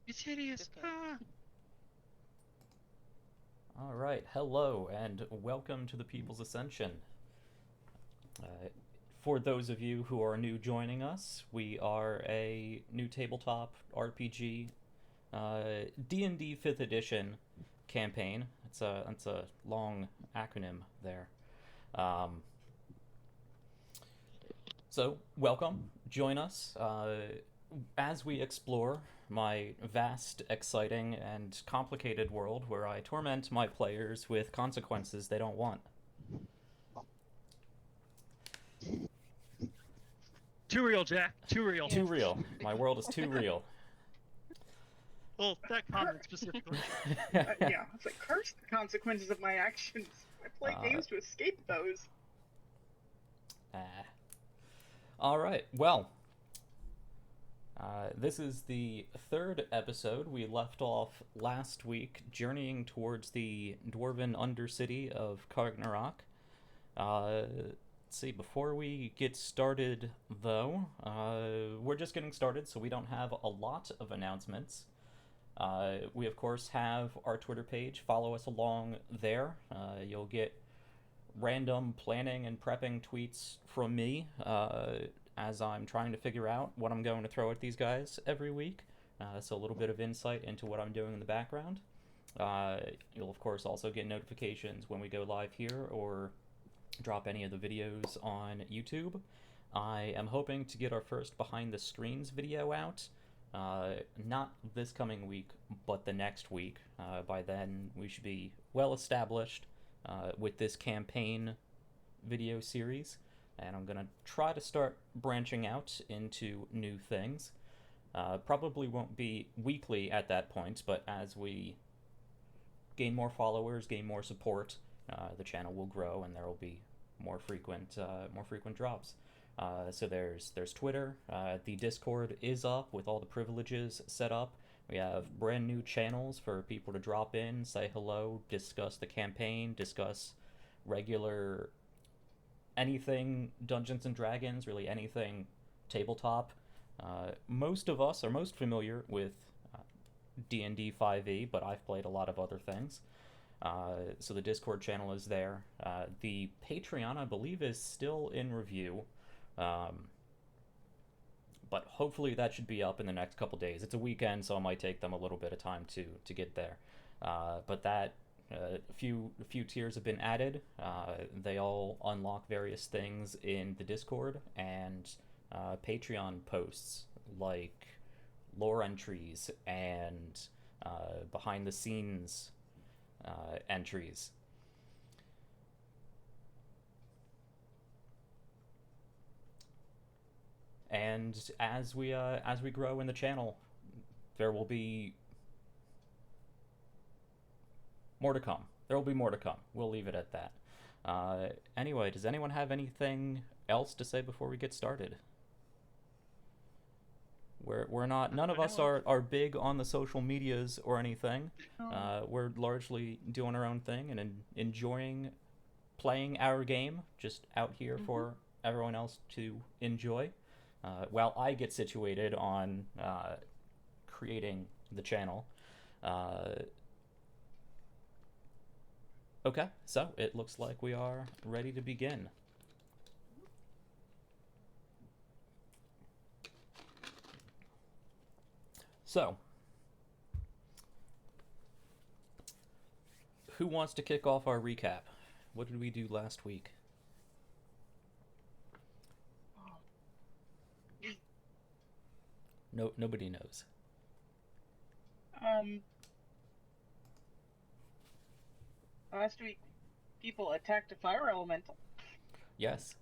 It's hideous. Okay. Ah. All right, hello and welcome to the People's Ascension. Uh, for those of you who are new joining us, we are a new tabletop RPG, D&D 5th edition campaign. It's a long acronym there. Um, so welcome, join us as we explore my vast, exciting, and complicated world where I torment my players with consequences they don't want. Too real, Jack. Too real. Too real. My world is too real. Well, that comment specifically. Yeah, it's like curse the consequences of my actions. I play games to escape those. All right. Well, this is the third episode. We left off last week journeying towards the dwarven undercity of Kargnorak. Let's see, before we get started, though, we're just getting started, so we don't have a lot of announcements. We, of course, have our Twitter page. Follow us along there. You'll get random planning and prepping tweets from me as I'm trying to figure out what I'm going to throw at these guys every week. So a little bit of insight into what I'm doing in the background. You'll, of course, also get notifications when we go live here or drop any of the videos on YouTube. I am hoping to get our first behind the screens video out. Not this coming week, but the next week. By then, we should be well established with this campaign video series, and I'm going to try to start branching out into new things. Probably won't be weekly at that point, but as we gain more followers, gain more support, the channel will grow, and there will be more frequent drops. So there's Twitter. The Discord is up with all the privileges set up. We have brand new channels for people to drop in, say hello, discuss the campaign, discuss regular anything Dungeons and Dragons, really anything tabletop. Most of us are most familiar with D&D 5e, but I've played a lot of other things. So the Discord channel is there. The Patreon, I believe, is still in review. But hopefully that should be up in the next couple days. It's a weekend, so it might take them a little bit of time to get there. But that a few tiers have been added. They all unlock various things in the Discord and Patreon posts like lore entries and behind the scenes entries. And as we grow in the channel, there will be more to come. There will be more to come. We'll leave it at that. Anyway, does anyone have anything else to say before we get started? We're not. None of us are big on the social medias or anything. We're largely doing our own thing and enjoying playing our game, just out here for everyone else to enjoy. While I get situated on creating the channel. Okay, so it looks like we are ready to begin. So, who wants to kick off our recap? What did we do last week? No, nobody knows. Last week, people attacked a fire elemental. Yes.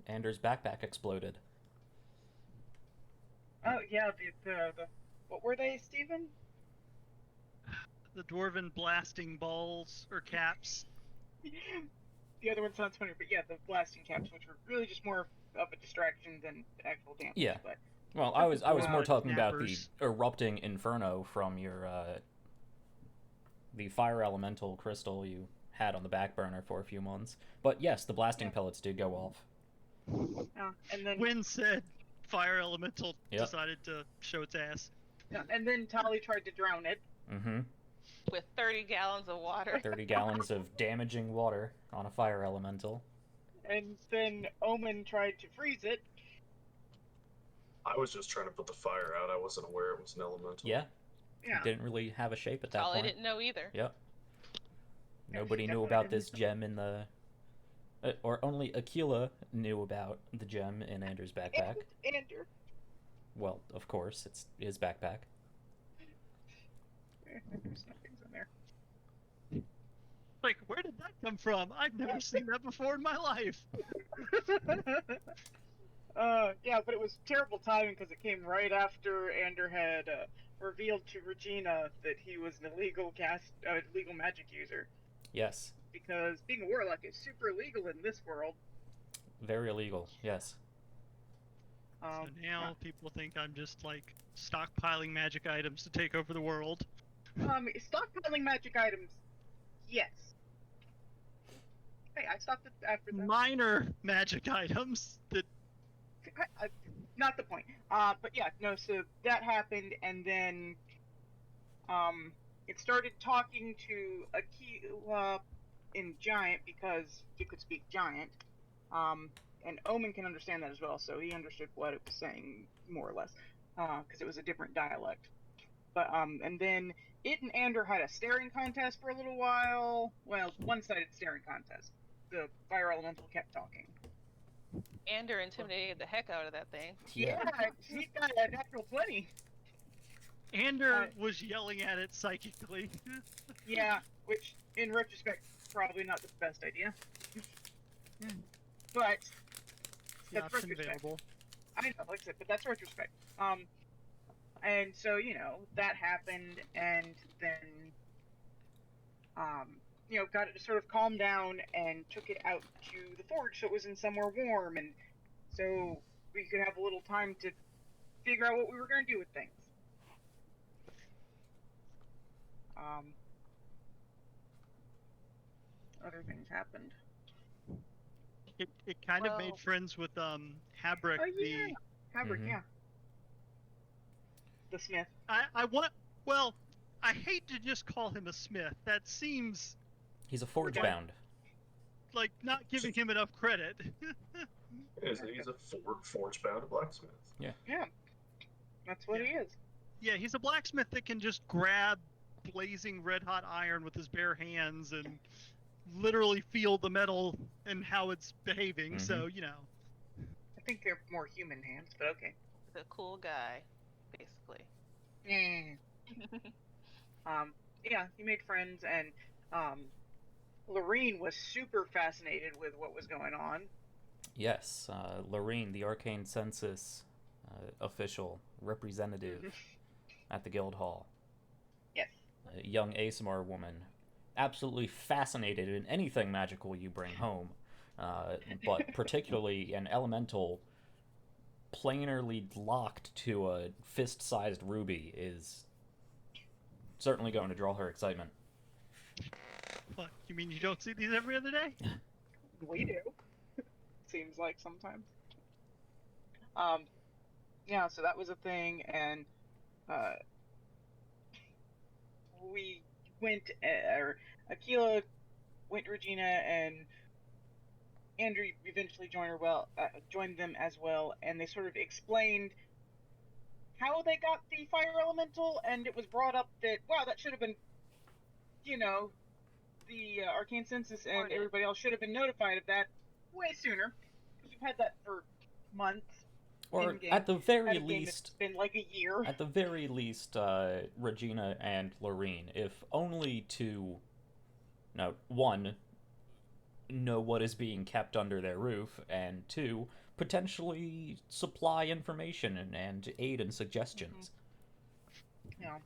Anders' backpack exploded. Oh yeah, the what were they, Stephen? The dwarven blasting balls or caps. The other one sounds funny, but yeah, the blasting caps, which were really just more of a distraction than actual damage. Yeah. But Well, I was more talking about the Snappers. erupting inferno from your the fire elemental crystal you had on the back burner for a few months. But yes, the blasting pellets did go off. and then When said fire elemental Yep. decided to show its ass. And then Tali tried to drown it. Mm-hmm. With 30 gallons of water. 30 gallons of damaging water on a fire elemental. And then Omen tried to freeze it. I was just trying to put the fire out. I wasn't aware it was an elemental. Yeah. Yeah. It didn't really have a shape at that Tali point. didn't know either. Yep. Yeah, Nobody she knew definitely about didn't. this gem in the... or only Aquila knew about the gem in Andrew's backpack. And Andrew. Well, of course, it's his backpack. There's nothing's in there. Like, where did that come from? I've never seen that before in my life. Yeah, but it was terrible timing because it came right after Ander had revealed to Regina that he was an illegal magic user. Yes. Because being a warlock is super illegal in this world. Very illegal, yes. So now people think I'm just, like, stockpiling magic items to take over the world. Stockpiling magic items, yes. Hey, I stopped it after that. Minor magic items that... Not the point. But yeah, no, so that happened, and then it started talking to Aquila in Giant because it could speak Giant. And Omen can understand that as well, so he understood what it was saying, more or less, because it was a different dialect. But, and then it and Ander had a staring contest for a little while. Well, one-sided staring contest. The fire elemental kept talking. Ander intimidated the heck out of that thing. Yeah, she got a natural 20. Ander was yelling at it psychically. Yeah, which, in retrospect, probably not the best idea. But The that's option retrospect. available. I know, like I said, but that's retrospect. And so, you know, that happened, and then, you know, got it to sort of calm down and took it out to the forge so it was in somewhere warm, and so we could have a little time to figure out what we were going to do with things. Other things happened. It kind of Well- made friends with Habrick, Oh, yeah. Fabric, Mhm. yeah. The smith. Well, I hate to just call him a smith. That seems He's a forge bound. like not giving him enough credit. He's a forge-bound blacksmith. Yeah. That's what he is. Yeah, he's a blacksmith that can just grab blazing red-hot iron with his bare hands and literally feel the metal and how it's behaving. So, you know. I think they're more human hands, but okay. The cool guy, basically. Yeah. Yeah, he made friends, and Lorene was super fascinated with what was going on. Yes, Lorene, the Arcane Census official representative at the Guild Hall. Yes. A young ASMR woman, absolutely fascinated in anything magical you bring home, but particularly an elemental planarly locked to a fist-sized ruby is certainly going to draw her excitement. What, you mean you don't see these every other day? We do. Seems like sometimes. Yeah, so that was a thing, and we went, or Aquila went to Regina, and Andrew eventually joined them as well, and they sort of explained how they got the fire elemental, and it was brought up that, wow, that should have been, you know, the Arcane Census and Reported. everybody else should have been notified of that way sooner. Because we've had that for months. Or in-game. at the Had very a game that's least, been like a year. at the very least, Regina and Lorene, if only to, no, one, know what is being kept under their roof, and two, potentially supply information and aid and suggestions. Yeah.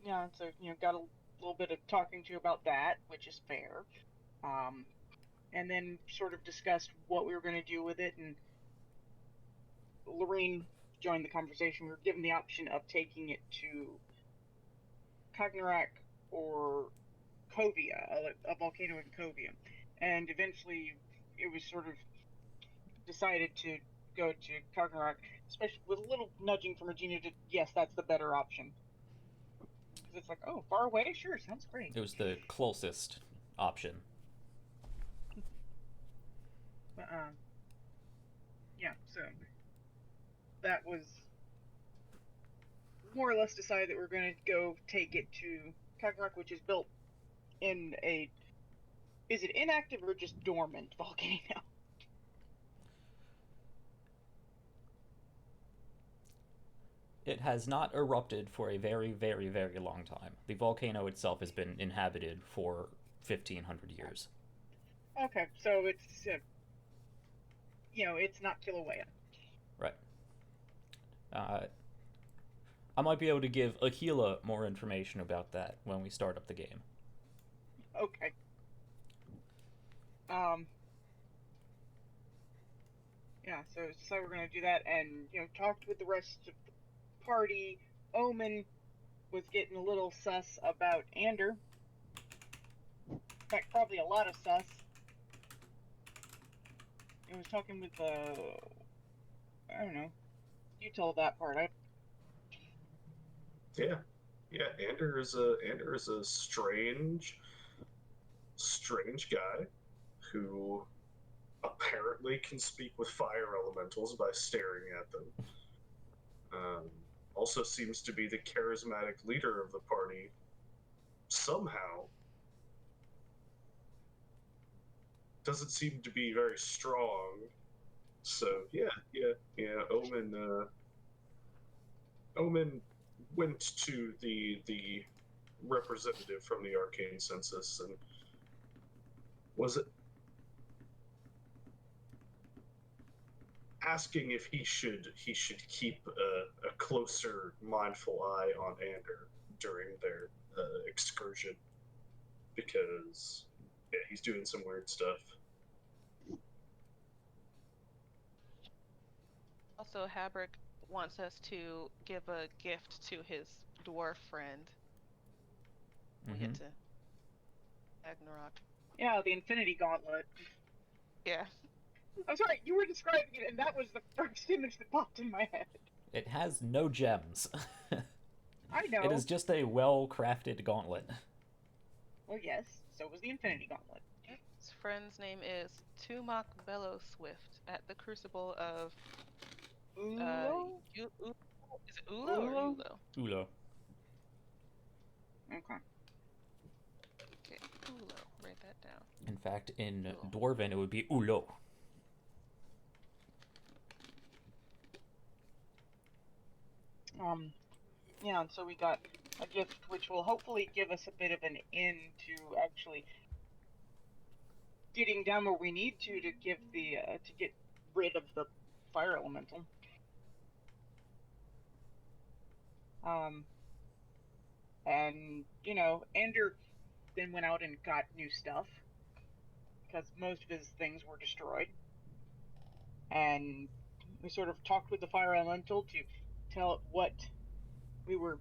Yeah, so, you know, got a little bit of talking to about that, which is fair. And then sort of discussed what we were going to do with it, and Lorene joined the conversation. We were given the option of taking it to Kargnorak or Covia, a volcano in Covia. And eventually it was sort of decided to go to Kargnorak, especially with a little nudging from Regina to yes, that's the better option. Because it's like, oh, far away, sure, sounds great. It was the closest option. But, yeah, so that was more or less decided that we're going to go take it to Kargnorak, which is built in a, is it inactive or just dormant volcano? It has not erupted for a very, very, very long time. The volcano itself has been inhabited for 1,500 years. Okay, so it's, it's not Kilauea. Right. I might be able to give Aquila more information about that when we start up the game. Okay. Yeah, so we're going to do that and, talked with the rest of the party. Omen was getting a little sus about Ander. In fact, probably a lot of sus. I was talking with I don't know. You told that part. Yeah. Ander is a strange guy who apparently can speak with fire elementals by staring at them. Also seems to be the charismatic leader of the party somehow. Doesn't seem to be very strong. So yeah. Omen went to the representative from the Arcane Census and was asking if he should keep a closer, mindful eye on Ander during their excursion because he's doing some weird stuff. Also, Habrick wants us to give a gift to his dwarf friend. We get to Kargnorak. Yeah, the Infinity Gauntlet. Yeah. I'm sorry, you were describing it, and that was the first image that popped in my head. It has no gems. I know. It is just a well-crafted gauntlet. Well, yes, so was the Infinity Gauntlet. His friend's name is Tumak Bellowswift at the Crucible of Ulo? is it Ulo or Ulo? Ulo? Ulo. Okay. Okay, Ulo. Write that down. In fact, in Dwarven, it would be Ulo. Yeah, and so we got a gift which will hopefully give us a bit of an in to actually getting down where we need to give the to get rid of the fire elemental. And Ander then went out and got new stuff because most of his things were destroyed. And we sort of talked with the fire elemental to tell it what we were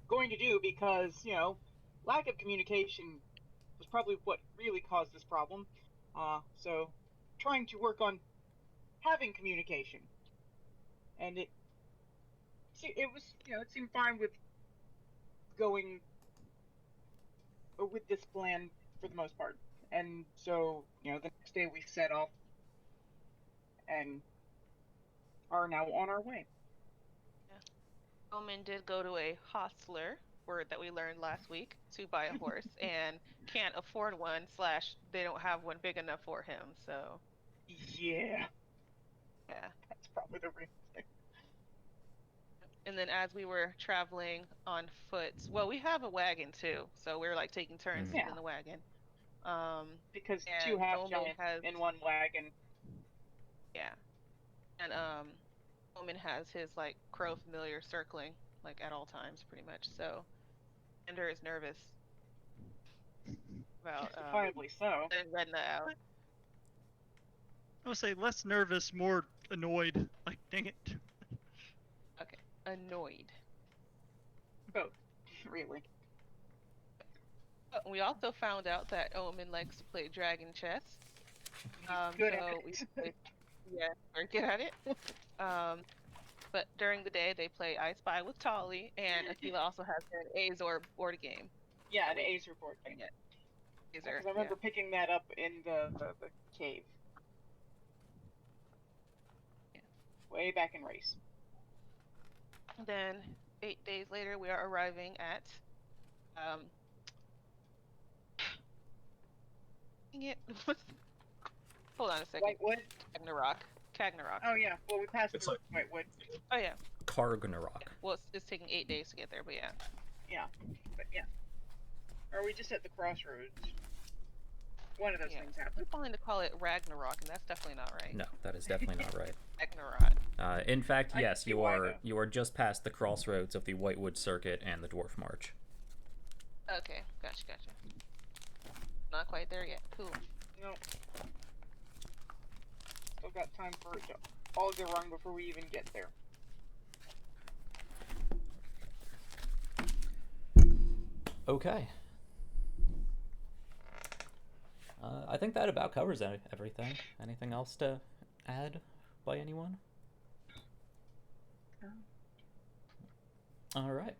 going to do because, lack of communication was probably what really caused this problem. So trying to work on having communication. And it was, it seemed fine with going with this plan for the most part. And so, the next day we set off and are now on our way. Yeah. Omen did go to a hostler, word that we learned last week, to buy a horse and can't afford one / they don't have one big enough for him, so. Yeah. Yeah. That's probably the real thing. And then as we were traveling on foot, well, we have a wagon too, so we're like taking turns sitting in the wagon. Because two half giants in one wagon. Yeah. And Omen has his like crow familiar circling like at all times pretty much. So Ander is nervous about Justifiably so. letting that out. I would say less nervous, more annoyed. Like, dang it. Okay. Annoyed. Both, really. But we also found out that Omen likes to play dragon chess. Good so at it. Yeah, or get at it. But during the day, they play I Spy with Tolly, and Akila also has an Azor board game. Yeah, that an we Acer board game. get. Because Azor, I remember picking that up in the cave. Yeah. Way back in race. Then 8 days later, we are arriving at dang it. Hold on a second. Whitewood? Kargnorak. Oh yeah, well we passed It's through like- Whitewood. Oh yeah. Kargnorak. Well, it's taking 8 days to get there, but yeah. Yeah, but yeah. Or are we just at the crossroads? One of those Yeah. things I'm happened. calling to call it Ragnarok, and that's definitely not right. No, that is definitely not right. Ragnarok. In fact, I yes, see you why, are though. you are just past the crossroads of the Whitewood Circuit and the Dwarfmarch. Okay, gotcha. Not quite there yet. Cool. No. Still got time for it to all go wrong before we even get there. Okay. I think that about covers everything. Anything else to add by anyone? All right.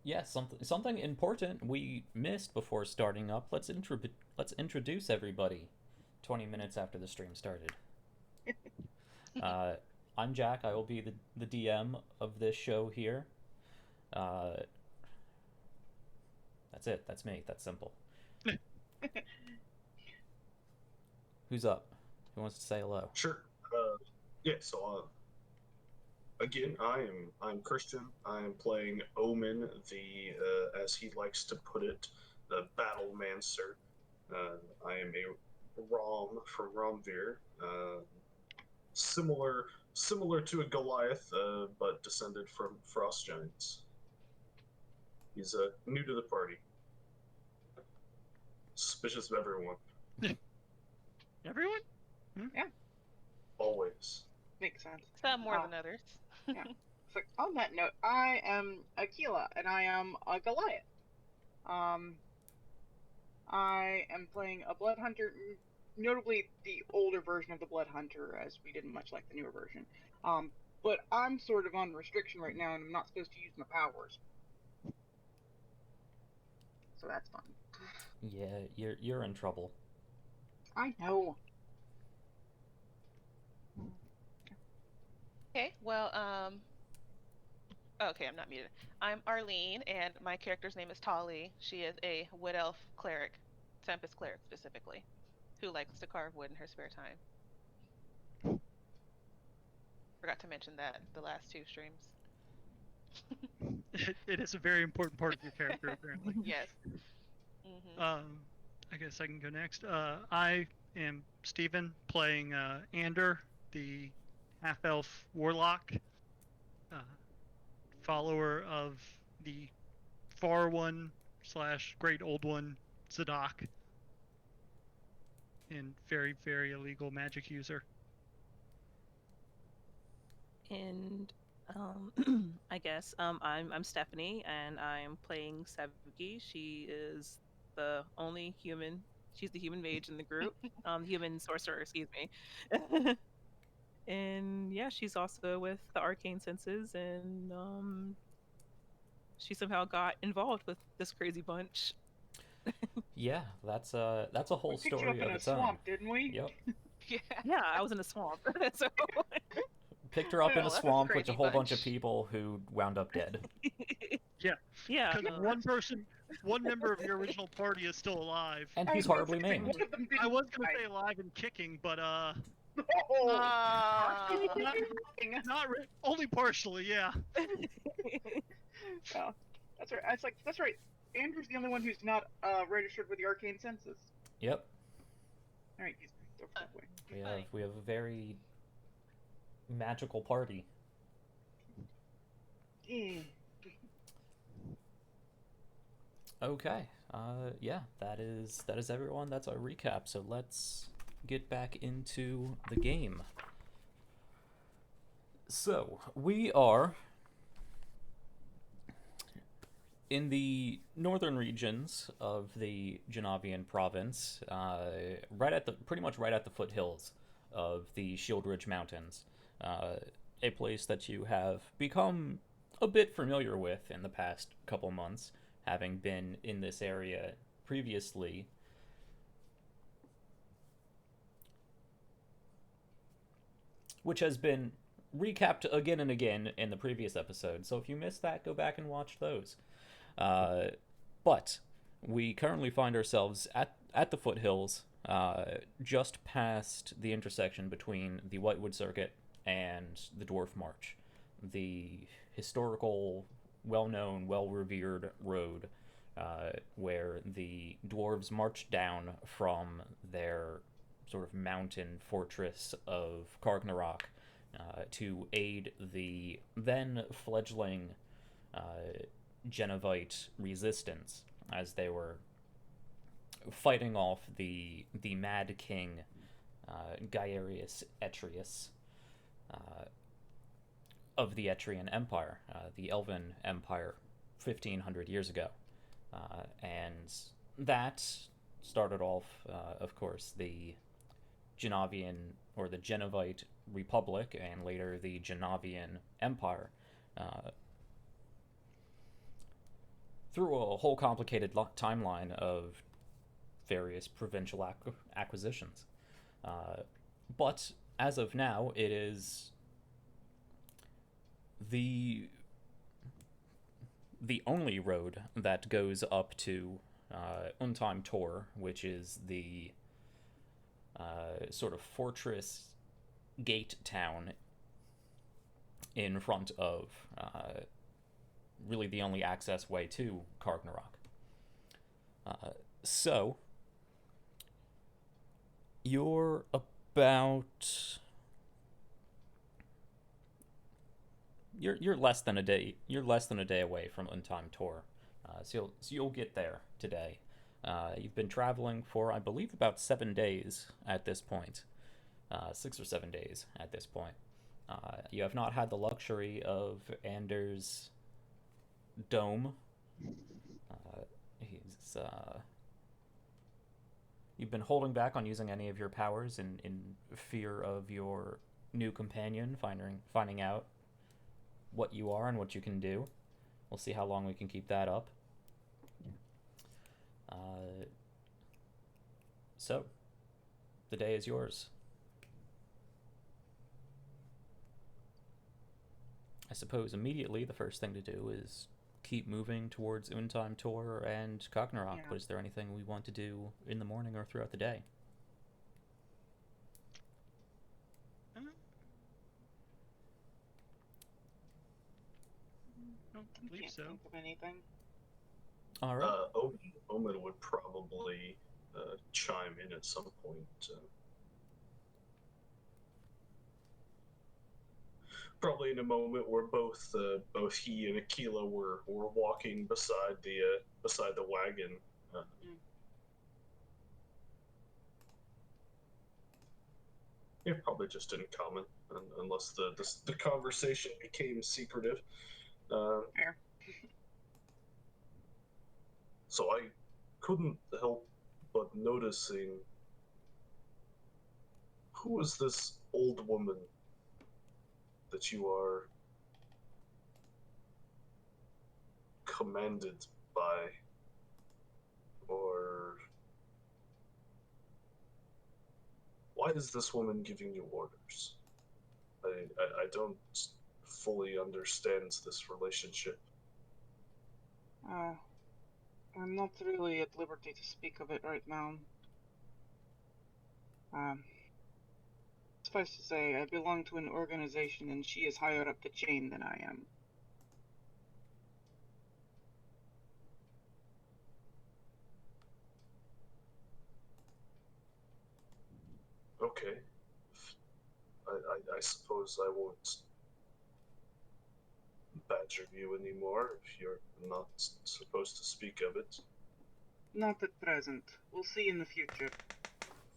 Yeah, something important we missed before starting up. Let's introduce everybody 20 minutes after the stream started. I'm Jack. I will be the DM of this show here. That's it. That's me. That's simple. Who's up? Who wants to say hello? Sure. Yeah. So, again, I'm Christian. I am playing Omen, the as he likes to put it, the Battlemancer. I am a Rom from Romvir. Similar to a Goliath, but descended from frost giants. He's new to the party. Suspicious of everyone. Everyone? Always. Makes sense. Some more Oh. than others. Yeah. So on that note, I am Akila, and I am a Goliath. I am playing a Blood Hunter, notably the older version of the Blood Hunter, as we didn't much like the newer version. But I'm sort of on restriction right now, and I'm not supposed to use my powers. So that's fun. Yeah, you're in trouble. I know. Okay, well, okay, I'm not muted. I'm Arlene, and my character's name is Tolly. She is a wood elf cleric, Tempest cleric specifically, who likes to carve wood in her spare time. Forgot to mention that the last 2 streams. It is a very important part of your character, apparently. Yes. I guess I can go next. I am Steven, playing Ander, the half-elf warlock, follower of the far one / great old one, Zadok, and very, very illegal magic user. And I guess I'm Stephanie, and I'm playing Sabuki. She is the only human. She's the human mage in the group. Human sorcerer, excuse me. And yeah, she's also with the arcane senses, and she somehow got involved with this crazy bunch. Yeah, that's a whole We picked you story up in of a its own. swamp, didn't we? Yep. Yeah. Yeah, I was in a swamp. So Picked her up in Well, a that's a swamp with a crazy whole bunch of bunch. people who wound up dead. Yeah. yeah, Because one member of your original party is still alive. And I he's was horribly gonna say, maimed. one of them didn't I was gonna die. say alive and kicking, but Oh, only partially, yeah. well, that's right. That's right. Andrew's the only one who's not registered with the arcane census. Yep. All right, he's so far away. We have a very magical party. Yeah. Okay. Yeah, that is everyone. That's our recap. So let's get back into the game. So we are in the northern regions of the Genavian province, pretty much right at the foothills of the Shield Ridge Mountains, a place that you have become a bit familiar with in the past couple months, having been in this area previously. Which has been recapped again and again in the previous episode, so if you missed that, go back and watch those. But we currently find ourselves at the foothills, just past the intersection between the Whitewood Circuit and the Dwarfmarch, the historical, well-known, well-revered road where the dwarves marched down from their sort of mountain fortress of Kargnorak to aid the then fledgling Genevite resistance as they were fighting off the Mad King Gaerius Etrius of the Etrian Empire, the Elven Empire, 1,500 years ago. And that started off, of course, the Genavian, or the Genevite Republic, and later the Genavian Empire, through a whole complicated timeline of various provincial acquisitions. But as of now, it is the only road that goes up to Unheim Tor, which is the sort of fortress gate town in front of really the only access way to Kargnorak. So you're about you're less than a day away from Unheim Tor, so you'll get there today. You've been traveling for, I believe, about 7 days at this point. 6 or 7 days at this point. You have not had the luxury of Anders' dome. You've been holding back on using any of your powers in fear of your new companion finding out what you are and what you can do. We'll see how long we can keep that up. So, the day is yours. I suppose immediately the first thing to do is keep moving towards Unheim Tor and Kargnorak. Yeah. But is there anything we want to do in the morning or throughout the day? Don't believe Can't so. think of anything. All right. Omen would probably chime in at some point. Probably in a moment where both he and Aquila were walking beside the wagon. Yeah, probably just didn't comment unless the conversation became secretive. Fair. So I couldn't help but noticing, who is this old woman that you are commanded by, or why is this woman giving you orders? I don't fully understand this relationship. I'm not really at liberty to speak of it right now. Suffice to say, I belong to an organization and she is higher up the chain than I am. Okay. I suppose I won't badger you anymore if you're not supposed to speak of it. Not at present. We'll see in the future.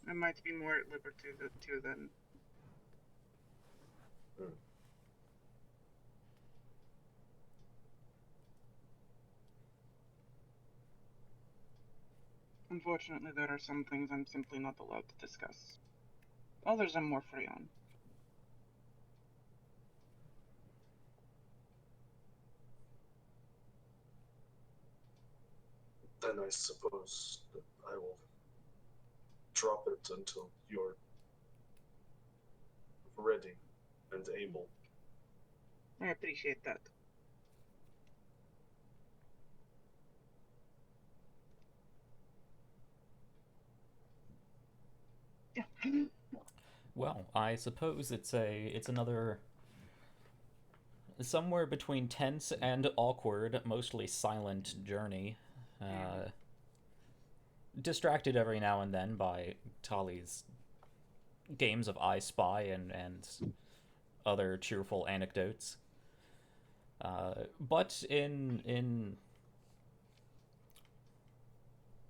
I might be more at liberty to then. Unfortunately, there are some things I'm simply not allowed to discuss. Others I'm more free on. Then I suppose that I will drop it until you're ready and able. I appreciate that. Yeah. Well, I suppose it's another somewhere between tense and awkward, mostly silent journey. Distracted every now and then by Tali's games of I Spy and other cheerful anecdotes. But in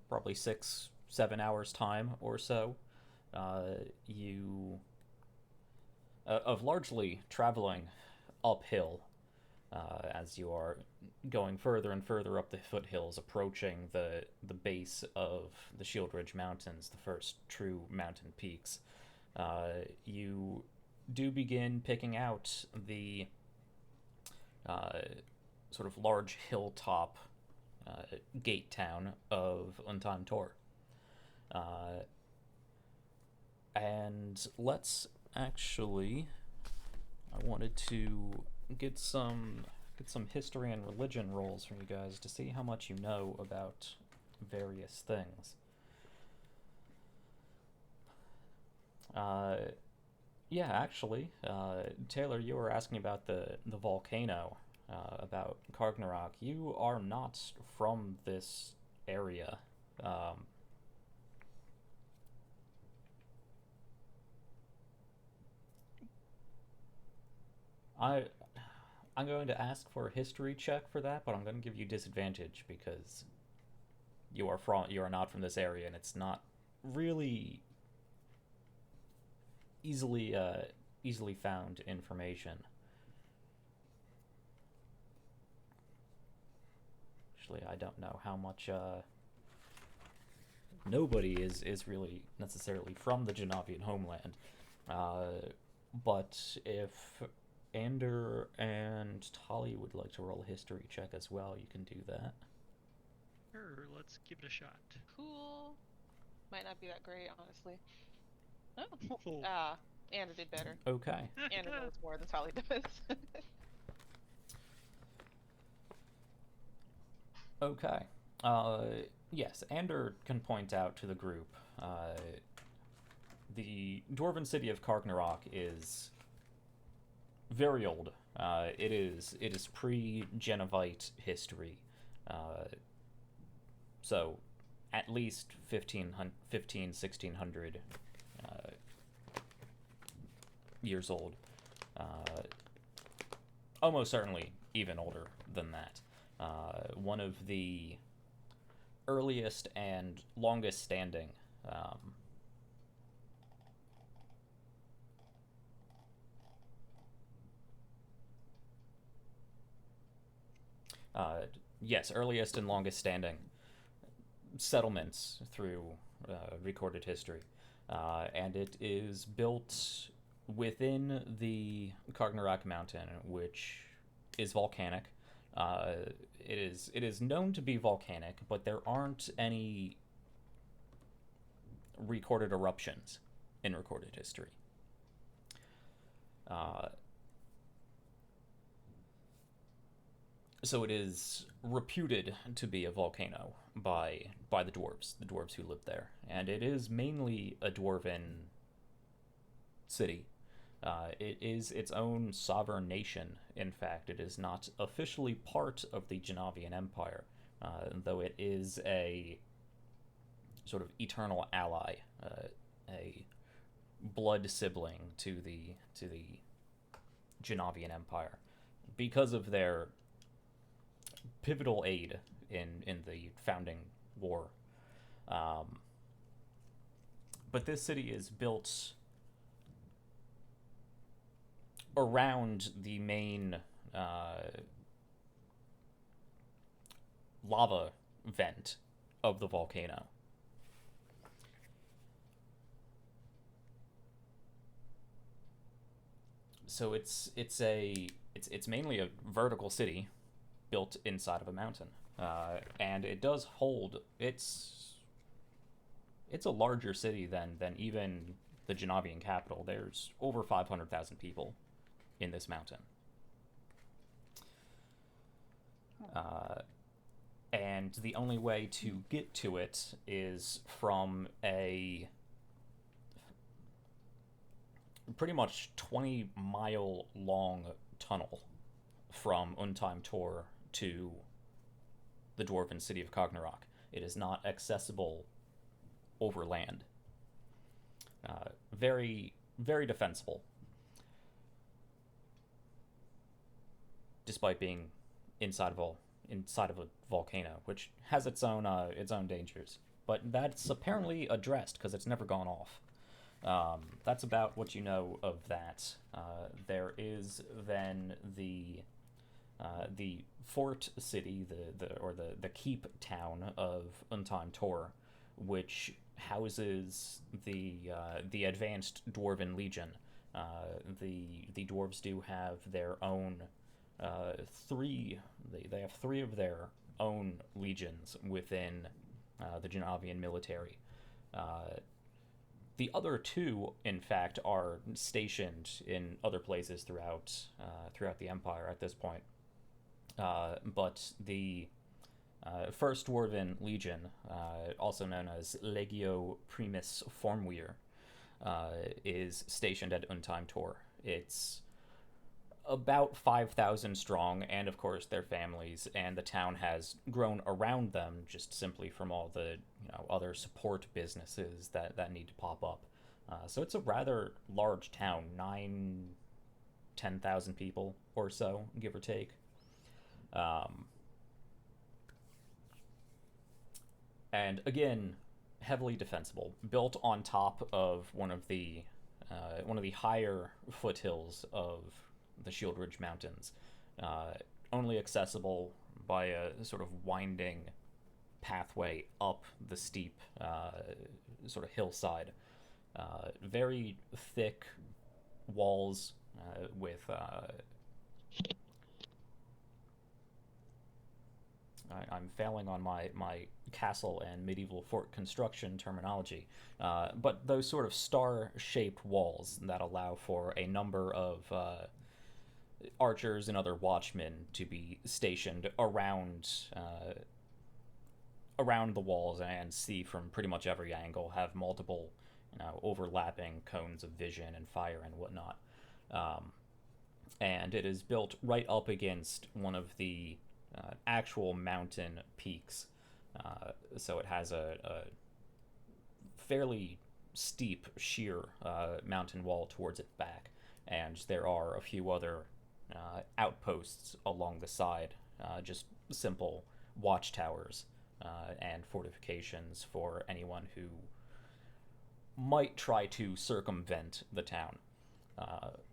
probably 6-7 hours time or so, you of largely traveling uphill as you are going further and further up the foothills, approaching the base of the Shield Ridge Mountains, the first true mountain peaks. You do begin picking out the sort of large hilltop gate town of Untimed Tor. And let's actually, I wanted to get some history and religion rolls from you guys to see how much you know about various things. Yeah, actually, Taylor, you were asking about the volcano, about Kargnorak. You are not from this area. I'm going to ask for a history check for that, but I'm going to give you disadvantage because you are not from this area, and it's not really easily found information. Actually, I don't know how much nobody is really necessarily from the Janavian homeland. But if Ander and Tali would like to roll a history check as well, you can do that. Sure, let's give it a shot. Cool. Might not be that great, honestly. Cool. Ander did better. Okay. Ander knows more than Tali does. Okay. Yes, Ander can point out to the group. The dwarven city of Kargnorak is very old. It is pre-Genevite history. So at least 1600 years old. Almost certainly even older than that. One of the earliest and longest standing earliest and longest standing settlements through recorded history. And it is built within the Kargnorak mountain, which is volcanic. It is known to be volcanic, but there aren't any recorded eruptions in recorded history. So it is reputed to be a volcano by the dwarves who live there, and it is mainly a dwarven city. It is its own sovereign nation. In fact, it is not officially part of the Janavian Empire, though it is a sort of eternal ally, a blood sibling to the Janavian Empire, because of their pivotal aid in the founding war. But this city is built around the main lava vent of the volcano. So it's mainly a vertical city built inside of a mountain, and it does hold. It's a larger city than even the Genavian capital. There's over 500,000 people in this mountain. And the only way to get to it is from a pretty much 20-mile long tunnel from Unheim Tor to the dwarven city of Kargnorak. It is not accessible over land. Very, very defensible, despite being inside of a volcano, which has its own dangers. But that's apparently addressed because it's never gone off. That's about what you know of that. There is then the fort city, the keep town of Unheim Tor, which houses the advanced dwarven legion. The dwarves do have their own three. They have three of their own legions within the Genavian military. The other two, in fact, are stationed in other places throughout the Empire at this point. But the First Dwarven Legion, also known as Legio Primus Formweir, is stationed at Unheim Tor. It's about 5,000 strong, and of course their families, and the town has grown around them just simply from all the other support businesses that need to pop up. So it's a rather large town, 10,000 people or so, give or take. And again, heavily defensible, built on top of one of the higher foothills of the Shield Ridge Mountains, only accessible by a sort of winding pathway up the steep sort of hillside. Very thick walls with I'm failing on my castle and medieval fort construction terminology, but those sort of star-shaped walls that allow for a number of archers and other watchmen to be stationed around the walls and see from pretty much every angle, have multiple overlapping cones of vision and fire and whatnot. And it is built right up against one of the actual mountain peaks, so it has a fairly steep, sheer mountain wall towards its back, and there are a few other outposts along the side, just simple watchtowers and fortifications for anyone who might try to circumvent the town.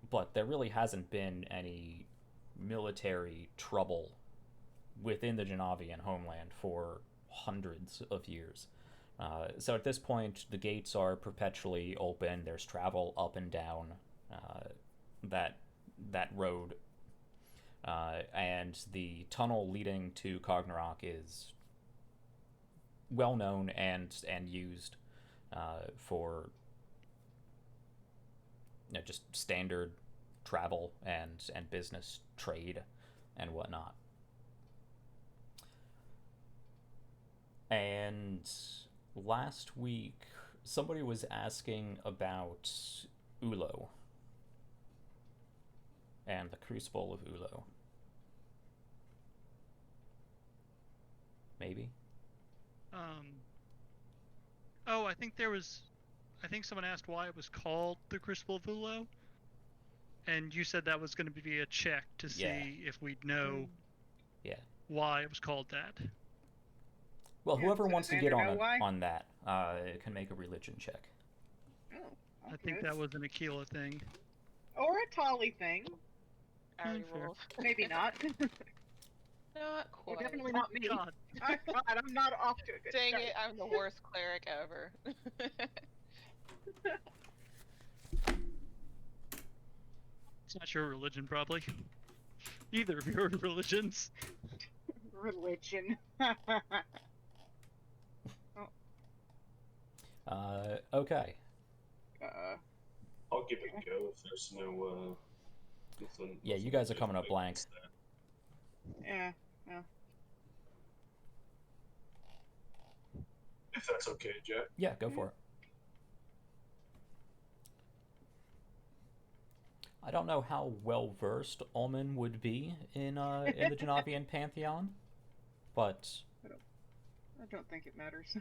But there really hasn't been any military trouble within the Genavian homeland for hundreds of years. So at this point, the gates are perpetually open. There's travel up and down that road. And the tunnel leading to Kargnorak is well known and used for just standard travel and business trade and whatnot. And last week, somebody was asking about Ulo and the Crucible of Ulo. Maybe? Oh, I think someone asked why it was called the Crucible of Ulo, and you said that was going to be a check to see if we'd know why it was called that. Well, Yeah, whoever so wants to does get Andrew know why? on that can make a religion check. Oh, I think okay. that was an Aquila thing. Or a Tolly thing. Ari fair. rolls. Maybe not. Not Or quite. definitely not me. God. I tried. I'm not off to a good Dang start. it, I'm the worst cleric ever. It's not your religion, probably. Either of your religions. Religion. Okay. I'll give it a go if there's no. Yeah, you guys are coming up blank. Yeah. If that's okay, Jack. Yeah, go for it. I don't know how well versed Ulman would be in the Janavian pantheon, but I don't think it matters.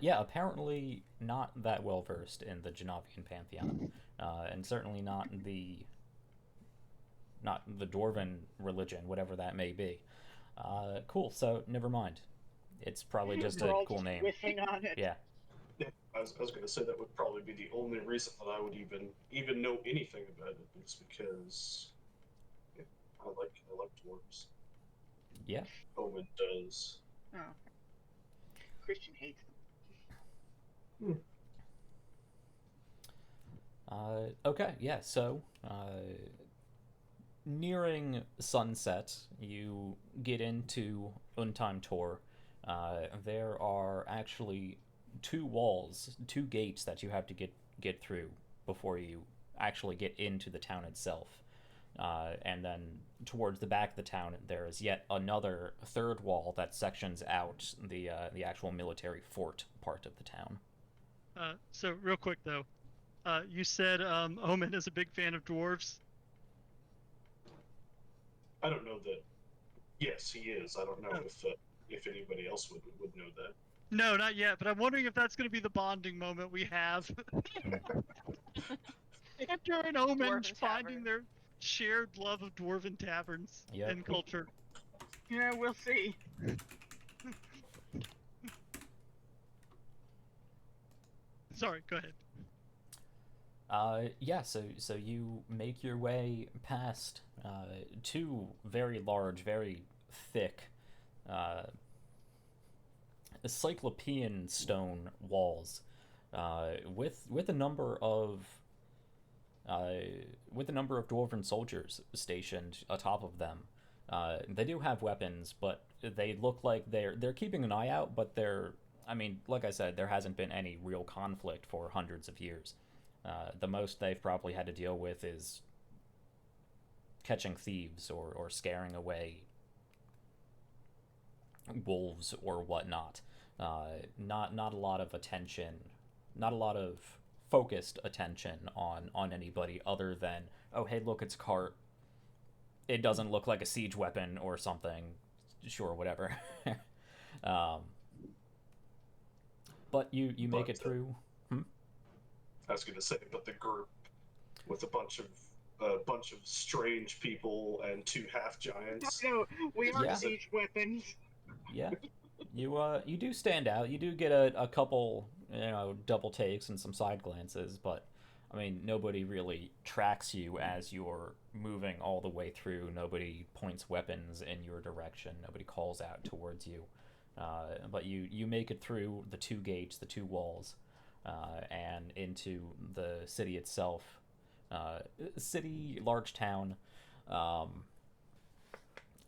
yeah, apparently not that well versed in the Janavian pantheon, and certainly not the dwarven religion, whatever that may be. Cool. So never mind. It's probably just a cool name. Whiffing on it. Yeah. Yeah, I was going to say that would probably be the only reason that I would even know anything about it, is because I like dwarves. Yeah. Omen does. Oh. Christian hates them. Okay, yeah, so nearing sunset, you get into Untime Tor. There are actually two gates that you have to get through before you actually get into the town itself. And then towards the back of the town, there is yet another third wall that sections out the actual military fort part of the town. So real quick though, you said Omen is a big fan of dwarves. I don't know that. Yes, he is. I don't know if anybody else would know that. No, not yet. But I'm wondering if that's going to be the bonding moment we have. After an Omen Dwarven finding tavern. their shared love of dwarven taverns and culture. Yeah, we'll see. Sorry, go ahead. Yeah, so you make your way past two very large, very thick cyclopean stone walls with a number of dwarven soldiers stationed atop of them. They do have weapons, but they look like they're keeping an eye out, but like I said, there hasn't been any real conflict for hundreds of years. The most they've probably had to deal with is catching thieves or scaring away wolves or whatnot. Not a lot of attention, not a lot of focused attention on anybody other than, oh hey, look, it's a cart. It doesn't look like a siege weapon or something. Sure, whatever. But you make it through. I was going to say, but the group with a bunch of strange people and two half giants. No, we are siege weapons. Yeah, you do stand out. You do get a couple double takes and some side glances, but I mean nobody really tracks you as you're moving all the way through. Nobody points weapons in your direction. Nobody calls out towards you. But you make it through the two gates, the two walls. And into the city itself. City, large town.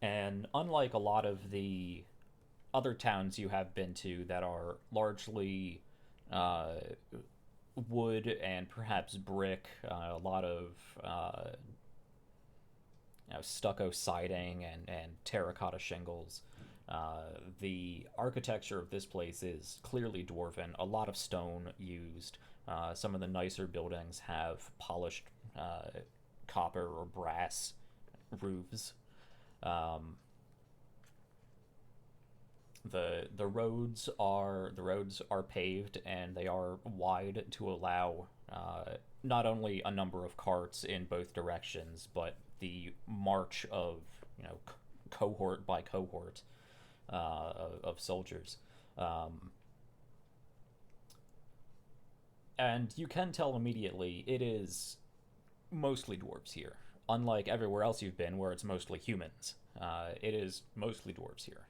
And unlike a lot of the other towns you have been to that are largely wood and perhaps brick, a lot of stucco siding and terracotta shingles, the architecture of this place is clearly dwarven. A lot of stone used. Some of the nicer buildings have polished copper or brass roofs. The roads are paved, and they are wide to allow not only a number of carts in both directions, but the march of cohort by cohort of soldiers. And you can tell immediately it is mostly dwarves here. Unlike everywhere else you've been where it's mostly humans. It is mostly dwarves here.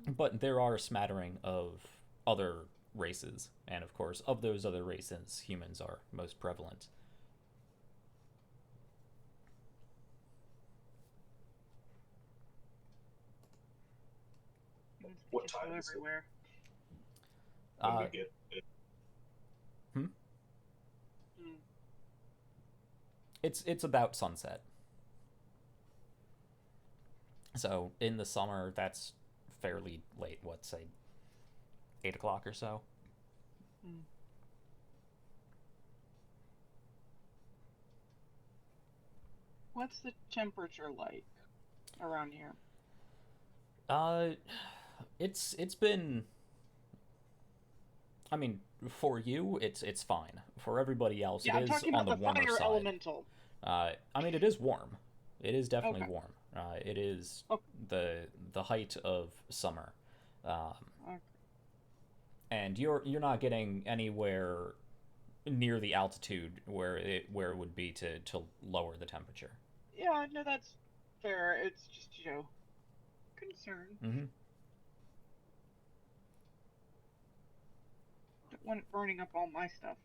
But there are a smattering of other races, and of course, of those other races, humans are most prevalent. What time is everywhere. When we get it? It's about sunset. So in the summer, that's fairly late. What, say, 8 o'clock or so? What's the temperature like around here? It's been. I mean, for you, it's fine. For everybody else, yeah, it I'm is talking on about the the warmer fire side. Elemental. I mean, it is warm. It is definitely Okay. warm. It is Okay. the height of summer, Okay. and you're not getting anywhere near the altitude where it would be to lower the temperature. Yeah, no, that's fair. It's just, concern. Mm-hmm. Don't want it burning up all my stuff.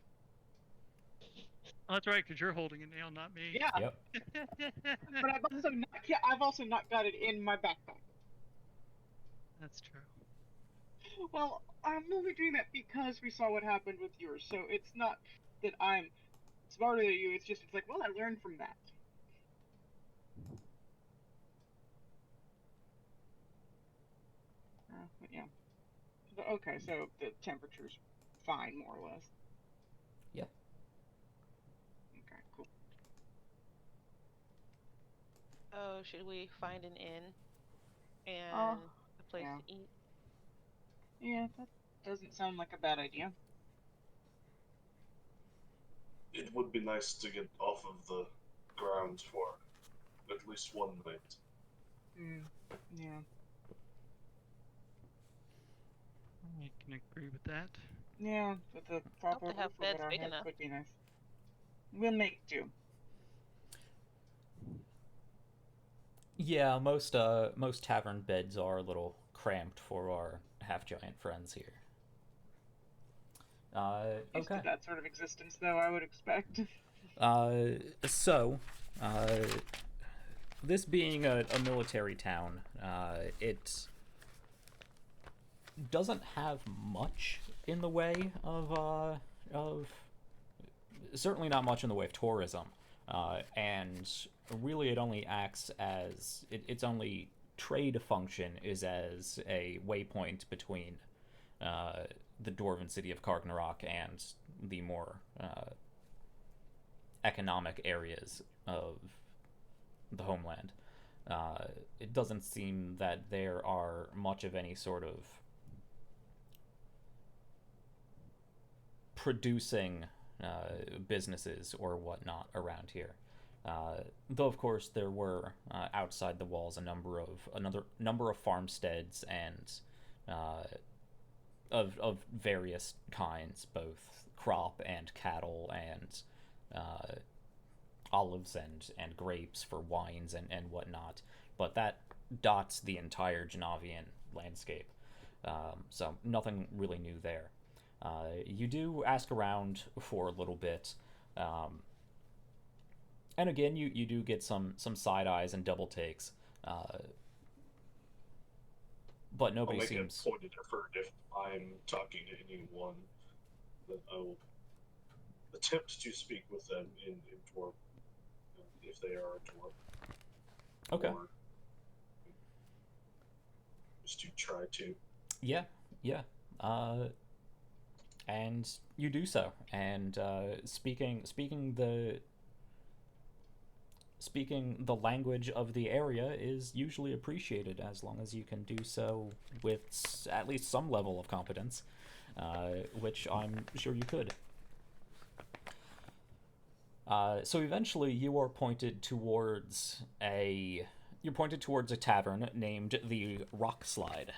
Oh, that's right, because you're holding it now, not me. Yeah. Yep. But I've also not got it in my backpack. That's true. Well, I'm only doing that because we saw what happened with yours, so it's not that I'm smarter than you, it's like, well, I learned from that. But yeah. Okay, so the temperature's fine, more or less. Yeah. Okay, cool. Oh, should we find an inn and a place to eat? Yeah, that doesn't sound like a bad idea. It would be nice to get off of the ground for at least one night. Yeah. I can agree with that. Yeah, with the proper Hope to have roof beds over our big heads enough. would be nice. We'll make do. Yeah, most tavern beds are a little cramped for our half-giant friends here. Used Okay. to that sort of existence, though, I would expect. So, this being a military town, it doesn't have much in the way of certainly not much in the way of tourism, and really it only acts as its only trade function is as a waypoint between the dwarven city of Kargnorak and the more economic areas of the homeland. It doesn't seem that there are much of any sort of producing businesses or whatnot around here. Though of course there were outside the walls a number of farmsteads and of various kinds, both crop and cattle and olives and grapes for wines and whatnot. But that dots the entire Genavian landscape. So nothing really new there. You do ask around for a little bit, and again you do get some side eyes and double takes, but nobody I'll make seems. a pointed effort if I'm talking to anyone, that I will attempt to speak with them in dwarf, if they are a dwarf. Okay. Or just to try to. Yeah. And you do so, and speaking the language of the area is usually appreciated, as long as you can do so with at least some level of competence, which I'm sure you could. So eventually you are pointed towards a tavern named the Rock Slide.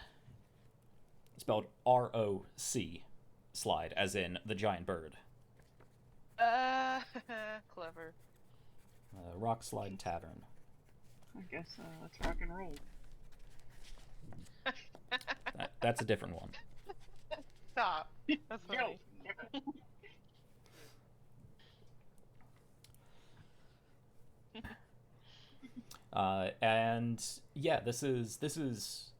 Spelled R-O-C, slide, as in the giant bird. Clever. Rock Slide Tavern. I guess let's rock and roll. That's a different one. Stop. That's funny. Never. And yeah, this is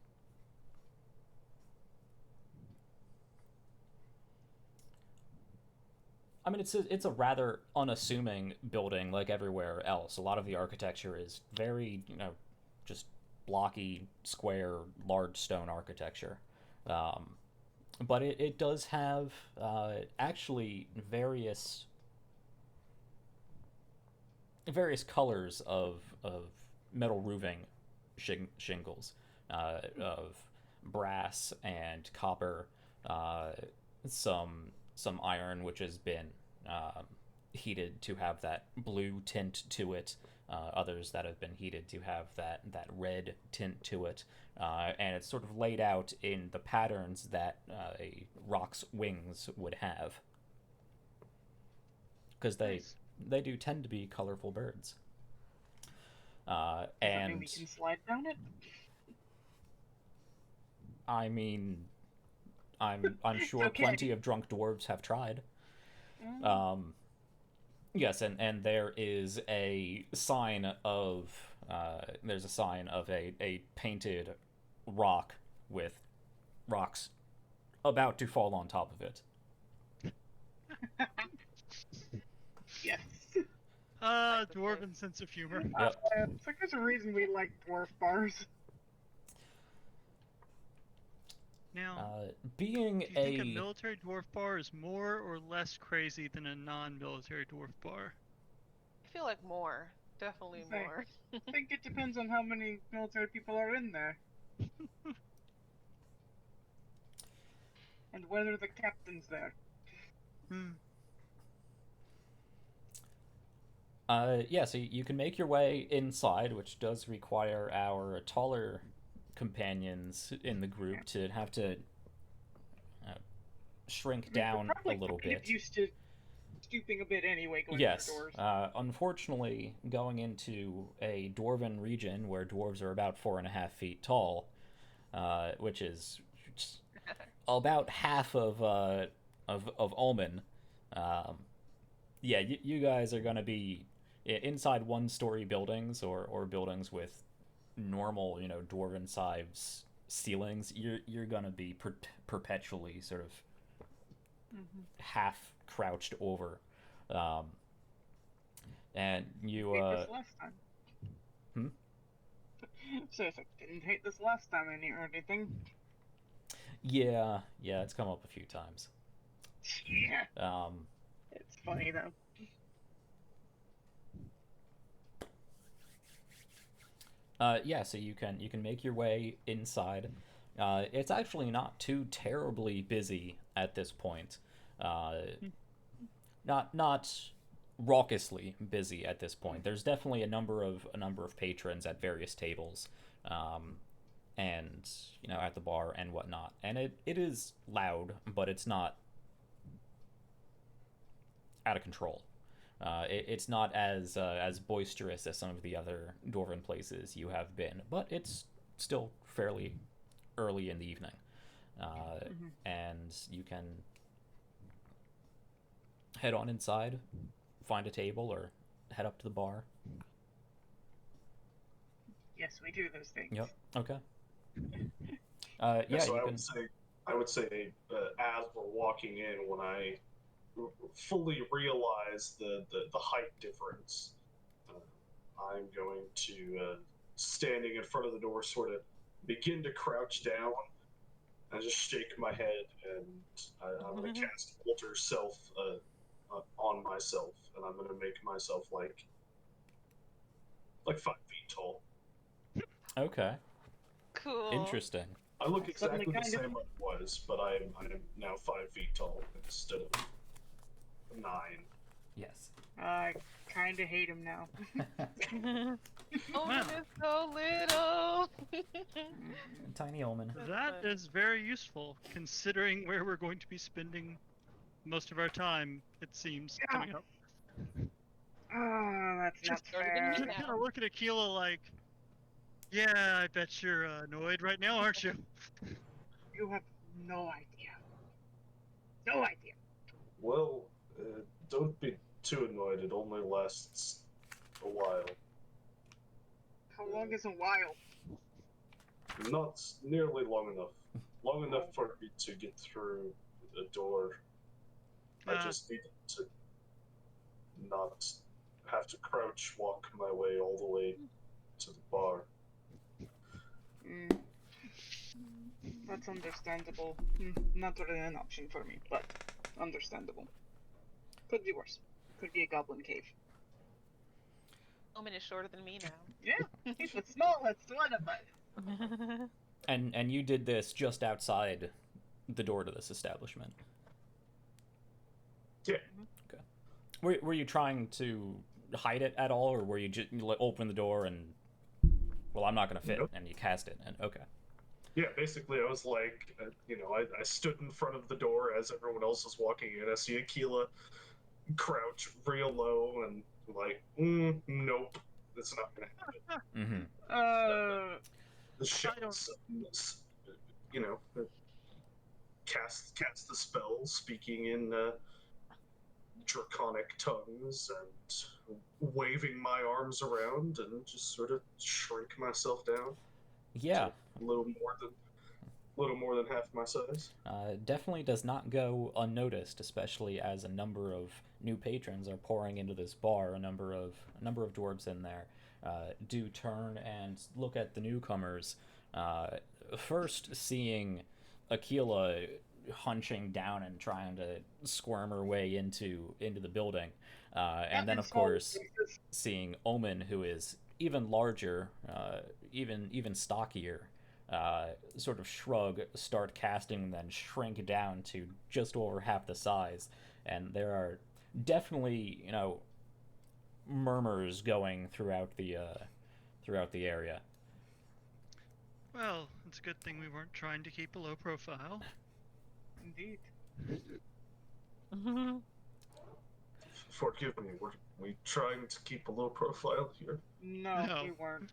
I mean, it's a rather unassuming building like everywhere else. A lot of the architecture is very, just blocky, square, large stone architecture. But it does have actually various colors of metal roofing shingles, of brass and copper, some iron which has been heated to have that blue tint to it, others that have been heated to have that red tint to it, and it's sort of laid out in the patterns that a rock's wings would have, because they do tend to be colorful birds. And we can slide down it. I mean, I'm sure okay. Plenty of drunk dwarves have tried. Yes, and there is a sign of a painted rock with rocks about to fall on top of it. Yes. Dwarven sense of humor. Yep. It's like there's a reason we like dwarf bars. Now, being do you think a military dwarf bar is more or less crazy than a non-military dwarf bar? I feel like more. Definitely more. I think it depends on how many military people are in there. And whether the captain's there. Yeah, so you can make your way inside, which does require our taller companions in the group to have to shrink down a little bit. Used to stooping a bit anyway, going yes, through doors. Unfortunately, going into a dwarven region where dwarves are about 4.5 feet tall, which is about half of Ulman. Yeah, you guys are gonna be inside one-story buildings or buildings with normal, dwarven size ceilings. You're gonna be perpetually sort of half crouched over, and you this last time. So if I didn't hate this last time or anything. Yeah, it's come up a few times. Yeah. It's funny though. Yeah, so you can make your way inside. It's actually not too terribly busy at this point. Not raucously busy at this point. There's definitely a number of patrons at various tables, and at the bar and whatnot. And it is loud, but it's not out of control. It's not as boisterous as some of the other dwarven places you have been, but it's still fairly early in the evening, and you can head on inside, find a table, or head up to the bar. Yes, we do those things. Yep. Okay. Yeah. So you I can... would say, as we're walking in, when I fully realize the height difference, I'm going to, standing in front of the door, sort of begin to crouch down and just shake my head, and I'm going to cast Alter Self on myself, and I'm going to make myself like 5 feet tall. Okay. Cool. Interesting. I look exactly the same as I was, but I am now 5 feet tall instead of 9. Yes. I kind of hate him now. Ulman is so little. Tiny Ulman. That is very useful, considering where we're going to be spending most of our time, it seems, coming up. Oh, that's not fair. You kind of look at Aquila like, yeah, I bet you're annoyed right now, aren't you? You have no idea. No idea. Well, don't be too annoyed. It only lasts a while. How long is a while? Not nearly long enough. Long enough for me to get through a door. I just needed to not have to crouch walk my way all the way to the bar. That's understandable. Not really an option for me, but understandable. Could be worse. Could be a goblin cave. Omen is shorter than me now. Yeah, he's the smallest one of us. And you did this just outside the door to this establishment. Yeah. Okay. Were you trying to hide it at all, or were you just open the door and, well, I'm not going to fit, Nope. and you cast it, and okay. Yeah, basically I was like, I stood in front of the door as everyone else was walking in. I see Aquila crouch real low and like, nope, it's not going to happen. Mm-hmm. The shouts, cast the spell, speaking in draconic tongues and waving my arms around and just sort of shrink myself down. Yeah. A little more than half my size. Definitely does not go unnoticed, especially as a number of new patrons are pouring into this bar. A number of dwarves in there do turn and look at the newcomers. First, seeing Aquila hunching down and trying to squirm her way into the building, and then of course seeing Omen, who is even larger, even stockier. Sort of shrug, start casting, and then shrink down to just over half the size. And there are definitely, murmurs going throughout the area. Well, it's a good thing we weren't trying to keep a low profile. Indeed. Forgive me, were we trying to keep a low profile here? No, we weren't.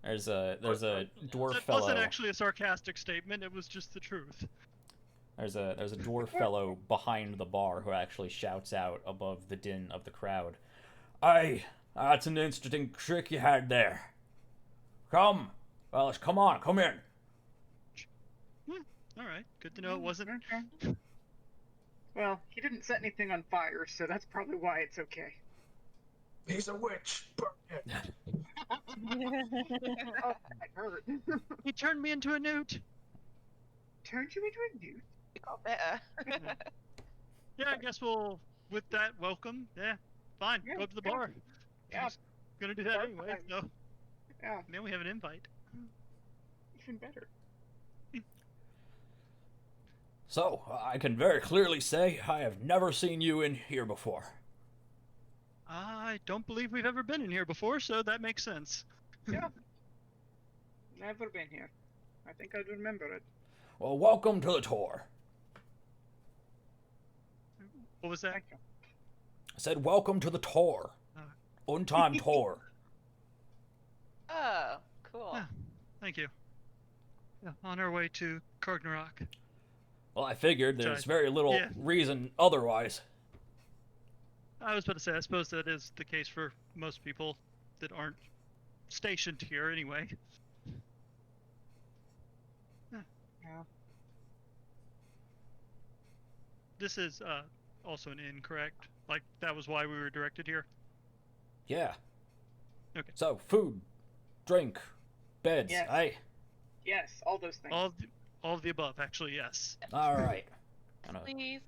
There's a dwarf That fellow. wasn't actually a sarcastic statement, it was just the truth. There's a dwarf fellow behind the bar who actually shouts out above the din of the crowd. "Aye, that's an interesting trick you had there. Come, fellas, come on, come in." Alright, good to know it wasn't... Okay. Well, he didn't set anything on fire, so that's probably why it's okay. He's a witch! Burn it! Oh, that hurt. He turned me into a newt! Turned you into a newt? Oh, better. Yeah, I guess we'll... With that, welcome. Yeah, fine, Yeah, go to the yeah. bar. Yeah. I'm just gonna do that anyway, so... Yeah, Now we have an invite. even better. So, I can very clearly say I have never seen you in here before. I don't believe we've ever been in here before, so that makes sense. Yeah. Never been here. I think I'd remember it. Well, welcome to the tour. What was that? Thank you. I said welcome to the tour. Untime tour. Oh, cool. Yeah. Thank you. Yeah, on our way to Kargnorak. Well, I figured there's Sorry. very little Yeah. reason otherwise. I was about to say, I suppose that is the case for most people that aren't stationed here anyway. Yeah. This is also an inn, correct? Like, that was why we were directed here? Yeah. Okay. So, food, drink, beds, Yes. aye? Yes, all those things. All of the above, actually, yes. All right. Kinda Please.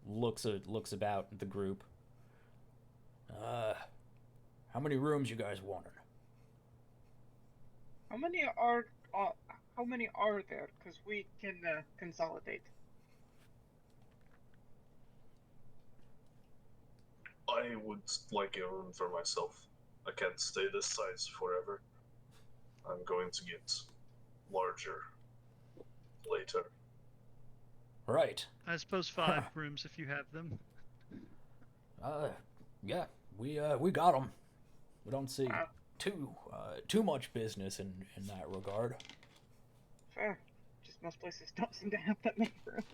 looks about the group. How many rooms you guys wanted? How many are there? Because we can consolidate. I would like a room for myself. I can't stay this size forever. I'm going to get larger later. Right. I suppose 5 rooms if you have them. Yeah, we got them. We don't see Wow. too much business in that regard. Fair. Just most places don't seem to have that many rooms.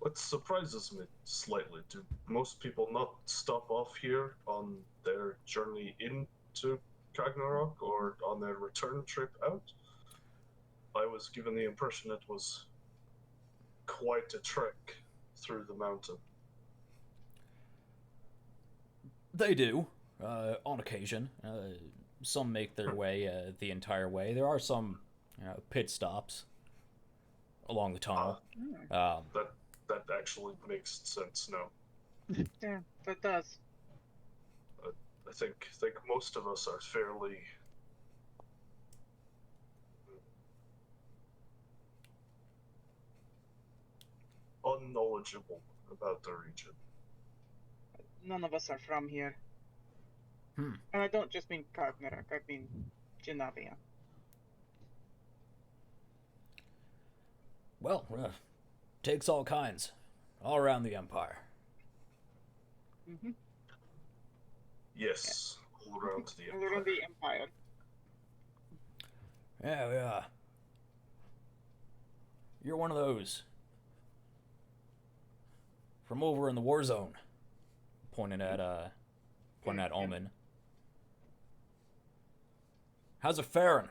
What surprises me slightly, do most people not stop off here on their journey into Kargnorak or on their return trip out? I was given the impression it was quite a trek through the mountain. They do, on occasion. Some make their way the entire way. There are some pit stops along the tunnel. That actually makes sense now. Yeah, that does. I think most of us are fairly unknowledgeable about the region. None of us are from here. Hmm. And I don't just mean Kargnorak, I mean Genavia. Well, takes all kinds, all around the Empire. Mm-hmm. Yes, all around the All around the Empire. Yeah. You're one of those. From over in the war zone. Pointing at Omen. How's it faring?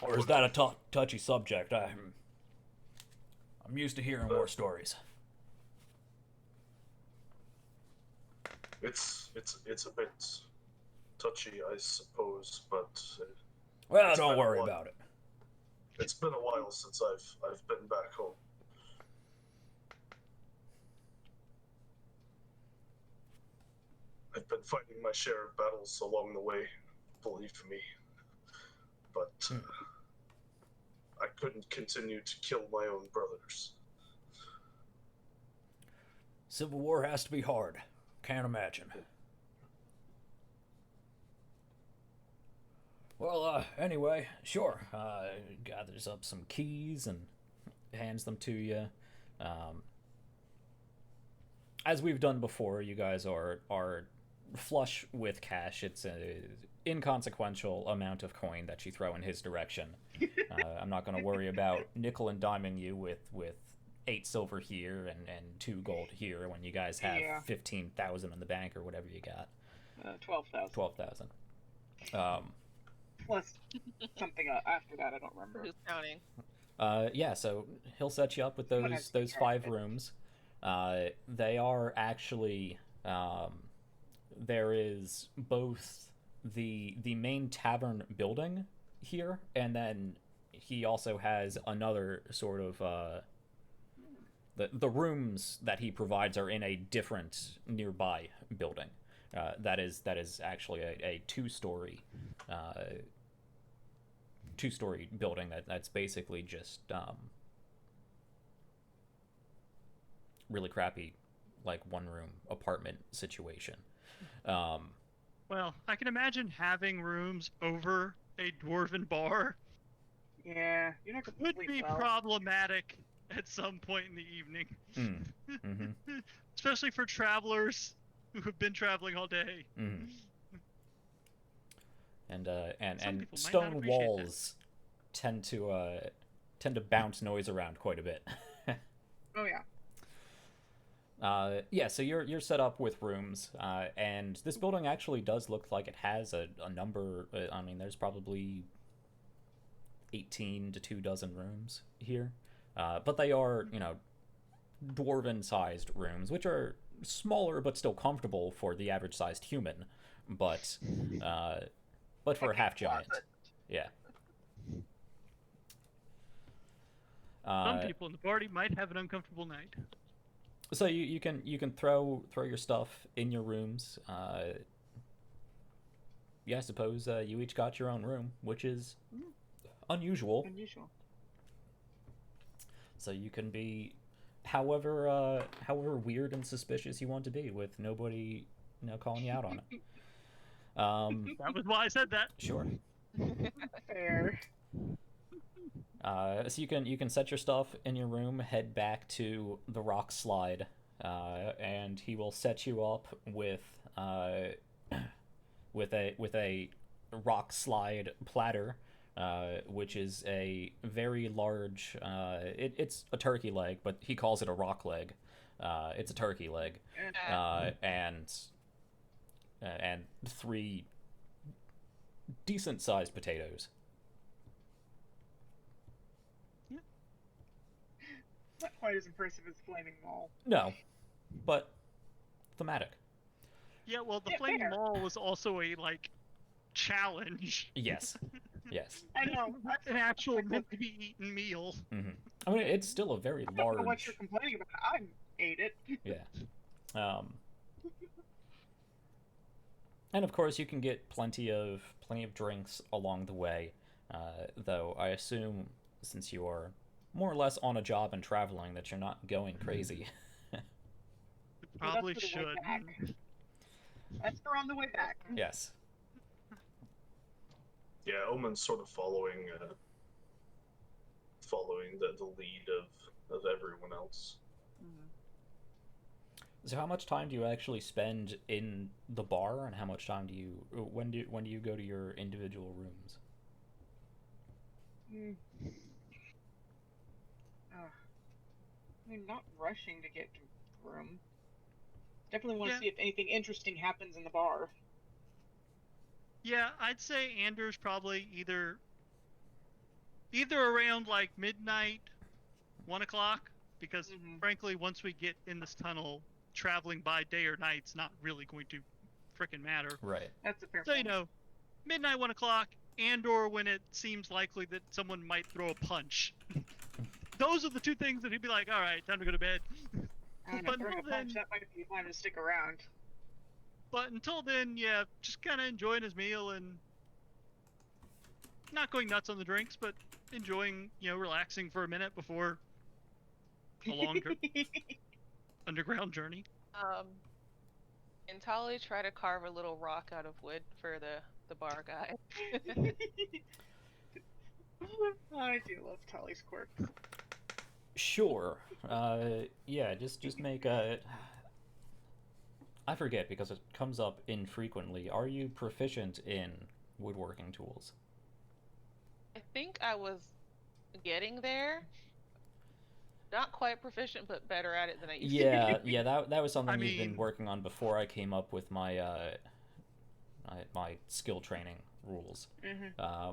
Or is that a touchy subject? I'm used to hearing war stories. It's a bit touchy, I suppose, but well, don't worry about it. It's been a while since I've been back home. I've been fighting my share of battles along the way, believe me. But I couldn't continue to kill my own brothers. Civil War has to be hard. Can't imagine. Well, anyway, sure. Gathers up some keys and hands them to you. As we've done before, you guys are flush with cash. It's an inconsequential amount of coin that you throw in his direction. I'm not going to worry about nickel and diming you with 8 silver here and 2 gold here when you guys have 15,000 in the bank or whatever you got. 12,000. 12,000. Plus something after that, I don't remember. Who's counting? Yeah, so he'll set you up with those 5 rooms. They are actually there is both the main tavern building here, and then he also has another sort of the rooms that he provides are in a different nearby building. That is actually a two-story building that's basically just really crappy, like one-room apartment situation. Well, I can imagine having rooms over a dwarven bar. Yeah, you're not gonna would sleep be well. problematic at some point in the evening. Mm-hmm. Especially for travelers who have been traveling all day. Mm-hmm. And Some people might not stone appreciate walls tend to bounce noise around quite a bit. Oh yeah. Yeah, so you're set up with rooms, and this building actually does look like it has a number. I mean, there's probably 18 to 24 rooms here, but they are, dwarven-sized rooms, which are smaller but still comfortable for the average-sized human, but for a half-giant, yeah. Some people in the party might have an uncomfortable night. So you can throw your stuff in your rooms. Yeah, I suppose you each got your own room, which is unusual. So you can be however weird and suspicious you want to be, with nobody calling you out on it. That was why I said that. Sure. Fair. So you can set your stuff in your room, head back to the rock slide, and he will set you up with a rock slide platter, which is a very large. It's a turkey leg, but he calls it a rock leg. It's a turkey leg, and 3 decent-sized potatoes. Not quite as impressive as Flaming Mall. No, but thematic. Yeah, well, the Yeah, Flaming fair. Mall was also a, like, challenge. Yes. Yes. I know. An actual meant-to-be-eaten meal. Mm-hmm. I mean, it's still a very I don't know what large... you're complaining about. I ate it. Yeah. And of course, you can get plenty of drinks along the way. Though I assume, since you are more or less on a job and traveling, that you're not going crazy. Probably That's for the way should. back. That's for on the way back. Yes. Yeah, Omen's sort of following the lead of everyone else. So how much time do you actually spend in the bar, and how much time do you when do you go to your individual rooms? I mean, not rushing to get to room. Definitely want to see if anything interesting happens in the bar. Yeah, I'd say Anders probably either around like midnight, 1 o'clock, because frankly, once we get in this tunnel, traveling by day or night's not really going to frickin' matter. Right. That's a fair So, point. midnight, 1 o'clock, and/or when it seems likely that someone might throw a punch. Those are the two things that he'd be like, all right, time to go to bed. I don't know, But throwing a until punch, then, that might be fun to stick around. but until then, yeah, just kind of enjoying his meal and not going nuts on the drinks, but enjoying, relaxing for a minute before a long underground journey. And Tali try to carve a little rock out of wood for the bar guy. I do love Tali's quirks. Sure. Yeah, just make a... I forget because it comes up infrequently. Are you proficient in woodworking tools? I think I was getting there. Not quite proficient, but better at it than I used to be. Yeah, that was something you've been working on before I came up with my my skill training rules. Yeah.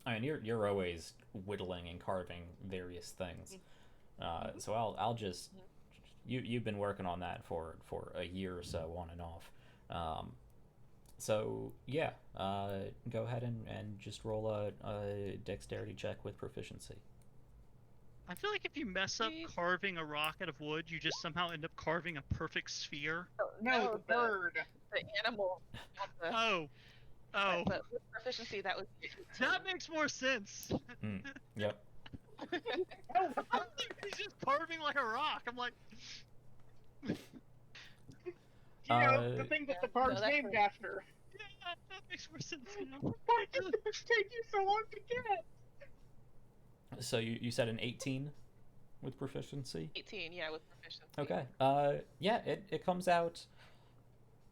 I mean, you're always whittling and carving various things. So I'll just you've been working on that for a year or so on and off. So yeah, go ahead and just roll a dexterity check with proficiency. I feel like if you mess up carving a rock out of wood, you just somehow end up carving a perfect sphere. No, the bird. The animal. Oh. But with proficiency, that would be... That makes more sense. Yep. I'm like, he's just carving like a rock. I'm like... the thing that the bard's named after. Yeah, that makes more sense now. Why did this take you so long to get? So you said an 18 with proficiency? 18, yeah, with proficiency. Okay. Yeah, it comes out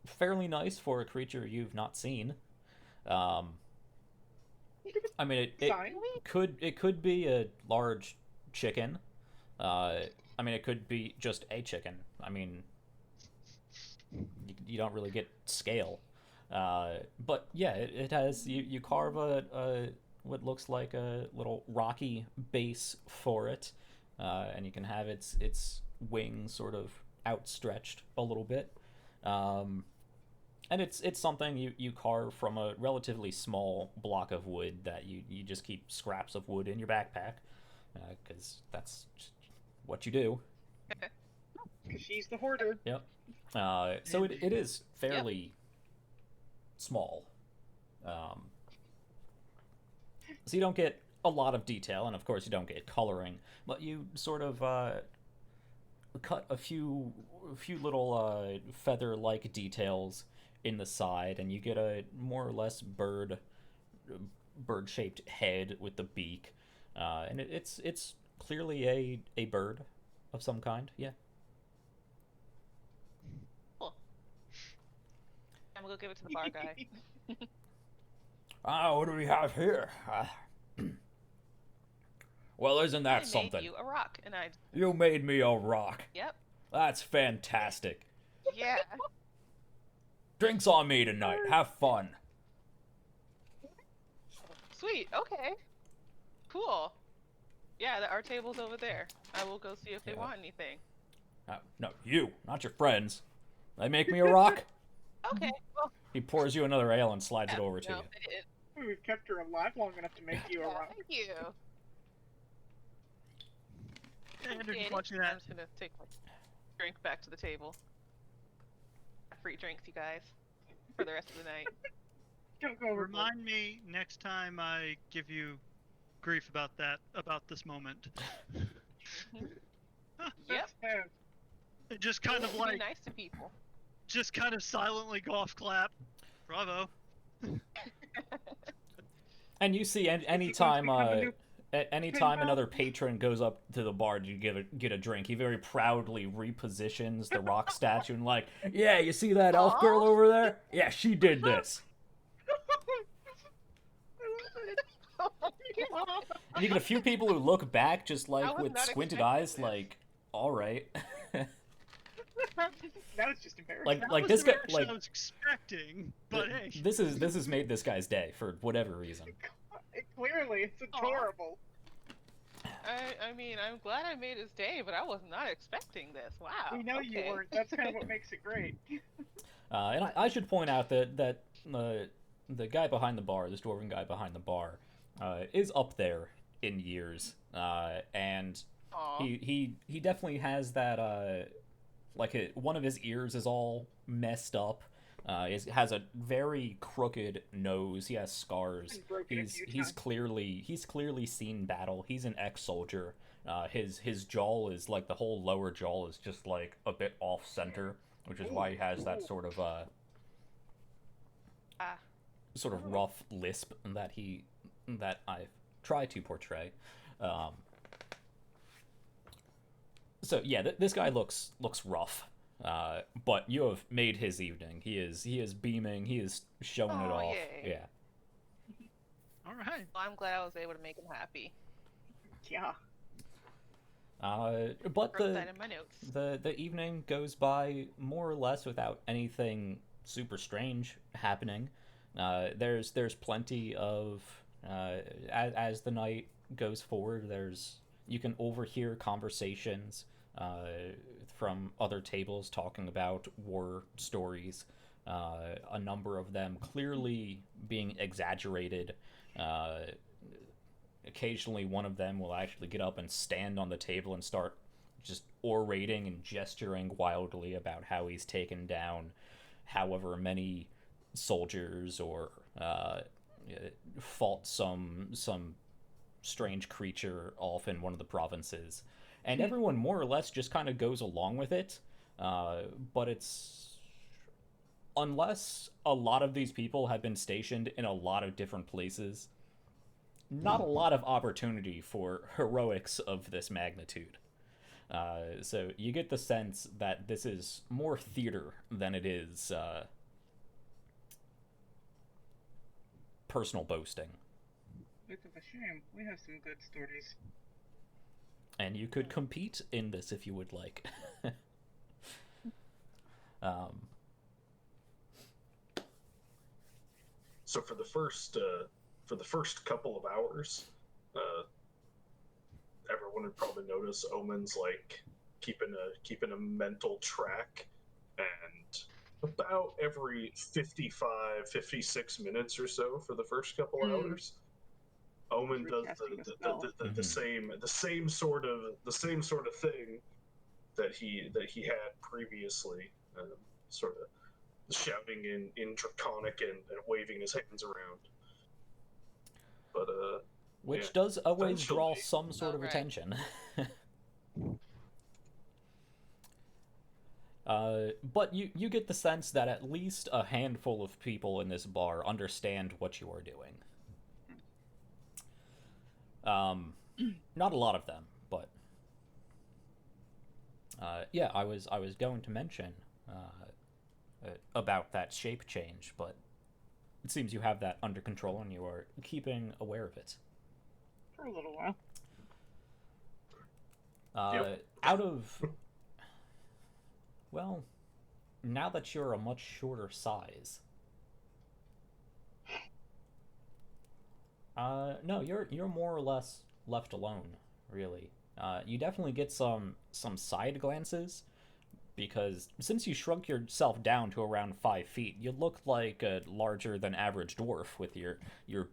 fairly nice for a creature you've not seen. I mean, it could be a large chicken. I mean, it could be just a chicken. I mean, you don't really get scale. But yeah, it has you carve a what looks like a little rocky base for it, and you can have its wings sort of outstretched a little bit. And it's something you carve from a relatively small block of wood that you just keep scraps of wood in your backpack, because that's what you do. Because she's the hoarder. Yep. So it is fairly small. So you don't get a lot of detail, and of course you don't get coloring, but you sort of cut a few little feather-like details in the side, and you get a more or less bird-shaped head with the beak, and it's clearly a bird of some kind. Yeah. Cool. I'm gonna go give it to the bar guy. What do we have here? Well, isn't that something? I made you a rock, and You made me a rock. Yep. That's fantastic. Yeah. Drinks on me tonight. Have fun. Sweet. Okay. Cool. Yeah, our table's over there. I will go see if they want anything. No, you, not your friends. They make me a rock. Okay. Well, He pours you another ale and slides it over to you. They didn't. We've kept her alive long enough to make you a rock. Thank you. Andrew, just watching that. I'm just gonna take my drink back to the table. Free drinks, you guys, for the rest of the night. Don't go overboard. Remind me next time I give you grief about this moment. Yep. It just kind of like be nice to people. Just kind of silently golf clap. Bravo. And you see, anytime another patron goes up to the bar to get a drink, he very proudly repositions the rock statue and like, yeah, you see that elf girl over there? Yeah, she did this. And you get a few people who look back just like with squinted eyes, like, all right. That was just embarrassing. Like this guy, like I was expecting, but hey, this has made this guy's day for whatever reason. Clearly, it's adorable. I mean, I'm glad I made his day, but I was not expecting this. Wow. We know you weren't. That's kind of what makes it great. And I should point out that the guy behind the bar, this dwarven guy behind the bar, is up there in years, and he definitely has that one of his ears is all messed up. Has a very crooked nose. He has scars. He's clearly seen battle. He's an ex-soldier. His jaw is like the whole lower jaw is just like a bit off center, which is why he has that sort of rough lisp that I try to portray. So yeah, this guy looks rough. But you have made his evening. He is beaming. He is showing it off. Yay. Yeah. all right. Well, I'm glad I was able to make him happy. Yeah. But Wrote that in my notes. the evening goes by more or less without anything super strange happening. There's plenty of as the night goes forward. You can overhear conversations from other tables talking about war stories, a number of them clearly being exaggerated. Occasionally one of them will actually get up and stand on the table and start just orating and gesturing wildly about how he's taken down however many soldiers or fought some strange creature off in one of the provinces. And everyone more or less just kind of goes along with it. But it's... Unless a lot of these people have been stationed in a lot of different places, not a lot of opportunity for heroics of this magnitude. So you get the sense that this is more theater than it is personal boasting. Bit of a shame. We have some good stories. And you could compete in this if you would like. So for the first couple of hours, everyone would probably notice Omen's like keeping a mental track, and about every 56 minutes or so for the first couple hours, Omen does the same sort of thing that he had previously, sort of shouting in Draconic and waving his hands around. But which does always draw some sort of attention. But you get the sense that at least a handful of people in this bar understand what you are doing. Not a lot of them, but yeah, I was going to mention about that shape change, but it seems you have that under control and you are keeping aware of it. For a little while. Out of... Well, now that you're a much shorter size, no, you're more or less left alone, really. You definitely get some side glances, because since you shrunk yourself down to around 5 feet, you look like a larger than average dwarf with your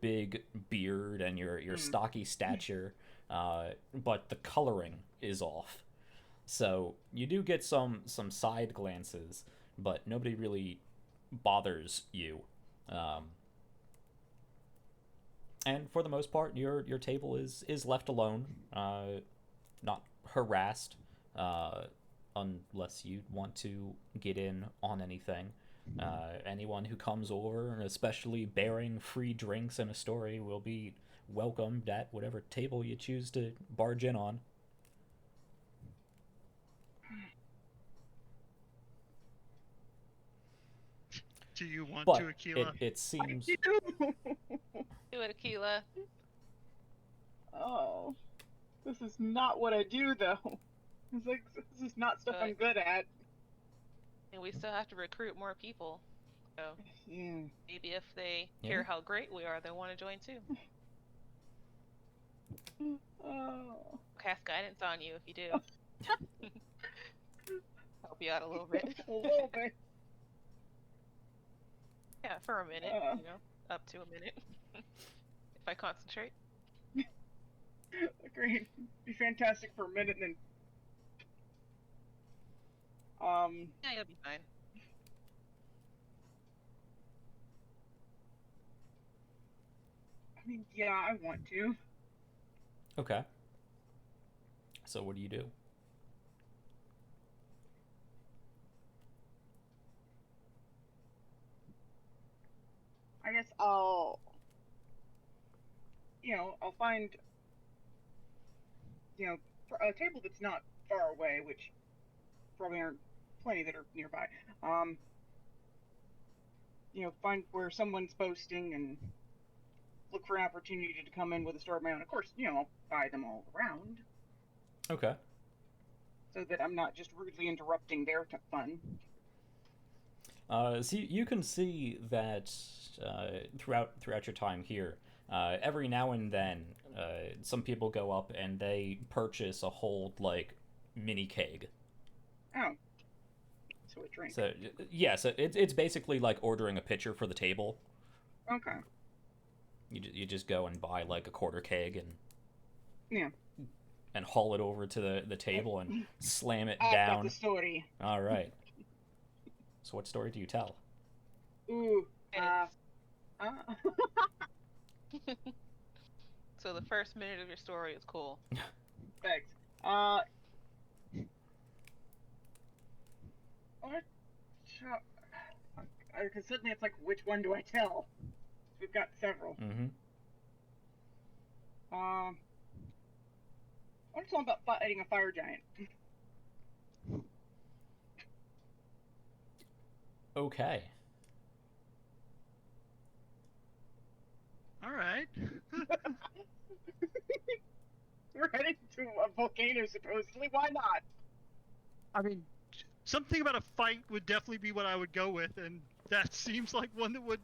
big beard and your stocky stature, but the coloring is off. So you do get some side glances, but nobody really bothers you. Um, and for the most part, your table is left alone, not harassed, unless you want to get in on anything. Anyone who comes over, especially bearing free drinks and a story, will be welcomed at whatever table you choose to barge in on. Do you want But to, Aquila? it seems... Do it, Aquila. Oh, this is not what I do, though. It's like, this is not stuff I'm good at. And we still have to recruit more people. So Yeah. maybe if they hear how great we are, they'll want to join too. Oh. Cast guidance on you if you do. Help you out a little bit. A little bit. Yeah, for a minute, up to a minute. If I concentrate. Great. Be fantastic for a minute and then... Yeah, you'll be fine. I mean, yeah, I want to. Okay. So what do you do? I guess I'll find, a table that's not far away, which probably aren't plenty that are nearby. Find where someone's posting and look for an opportunity to come in with a store of my own. Of course, I'll buy them all around. Okay. So that I'm not just rudely interrupting their fun. So you can see that throughout your time here, every now and then, some people go up and they purchase a whole mini keg. Oh, so a drink. So yeah, so it's basically like ordering a pitcher for the table. Okay. You just go and buy a quarter keg and haul it over to the table and slam it I've down. got the story. All right. So what story do you tell? Ooh. So the first minute of your story is cool. Thanks. Because suddenly it's like, which one do I tell? We've got several. Mm-hmm. I want to tell about fighting a fire giant. Okay. All right. We're heading to a volcano, supposedly. Why not? I mean, something about a fight would definitely be what I would go with, and that seems like one that would...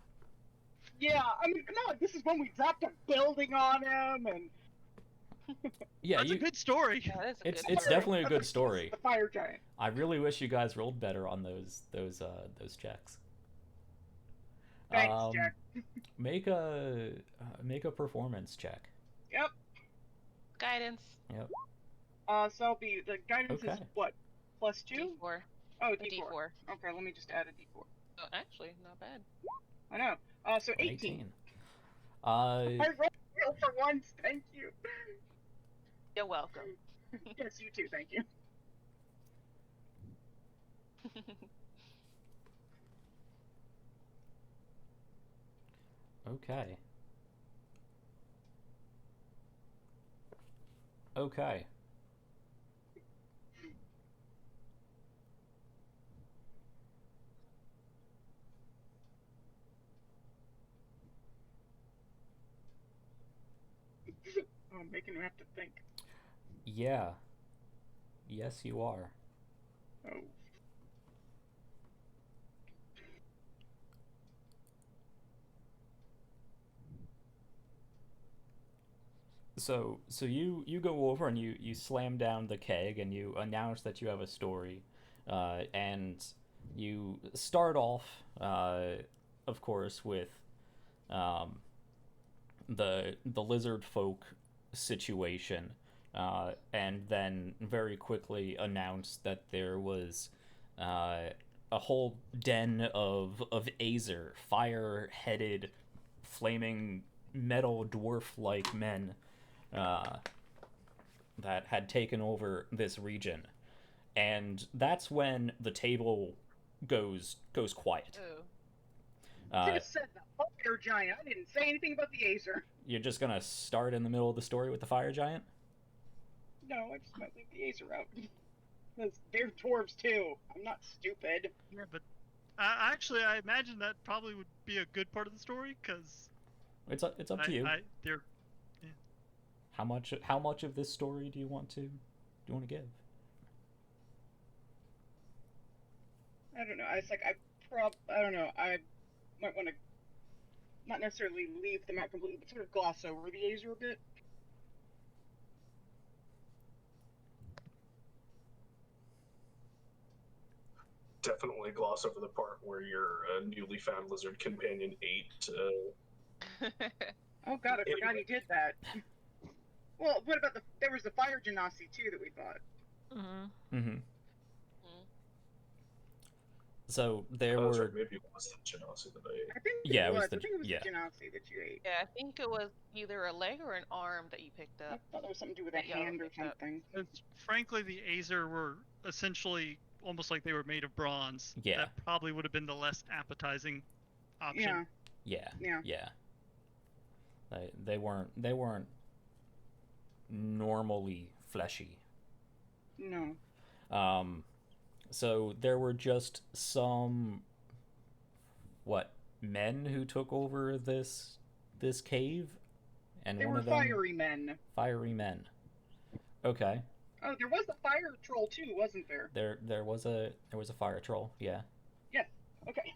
Yeah, I mean, no, this is when we dropped a building on him, and... Yeah, that's a good story. Yeah, that is a it's good story. definitely a good story. The fire giant. I really wish you guys rolled better on those checks. Thanks, Jack. Make a performance check. Yep. Guidance. Yep. So it'll be, the guidance is what? +2? D4. Oh, A D4. D4. Okay, let me just add a D4. Oh, actually, not bad. I know. So 18. I rolled real for once, thank you. You're welcome. Yes, you too, thank you. Okay. Okay. Oh, I'm making him have to think. Yeah. Yes, you are. Oh. So you go over and you slam down the keg and you announce that you have a story, and you start off, of course, with the lizard folk situation, and then very quickly announced that there was a whole den of Azer, fire-headed, flaming metal dwarf-like men that had taken over this region, and that's when the table goes quiet. Ooh. Should have said the fire giant. I didn't say anything about the Azer. You're just gonna start in the middle of the story with the fire giant? No, I just might leave the Azer out. Because they're dwarves too. I'm not stupid. Yeah, but actually, I imagine that probably would be a good part of the story, because It's up to you. They're How much of this story do you want to give? I don't know. I don't know. I might want to not necessarily leave them out completely, but sort of gloss over the Azer a bit. Definitely gloss over the part where your newly found lizard companion ate. Oh god, I forgot he did that. Well, what about there was the fire genasi too that we thought. So there Oh, were. sorry, maybe it was the genasi that I ate. I think Yeah, it was I think it was yeah. the genasi that you ate. Yeah, I think it was either a leg or an arm that you picked I up. thought there was something to do with a Yeah, hand or picked up. something. frankly, the Azer were essentially almost like they were made of bronze. Yeah. That probably would have been the less appetizing option. Yeah. Yeah. They weren't normally fleshy. No. So there were just some men who took over this cave, and They one were of them fiery men. fiery men. Okay. Oh, there was a fire troll too, wasn't there? There was a fire troll. Yeah. Yes. Okay.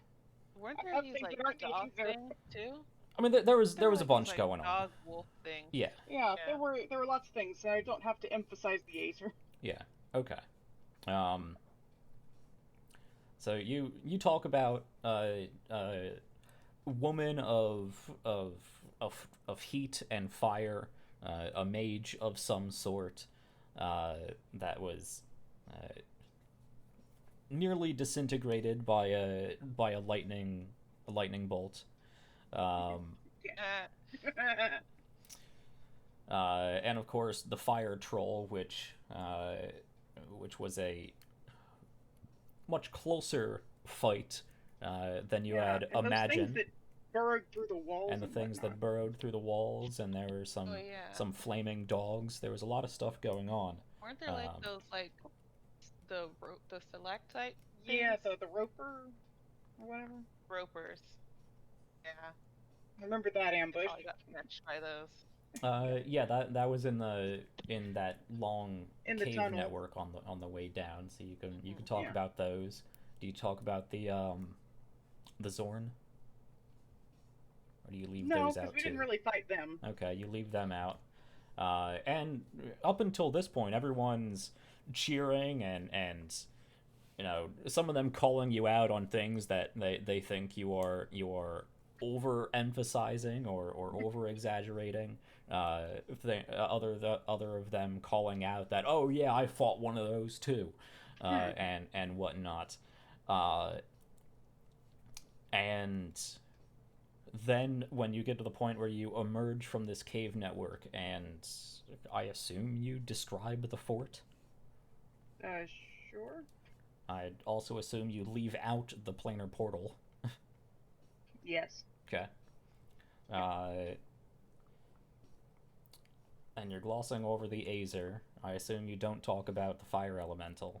Weren't I there thought these they like weren't dog either. things too? I mean, there was There a were bunch these, like, going on. dog wolf things. Yeah. Yeah, Yeah. there were lots of things, so I don't have to emphasize the Azer. Yeah. Okay. So you talk about a woman of heat and fire, a mage of some sort, that was nearly disintegrated by a lightning bolt. And of course the fire troll, which was a much closer fight than you had and imagined. Those things that burrowed through the walls. And the things that whatnot. burrowed through the walls, and there were some flaming dogs. There was a lot of stuff going on. Weren't there like those like the stalactite? Yeah, things? the roper or whatever. Ropers. Yeah. I remember that ambush. I got snatched by those. Yeah, that was in that long In the cave tunnel. network on the way down. So you can talk about those. Do you talk about the Zorn? Or do you leave No, those because out we too? didn't really fight them. Okay, you leave them out. And up until this point, everyone's cheering and some of them calling you out on things that they think you are overemphasizing or over exaggerating. Other of them calling out that, oh yeah, I fought one of those too, and whatnot. And then when you get to the point where you emerge from this cave network, and I assume you describe the fort. Sure. I'd also assume you leave out the planar portal. Yes. Okay. And you're glossing over the Azer. I assume you don't talk about the fire elemental.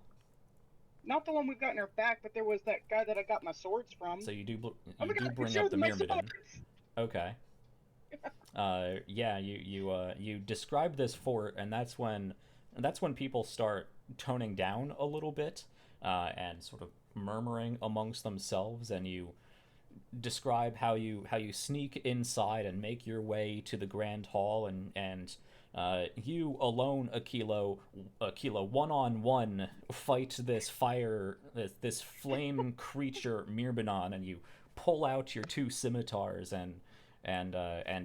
Not the one we've got in our back, but there was that guy that I got my swords from. So you do Oh my God, I bring showed up the my Myrmidon. swords! Okay. Yeah, you describe this fort, and that's when people start toning down a little bit, and sort of murmuring amongst themselves, and you describe how you sneak inside and make your way to the grand hall, and You alone, Akilo, one-on-one fight this flame creature Mirbanon, and you pull out your 2 scimitars and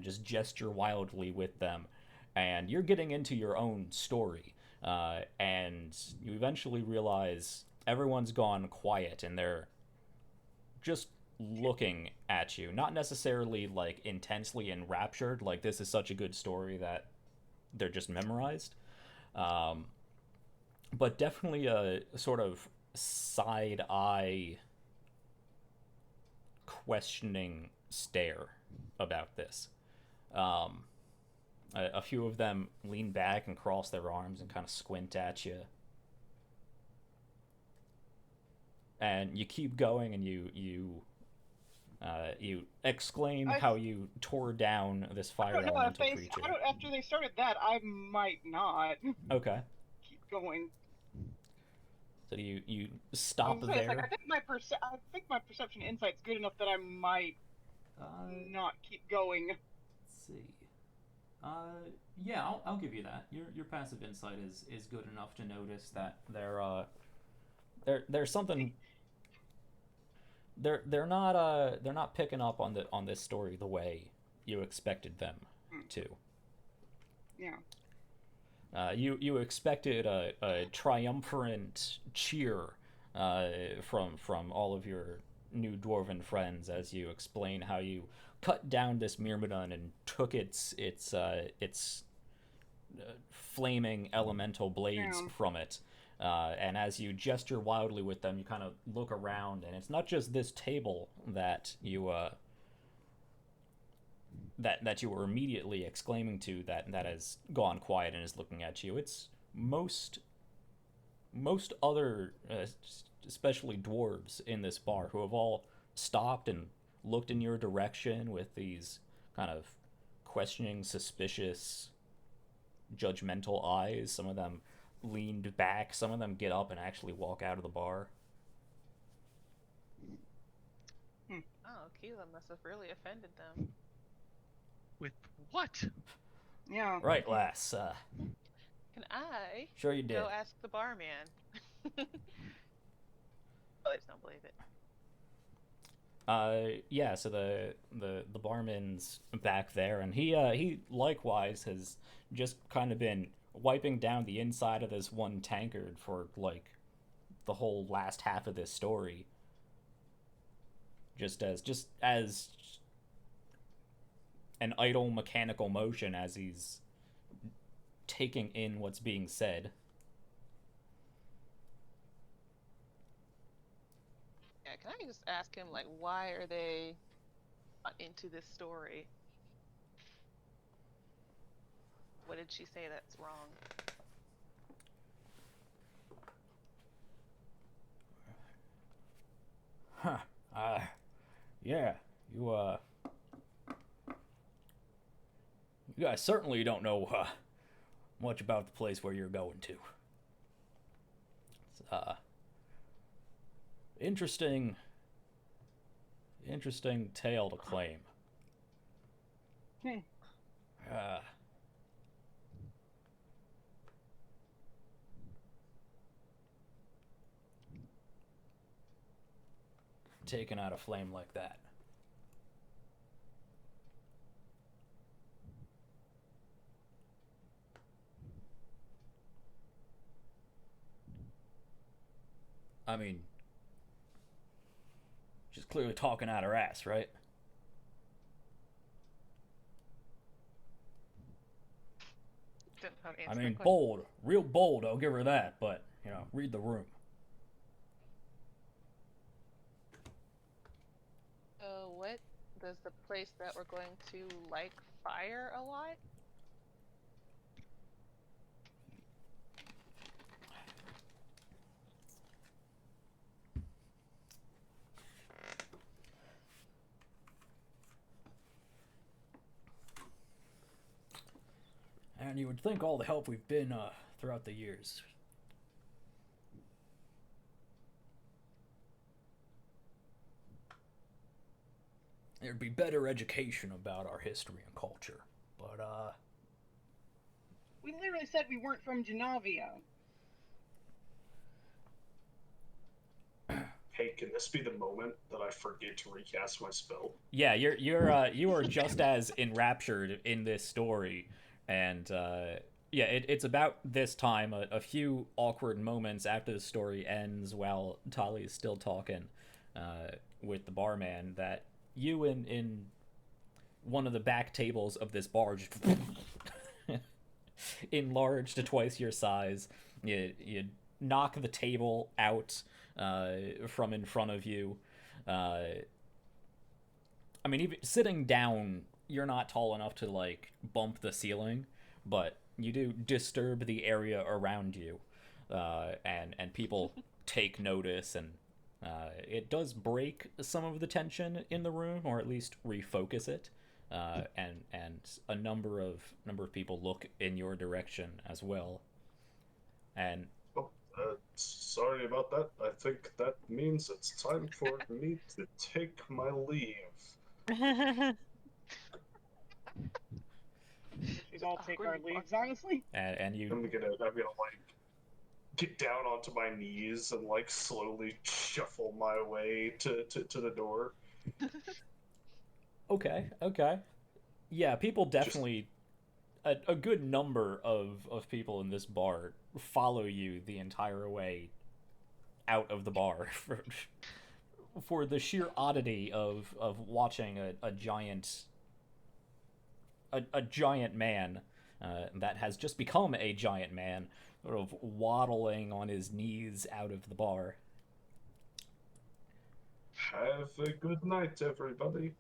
just gesture wildly with them, and you're getting into your own story, and you eventually realize everyone's gone quiet, and they're just looking at you, not necessarily like intensely enraptured, like this is such a good story that they're just memorized, but definitely a sort of side eye questioning stare about this. A few of them lean back and cross their arms and kind of squint at you. And you keep going, and you exclaim how you tore down this fire elemental creature. After they started that, I might not. Okay. Keep going. So you stop there. Like, I think my perception insight's good enough that I might not keep going. Let's see. Yeah, I'll give you that. Your passive insight is good enough to notice that there's something. They're not picking up on this story the way you expected them to. Yeah. You expected a triumphant cheer from all of your new dwarven friends as you explain how you cut down this Myrmidon and took its flaming elemental blades from it. And as you gesture wildly with them, you kind of look around, and it's not just this table that you that you were immediately exclaiming to that has gone quiet and is looking at you. It's most other, especially dwarves in this bar, who have all stopped and looked in your direction with these kind of questioning, suspicious, judgmental eyes. Some of them leaned back. Some of them get up and actually walk out of the bar. Oh, Keela must have really offended them. With what? Yeah. Right, lass. Can I Sure you did. go ask the barman? Oh, I just don't believe it. Yeah, so the barman's back there, and he likewise has just kind of been wiping down the inside of this one tankard for like the whole last half of this story, just as an idle mechanical motion as he's taking in what's being said. Yeah, can I just ask him, like, why are they not into this story? What did she say that's wrong? Huh. Yeah, you guys certainly don't know much about the place where you're going to. It's interesting tale to claim. Taking out a flame like that. I mean, she's clearly talking out her ass, right? I mean, bold, real bold, I'll give her that, but, you know, read the room. What does the place that we're going to like fire a lot? And you would think all the help we've been throughout the years. There'd be better education about our history and culture. But, We literally said we weren't from Genavia. Hey, can this be the moment that I forget to recast my spell? Yeah, you are just as enraptured in this story, and yeah, it's about this time, a few awkward moments after the story ends, while Tali is still talking with the barman, that you in one of the back tables of this bar just enlarged to twice your size. You knock the table out from in front of you. I mean, even sitting down, you're not tall enough to like bump the ceiling, but you do disturb the area around you, and people take notice, and it does break some of the tension in the room, or at least refocus it. And a number of people look in your direction as well. And sorry about that. I think that means it's time for me to take my leave. We'd all take our leaves, honestly. And you. I'm gonna like get down onto my knees and like slowly shuffle my way to the door. Okay. Yeah, people definitely. A good number of people in this bar follow you the entire way out of the bar for the sheer oddity of watching a giant man that has just become a giant man sort of waddling on his knees out of the bar. Have a good night, everybody.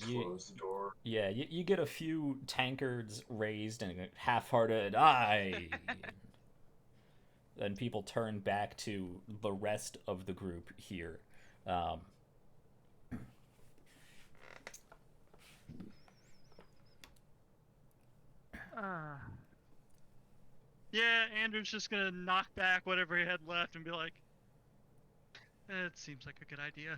Close the door. Yeah, you get a few tankards raised and a half-hearted aye. And people turn back to the rest of the group here. Yeah, Andrew's just gonna knock back whatever he had left and be like, "It seems like a good idea."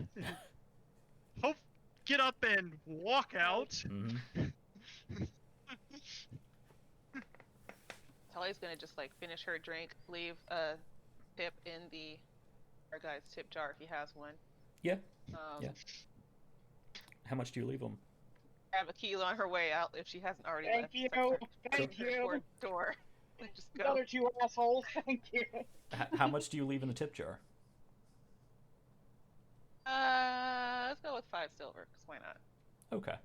Get up and walk out. Mm-hmm. Tali's gonna just like finish her drink, leave a tip in our guy's tip jar if he has one. Yeah. Yeah. How much do you leave them? Have a key on her way out if she hasn't already Thank left. you. Thank you. Door. Just go. The other two assholes. Thank you. How much do you leave in the tip jar? Let's go with 5 silver, because why not? Okay.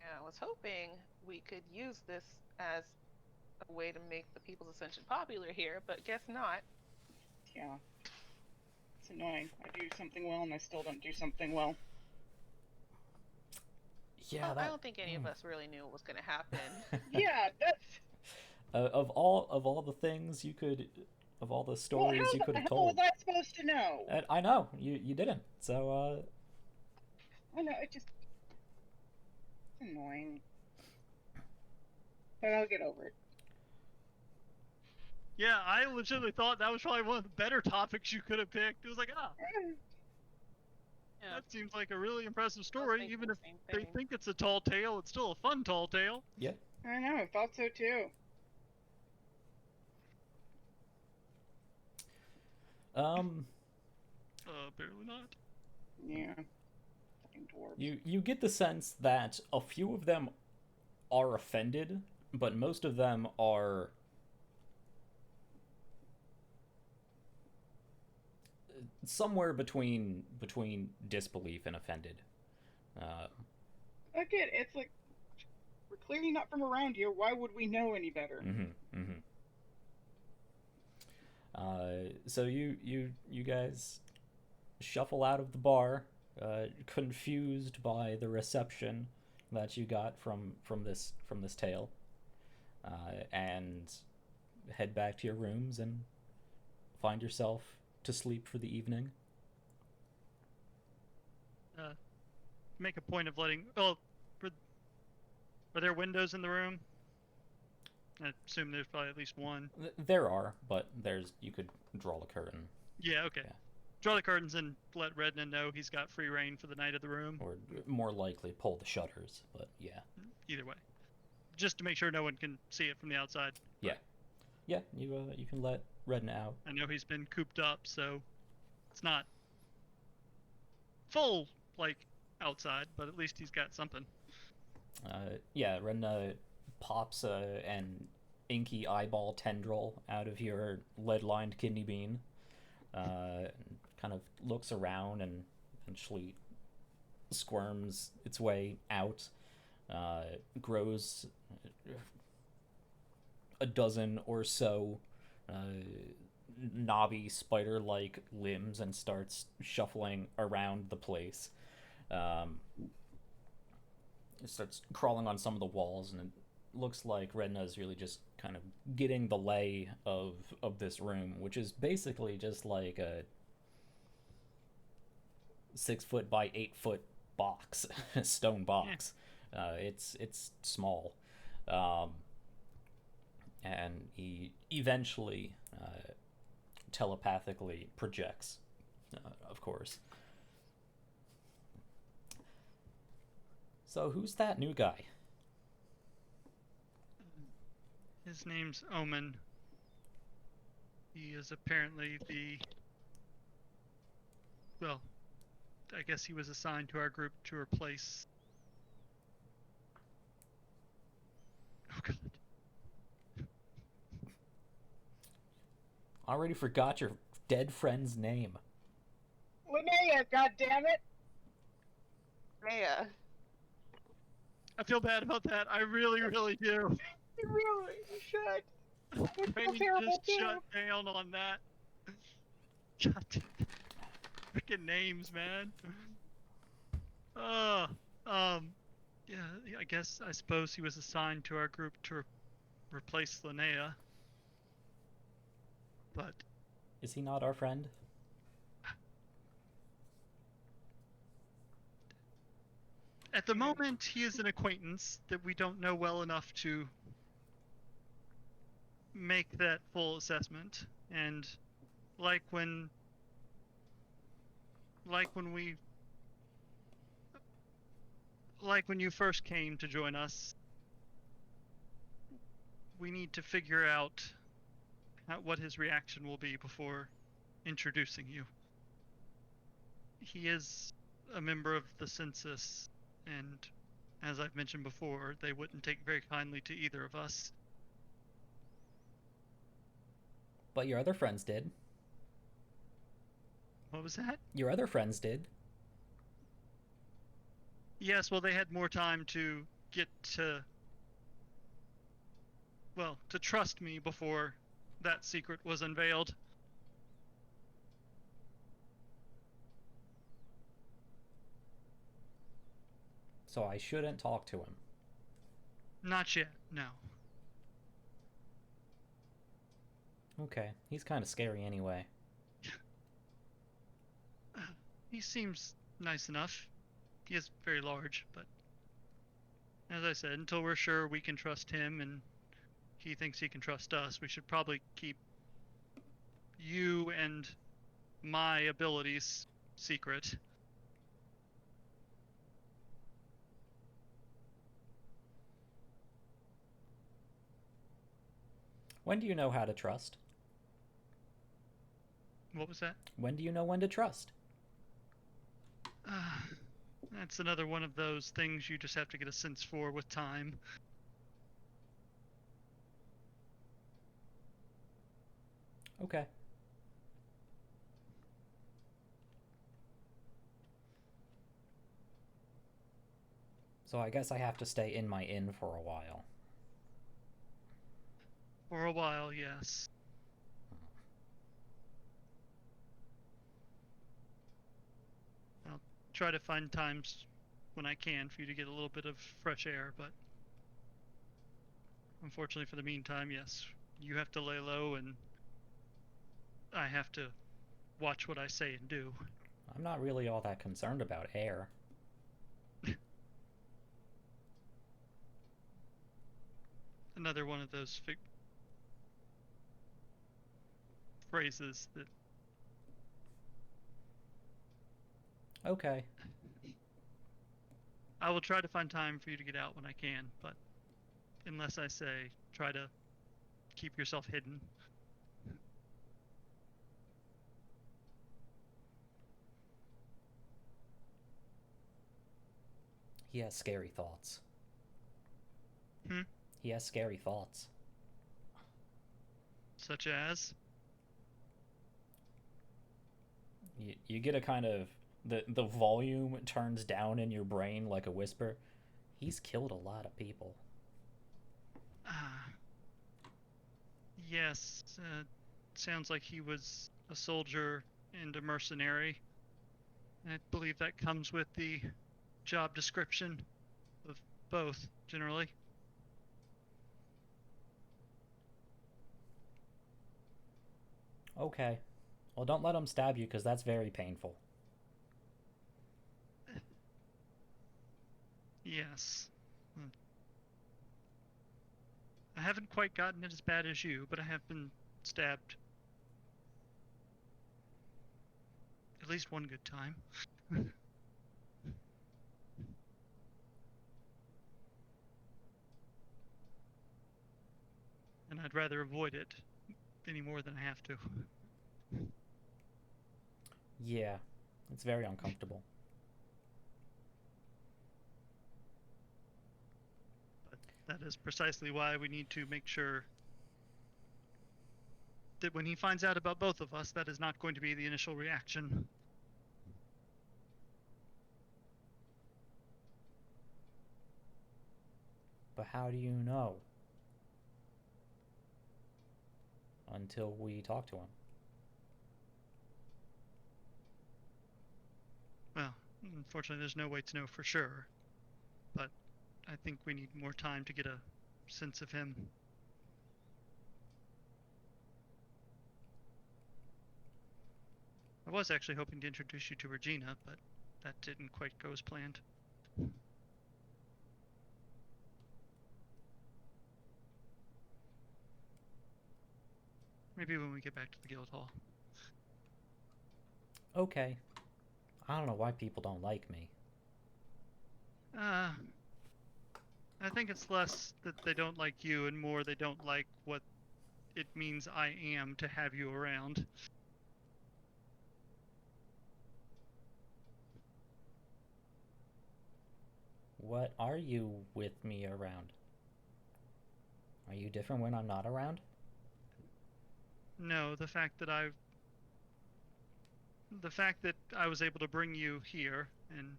Yeah, I was hoping we could use this as a way to make the People's Ascension popular here, but guess not. Yeah. It's annoying. I do something well and I still don't do something well. Yeah, I don't think any of us really knew what was going to happen. Yeah, that's... Of all the things you could, of all the stories you could have told. How was I supposed to know? I know you didn't. So I know it's annoying, but I'll get over it. Yeah, I legitimately thought that was probably one of the better topics you could have picked. It was like, Yeah. that seems like a really impressive story. Even if they thing. think it's a tall tale, it's still a fun tall tale. Yeah. I know, I thought so too. Barely not. Yeah. Fucking dwarves. You get the sense that a few of them are offended, but most of them are somewhere between disbelief and offended. Again, it's like, we're clearly not from around here. Why would we know any better? So you guys shuffle out of the bar, confused by the reception that you got from this tale, and head back to your rooms and find yourself to sleep for the evening. Make a point of letting. Oh, are there windows in the room? I assume there's probably at least one. There are, but you could draw the curtain. Yeah, okay. Yeah. Draw the curtains and let Redna know he's got free reign for the night of the room. Or more likely, pull the shutters, but yeah. Either way. Just to make sure no one can see it from the outside. Yeah. Yeah, you can let Redna out. I know he's been cooped up, so it's not full, like, outside, but at least he's got something. Yeah, Redna pops an inky eyeball tendril out of your lead-lined kidney bean, kind of looks around and eventually squirms its way out, grows a dozen or so knobby spider-like limbs and starts shuffling around the place. It starts crawling on some of the walls, and it looks like Redna is really just kind of getting the lay of this room, which is basically just like a 6 foot by 8 foot box, stone box. Yeah. It's small, and he eventually telepathically projects, of course. So who's that new guy? His name's Omen. He is apparently well, I guess he was assigned to our group to replace... Oh god. Already forgot your dead friend's name. Linnea, goddammit! Linnea. I feel bad about that. I really, really do. You really should. My brain just shut down on that. God damn it. Freaking names, man. Yeah, I suppose he was assigned to our group to replace Linnea. But... Is he not our friend? At the moment, he is an acquaintance that we don't know well enough to make that full assessment. And like when you first came to join us, we need to figure out what his reaction will be before introducing you. He is a member of the census, and as I've mentioned before, they wouldn't take very kindly to either of us. But your other friends did. What was that? Your other friends did. Yes, well, they had more time to get to trust me before that secret was unveiled. So I shouldn't talk to him. Not yet, no. Okay, he's kind of scary anyway. He seems nice enough. He is very large, but as I said, until we're sure we can trust him and he thinks he can trust us, we should probably keep you and my abilities secret. When do you know how to trust? What was that? When do you know when to trust? That's another one of those things you just have to get a sense for with time. Okay. So I guess I have to stay in my inn for a while. For a while, yes. I'll try to find times when I can for you to get a little bit of fresh air, but unfortunately for the meantime, yes, you have to lay low and I have to watch what I say and do. I'm not really all that concerned about air. another one of those phrases that. Okay. I will try to find time for you to get out when I can, but unless I say, try to keep yourself hidden. He has scary thoughts. Hmm? He has scary thoughts. Such as? You get a kind of... The volume turns down in your brain like a whisper. He's killed a lot of people. Yes. Sounds like he was a soldier and a mercenary. I believe that comes with the job description of both, generally. Okay. Well, don't let him stab you, because that's very painful. Yes. I haven't quite gotten it as bad as you, but I have been stabbed at least one good time. And I'd rather avoid it any more than I have to. Yeah, it's very uncomfortable. But that is precisely why we need to make sure that when he finds out about both of us, that is not going to be the initial reaction. But how do you know? Until we talk to him. Well, unfortunately, there's no way to know for sure. But I think we need more time to get a sense of him. I was actually hoping to introduce you to Regina, but that didn't quite go as planned. Maybe when we get back to the guild hall. Okay. I don't know why people don't like me. I think it's less that they don't like you and more they don't like what it means I am to have you around. What are you with me around? Are you different when I'm not around? No, the fact that I was able to bring you here and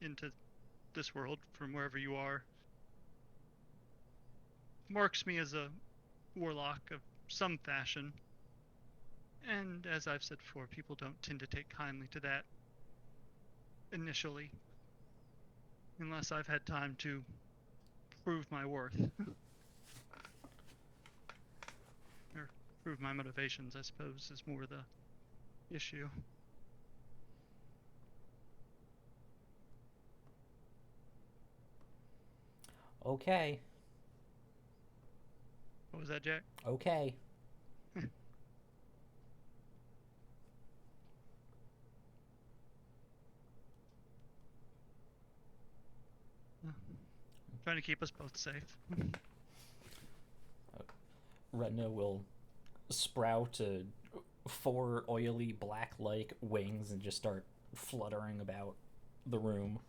into this world from wherever you are marks me as a warlock of some fashion. And as I've said before, people don't tend to take kindly to that initially, unless I've had time to prove my worth. Or prove my motivations, I suppose, is more the issue. Okay. What was that, Jack? Okay. Trying to keep us both safe. Retna will sprout 4 oily black-like wings and just start fluttering about the room.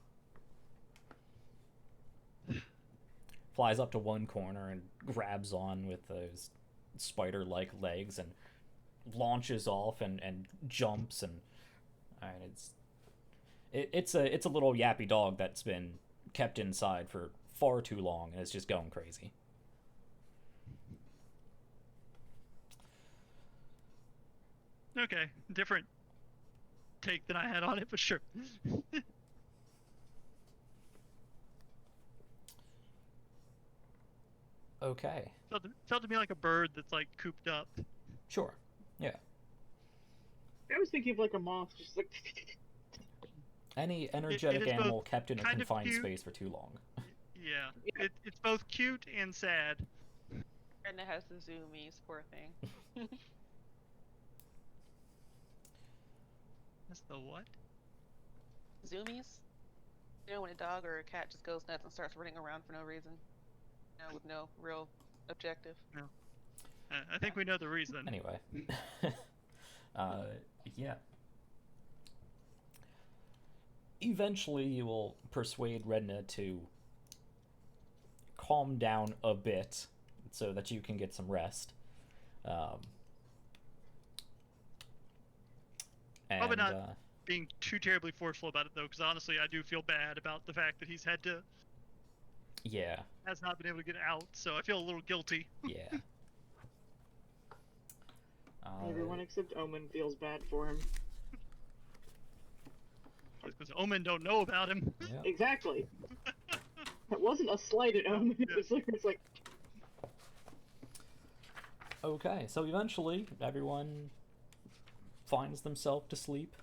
Flies up to one corner and grabs on with those spider-like legs and launches off and jumps and it's a little yappy dog that's been kept inside for far too long and it's just going crazy. Okay, different take than I had on it, but sure. Okay. Felt to me like a bird that's like cooped up. Sure. Yeah. I was thinking of like a moth, just like. Any energetic animal both kept in a kind of confined cute. space for too long. Yeah. It's both cute and sad. And it has the zoomies, poor thing. That's the what? Zoomies? You know when a dog or a cat just goes nuts and starts running around for no reason? With no real objective. No. I think we know the reason. Anyway. Yeah. Eventually you will persuade Redna to calm down a bit so that you can get some rest. Probably not being too terribly forceful about it, though, because honestly, I do feel bad about the fact that he's had to... Yeah. Has not been able to get out, so I feel a little guilty. Yeah. Everyone except Omen feels bad for him. Because Omen don't know about him. Yeah. Exactly. That wasn't a slight at Omen. Yeah. It's like... Okay, so eventually everyone finds themselves to sleep.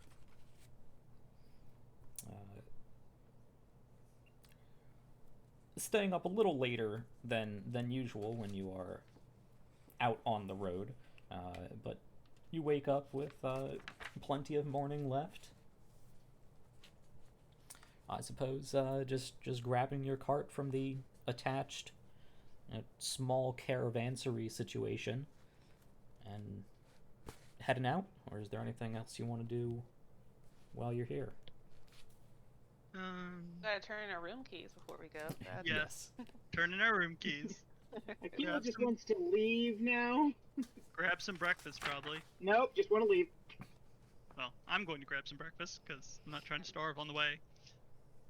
Staying up a little later than usual when you are out on the road, but you wake up with plenty of morning left. I suppose just grabbing your cart from the attached small caravansary situation and heading out, or is there anything else you want to do while you're here? Gotta turn in our room keys before we go. Yes. Turn in our room keys. Akila just wants to leave now. Grab some breakfast, probably. Nope, just want to leave. Well, I'm going to grab some breakfast, because I'm not trying to starve on the way.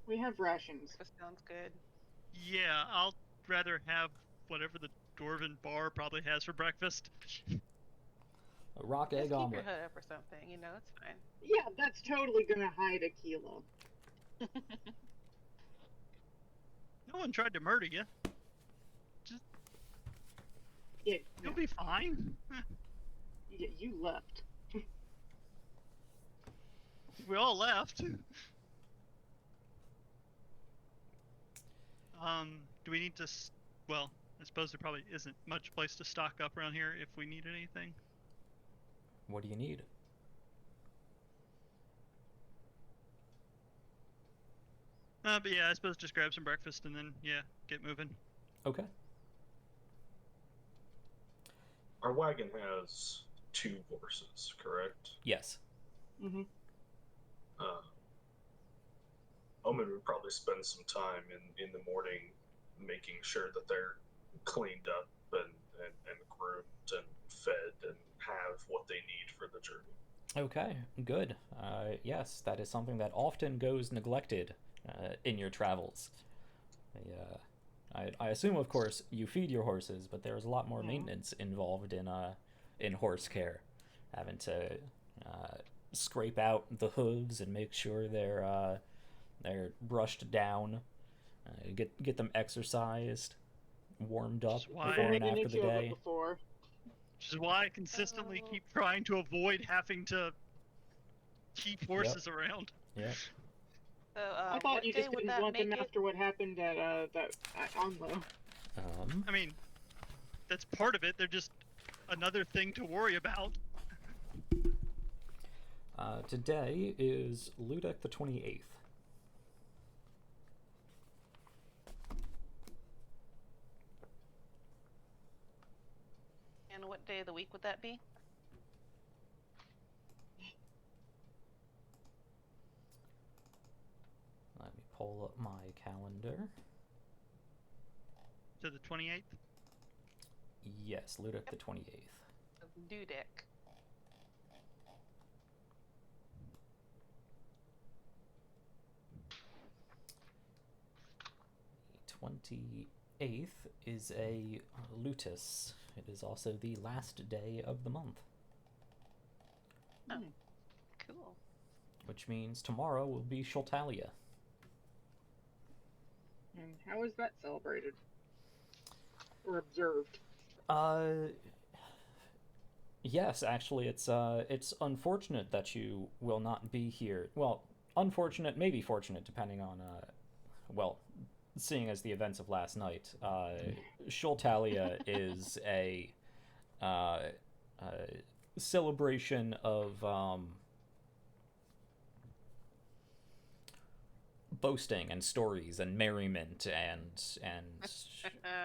We have rations. This sounds good. Yeah, I'll rather have whatever the dwarven bar probably has for breakfast. A rock egg Just keep omelet. your hood up or something, it's fine. Yeah, that's totally gonna hide Akila. No one tried to murder you. Yeah, You'll be fine. yeah, you left. We all left. Do we need to... Well, I suppose there probably isn't much place to stock up around here if we need anything. What do you need? But yeah, I suppose just grab some breakfast and then, yeah, get moving. Okay. Our wagon has 2 horses, correct? Yes. Mm-hmm. Omen would probably spend some time in the morning making sure that they're cleaned up and groomed and fed and have what they need for the journey. Okay, good. Yes, that is something that often goes neglected in your travels. I assume, of course, you feed your horses, but there's a lot more maintenance involved in horse care. Having to scrape out the hooves and make sure they're brushed down, get them exercised, warmed up before and after the day. Which is why I consistently keep trying to avoid having to keep horses around. Yeah. So, I thought you just didn't want them after what happened at Onlo. I mean, that's part of it. They're just another thing to worry about. Today is Ludek the 28th. And what day of the week would that be? Let me pull up my calendar. To the 28th? Yes, Ludek the 28th. Dudek. 28th is a luteus. It is also the last day of the month. Oh, cool. Which means tomorrow will be Sholtalia. And how is that celebrated? Or observed? Yes, actually, it's unfortunate that you will not be here. Well, unfortunate, maybe fortunate, depending on, well, seeing as the events of last night, Shultalia is a celebration of boasting and stories and merriment and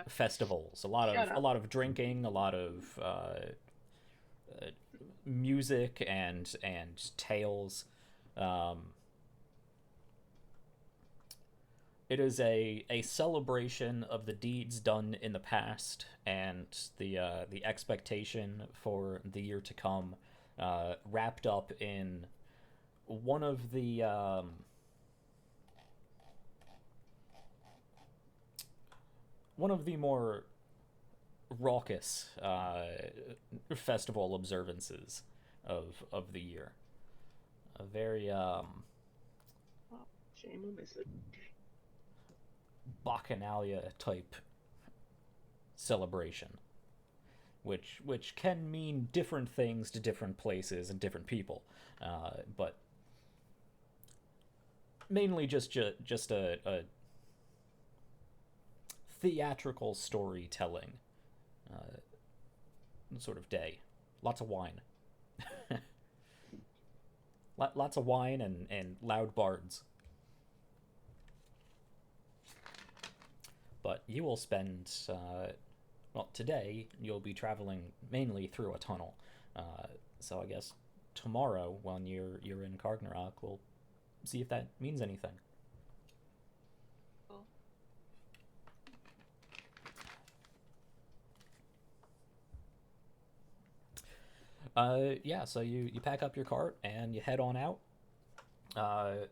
festivals. A lot of drinking, a lot of music and tales. It is a celebration of the deeds done in the past and the expectation for the year to come, wrapped up in one of the more raucous festival observances of the year. A very Shame we'll miss it. Bacchanalia type celebration, which can mean different things to different places and different people, but mainly just a theatrical storytelling sort of day. Lots of wine. Lots of wine and loud bards. But you will spend, today you'll be traveling mainly through a tunnel. So I guess tomorrow, when you're in Kargnorak, we'll see if that means anything. Cool. Yeah, so you pack up your cart and you head on out.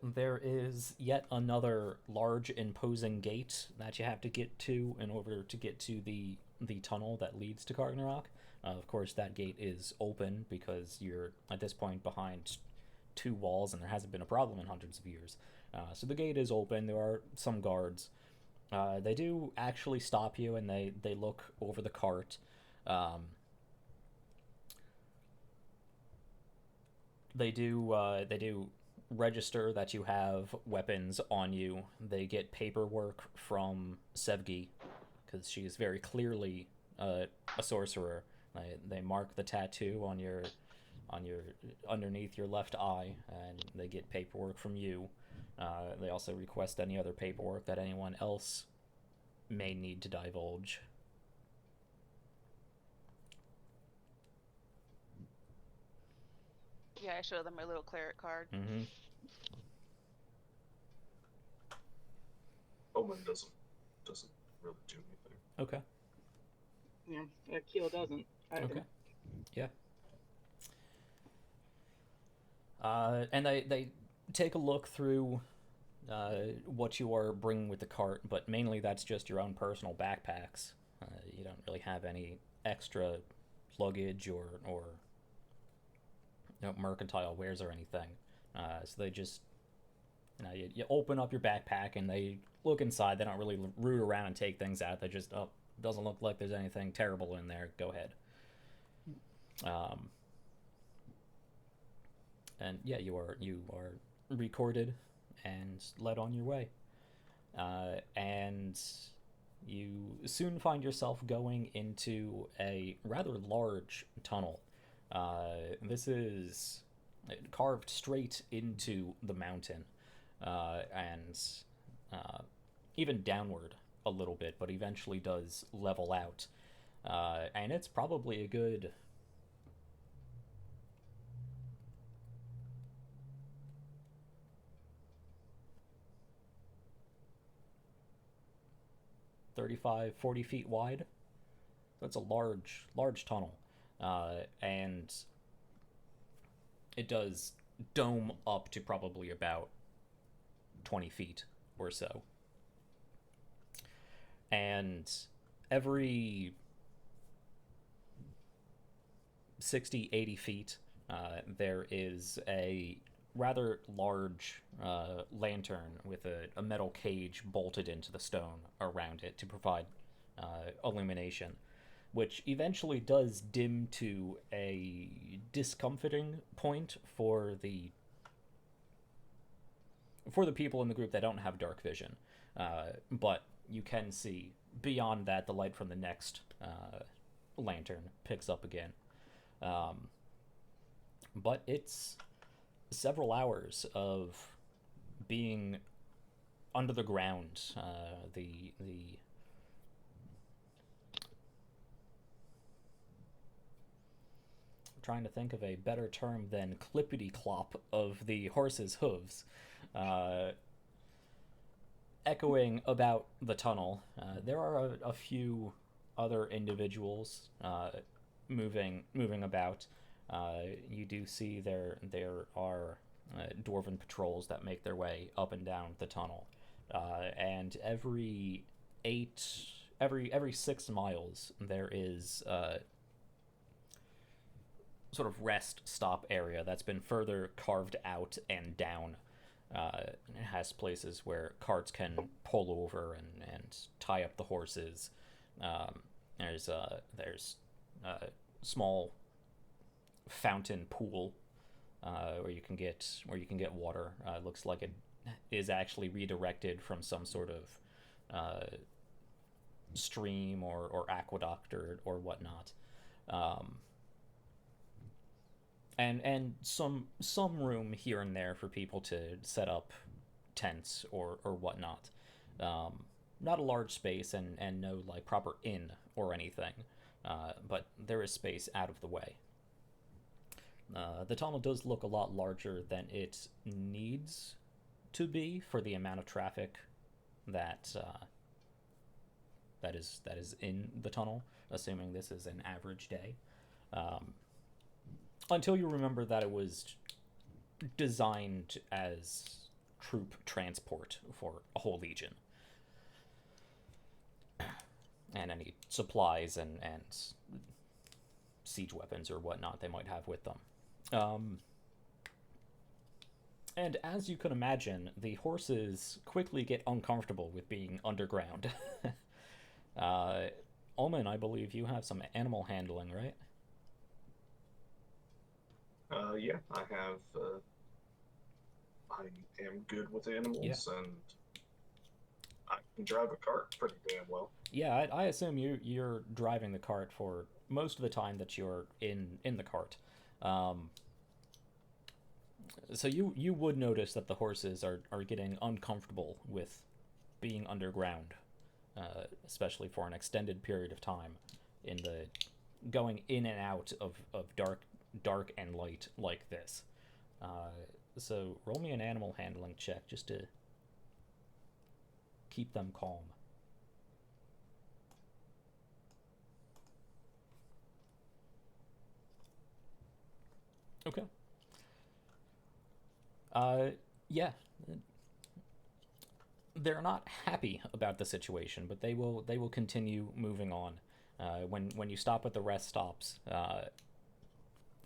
There is yet another large, imposing gate that you have to get to in order to get to the tunnel that leads to Kargnorak. Of course, that gate is open because you're, at this point, behind two walls and there hasn't been a problem in hundreds of years. So the gate is open. There are some guards. They do actually stop you and they look over the cart. They do register that you have weapons on you. They get paperwork from Sevgi, because she is very clearly a sorcerer. They mark the tattoo on your underneath your left eye, and they get paperwork from you. They also request any other paperwork that anyone else may need to divulge. Yeah, I show them my little cleric card. Mm-hmm. Omen doesn't really do anything. Okay. Yeah, Keel doesn't. Okay. Yeah. And they take a look through what you are bringing with the cart, but mainly that's just your own personal backpacks. You don't really have any extra luggage or mercantile wares or anything. So they just, you open up your backpack and they look inside. They don't really root around and take things out. They just, doesn't look like there's anything terrible in there. Go ahead. And yeah, you are recorded and led on your way. And you soon find yourself going into a rather large tunnel. This is carved straight into the mountain, and even downward a little bit, but eventually does level out. And it's probably a good 35, 40 feet wide. That's a large tunnel. And it does dome up to probably about 20 feet or so. And every 60, 80 feet, there is a rather large lantern with a metal cage bolted into the stone around it to provide illumination, which eventually does dim to a discomforting point for the people in the group that don't have dark vision. But you can see beyond that the light from the next lantern picks up again. But it's several hours of being under the ground. The trying to think of a better term than clippity clop of the horse's hooves echoing about the tunnel. There are a few other individuals moving about. You do see there are dwarven patrols that make their way up and down the tunnel, and every 6 miles there is sort of rest stop area that's been further carved out and down. It has places where carts can pull over and tie up the horses. There's a small fountain pool where you can get water. It looks like it is actually redirected from some sort of stream or aqueduct or whatnot. And some room here and there for people to set up tents or whatnot. Not a large space and no like proper inn or anything, but there is space out of the way. The tunnel does look a lot larger than it needs to be for the amount of traffic that is in the tunnel, assuming this is an average day. Until you remember that it was designed as troop transport for a whole legion. And any supplies and siege weapons or whatnot they might have with them. And as you can imagine, the horses quickly get uncomfortable with being underground. Omen, I believe you have some animal handling, right? Yeah, I have. I am good with animals, and I can drive a cart pretty damn well. Yeah, I assume you're driving the cart for most of the time that you're in the cart. So you would notice that the horses are getting uncomfortable with being underground, especially for an extended period of time, in the going in and out of dark and light like this. So roll me an animal handling check just to keep them calm. Okay. Yeah. They're not happy about the situation, but they will continue moving on. When you stop at the rest stops,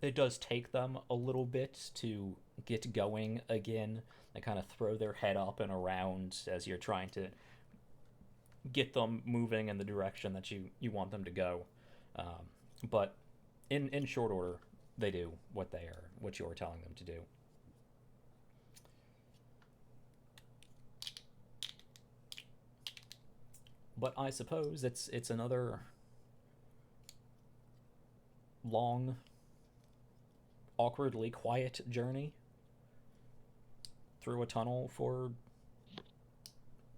it does take them a little bit to get going again. They kind of throw their head up and around as you're trying to get them moving in the direction that you want them to go. But in short order, they do what you're telling them to do. But I suppose it's another long, awkwardly quiet journey through a tunnel for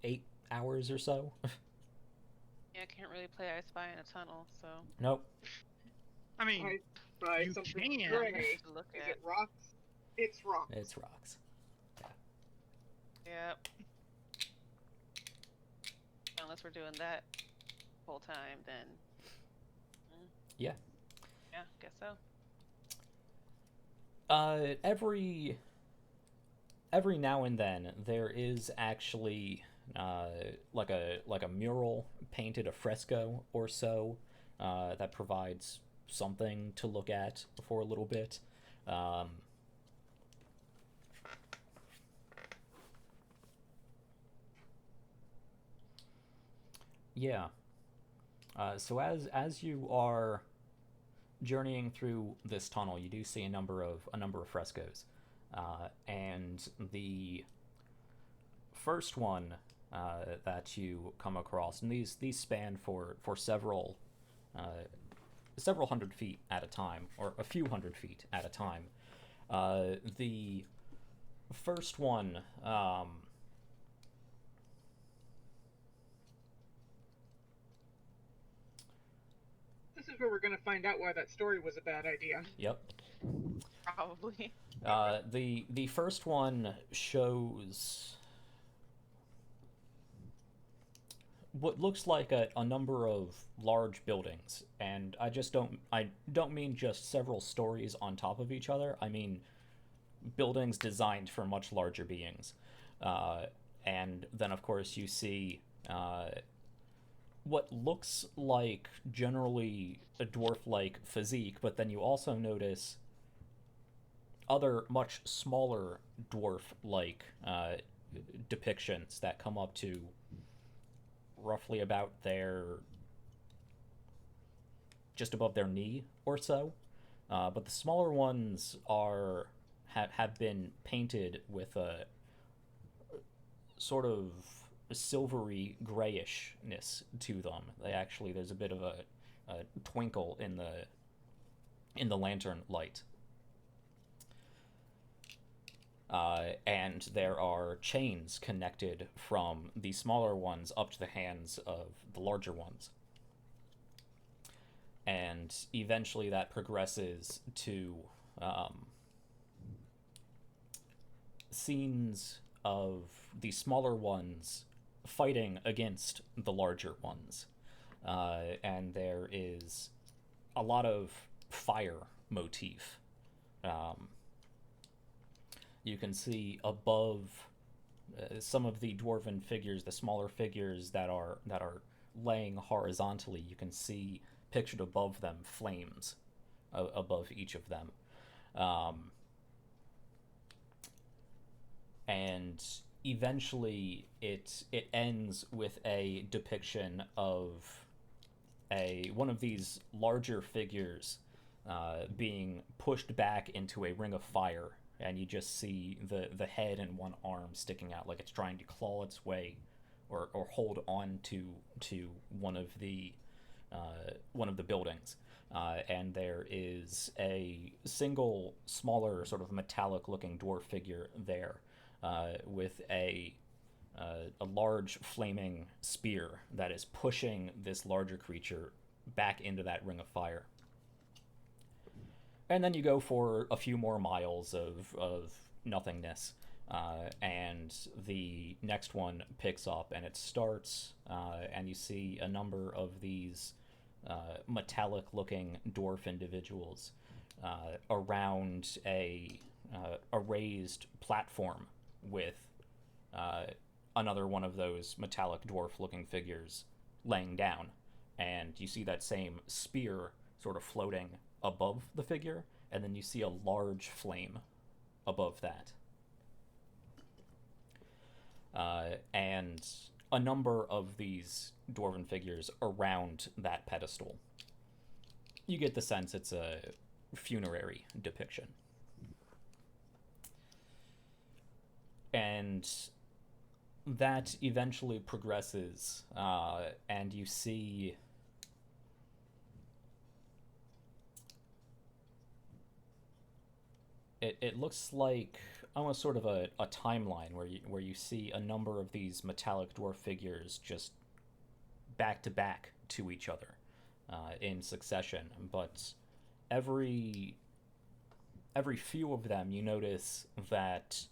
8 hours or so. Yeah, I can't really play I Spy in a tunnel, so. Nope. I mean, I spy you something can. gray. To look Is at. it rocks? It's rocks. It's rocks. Yep. Unless we're doing that full time, then. Yeah. Yeah, guess so. Every now and then there is actually like a mural painted, a fresco or so, that provides something to look at for a little bit. Yeah. So as you are journeying through this tunnel, you do see a number of frescoes, and the first one that you come across, and these span for several hundred feet at a time, or a few hundred feet at a time. The first one, this is where we're going to find out why that story was a bad idea. Yep. Probably. The first one shows what looks like a number of large buildings, and I don't mean just several stories on top of each other. I mean buildings designed for much larger beings. And then of course you see what looks like generally a dwarf-like physique, but then you also notice other much smaller dwarf-like depictions that come up to roughly about just above their knee or so. But the smaller ones have been painted with a sort of silvery grayishness to them. There's a bit of a twinkle in the lantern light. And there are chains connected from the smaller ones up to the hands of the larger ones. And eventually that progresses to scenes of the smaller ones fighting against the larger ones. And there is a lot of fire motif. You can see above some of the dwarven figures, the smaller figures that are laying horizontally. You can see pictured above them flames above each of them. And eventually it ends with a depiction of one of these larger figures being pushed back into a ring of fire, and you just see the head and one arm sticking out like it's trying to claw its way or hold on to one of the buildings. And there is a single smaller sort of metallic looking dwarf figure there with a large flaming spear that is pushing this larger creature back into that ring of fire. And then you go for a few more miles of nothingness, and the next one picks up, and it starts, and you see a number of these metallic-looking dwarf individuals around a raised platform with another one of those metallic dwarf-looking figures laying down, and you see that same spear sort of floating above the figure, and then you see a large flame above that. And a number of these dwarven figures around that pedestal. You get the sense it's a funerary depiction. And that eventually progresses, and you see it looks like almost sort of a timeline where you see a number of these metallic dwarf figures just back to back to each other in succession, but every few of them you notice that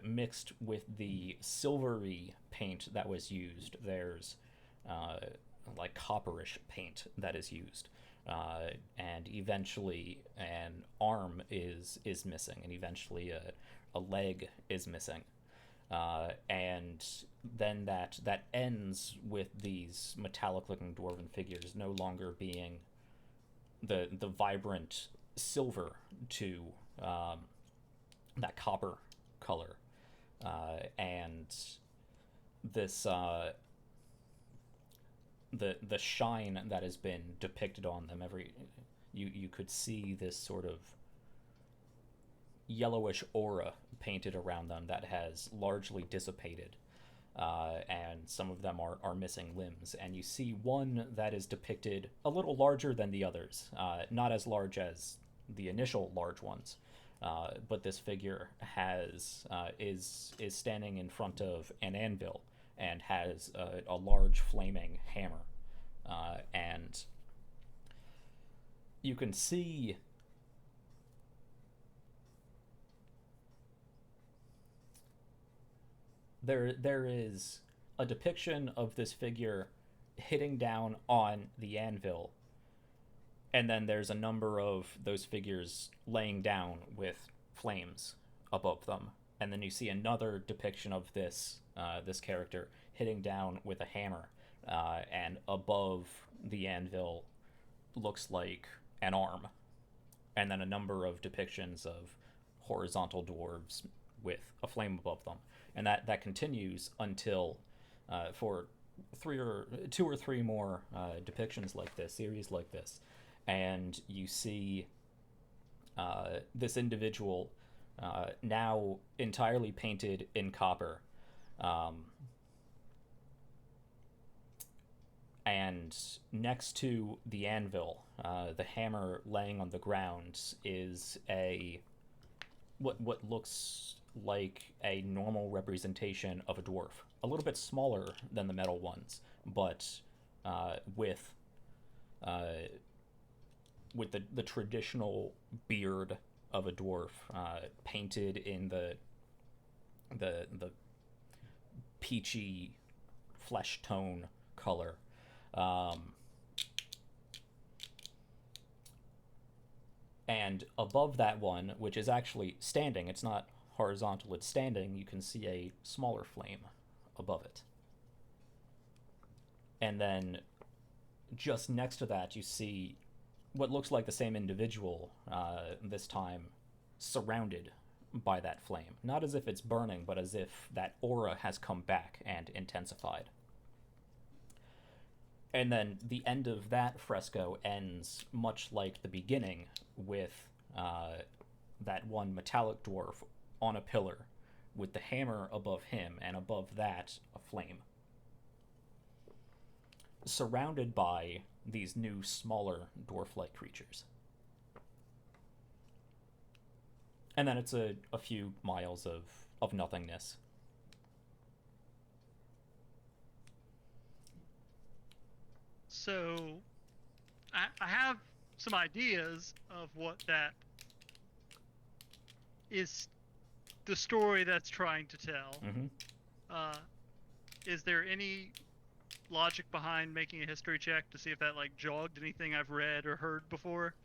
mixed with the silvery paint that was used, there's like copperish paint that is used. And eventually an arm is missing, and eventually a leg is missing. And then that ends with these metallic-looking dwarven figures no longer being the vibrant silver to that copper color. And this the shine that has been depicted on them, you could see this sort of yellowish aura painted around them that has largely dissipated. and some of them are missing limbs. And you see one that is depicted a little larger than the others, not as large as the initial large ones, but this figure is standing in front of an anvil and has a large flaming hammer, and you can see there is a depiction of this figure hitting down on the anvil, and then there's a number of those figures laying down with flames above them, and then you see another depiction of this character hitting down with a hammer, and above the anvil looks like an arm, and then a number of depictions of horizontal dwarves with a flame above them, and that continues until for two or three more depictions like this, series like this, and you see this individual now entirely painted in copper, and next to the anvil, the hammer laying on the ground, is what looks like a normal representation of a dwarf, a little bit smaller than the metal ones, but with the traditional beard of a dwarf, painted in the peachy flesh tone color. And above that one, which is actually standing, it's not horizontal, it's standing, you can see a smaller flame above it. And then just next to that, you see what looks like the same individual, this time surrounded by that flame. Not as if it's burning, but as if that aura has come back and intensified. And then the end of that fresco ends much like the beginning, with that one metallic dwarf on a pillar with the hammer above him, and above that a flame, surrounded by these new smaller dwarf-like creatures. And then it's a few miles of nothingness. So I have some ideas of what that is, the story that's trying to tell. Mm-hmm. Is there any logic behind making a history check to see if that like jogged anything I've read or heard before?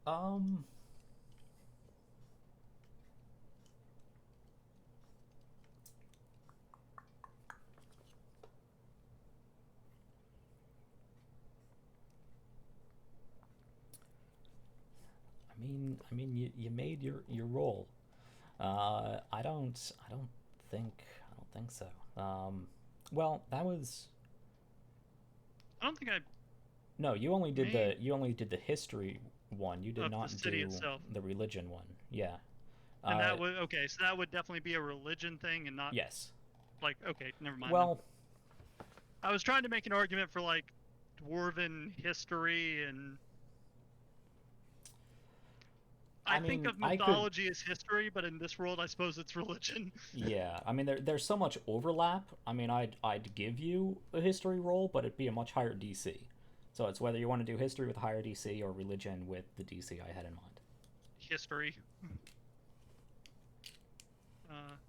I mean, you made your roll. I don't think so. Well, that was. I don't think I. No, you only did the history one. You did not do itself. The religion one. Yeah. And that would okay. So that would definitely be a religion thing, and not. Yes. Like, okay, never mind. Well, I was trying to make an argument for like dwarven history, and I think of mythology as history, but in this world, I suppose it's religion. Yeah, I mean, there's so much overlap. I mean, I'd give you a history roll, but it'd be a much higher DC. So it's whether you want to do history with a higher DC or religion with the DC I had in mind. History.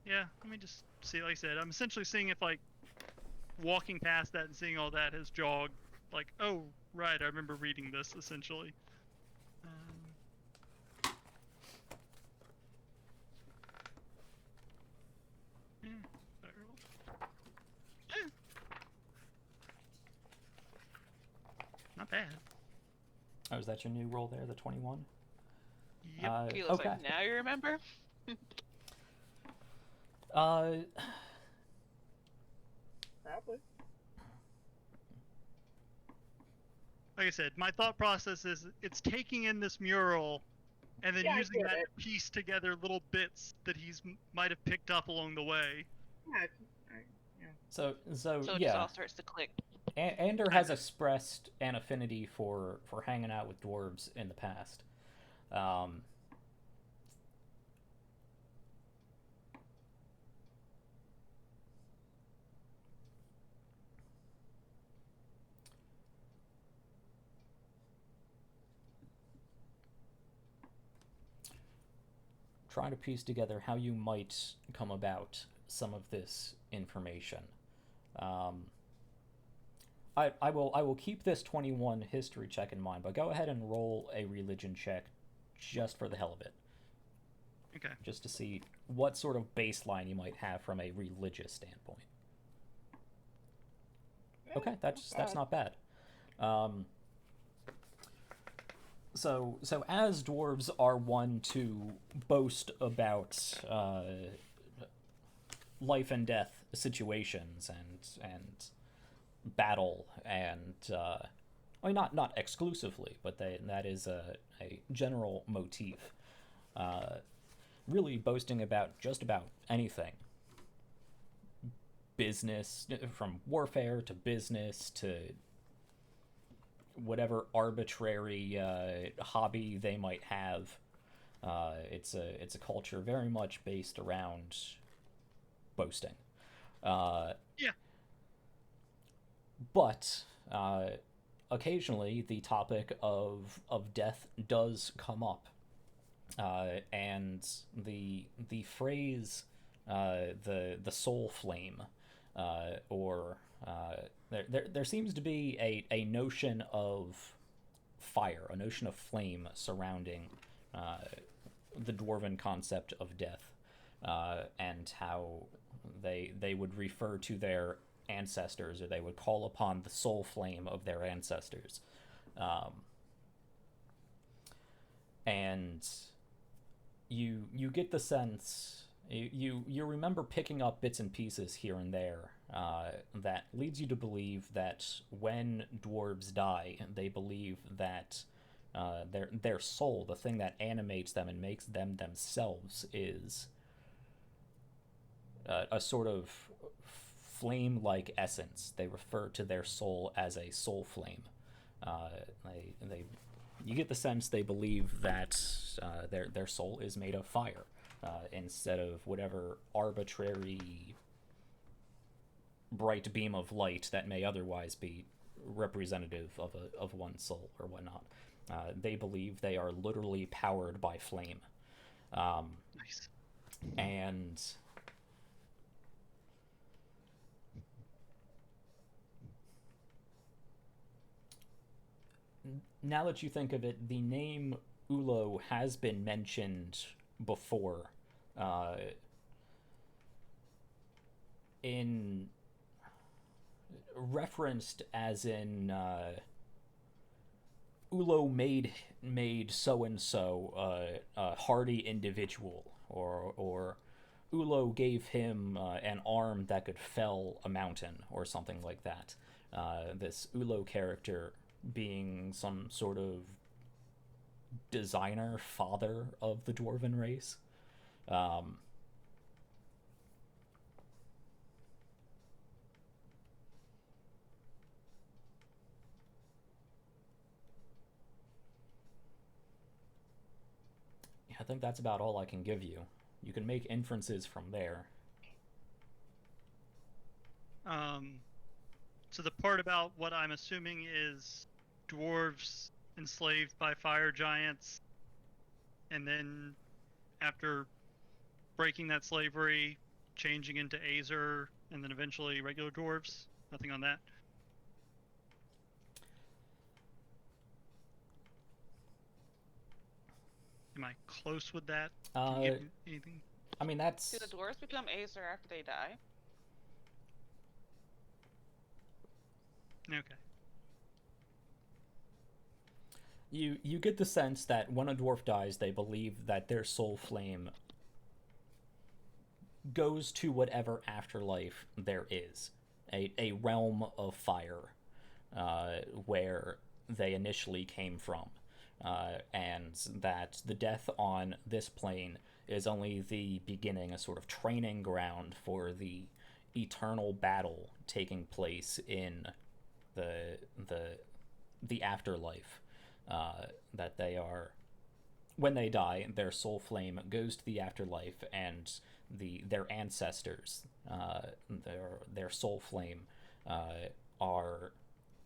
Yeah, let me just see. Like I said, I'm essentially seeing if, like, walking past that and seeing all that has jogged, like, oh, right, I remember reading this, essentially. Not bad. Oh, is that your new roll there, the 21? Yep. He looks like, now you remember? Probably. Like I said, my thought process is it's taking in this mural and then using that to piece together little bits that he's might have picked up along the way. Yeah, So So it yeah. just all starts to click. Ander has expressed an affinity for hanging out with dwarves in the past. Try to piece together how you might come about some of this information. Um, I will keep this 21 history check in mind, but go ahead and roll a religion check just for the hell of it. Okay. Just to see what sort of baseline you might have from a religious standpoint. Okay, that's not bad. So as dwarves are one to boast about life and death situations and battle and I mean not exclusively, but that is a general motif. Really boasting about just about anything. Business, from warfare to business to whatever arbitrary hobby they might have. It's a culture very much based around boasting. Yeah. But occasionally the topic of death does come up, and the phrase the soul flame, or there seems to be a notion of fire, a notion of flame surrounding the dwarven concept of death, and how they would refer to their ancestors, or they would call upon the soul flame of their ancestors, and you get the sense, you remember picking up bits and pieces here and there that leads you to believe that when dwarves die, they believe that their soul, the thing that animates them and makes them themselves, is a sort of flame-like essence. They refer to their soul as a soul flame. You get the sense they believe that their soul is made of fire, instead of whatever arbitrary bright beam of light that may otherwise be representative of one's soul or whatnot. They believe they are literally powered by flame. Nice. And now that you think of it, the name Ulo has been mentioned before, in referenced as in Ulo made so and so a hardy individual, or Ulo gave him an arm that could fell a mountain, or something like that. This Ulo character being some sort of designer father of the dwarven race. I think that's about all I can give you. You can make inferences from there. So the part about what I'm assuming is dwarves enslaved by fire giants, and then after breaking that slavery, changing into Azer, and then eventually regular dwarves. Nothing on that. Am I close with that? Can you give me anything? I mean, that's... Do the dwarves become Azer after they die? Okay. You get the sense that when a dwarf dies, they believe that their soul flame goes to whatever afterlife there is, a realm of fire, where they initially came from, and that the death on this plane is only the beginning, a sort of training ground for the eternal battle taking place in the afterlife. That they are, when they die, their soul flame goes to the afterlife, and their ancestors, their soul flame, are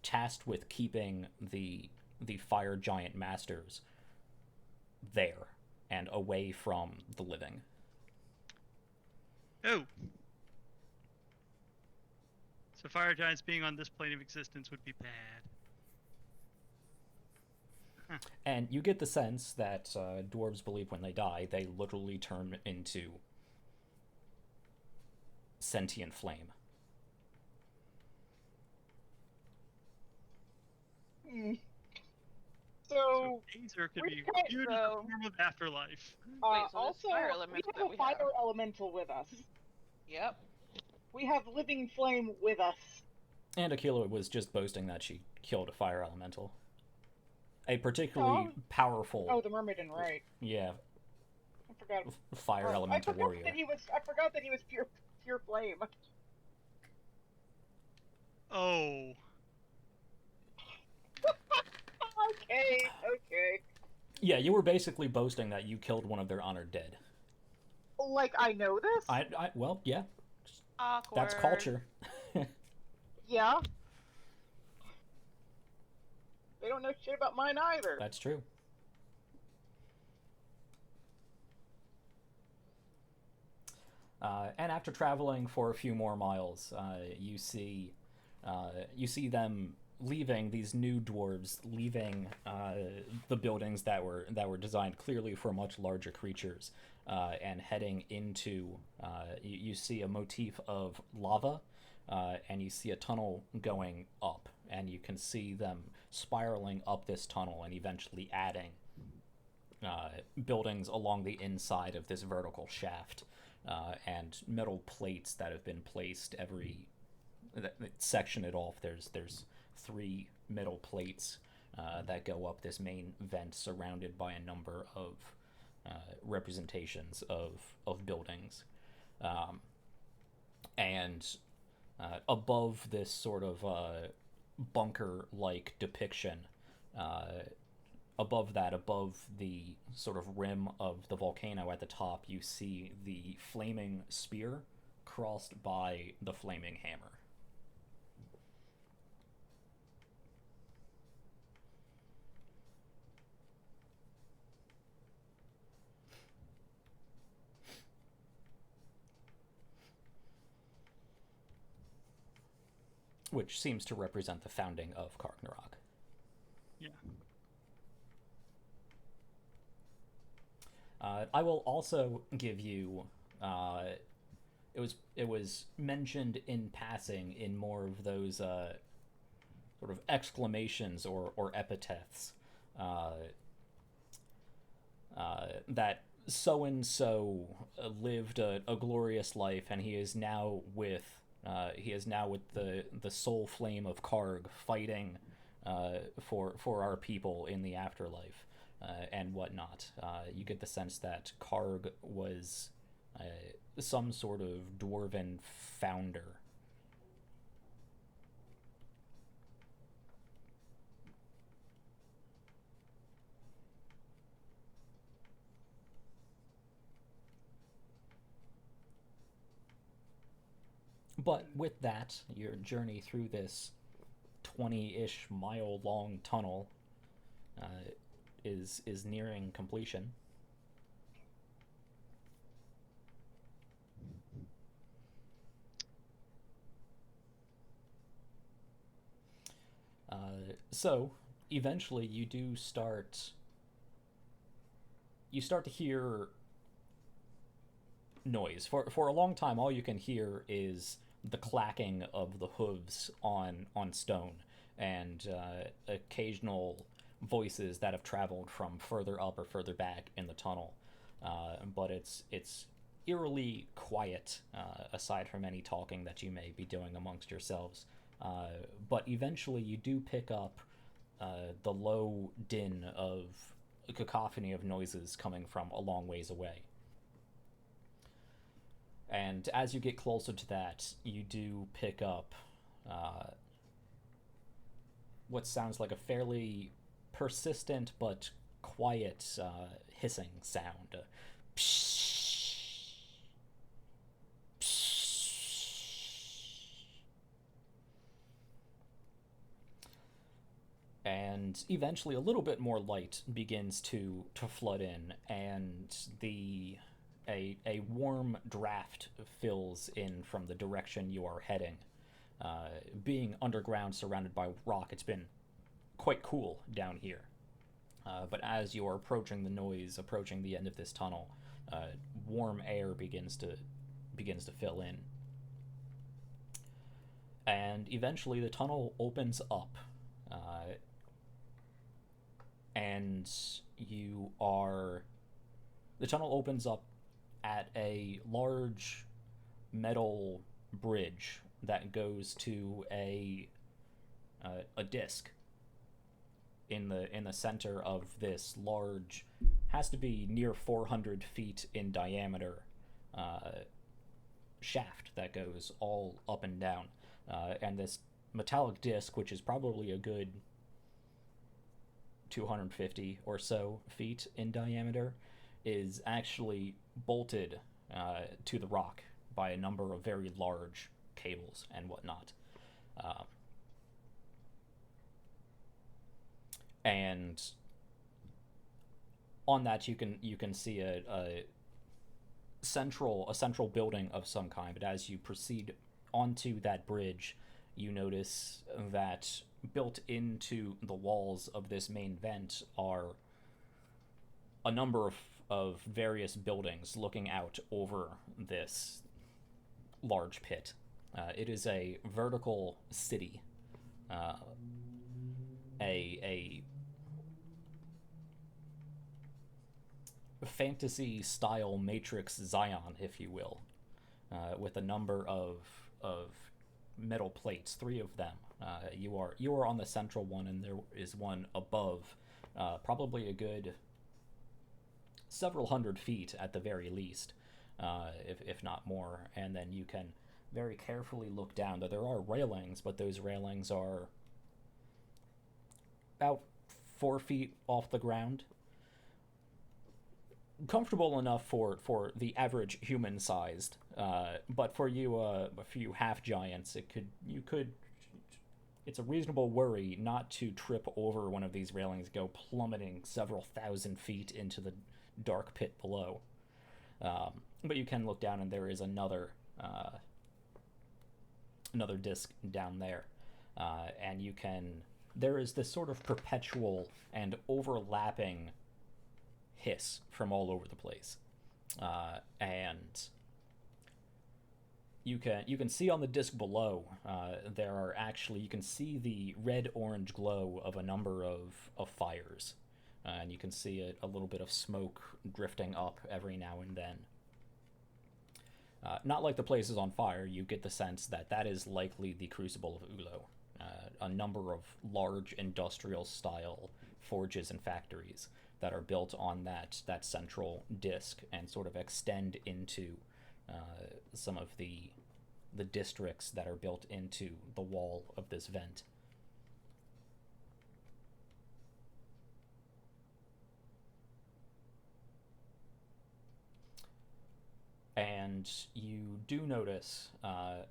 tasked with keeping the fire giant masters there and away from the living. Oh. So fire giants being on this plane of existence would be bad. Huh. And you get the sense that dwarves believe when they die, they literally turn into sentient flame. So Aether could be can't- viewed as a form of afterlife. Wait, so also, this fire we elemental have a fire elemental with us. Yep. We have living flame with us. And Aquila was just boasting that she killed a fire elemental. A particularly powerful... Oh, the mermaiden, right. Yeah. I forgot. Fire elemental warrior. I forgot that he was pure flame. Oh. Okay. Yeah, you were basically boasting that you killed one of their honored dead. Like, I know this? Well, yeah. Awkward. That's culture. Yeah. They don't know shit about mine either. That's true. And after traveling for a few more miles, you see them leaving, these new dwarves leaving the buildings that were designed clearly for much larger creatures, and heading into you see a motif of lava, and you see a tunnel going up, and you can see them spiraling up this tunnel and eventually adding buildings along the inside of this vertical shaft, and metal plates that have been placed that section it off. There's 3 metal plates that go up this main vent, surrounded by a number of representations of buildings, and above this sort of bunker-like depiction, above the sort of rim of the volcano at the top, you see the flaming spear crossed by the flaming hammer. Which seems to represent the founding of Kargnorak. Yeah. I will also give you. It was mentioned in passing in more of those sort of exclamations or epithets, that so and so lived a glorious life, and he is now with the soul flame of Karg, fighting for our people in the afterlife, and whatnot. You get the sense that Karg was some sort of dwarven founder. But with that, your journey through this 20-ish mile long tunnel is nearing completion. So eventually you do start to hear noise. For a long time, all you can hear is the clacking of the hooves on stone, and occasional voices that have traveled from further up or further back in the tunnel. But it's eerily quiet, aside from any talking that you may be doing amongst yourselves. But eventually you do pick up the low din of a cacophony of noises coming from a long ways away. And as you get closer to that, you do pick up what sounds like a fairly persistent but quiet hissing sound. And eventually a little bit more light begins to flood in, and a warm draft fills in from the direction you are heading. Being underground surrounded by rock, it's been quite cool down here. But as you are approaching the noise, approaching the end of this tunnel, warm air begins to fill in. And eventually the tunnel opens up. And the tunnel opens up at a large metal bridge that goes to a disc in the center of this large, has to be near 400 feet in diameter, shaft that goes all up and down, and this metallic disc, which is probably a good 250 or so feet in diameter, is actually bolted to the rock by a number of very large cables and whatnot. And on that you can see a central building of some kind. But as you proceed onto that bridge, you notice that built into the walls of this main vent are a number of various buildings looking out over this large pit. It is a vertical city, a fantasy style Matrix Zion, if you will, with a number of metal plates, 3 of them. You are on the central one, and there is one above, probably a good several hundred feet at the very least, if not more. And then you can very carefully look down. Though there are railings, but those railings are about 4 feet off the ground. Comfortable enough for the average human sized, but for you a few half giants, it's a reasonable worry not to trip over one of these railings, go plummeting several thousand feet into the dark pit below. But you can look down, and there is another disc down there, and there is this sort of perpetual and overlapping hiss from all over the place, and you can see on the disc below, there are actually, you can see the red-orange glow of a number of fires, and you can see a little bit of smoke drifting up every now and then. Not like the place is on fire. You get the sense that is likely the Crucible of Ulo. A number of large industrial-style forges and factories that are built on that central disc and sort of extend into some of the districts that are built into the wall of this vent. And you do notice, I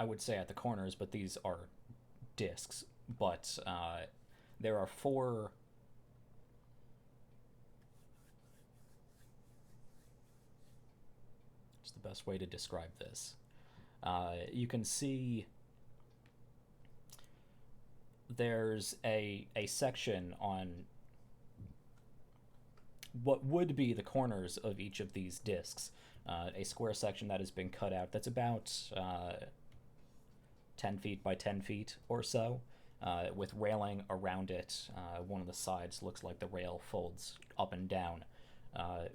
would say at the corners, but these are discs, but there are 4 it's the best way to describe this. You can see there's a section on what would be the corners of each of these discs, a square section that has been cut out that's about 10 feet by 10 feet or so, with railing around it. One of the sides looks like the rail folds up and down,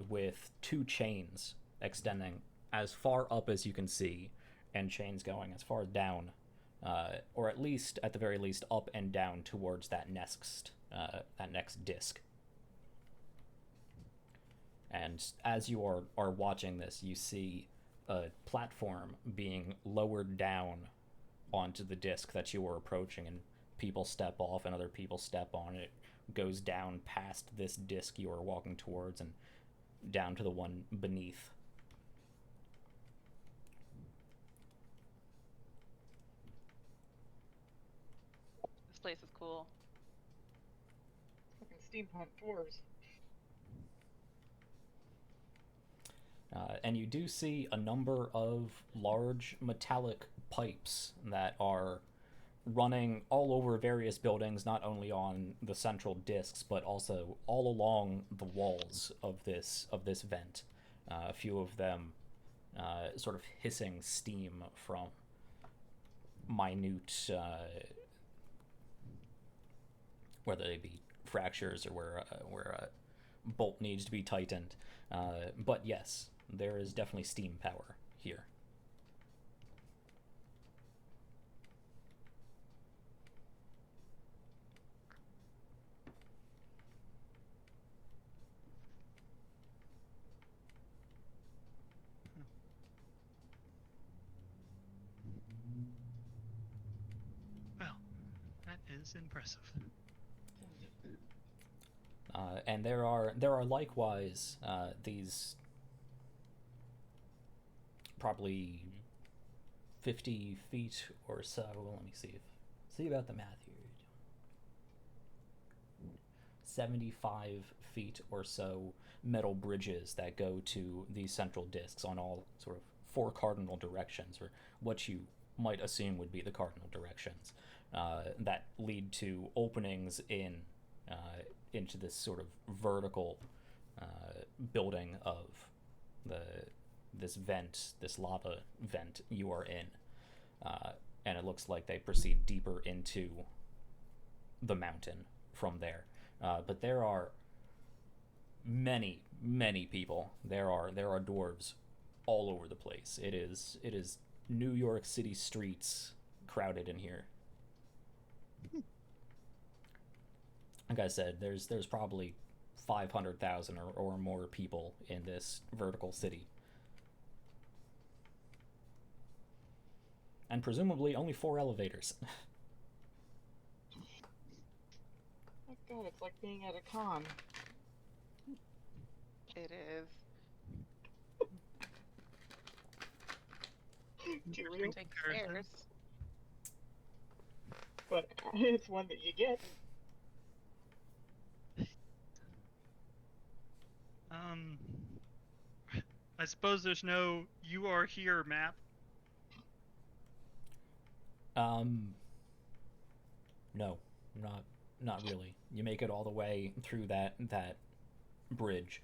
with 2 chains extending as far up as you can see, and chains going as far down, or at the very least up and down towards that next disc. And as you are watching this, you see a platform being lowered down onto the disc that you are approaching, and people step off and other people step on it. It goes down past this disc you are walking towards and down to the one beneath. This place is cool. Fucking steampunk dwarves. And you do see a number of large metallic pipes that are running all over various buildings, not only on the central discs, but also all along the walls of this vent. A few of them sort of hissing steam from minute, whether they be fractures or where a bolt needs to be tightened. But yes, there is definitely steam power here. Well, that is impressive. And there are likewise these probably 50 feet or so. Let me see about the math here. 75 feet or so metal bridges that go to these central discs on all sort of four cardinal directions, or what you might assume would be the cardinal directions, that lead to openings into this sort of vertical building of this lava vent you are in, and it looks like they proceed deeper into the mountain from there. But there are many people. There are dwarves all over the place. It is New York City streets crowded in here. Like I said, there's probably 500,000 or more people in this vertical city. And presumably only 4 elevators. My God, it's like being at a con. It is. Cheerio. Take stairs. But it's one that you get. I suppose there's no "you are here" map. No, not really. You make it all the way through that bridge.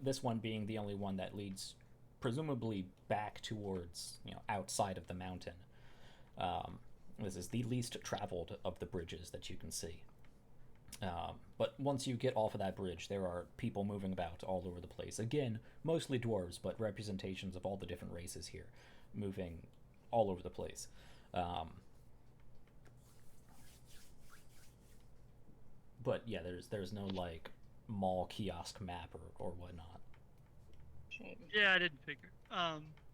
This one being the only one that leads, presumably, back towards outside of the mountain. This is the least traveled of the bridges that you can see. But once you get off of that bridge, there are people moving about all over the place. Again, mostly dwarves, but representations of all the different races here, moving all over the place. But yeah, there's no like mall kiosk map or whatnot. Shame. Yeah, I didn't figure.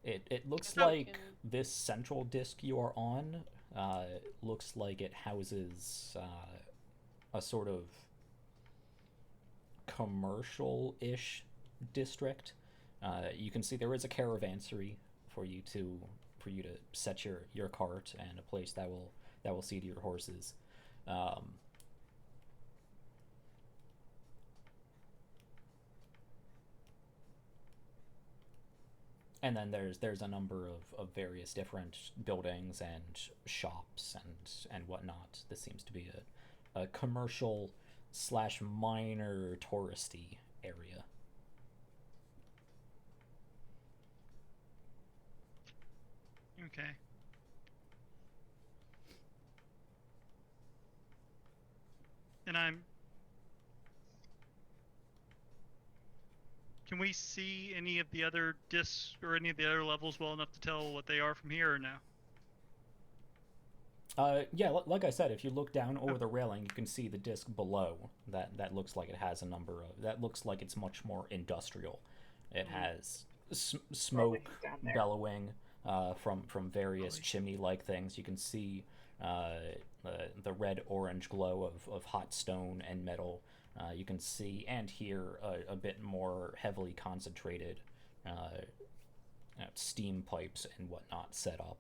It looks like this central disc you are on looks like it houses a sort of commercial-ish district. You can see there is a caravansary for you to set your cart, and a place that will seat your horses. And then there's a number of various different buildings and shops and whatnot. This seems to be a commercial / minor touristy area. Okay. And can we see any of the other discs or any of the other levels well enough to tell what they are from here or no? Yeah, like I said, if you look down over the railing, you can see the disc below. That looks like it has a number of. That looks like it's much more industrial. It has smoke bellowing from various chimney-like things. You can see the red-orange glow of hot stone and metal. You can see and hear a bit more heavily concentrated steam pipes and whatnot set up.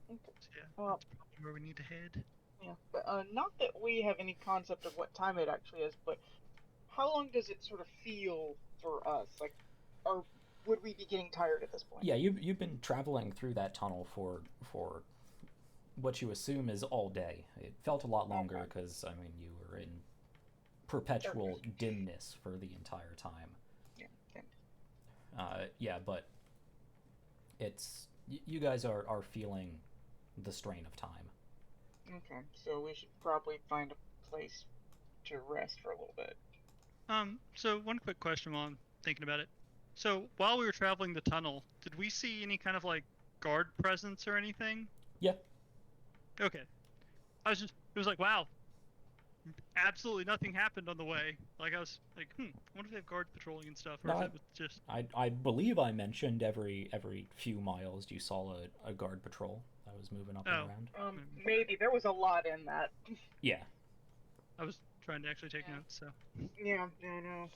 Yeah, that's probably where we need to head. Yeah, but not that we have any concept of what time it actually is, but how long does it sort of feel for us? Like, or would we be getting tired at this point? Yeah, you've been traveling through that tunnel for what you assume is all day. It felt a lot longer because I mean you were in perpetual dimness for the entire time. Yeah, but it's you guys are feeling the strain of time. Okay, so we should probably find a place to rest for a little bit. So one quick question while I'm thinking about it. So while we were traveling the tunnel, did we see any kind of like guard presence or anything? Yeah. Okay. It was like, wow, absolutely nothing happened on the way. Like I was like, I wonder if they have guards patrolling and stuff, or is it just... I believe I mentioned every few miles you saw a guard patrol that was moving up and around. Maybe there was a lot in that. Yeah. I was trying to actually take notes, so... Yeah, I know.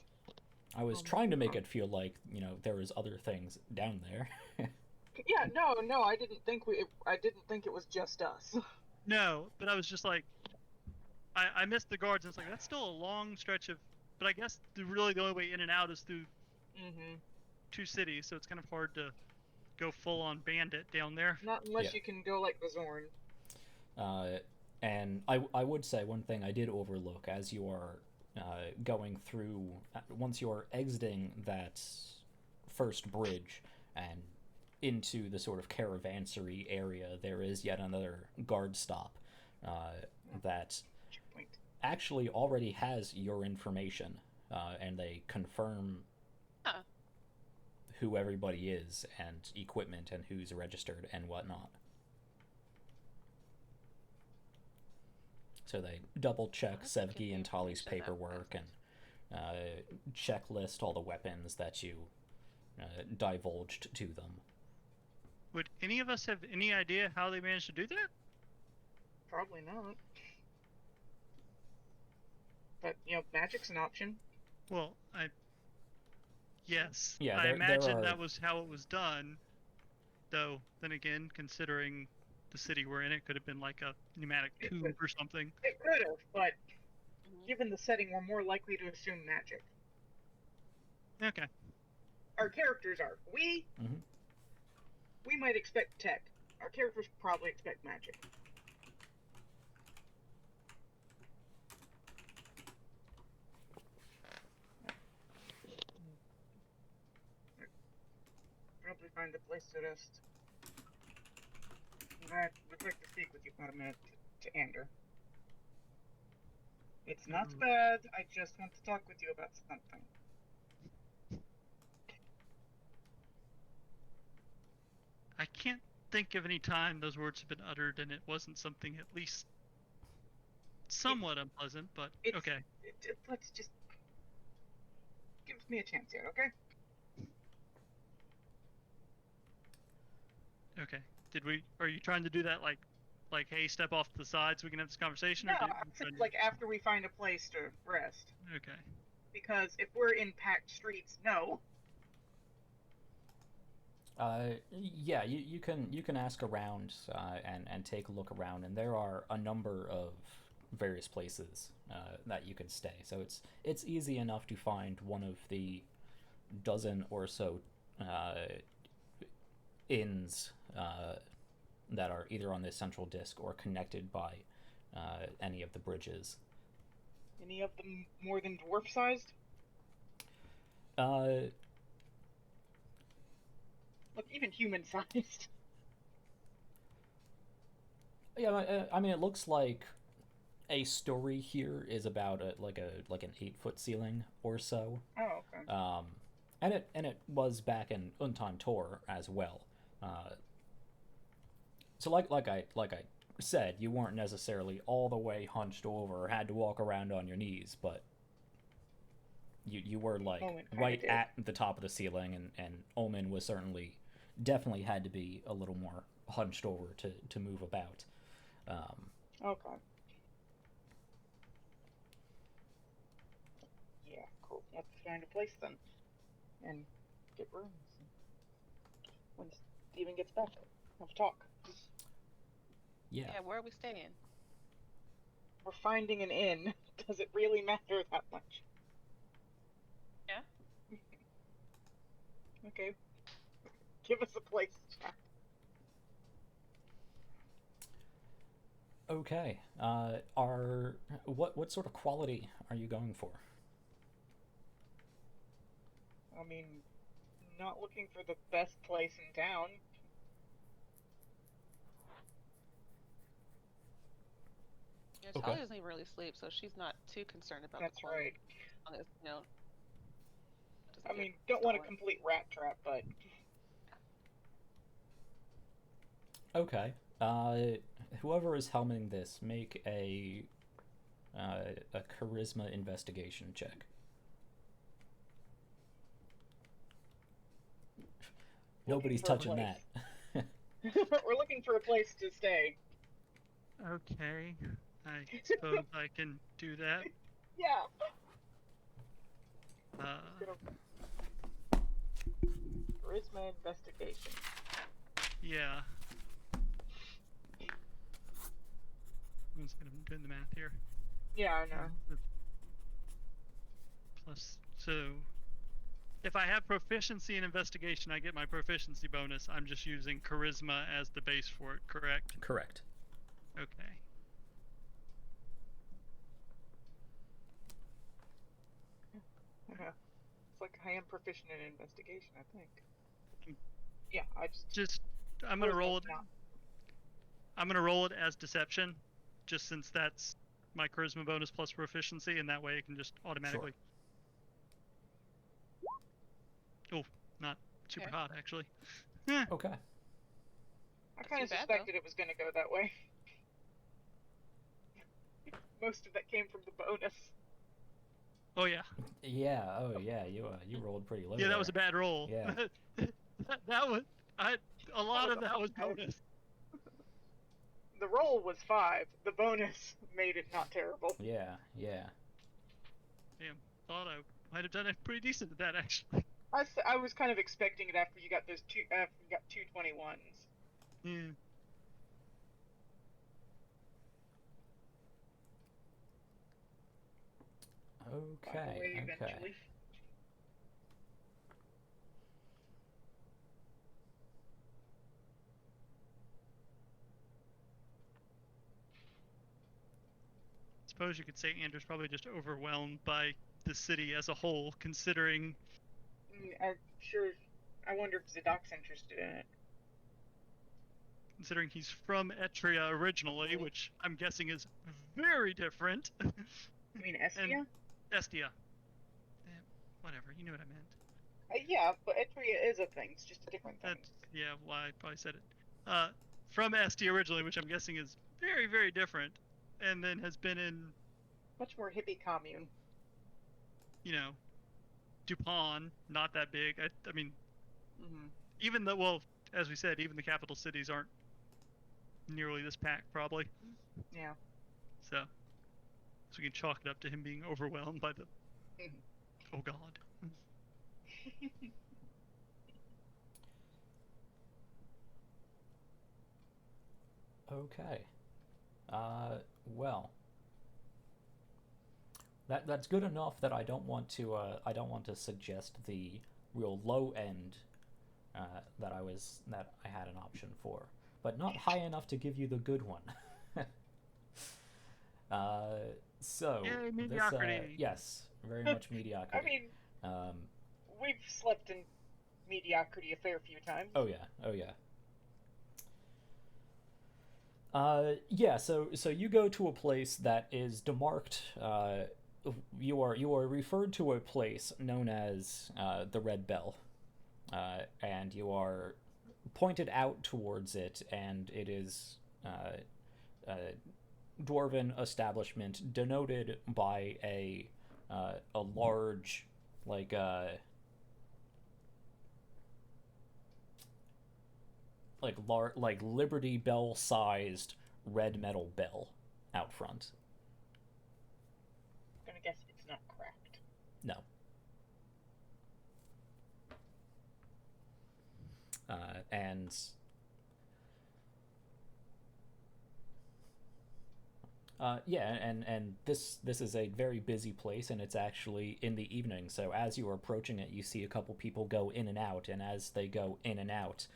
I was trying to make it feel like, there was other things down there. Yeah, no, I didn't think it was just us. No, but I was just like, I missed the guards, and it's like, that's still a long stretch of, but I guess the only way in and out is through two cities, so it's kind of hard to go full on bandit down there. Not unless you can go like the Zorn. And I would say one thing I did overlook as you are going through, once you're exiting that first bridge and into the sort of caravansary area, there is yet another guard stop that actually already has your information, and they confirm who everybody is and equipment and who's registered and whatnot. So they double check Sevgi and Tali's paperwork and checklist all the weapons that you divulged to them. Would any of us have any idea how they managed to do that? Probably not. But, magic's an option. Well, yes. Yeah, I imagine that was how it was done. Though, then again, considering the city we're in, it could have been like a pneumatic tube or something. It could have, but given the setting, we're more likely to assume magic. Okay. Our characters are. We might expect tech. Our characters probably expect magic. Probably find a place to rest. I would like to speak with you for a minute to Ander. It's not bad, I just want to talk with you about something. I can't think of any time those words have been uttered and it wasn't something at least somewhat unpleasant, but okay. Let's just... Give me a chance here, okay? Okay. Are you trying to do that like, hey, step off to the side so we can have this conversation? No, like after we find a place to rest. Okay. Because if we're in packed streets, no. Yeah, you can ask around and take a look around, and there are a number of various places that you can stay. So it's easy enough to find one of the dozen or so inns that are either on the central disc or connected by any of the bridges. Any of them more than dwarf-sized? Look, even human-sized. Yeah, I mean, it looks like a story here is about an 8-foot ceiling or so. Oh, okay. And it was back in Untan Tor as well. So like I said, you weren't necessarily all the way hunched over or had to walk around on your knees, but you were like right at the top of the ceiling, and Omen was definitely had to be a little more hunched over to move about. Okay. Yeah, cool. Let's find a place then, and get rooms. When Steven gets back, have a talk. Yeah. Yeah, where are we staying? We're finding an inn. Does it really matter that much? Yeah. Okay. Give us a place, chat. Okay. What sort of quality are you going for? I mean, not looking for the best place in town. Yeah, Okay. Talia doesn't even really sleep, so she's not too concerned about That's the quality. right. As long as, I mean, don't want a complete rat trap, but... Okay. Whoever is helming this, make a charisma investigation check. Nobody's touching that. We're looking for a place to stay. Okay. I suppose I can do that. Yeah. Charisma investigation. Yeah. One second, I'm doing the math here. Yeah, I know. Plus, so if I have proficiency in investigation, I get my proficiency bonus. I'm just using charisma as the base for it, correct? Correct. Okay. It's like I am proficient in investigation, I think. Yeah, I'm gonna roll it. I'm gonna roll it as deception, just since that's my charisma bonus plus proficiency, and that way it can just automatically. Sure. Oh, not super hot actually. Okay. I kind of suspected it was gonna go that way. Most of that came from the bonus. Oh yeah. Yeah. Oh yeah. You rolled pretty low. Yeah, that was a bad roll. Yeah. that was a lot of that was bonus. The roll was 5. The bonus made it not terrible. Yeah. Damn, thought I might have done it pretty decent at that actually. I was kind of expecting it after you got those two 21s. Yeah. Okay. Eventually. Suppose you could say Andrew's probably just overwhelmed by the city as a whole, considering. I'm sure. I wonder if Zadok's interested in it. Considering he's from Etria originally, which I'm guessing is very different. You mean Estia? Estia. Whatever, you know what I meant. Yeah, but Etria is a thing. It's just a different thing. Yeah, well, I probably said it. From Estia originally, which I'm guessing is very, very different, and then has been in... Much more hippie commune. You know, Dupont, not that big. I mean, Mm-hmm. even though, well, as we said, even the capital cities aren't nearly this packed, probably. Yeah. So we can chalk it up to him being overwhelmed by the... Oh, God. Okay. Well, that's good enough that I don't want to suggest the real low end that I had an option for, but not high enough to give you the good one. So Yay, mediocrity. yes, very much mediocrity. I mean, we've slept in mediocrity a fair few times. Oh yeah. Yeah, so you go to a place that is demarked. You are referred to a place known as the Red Bell, and you are pointed out towards it, and it is dwarven establishment denoted by a large, like Liberty Bell sized red metal bell out front. I'm gonna guess it's not cracked. No. And and this is a very busy place, and it's actually in the evening. So as you are approaching it, you see a couple people go in and out, and as they go in and out,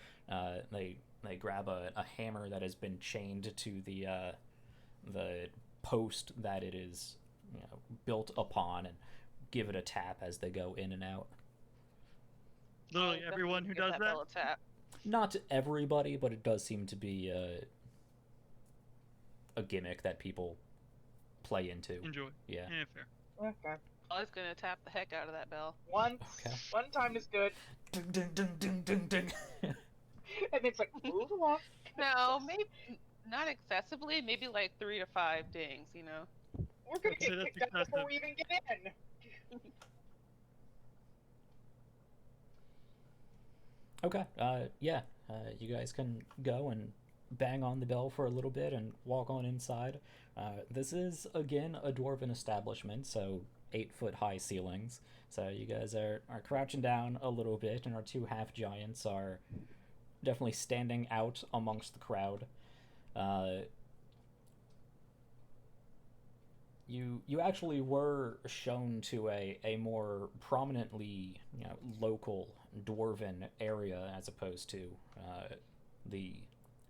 they grab a hammer that has been chained to the post that it is, built upon, and give it a tap as they go in and out. Literally everyone who does that. Bell a tap. Not everybody, but it does seem to be a gimmick that people play into. Enjoy. Yeah. Yeah, fair. Okay. I was gonna tap the heck out of that bell. One time is good. Ding, ding, ding, ding, ding, ding. And it's like, move along. No, maybe not excessively. Maybe like 3 to 5 dings. We're gonna So get that's kicked out before excessive. we even get in. Okay. You guys can go and bang on the bell for a little bit and walk on inside. This is, again, a dwarven establishment, so 8-foot high ceilings. So you guys are crouching down a little bit, and our two half giants are definitely standing out amongst the crowd. You actually were shown to a more prominently local dwarven area, as opposed to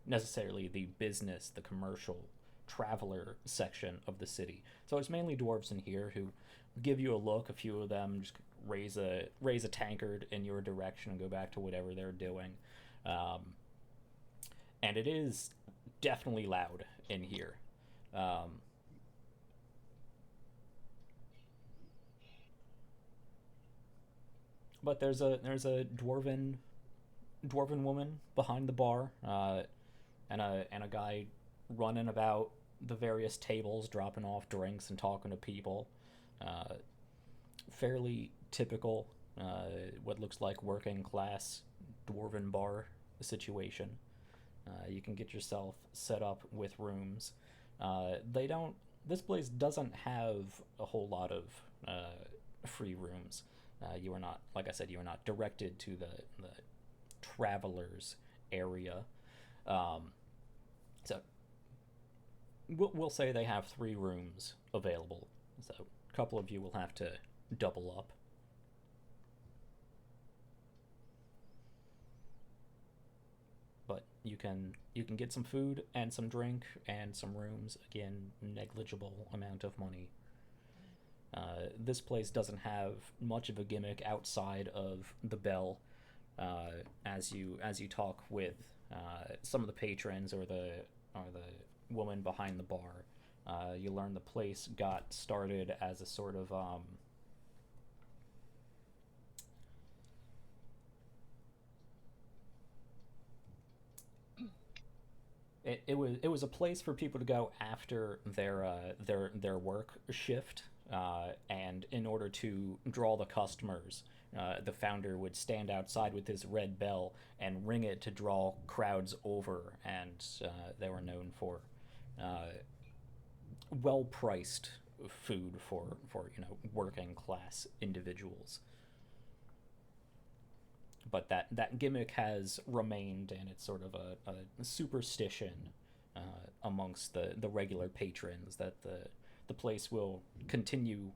necessarily the business, the commercial traveler section of the city. So it's mainly dwarves in here who give you a look. A few of them just raise a tankard in your direction and go back to whatever they're doing. And it is definitely loud in here. But there's a dwarven woman behind the bar, and a guy running about the various tables, dropping off drinks and talking to people. Fairly typical, what looks like working class dwarven bar situation. You can get yourself set up with rooms. This place doesn't have a whole lot of free rooms. You are not, like I said, you are not directed to the travelers area. So we'll say they have 3 rooms available. So a couple of you will have to double up. But you can get some food and some drink and some rooms. Again, negligible amount of money. This place doesn't have much of a gimmick outside of the bell. As you talk with some of the patrons or the woman behind the bar, you learn the place got started as a sort of it was a place for people to go after their work shift. And in order to draw the customers, the founder would stand outside with his red bell and ring it to draw crowds over, and they were known for well-priced food for working class individuals. But that gimmick has remained, and it's sort of a superstition amongst the regular patrons that the place will continue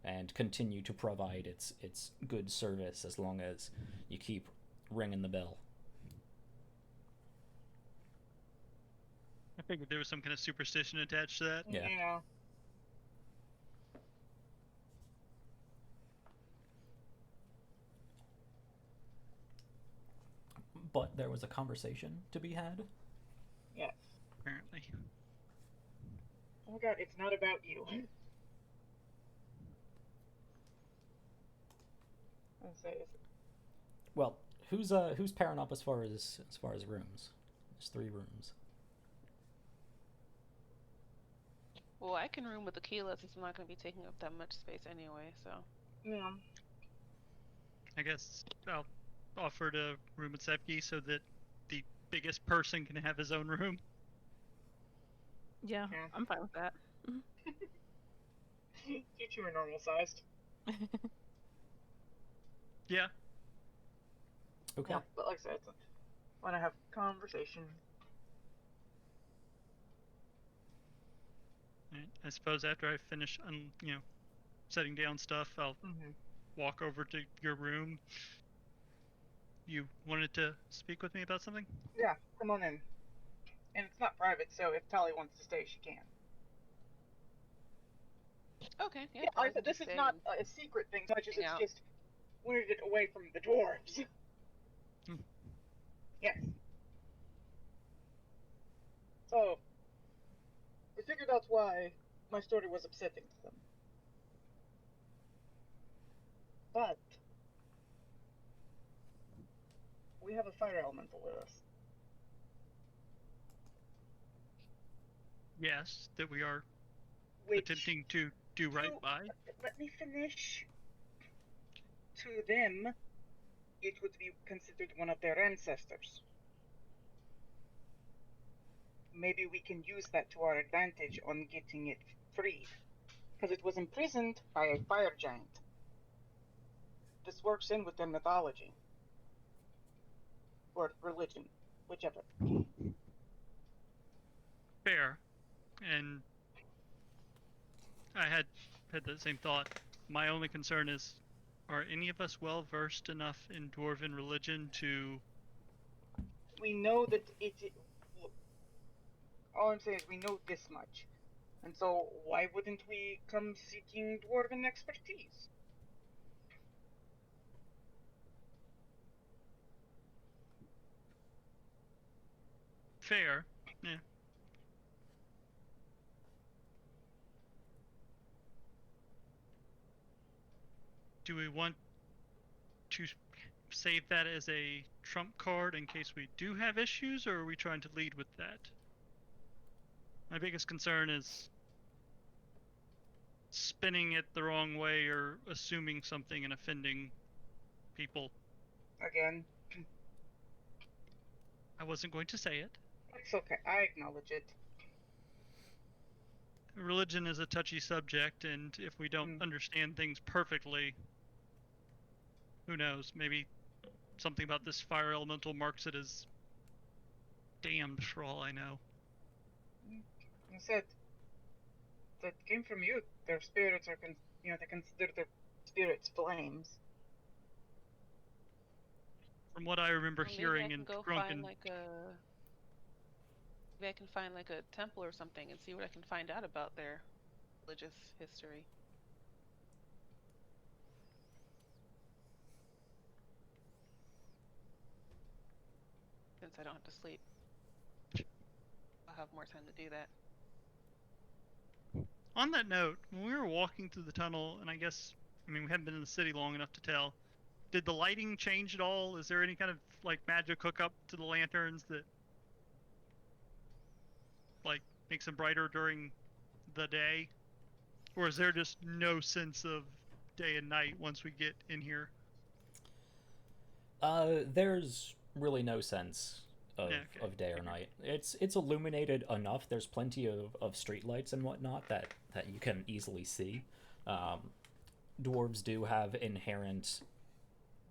to provide its good service as long as you keep ringing the bell. I figured there was some kind of superstition attached to that. Yeah. But there was a conversation to be had. Yes. Apparently. Oh my god, it's not about you. I'll say this. Well, who's pairing up as far as rooms? There's 3 rooms. Well, I can room with Aquila since I'm not going to be taking up that much space anyway, so. Yeah. I guess I'll offer to room with Sevgi so that the biggest person can have his own room. Yeah, I'm fine with that. You two are normal sized. Yeah. Okay. Yeah, but like I said, when I have conversation. Right. I suppose after I finish, setting down stuff, I'll walk over to your room. You wanted to speak with me about something? Yeah, come on in. And it's not private, so if Tali wants to stay, she can. Okay, yeah. Like I said, this is not a secret thing so much as it's just wanted it away from the dwarves. Yes. So, I figured that's why my story was upsetting to them. But we have a fire elemental with us. Yes, that we are attempting to do right by. Let me finish. To them, it would be considered one of their ancestors. Maybe we can use that to our advantage on getting it freed. Because it was imprisoned by a fire giant. This works in with their mythology. Or religion, whichever. Fair. And I had the same thought. My only concern is, are any of us well versed enough in dwarven religion to... We know that all I'm saying is we know this much. And so why wouldn't we come seeking dwarven expertise? Fair. Yeah. Do we want to save that as a trump card in case we do have issues, or are we trying to lead with that? My biggest concern is spinning it the wrong way or assuming something and offending people. Again. I wasn't going to say it. It's okay, I acknowledge it. Religion is a touchy subject, and if we don't understand things perfectly, who knows, maybe something about this fire elemental marks it as damned for all I know. You said that came from you. Their spirits are, they consider their spirits flames. From what I remember hearing in drunken... Maybe I can find like a temple or something and see what I can find out about their religious history. Since I don't have to sleep, I'll have more time to do that. On that note, when we were walking through the tunnel, and we haven't been in the city long enough to tell, did the lighting change at all? Is there any kind of magic hookup to the lanterns that makes them brighter during the day? Or is there just no sense of day and night once we get in here? There's really no sense of day or night. It's illuminated enough. There's plenty of street lights and whatnot that you can easily see. Dwarves do have inherent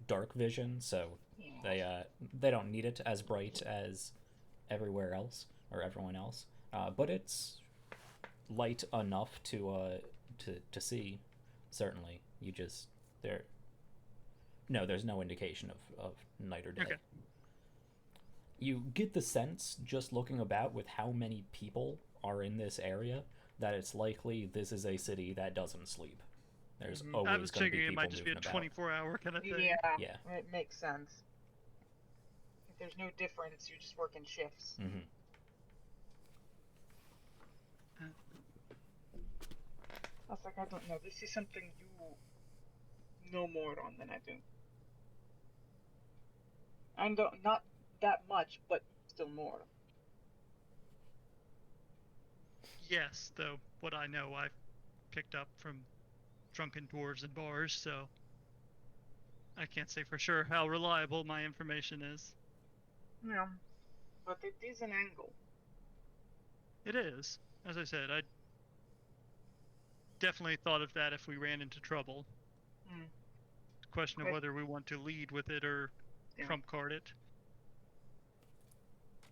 dark vision, so they don't need it as bright as everywhere else or everyone else. But it's light enough to see. Certainly, there's no indication of night or day. Okay. You get the sense, just looking about with how many people are in this area, that it's likely this is a city that doesn't sleep. There's always going to be people moving about. I was figuring it might just be a 24-hour kind of thing. Yeah, it makes sense. If there's no difference, you just work in shifts. Mm-hmm. I was like, I don't know. This is something you know more on than I do. And not that much, but still more. Yes, though what I know I've picked up from drunken dwarves in bars, so I can't say for sure how reliable my information is. Yeah, but it is an angle. It is. As I said, I definitely thought of that if we ran into trouble. Hmm. It's a question of Okay. whether we want to lead with it or trump card it.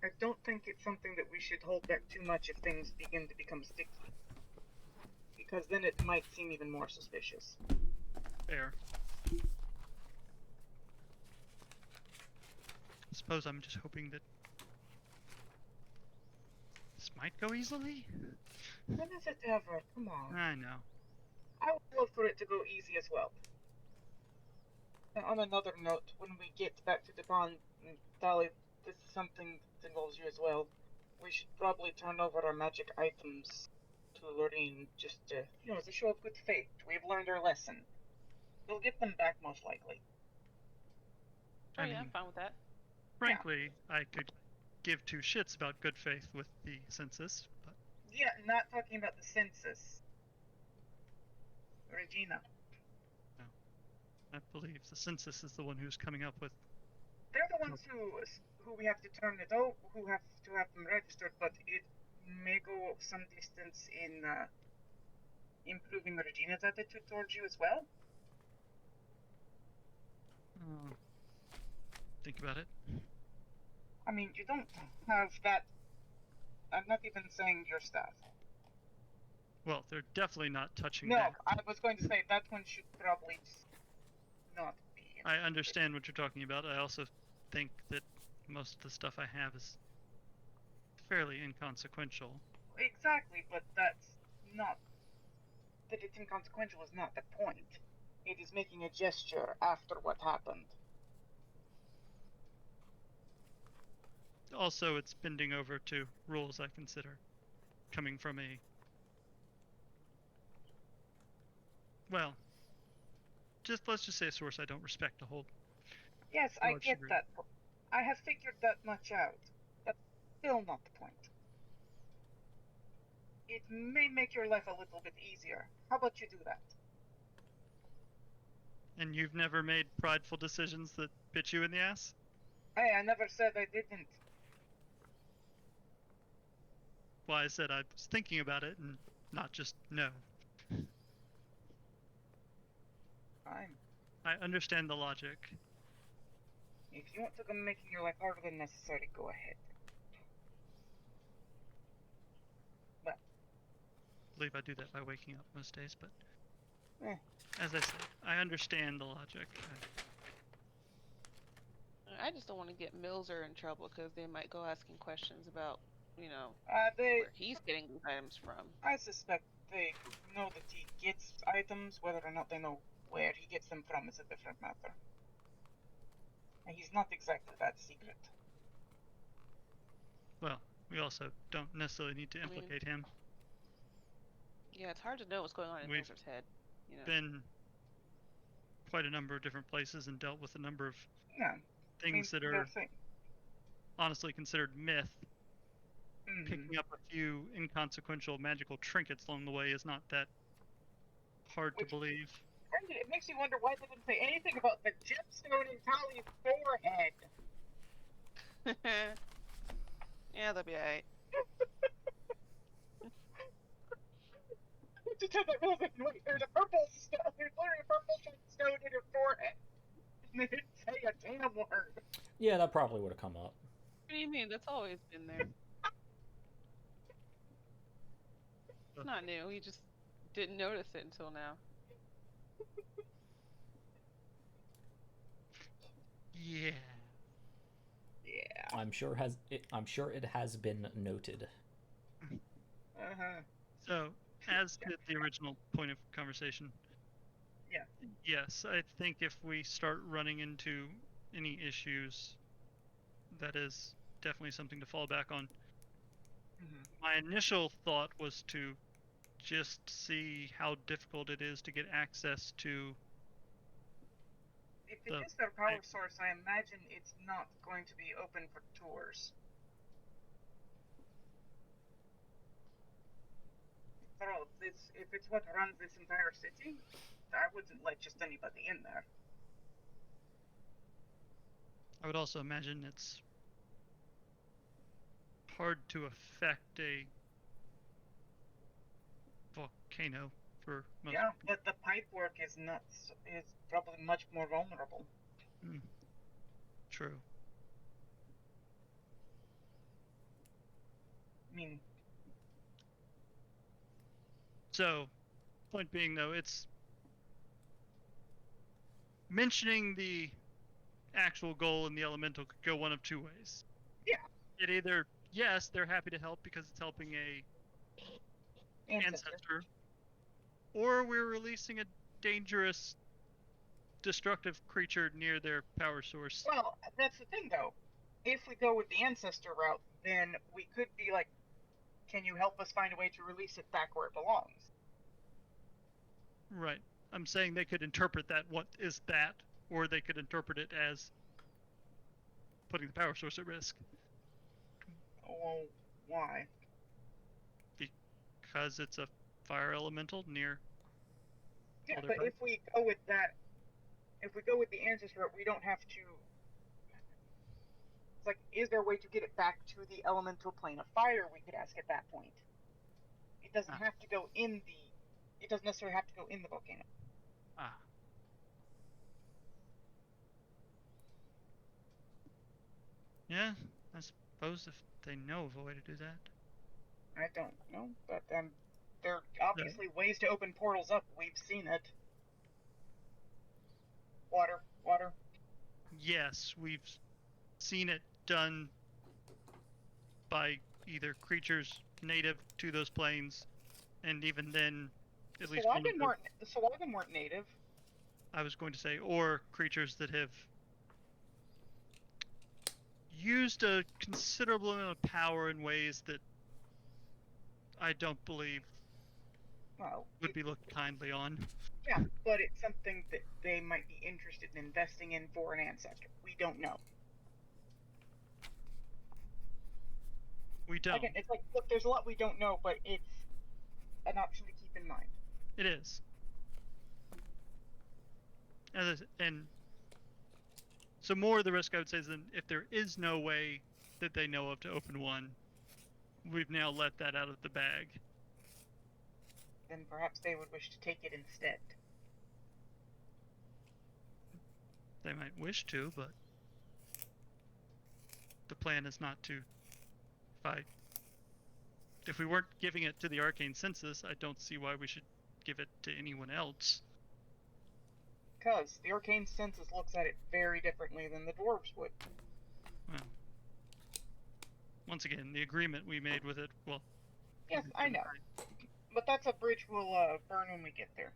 I don't think it's something that we should hold back too much if things begin to become sticky. Because then it might seem even more suspicious. Fair. I suppose I'm just hoping that this might go easily? When is it ever? Come on. I know. I would love for it to go easy as well. And on another note, when we get back to the pond, Tali, this is something that involves you as well. We should probably turn over our magic items to Lorraine just to, as a show of good faith. We've learned our lesson. We'll get them back most likely. Oh, yeah, I'm fine with that. Frankly, I could give two shits about good faith with the census, but... Yeah, not talking about the census. Regina. No. I believe the census is the one who's coming up with... They're the ones who we have to turn it over, who have to have them registered, but it may go some distance in improving Regina's attitude towards you as well. Think about it. I mean, you don't have that. I'm not even saying your staff. Well, they're definitely not touching No, that. I was going to say that one should probably not be. I understand what you're talking about. I also think that most of the stuff I have is fairly inconsequential. Exactly, but that's not. That it's inconsequential is not the point. It is making a gesture after what happened. Also, it's bending over to rules I consider coming from a... Well, let's just say a source I don't respect a whole... Yes, I get that. I have figured that much out. That's still not the point. It may make your life a little bit easier. How about you do that? And you've never made prideful decisions that bit you in the ass? Hey, I never said I didn't. Well, I said I was thinking about it and not just no. Fine. I understand the logic. If you want to go making your life harder than necessary, go ahead. Well. I believe I do that by waking up most days, but... As I said, I understand the logic. I just don't want to get Milzer in trouble because they might go asking questions about, where he's getting these items from. I suspect they know that he gets items. Whether or not they know where he gets them from is a different matter. And he's not exactly that secret. Well, we also don't necessarily need to implicate him. Yeah, it's hard to know what's going on in Milzer's head. Been quite a number of different places and dealt with a number of things that are honestly considered myth. Picking up a few inconsequential magical trinkets along the way is not that hard to believe. It makes you wonder why they didn't say anything about the gemstone in Tali's forehead. Yeah, that'll be alright. Just had that real thing. Wait, there's a purple stone. There's literally a purple stone in her forehead. And they didn't say a damn word. Yeah, that probably would have come up. What do you mean? That's always been there. It's not new. He just didn't notice it until now. Yeah. I'm sure it has been noted. So, as to the original point of conversation, yes, I think if we start running into any issues, that is definitely something to fall back on. My initial thought was to just see how difficult it is to get access to... If it is their power source, I imagine it's not going to be open for tours. if it's what runs this entire city, I wouldn't let just anybody in there. I would also imagine it's hard to affect a volcano for most. Yeah, but the pipework is probably much more vulnerable. True. I mean, so point being though, it's mentioning the actual goal in the elemental could go one of two ways. Yeah. It either, yes, they're happy to help because it's helping a ancestor, or we're releasing a dangerous, destructive creature near their power source. Well, that's the thing though. If we go with the ancestor route, then we could be like, can you help us find a way to release it back where it belongs? Right. I'm saying they could interpret that, what is that, or they could interpret it as putting the power source at risk. Oh, why? Because it's a fire elemental near. Yeah, but if we go with that, if we go with the ancestor route, we don't have to. It's like, is there a way to get it back to the elemental plane of fire? We could ask at that point. It doesn't have to go in the. It doesn't necessarily have to go in the volcano. Yeah, I suppose if they know of a way to do that. I don't know, but there are obviously ways to open portals up. We've seen it. Water. Yes, we've seen it done by either creatures native to those planes, and even then, at least the Swagan weren't native. I was going to say, or creatures that have used a considerable amount of power in ways that I don't believe would be looked kindly on. Yeah, but it's something that they might be interested in investing in for an ancestor. We don't know. We don't. Again, it's like, look, there's a lot we don't know, but it's an option to keep in mind. It is. And so more of the risk, I would say, is that if there is no way that they know of to open one, we've now let that out of the bag. Then perhaps they would wish to take it instead. They might wish to, but the plan is not to fight. If we weren't giving it to the arcane census, I don't see why we should give it to anyone else. Because the arcane census looks at it very differently than the dwarves would. Well, once again, the agreement we made with it, well... Yes, I know. But that's a bridge we'll burn when we get there.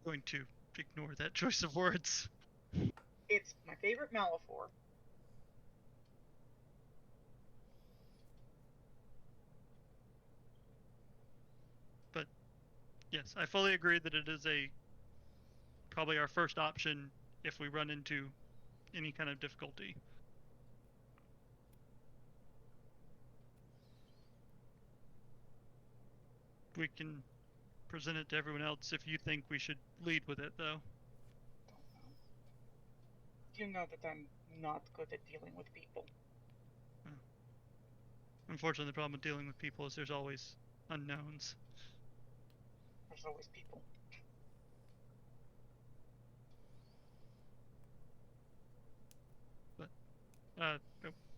Going to ignore that choice of words. It's my favorite Malafor. But yes, I fully agree that it is probably our first option if we run into any kind of difficulty. We can present it to everyone else if you think we should lead with it, though. You know that I'm not good at dealing with people. Unfortunately, the problem with dealing with people is there's always unknowns. There's always people. But,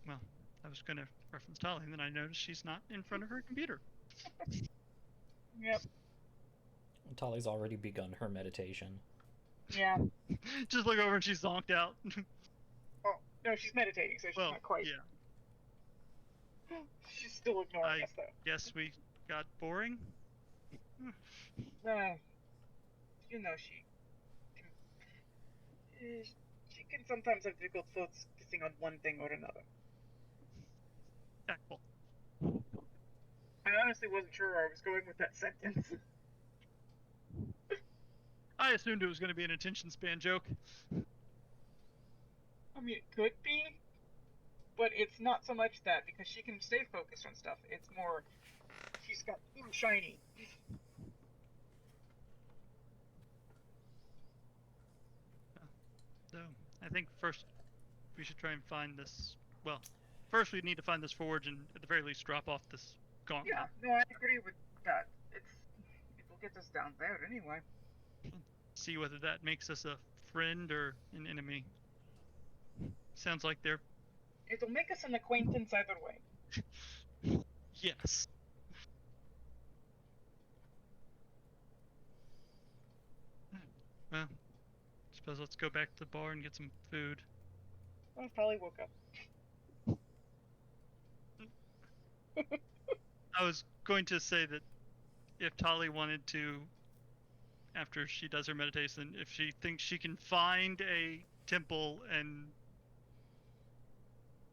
well, I was going to reference Tali, and then I noticed she's not in front of her computer. Yep. Tali's already begun her meditation. Yeah. Just look over and she's zonked out. Oh, no, she's meditating, so she's not quite. Yeah. She's still ignoring us, though. Guess we got boring? You know, she can sometimes have difficult focusing on one thing or another. Tactful. I honestly wasn't sure where I was going with that sentence. I assumed it was going to be an attention span joke. I mean, it could be, but it's not so much that, because she can stay focused on stuff. It's more, she's got too shiny. So, I think first we should try and find this. Well, first we need to find this forge and at the very least drop off this gauntlet. Yeah, no, I agree with that. It'll get us down there anyway. See whether that makes us a friend or an enemy. Sounds like they're. It'll make us an acquaintance either way. Yes. Well, suppose let's go back to the bar and get some food. I probably woke up. I was going to say that if Tali wanted to, after she does her meditation, if she thinks she can find a temple and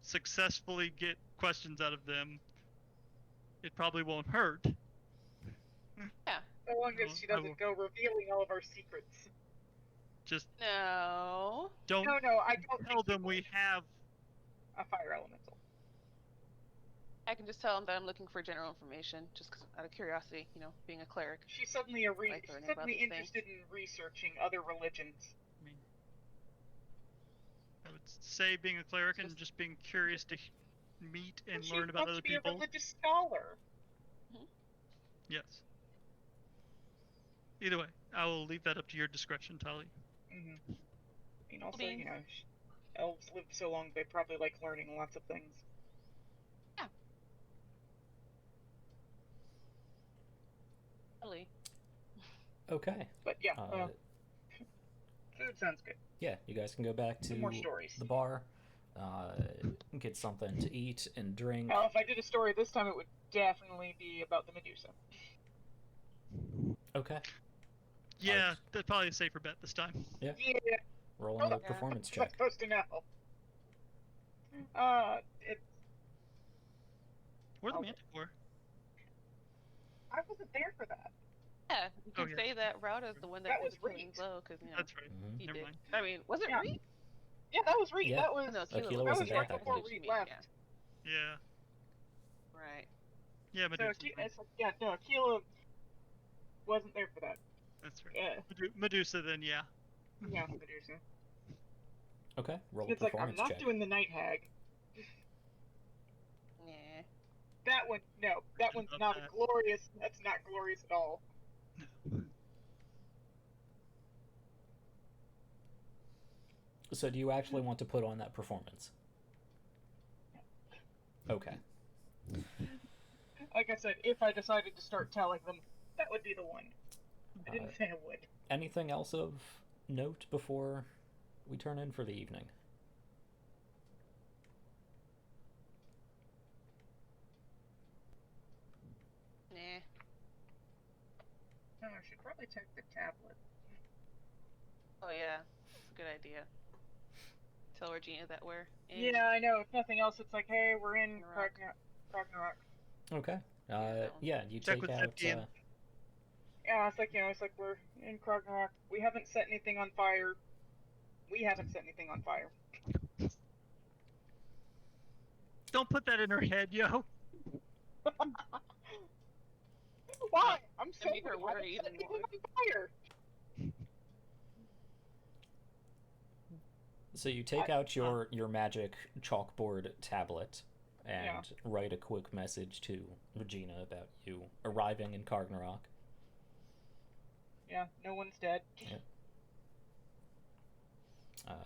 successfully get questions out of them, it probably won't hurt. Yeah. So long as she doesn't go revealing all of our secrets. Just No. don't No, I don't tell them we have. a fire elemental. I can just tell them that I'm looking for general information, just 'cause out of curiosity, being a cleric. She's suddenly Like learning about these interested in researching other religions. I mean, I would say being a cleric and just being curious to meet and She learn about wants other to be people. a religious scholar. Yes. Either way, I will leave that up to your discretion, Tali. Mm-hmm. I mean, also, elves live so long, they probably like learning lots of things. Yeah. Really. Okay. But yeah, food sounds good. Yeah, you guys can go back to Some more stories. the bar, get something to eat and drink. Well, if I did a story this time, it would definitely be about the Medusa. Okay. Yeah, that's probably a safer bet this time. Yeah. Yeah. Roll another performance I'm check. supposed to know. It's. Or the Oh. Manticore. I wasn't there for that. Yeah, you can yeah. say that Rauda's the one that, That did was the killing Reed. blow, because That's right. Mhm. he Never did. mind. I mean, was it Yeah. Reed? Yeah, that was Reed. Yeah. That was. No, Aquila Aquila wasn't was there right that before night. Reed left. Yeah. Right. Yeah, So Medusa. it's like, yeah, no, Aquila wasn't there for that. That's right. Yeah, Medusa, then, yeah. yeah, Medusa. Okay, roll a It's like, I'm performance not check. doing the Night Hag. Yeah. That one, no, that one's Love not that. glorious. That's not glorious at all. So do you actually want to put on that performance? Okay. Like I said, if I decided to start telling them, that would be the one. I didn't say I would. Anything else of note before we turn in for the evening? Nah. No, I should probably check the tablet. Oh yeah, it's a good idea. Tell Regina that we're in. Yeah, I know. If nothing else, it's like, hey, we're in Kargnorak. Okay. Yeah, you Check take with out. Septian. Yeah, it's like, it's like we're in Kargnorak. We haven't set anything on fire. We haven't set anything on fire. Don't put that in her head, yo. Why? I'm To saying make her we haven't worry set even anything more. on fire. So you take out your magic chalkboard tablet and write a quick message to Regina about you arriving in Kargnorak. Yeah, no one's dead. Yeah.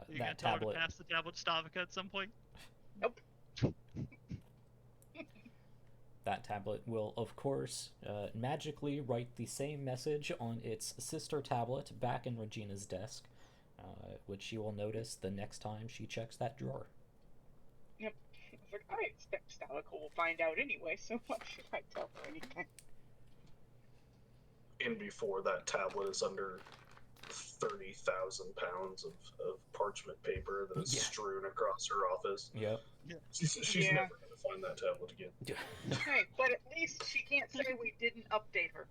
You That tell her tablet. to pass the tablet to Stavika at some point. Nope. That tablet will, of course, magically write the same message on its sister tablet back in Regina's desk, which she will notice the next time she checks that drawer. Yep. It's like, I expect Stalika will find out anyway, so why should I tell her anything? And before that tablet is under 30,000 pounds of parchment paper that is strewn across her office. Yep. She's never going to find that tablet again. Hey, but at least she can't say we didn't update her.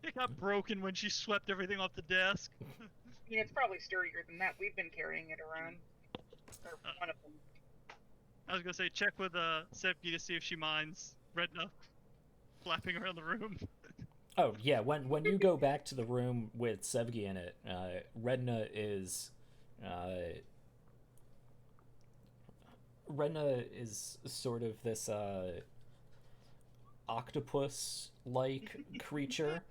It got broken when she swept everything off the desk. I mean, it's probably sturdier than that. We've been carrying it around. Or one of them. I was gonna say check with Sepki to see if she minds Redna flapping around the room. Oh yeah, when you go back to the room with Sevgi in it, Redna is sort of this octopus-like creature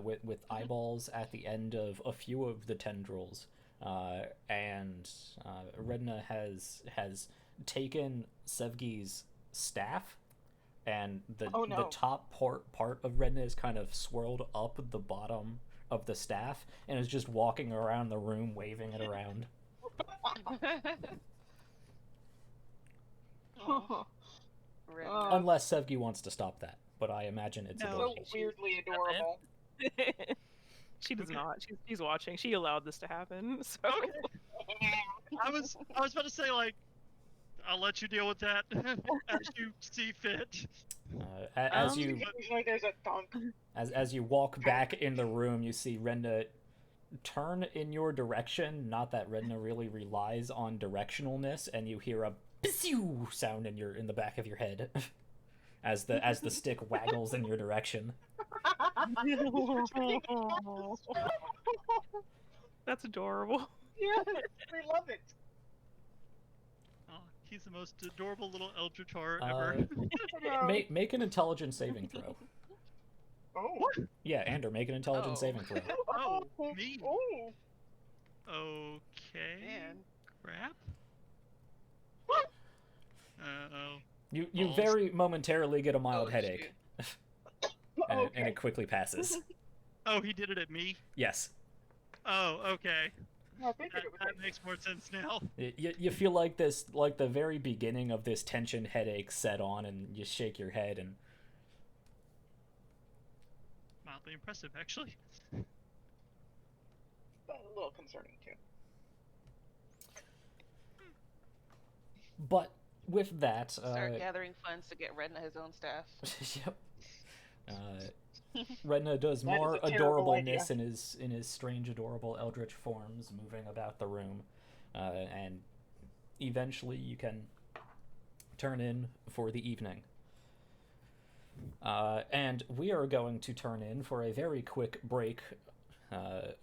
with eyeballs at the end of a few of the tendrils, and Redna has taken Sevgi's staff, and the top part of Redna is kind of swirled up the bottom of the staff and is just walking around the room waving it around. Unless Sevgi wants to stop that, but I imagine it's adorable. So weirdly adorable. She does not. She's watching. She allowed this to happen. So. Okay. I was about to say, like, I'll let you deal with that as you see fit. As you Usually there's a thunk. As you walk back in the room, you see Redna turn in your direction. Not that Redna really relies on directionalness, and you hear a "pshew" sound in the back of your head as the stick waggles in your direction. That's adorable. Yeah, we love it. Oh, he's the most adorable little eldritch horror ever. Make an intelligence saving throw. Oh. Yeah, Ander, make an intelligence saving throw. Oh, me. Oh. Okay. Man. Crap. Uh-oh. You very momentarily get a mild headache. And it quickly passes. Oh, he did it at me? Yes. Oh, okay. That makes more sense now. You feel like this, like the very beginning of this tension headache set on, and you shake your head and... Mildly impressive, actually. A little concerning, too. But with that... Start gathering funds to get Redna his own staff. Yep. Redna does more adorableness in his strange, adorable eldritch forms, moving about the room, and eventually you can turn in for the evening. And we are going to turn in for a very quick break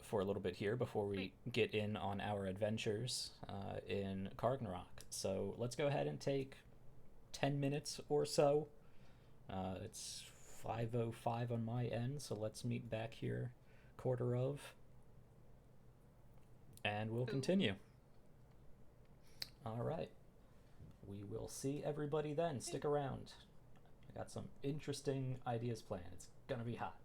for a little bit here before we get in on our adventures in Kargnorak. So let's go ahead and take 10 minutes or so. It's 5:05 on my end, so let's meet back here, quarter of, and we'll continue. All right. We will see everybody then. Stick around. I got some interesting ideas planned. It's gonna be hot.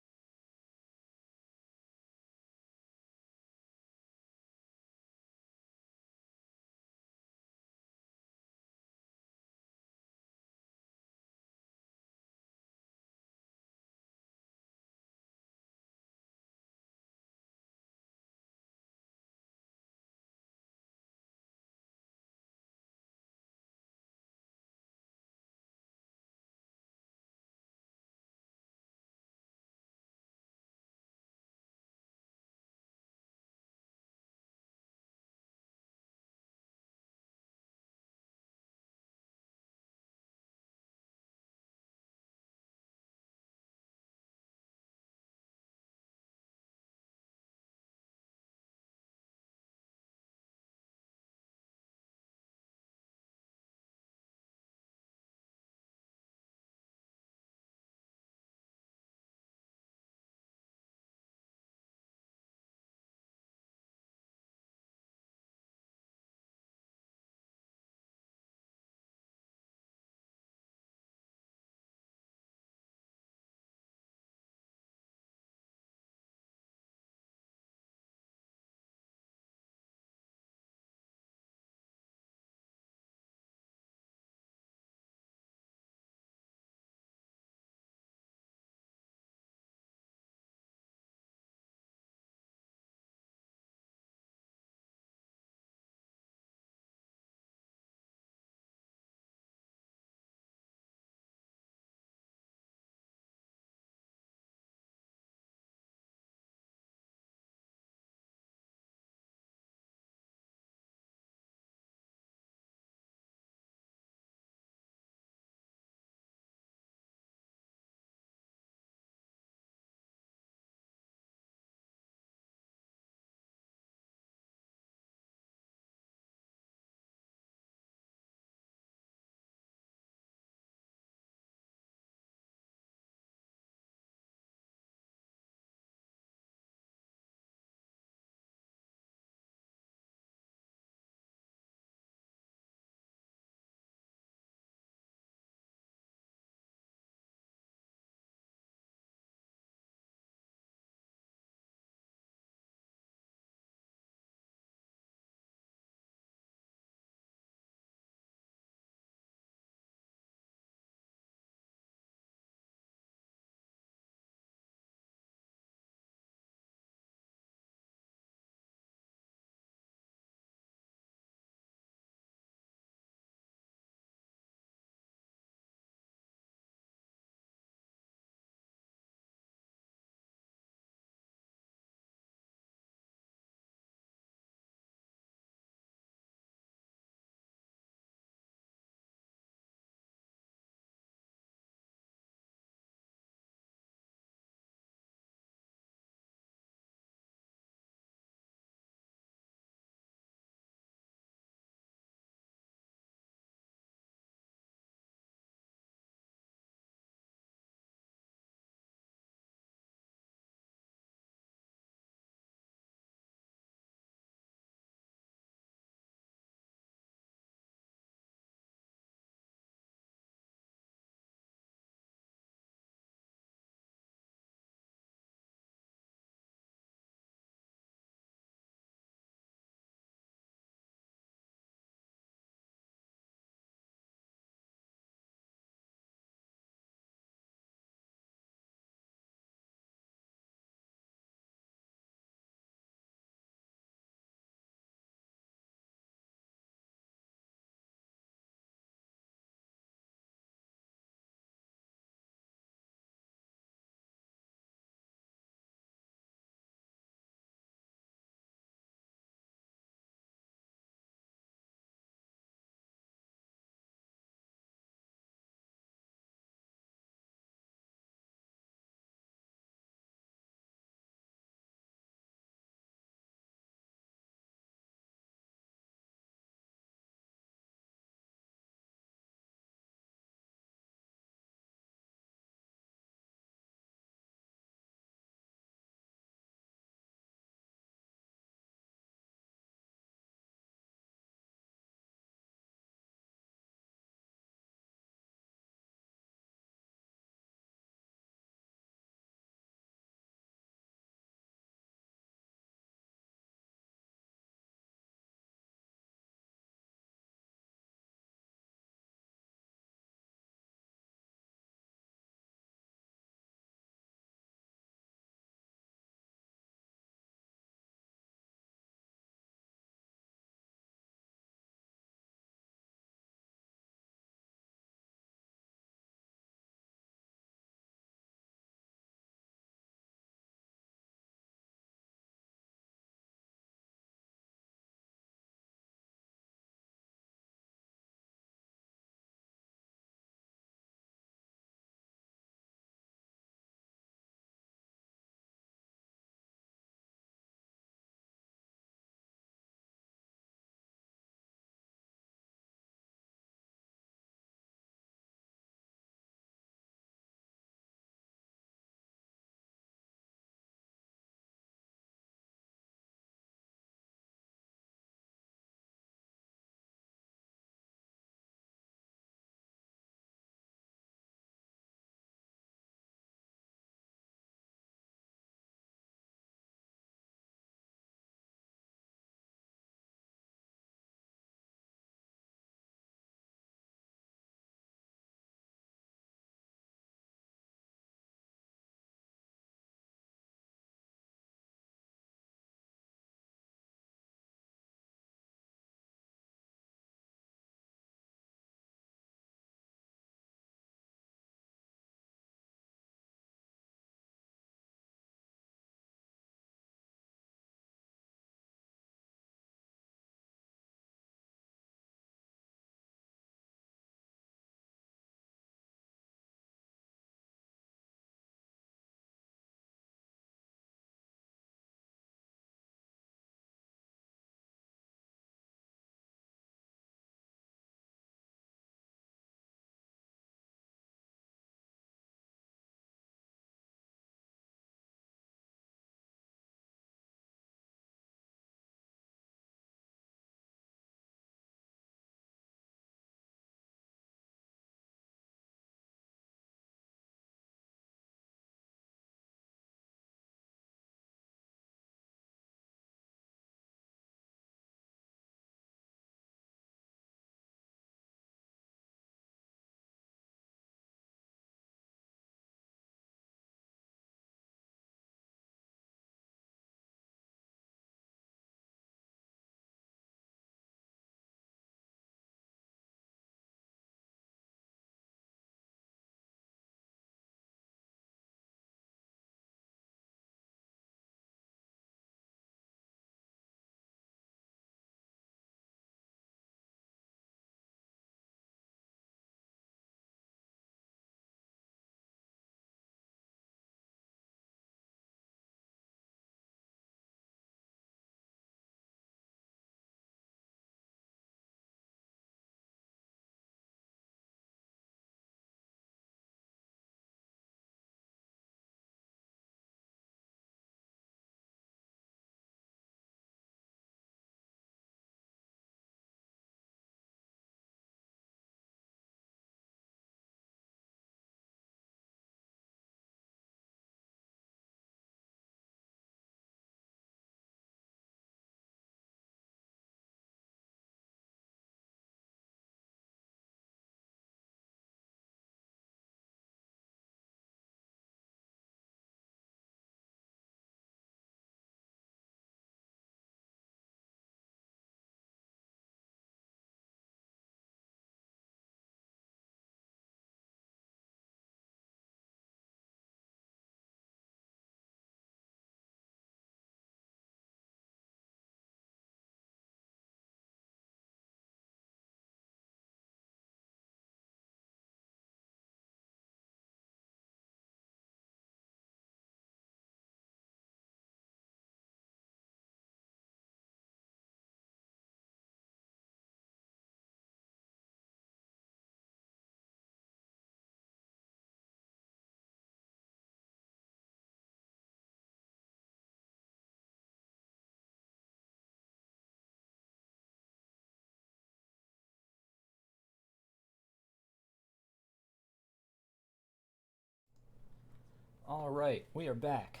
All right, we are back.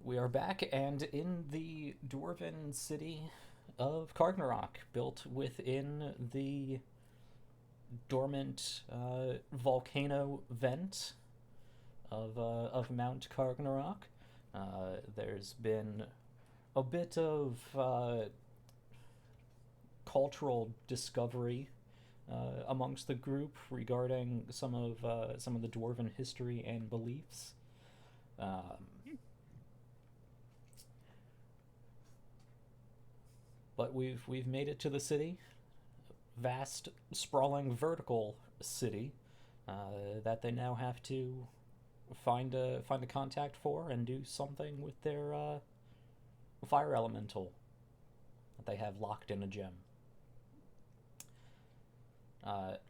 We are back and in the dwarven city of Kargnorak, built within the dormant volcano vent of Mount Kargnorak. There's been a bit of cultural discovery amongst the group regarding some of the dwarven history and beliefs. But we've made it to the city, vast, sprawling, vertical city that they now have to find a contact for and do something with their fire elemental that they have locked in a gem.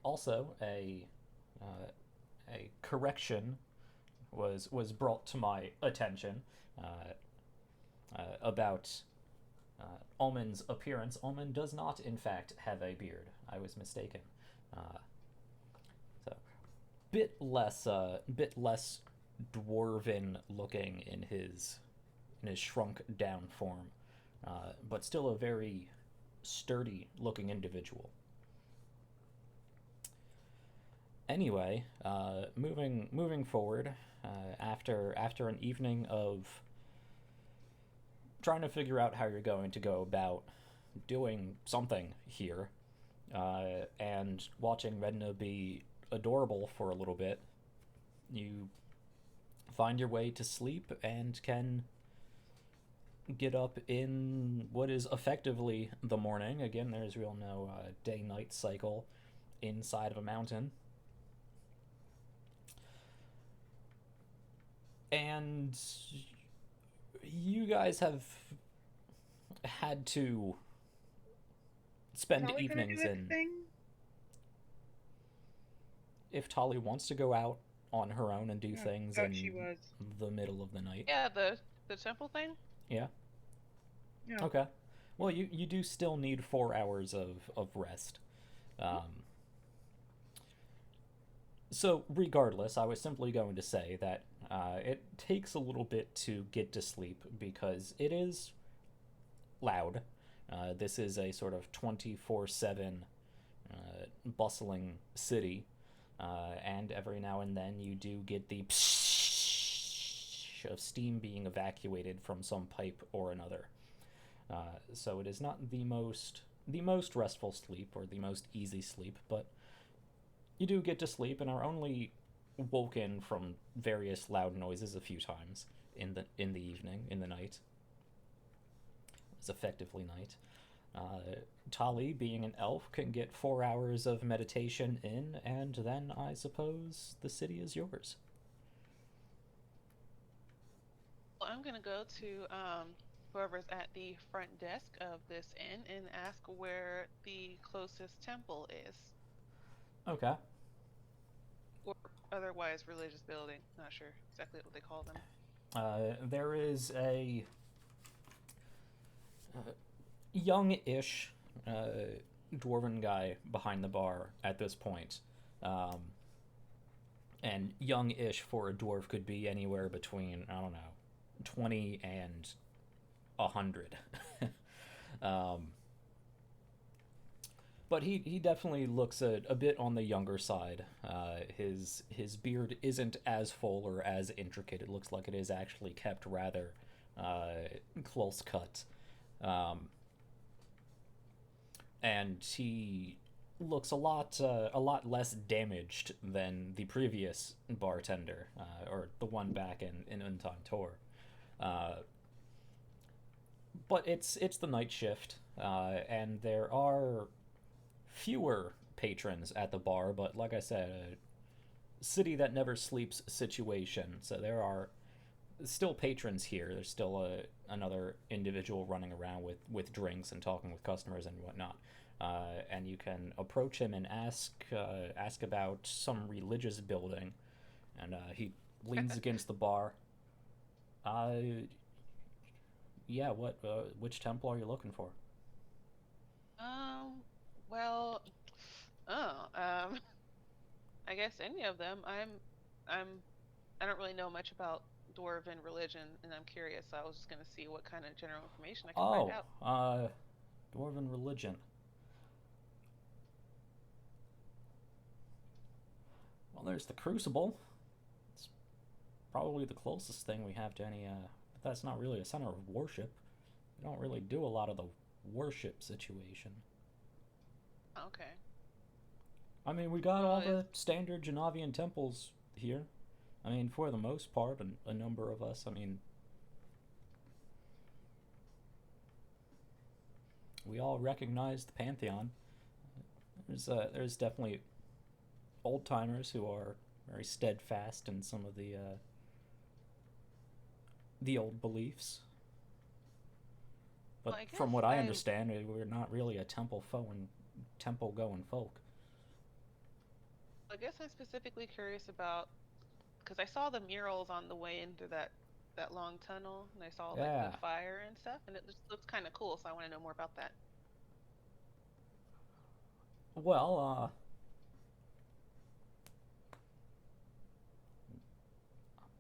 Also, a correction was brought to my attention about Omen's appearance. Omen does not, in fact, have a beard. I was mistaken. So, bit less dwarven looking in his shrunk down form, but still a very sturdy looking individual. Anyway, moving forward, after an evening of trying to figure out how you're going to go about doing something here, and watching Redna be adorable for a little bit, you find your way to sleep and can get up in what is effectively the morning. Again, there's no day-night cycle inside of a mountain. And you guys have had to spend evenings in. If Tali wants to go out on her own and do things in the middle of the night. Yeah, the temple thing? Yeah. Okay. Well, you do still need 4 hours of rest. So, regardless, I was simply going to say that it takes a little bit to get to sleep because it is loud. This is a sort of 24/7 bustling city, and every now and then you do get the psh of steam being evacuated from some pipe or another. So it is not the most restful sleep or the most easy sleep, but you do get to sleep and are only woken from various loud noises a few times in the evening, in the night. It's effectively night. Tali, being an elf, can get 4 hours of meditation in, and then I suppose the city is yours. Well, I'm gonna go to whoever's at the front desk of this inn and ask where the closest temple is. Okay. Or otherwise religious building. Not sure exactly what they call them. There is a young-ish dwarven guy behind the bar at this point. And young-ish for a dwarf could be anywhere between, 20 and 100. But he definitely looks a bit on the younger side. His beard isn't as full or as intricate. It looks like it is actually kept rather close cut. And he looks a lot less damaged than the previous bartender, or the one back in Unton Tor. But it's the night shift, and there are fewer patrons at the bar, but like I said, a city that never sleeps situation, so there are still patrons here. There's still another individual running around with drinks and talking with customers and whatnot, and you can approach him and ask about some religious building, and he leans against the bar. Yeah, which temple are you looking for? I I guess any of them. I don't really know much about dwarven religion, and I'm curious. So I was just gonna see what kind of general information I can find out. Dwarven religion. Well, there's the Crucible. It's probably the closest thing we have to any, but that's not really a center of worship. We don't really do a lot of the worship situation. Okay. I mean, we got all the standard Janavian temples here. I mean, for the most part, a number of us, I mean, we all recognize the Pantheon. There's definitely old-timers who are very steadfast in some of the old beliefs. But Well, from what I understand, we're not really a temple-going folk. I guess I'm specifically curious about, because I saw the murals on the way into that long tunnel, and I saw like the fire and stuff, and it just looks kind of cool. So I want to know more about that. Well,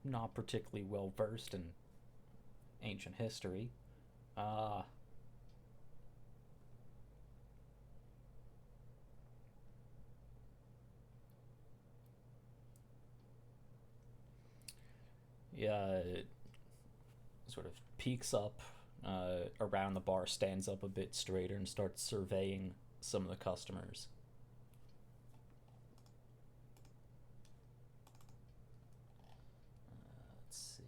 I'm not particularly well versed in ancient history. It sort of peeks up around the bar, stands up a bit straighter, and starts surveying some of the customers. Let's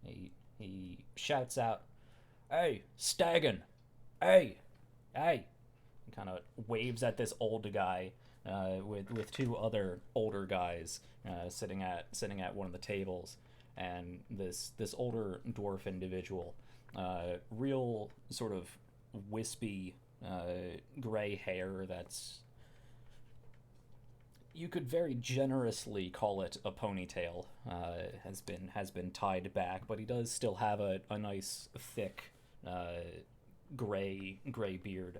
see. He shouts out, "Hey, Staggin! Hey! Hey!" He kind of waves at this old guy with two other older guys sitting at one of the tables, and this older dwarf individual, real sort of wispy gray hair that's, you could very generously call it a ponytail, has been tied back, but he does still have a nice thick gray beard.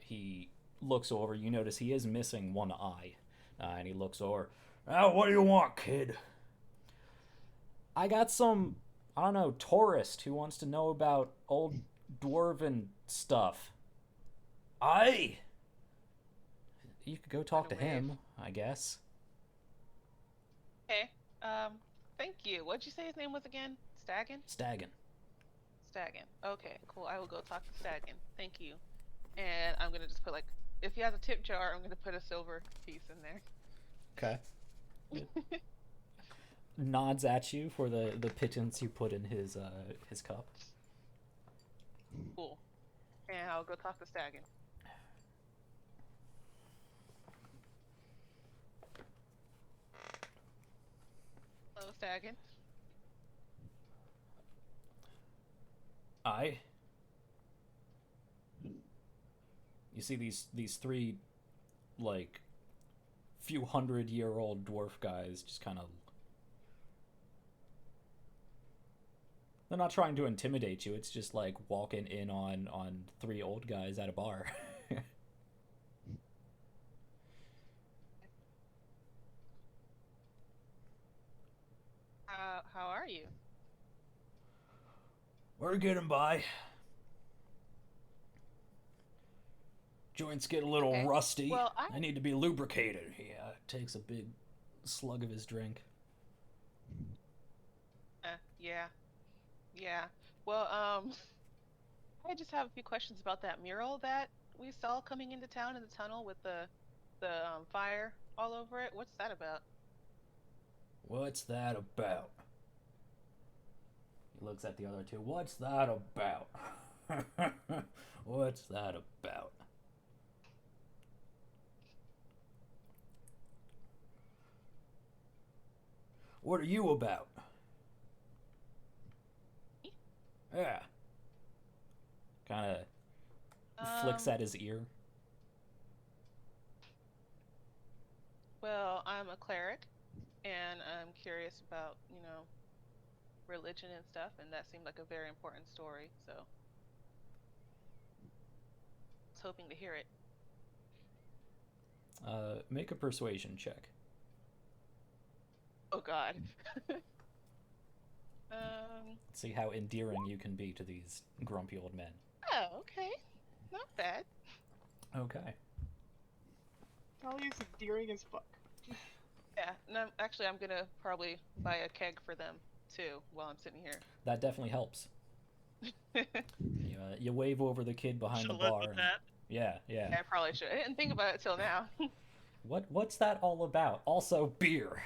He looks over. You notice he is missing one eye, and he looks over. What do you want, kid? I got some, I don't know, tourist who wants to know about old dwarven stuff. Aye. You could go talk to him, I guess. Okay. Thank you. What'd you say his name was again? Staggin? Staggin. Okay, cool. I will go talk to Staggin. Thank you. And I'm gonna just put, like, if he has a tip jar, I'm gonna put a silver piece in there. Okay. Nods at you for the pittance you put in his cup. Cool. And I'll go talk to Staggin. Hello, Staggin. Aye. You see these three, like, few 100-year-old dwarf guys just kind of... They're not trying to intimidate you. It's just like walking in on three old guys at a bar. How are you? We're getting by. Joints get a little rusty. Well, I need to be lubricated. He takes a big slug of his drink. Yeah. Well, I just have a few questions about that mural that we saw coming into town in the tunnel with the fire all over it. What's that about? What's that about? He looks at the other two. What's that about? What's that about? What are you about? Yeah. Kind of flicks at his ear. Well, I'm a cleric, and I'm curious about, religion and stuff, and that seemed like a very important story, so I was hoping to hear it. Make a persuasion check. Oh God. See how endearing you can be to these grumpy old men. Oh, okay. Not bad. Okay. Tali's endearing as fuck. Yeah, no, actually, I'm gonna probably buy a keg for them too while I'm sitting here. That definitely helps. You wave over the kid behind Should've the led bar. with And, that. yeah. Yeah, I probably should. I didn't think about it till now. What's that all about? Also, beer.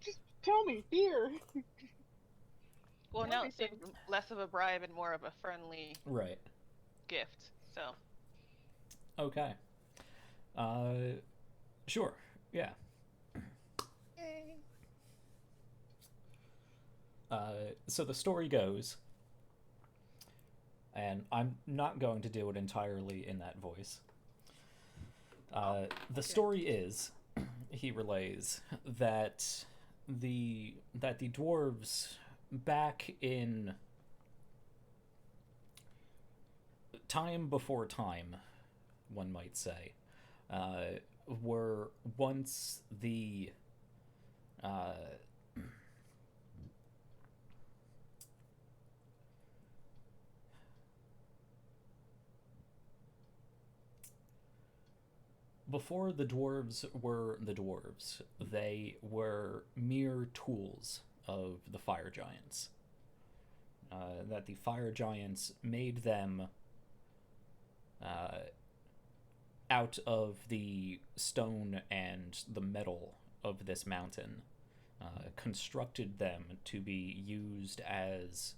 Just tell me, beer. Well, now it seems less of a bribe and more of a friendly Right. gift. So. Okay. Sure. Yeah. Yay. So the story goes, and I'm not going to do it entirely in that voice. The story is, he relays, that the dwarves back in time before time, one might say, were once the before the dwarves were the dwarves, they were mere tools of the fire giants. That the fire giants made them out of the stone and the metal of this mountain, constructed them to be used as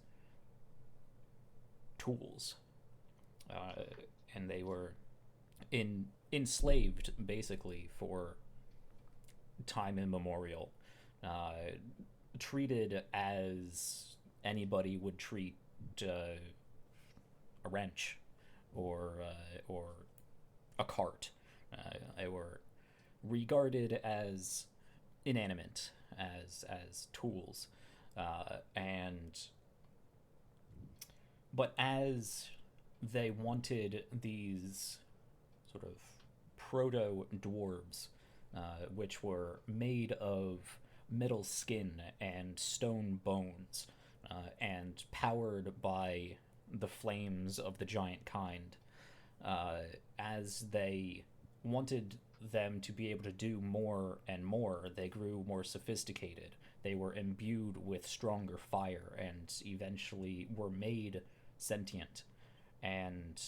tools. And they were enslaved, basically, for time immemorial, treated as anybody would treat a wrench or a cart. They were regarded as inanimate, as tools, but as they wanted these sort of proto-dwarves, which were made of metal skin and stone bones, and powered by the flames of the giant kind, as they wanted them to be able to do more and more, they grew more sophisticated. They were imbued with stronger fire and eventually were made sentient, and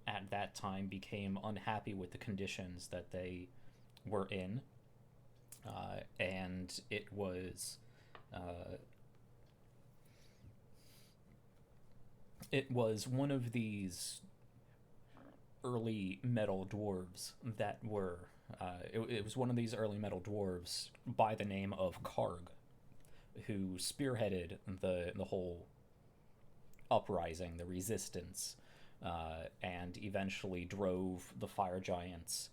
at that time became unhappy with the conditions that they were in, and it was one of these early metal dwarves that were it was one of these early metal dwarves by the name of Karg, who spearheaded the whole uprising, the resistance, and eventually drove the fire giants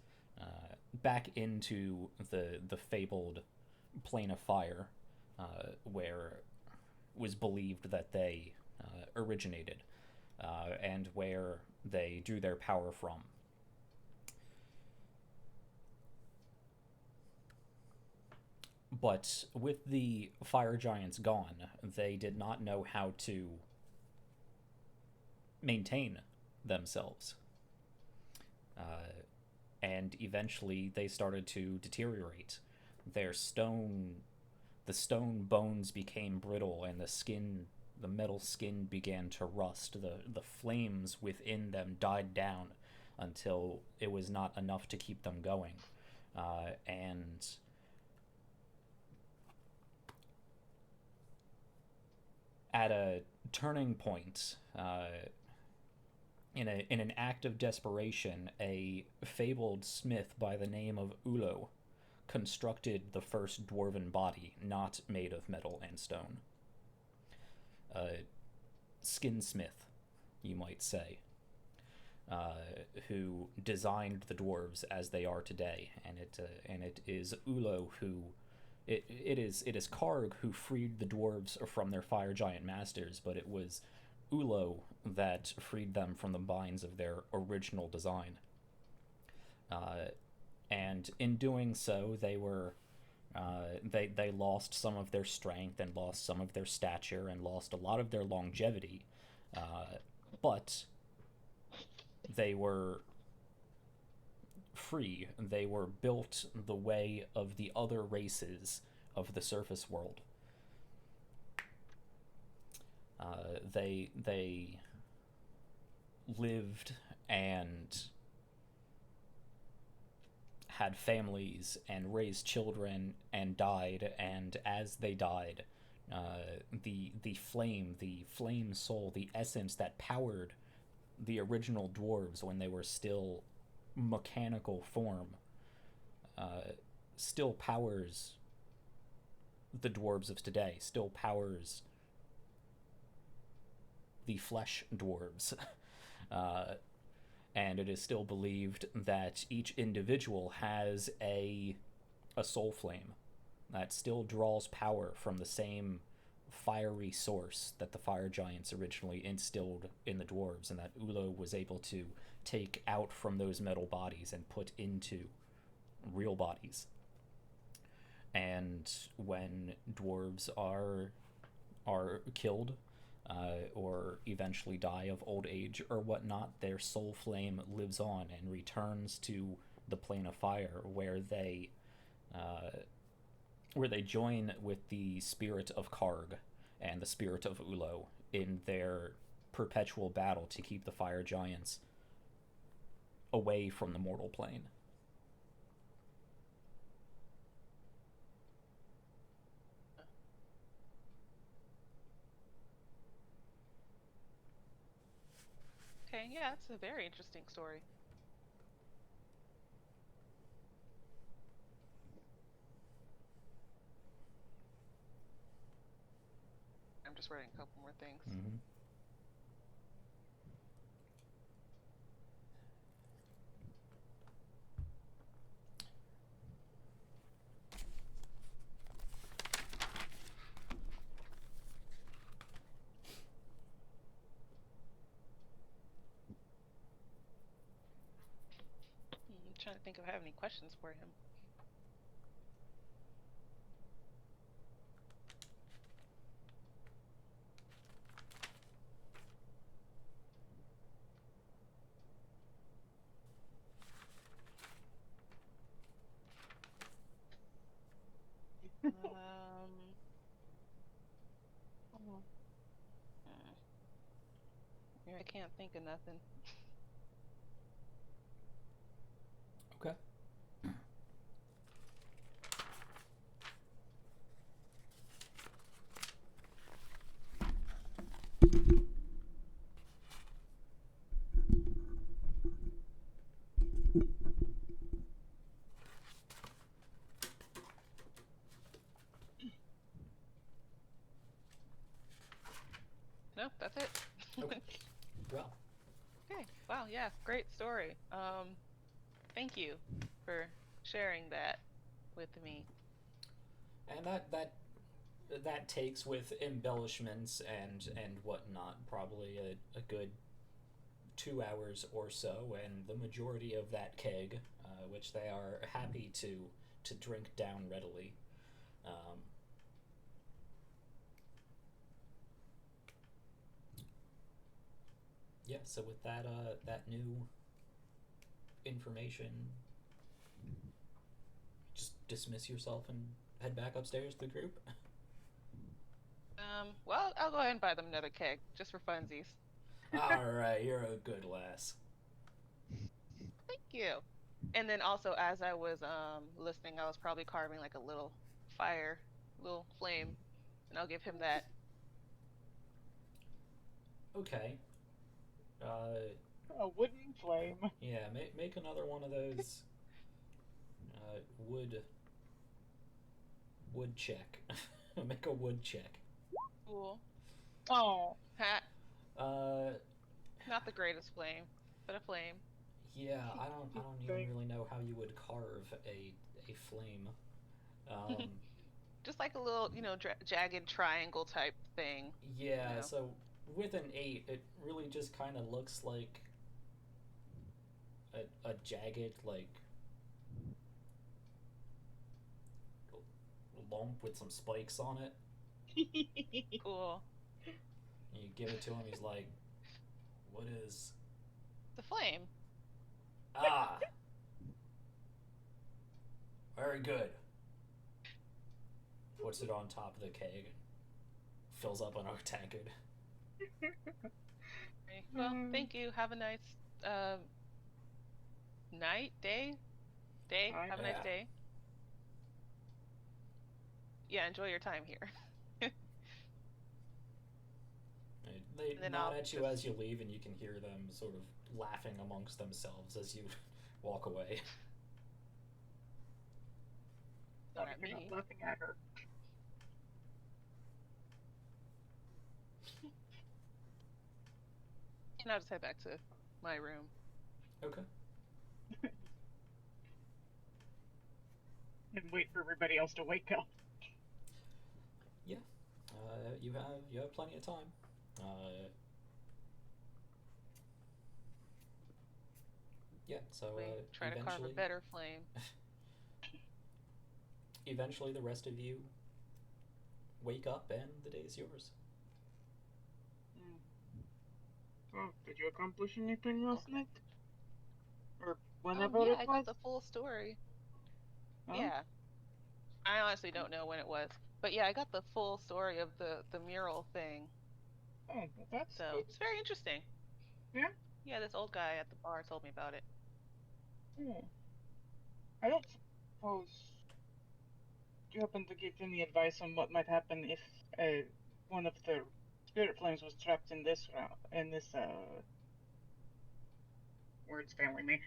back into the fabled plane of fire, where it was believed that they originated, and where they drew their power from. But with the fire giants gone, they did not know how to maintain themselves. And eventually they started to deteriorate. The stone bones became brittle, and the metal skin began to rust. The flames within them died down until it was not enough to keep them going. And at a turning point, in an act of desperation, a fabled smith by the name of Ulo constructed the first dwarven body not made of metal and stone. A skinsmith, you might say, who designed the dwarves as they are today, and it is Ulo who. It is Karg who freed the dwarves from their fire giant masters, but it was Ulo that freed them from the binds of their original design. And in doing so, they were they lost some of their strength and lost some of their stature and lost a lot of their longevity, but they were free. They were built the way of the other races of the surface world. They lived and had families and raised children and died, and as they died, the flame soul, the essence that powered the original dwarves when they were still mechanical form, still powers the dwarves of today, still powers the flesh dwarves. And it is still believed that each individual has a soul flame that still draws power from the same fiery source that the fire giants originally instilled in the dwarves, and that Ulo was able to take out from those metal bodies and put into real bodies. And when dwarves are killed, or eventually die of old age or whatnot, their soul flame lives on and returns to the plane of fire, where they join with the spirit of Karg and the spirit of Ulo in their perpetual battle to keep the fire giants away from the mortal plane. Okay, yeah, it's a very interesting story. I'm just writing a couple more things. Mm-hmm. I'm trying to think if I have any questions for him. I can't think of nothing. Okay. No, that's it. Okay. Well. Okay. Wow. Yeah. Great story. Thank you for sharing that with me. And that takes, with embellishments and whatnot, probably a good 2 hours or so, and the majority of that keg, which they are happy to drink down readily. Yeah, so with that that new information, just dismiss yourself and head back upstairs to the group. Well, I'll go ahead and buy them another keg, just for funsies. Alright, you're a good lass. Thank you. And then also, as I was listening, I was probably carving like a little fire, little flame, and I'll give him that. Okay. A wooden flame. Yeah, make another one of those wood check. Make a wood check. Cool. Oh. Hat. Not the greatest flame, but a flame. Yeah, I don't even really know how you would carve a flame. Just like a little, jagged triangle type thing. Yeah, so with an 8, it really just kind of looks like a jagged, like, lump with some spikes on it. Cool. And you give it to him, he's like, what is... The flame. Ah! Very good. Puts it on top of the keg and fills up another tankard. Well, thank you. Have a nice night, day. Have a nice day. Yeah, enjoy your time here. They nod at you as you leave, and you can hear them sort of laughing amongst themselves as you walk away. Not at me. Not laughing at her. And I'll just head back to my room. Okay. And wait for everybody else to wake up. Yeah. You have plenty of time. Yeah, so We try to carve a better flame. Eventually the rest of you wake up and the day is yours. Oh, did you accomplish anything last night? Or whenever yeah, it was? I got the full story. Huh? Yeah. I honestly don't know when it was. But yeah, I got the full story of the mural thing. Oh, well, that's So good. it's very interesting. Yeah? Yeah, this old guy at the bar told me about it. Oh. I don't suppose you happen to give any advice on what might happen if one of the spirit flames was trapped in this words failing me.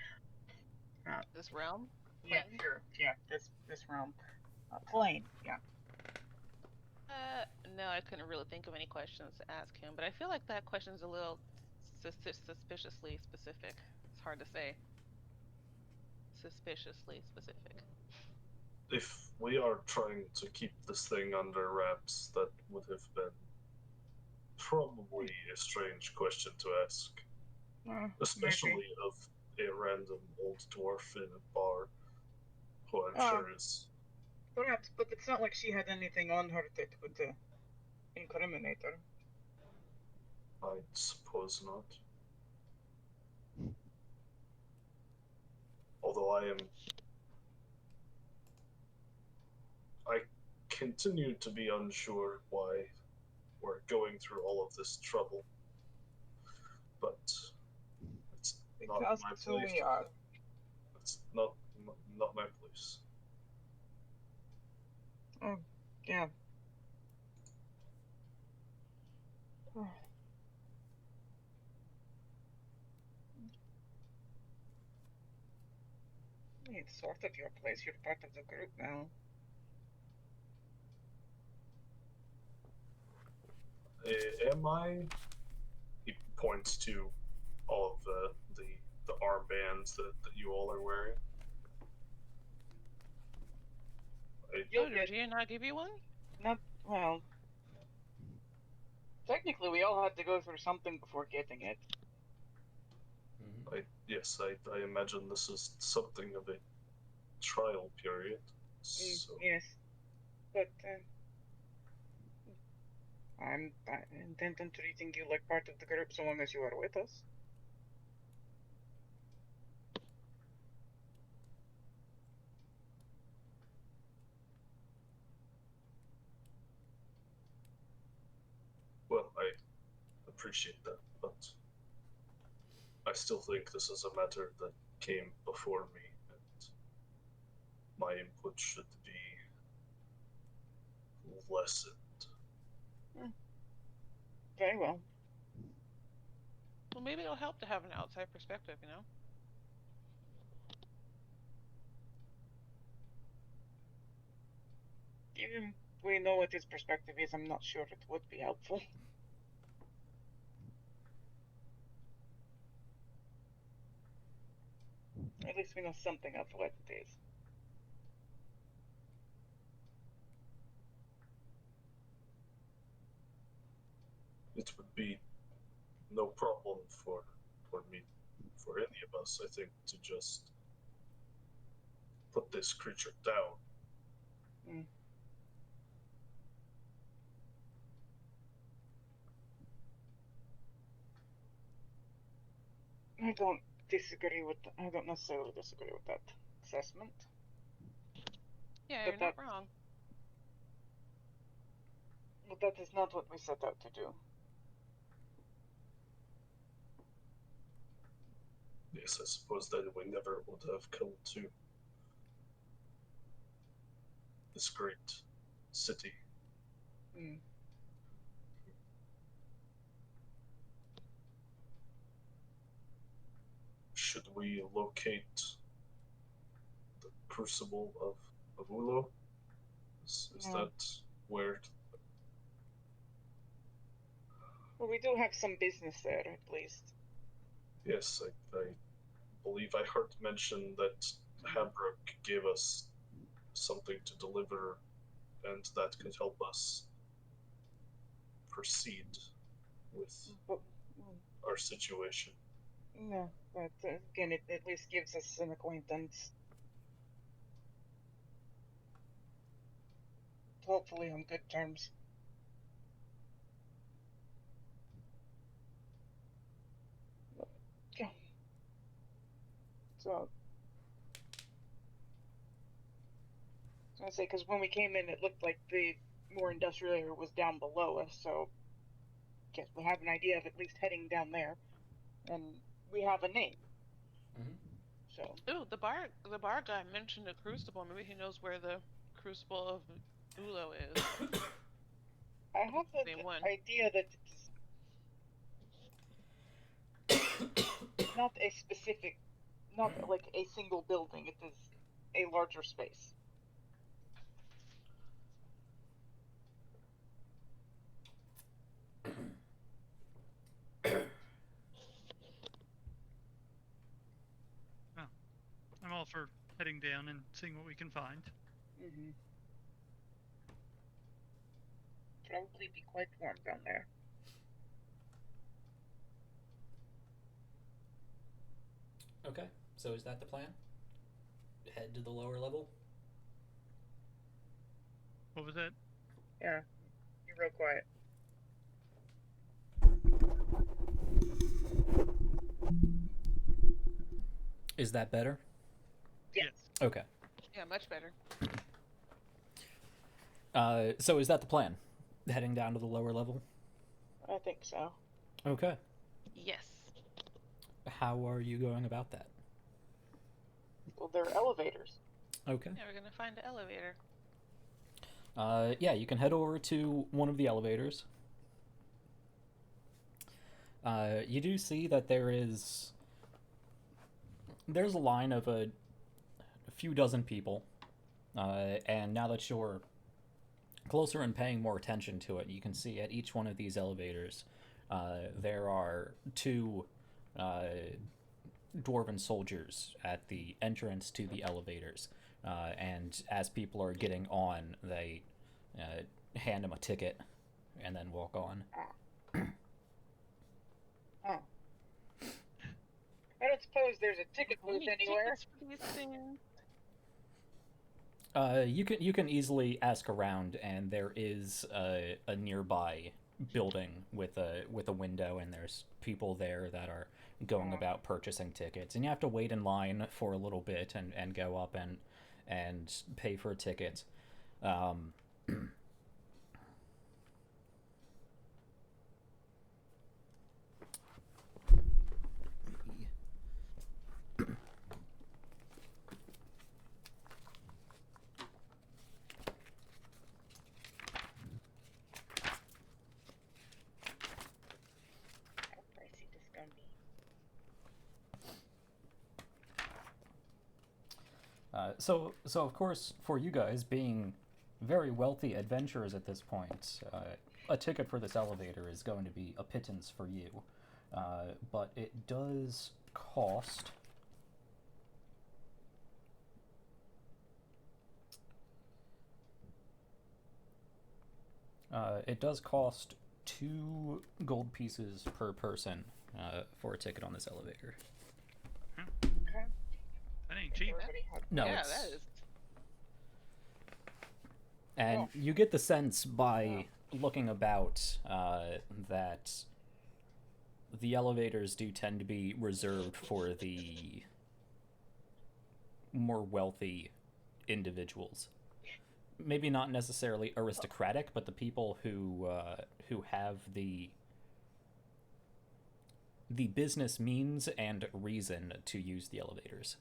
This realm? Yeah, Plane? sure. Yeah, this realm. Plane, yeah. No, I couldn't really think of any questions to ask him, but I feel like that question's a little suspiciously specific. It's hard to say. Suspiciously specific. If we are trying to keep this thing under wraps, that would have been probably a strange question to ask. Especially Maybe. of a random old dwarf in a bar, who I'm sure is... Perhaps, but it's not like she had anything on her that would incriminate her. I suppose not. Although I continue to be unsure why we're going through all of this trouble. But it's not Because my that's who place. we are. It's not my place. Oh, yeah. It's sort of your place. You're part of the group now. Am I? He points to all of the armbands that you all are wearing. Did Gia not give you one? Not, well... Technically, we all had to go through something before getting it. Yes, I imagine this is something of a trial period. So. Yes. But, I intend on treating you like part of the group so long as you are with us. Well, I appreciate that, but I still think this is a matter that came before me, and my input should be lessened. Very well. Well, maybe it'll help to have an outside perspective, you know? Even if we know what his perspective is, I'm not sure it would be helpful. At least we know something of what it is. It would be no problem for any of us, I think, to just put this creature down. I don't disagree with. I don't necessarily disagree with that assessment. Yeah, you're not wrong. But that is not what we set out to do. Yes, I suppose then we never would have come to this great city. Mm. Should we locate the crucible of Ulo? Is that where? Well, we do have some business there, at least. Yes, I believe I heard mention that Habrook gave us something to deliver, and that could help us proceed with our situation. No, but again, it at least gives us an acquaintance. Hopefully on good terms. Yeah. So, I was gonna say, because when we came in, it looked like the more industrial area was down below us, so I guess we have an idea of at least heading down there, and we have a name. Mm-hmm. So. Ooh, the bar guy mentioned a crucible. Maybe he knows where the crucible of Ulo is. I have the idea that it's not a specific, not like a single building. It is a larger space. Well, I'm all for heading down and seeing what we can find. Mm-hmm. Probably be quite warm down there. Okay, so is that the plan? Head to the lower level? What was that? Yeah, you're real quiet. Is that better? Yes. Okay. Yeah, much better. So is that the plan? Heading down to the lower level? I think so. Okay. Yes. How are you going about that? Well, there are elevators. Okay. Yeah, we're gonna find an elevator. Yeah, you can head over to one of the elevators. You do see that there's a line of a few dozen people, and now that you're closer and paying more attention to it, you can see at each one of these elevators there are two dwarven soldiers at the entrance to the elevators, and as people are getting on, they hand them a ticket and then walk on. Oh. I don't suppose there's a ticket booth anywhere. You can easily ask around, and there is a nearby building with a window, and there's people there that are going about purchasing tickets, and you have to wait in line for a little bit and go up and pay for a ticket. So of course, for you guys being very wealthy adventurers at this point, a ticket for this elevator is going to be a pittance for you, but it does cost. It does cost 2 gold pieces per person for a ticket on this elevator. Okay. That ain't cheap. No, yeah, it's... that is. And you get the sense by looking about that the elevators do tend to be reserved for the more wealthy individuals. Maybe not necessarily aristocratic, but the people who have the business means and reason to use the elevators.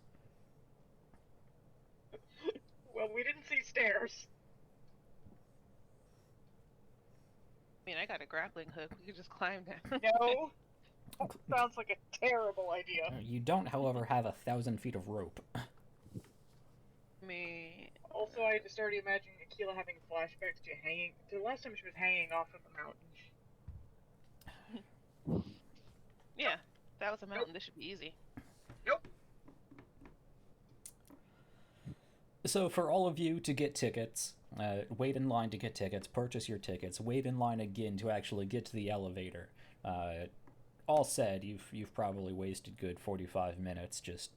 Well, we didn't see stairs. I mean, I got a grappling hook. We could just climb down. No. Sounds like a terrible idea. You don't, however, have 1,000 feet of rope. Me. Also, I just started imagining Akila having flashbacks to the last time she was hanging off of a mountain. Yeah, that was a mountain. This should be easy. Nope. So for all of you to get tickets, wait in line to get tickets, purchase your tickets, wait in line again to actually get to the elevator. All said, you've probably wasted good 45 minutes just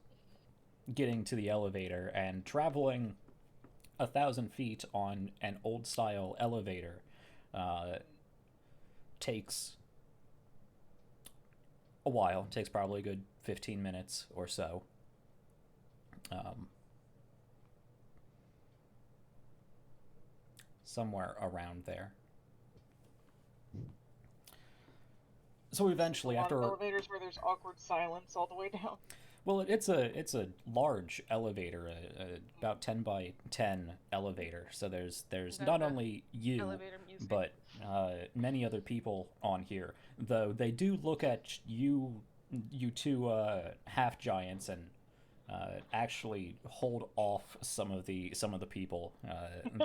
getting to the elevator, and traveling 1,000 feet on an old-style elevator takes a while. It takes probably a good 15 minutes or so. Somewhere around there. So eventually, after elevators where there's awkward silence all the way down. Well, it's a large elevator, about 10 by 10 elevator. So there's not only you, but many other people on here. Though they do look at you two half giants and actually hold off some of the people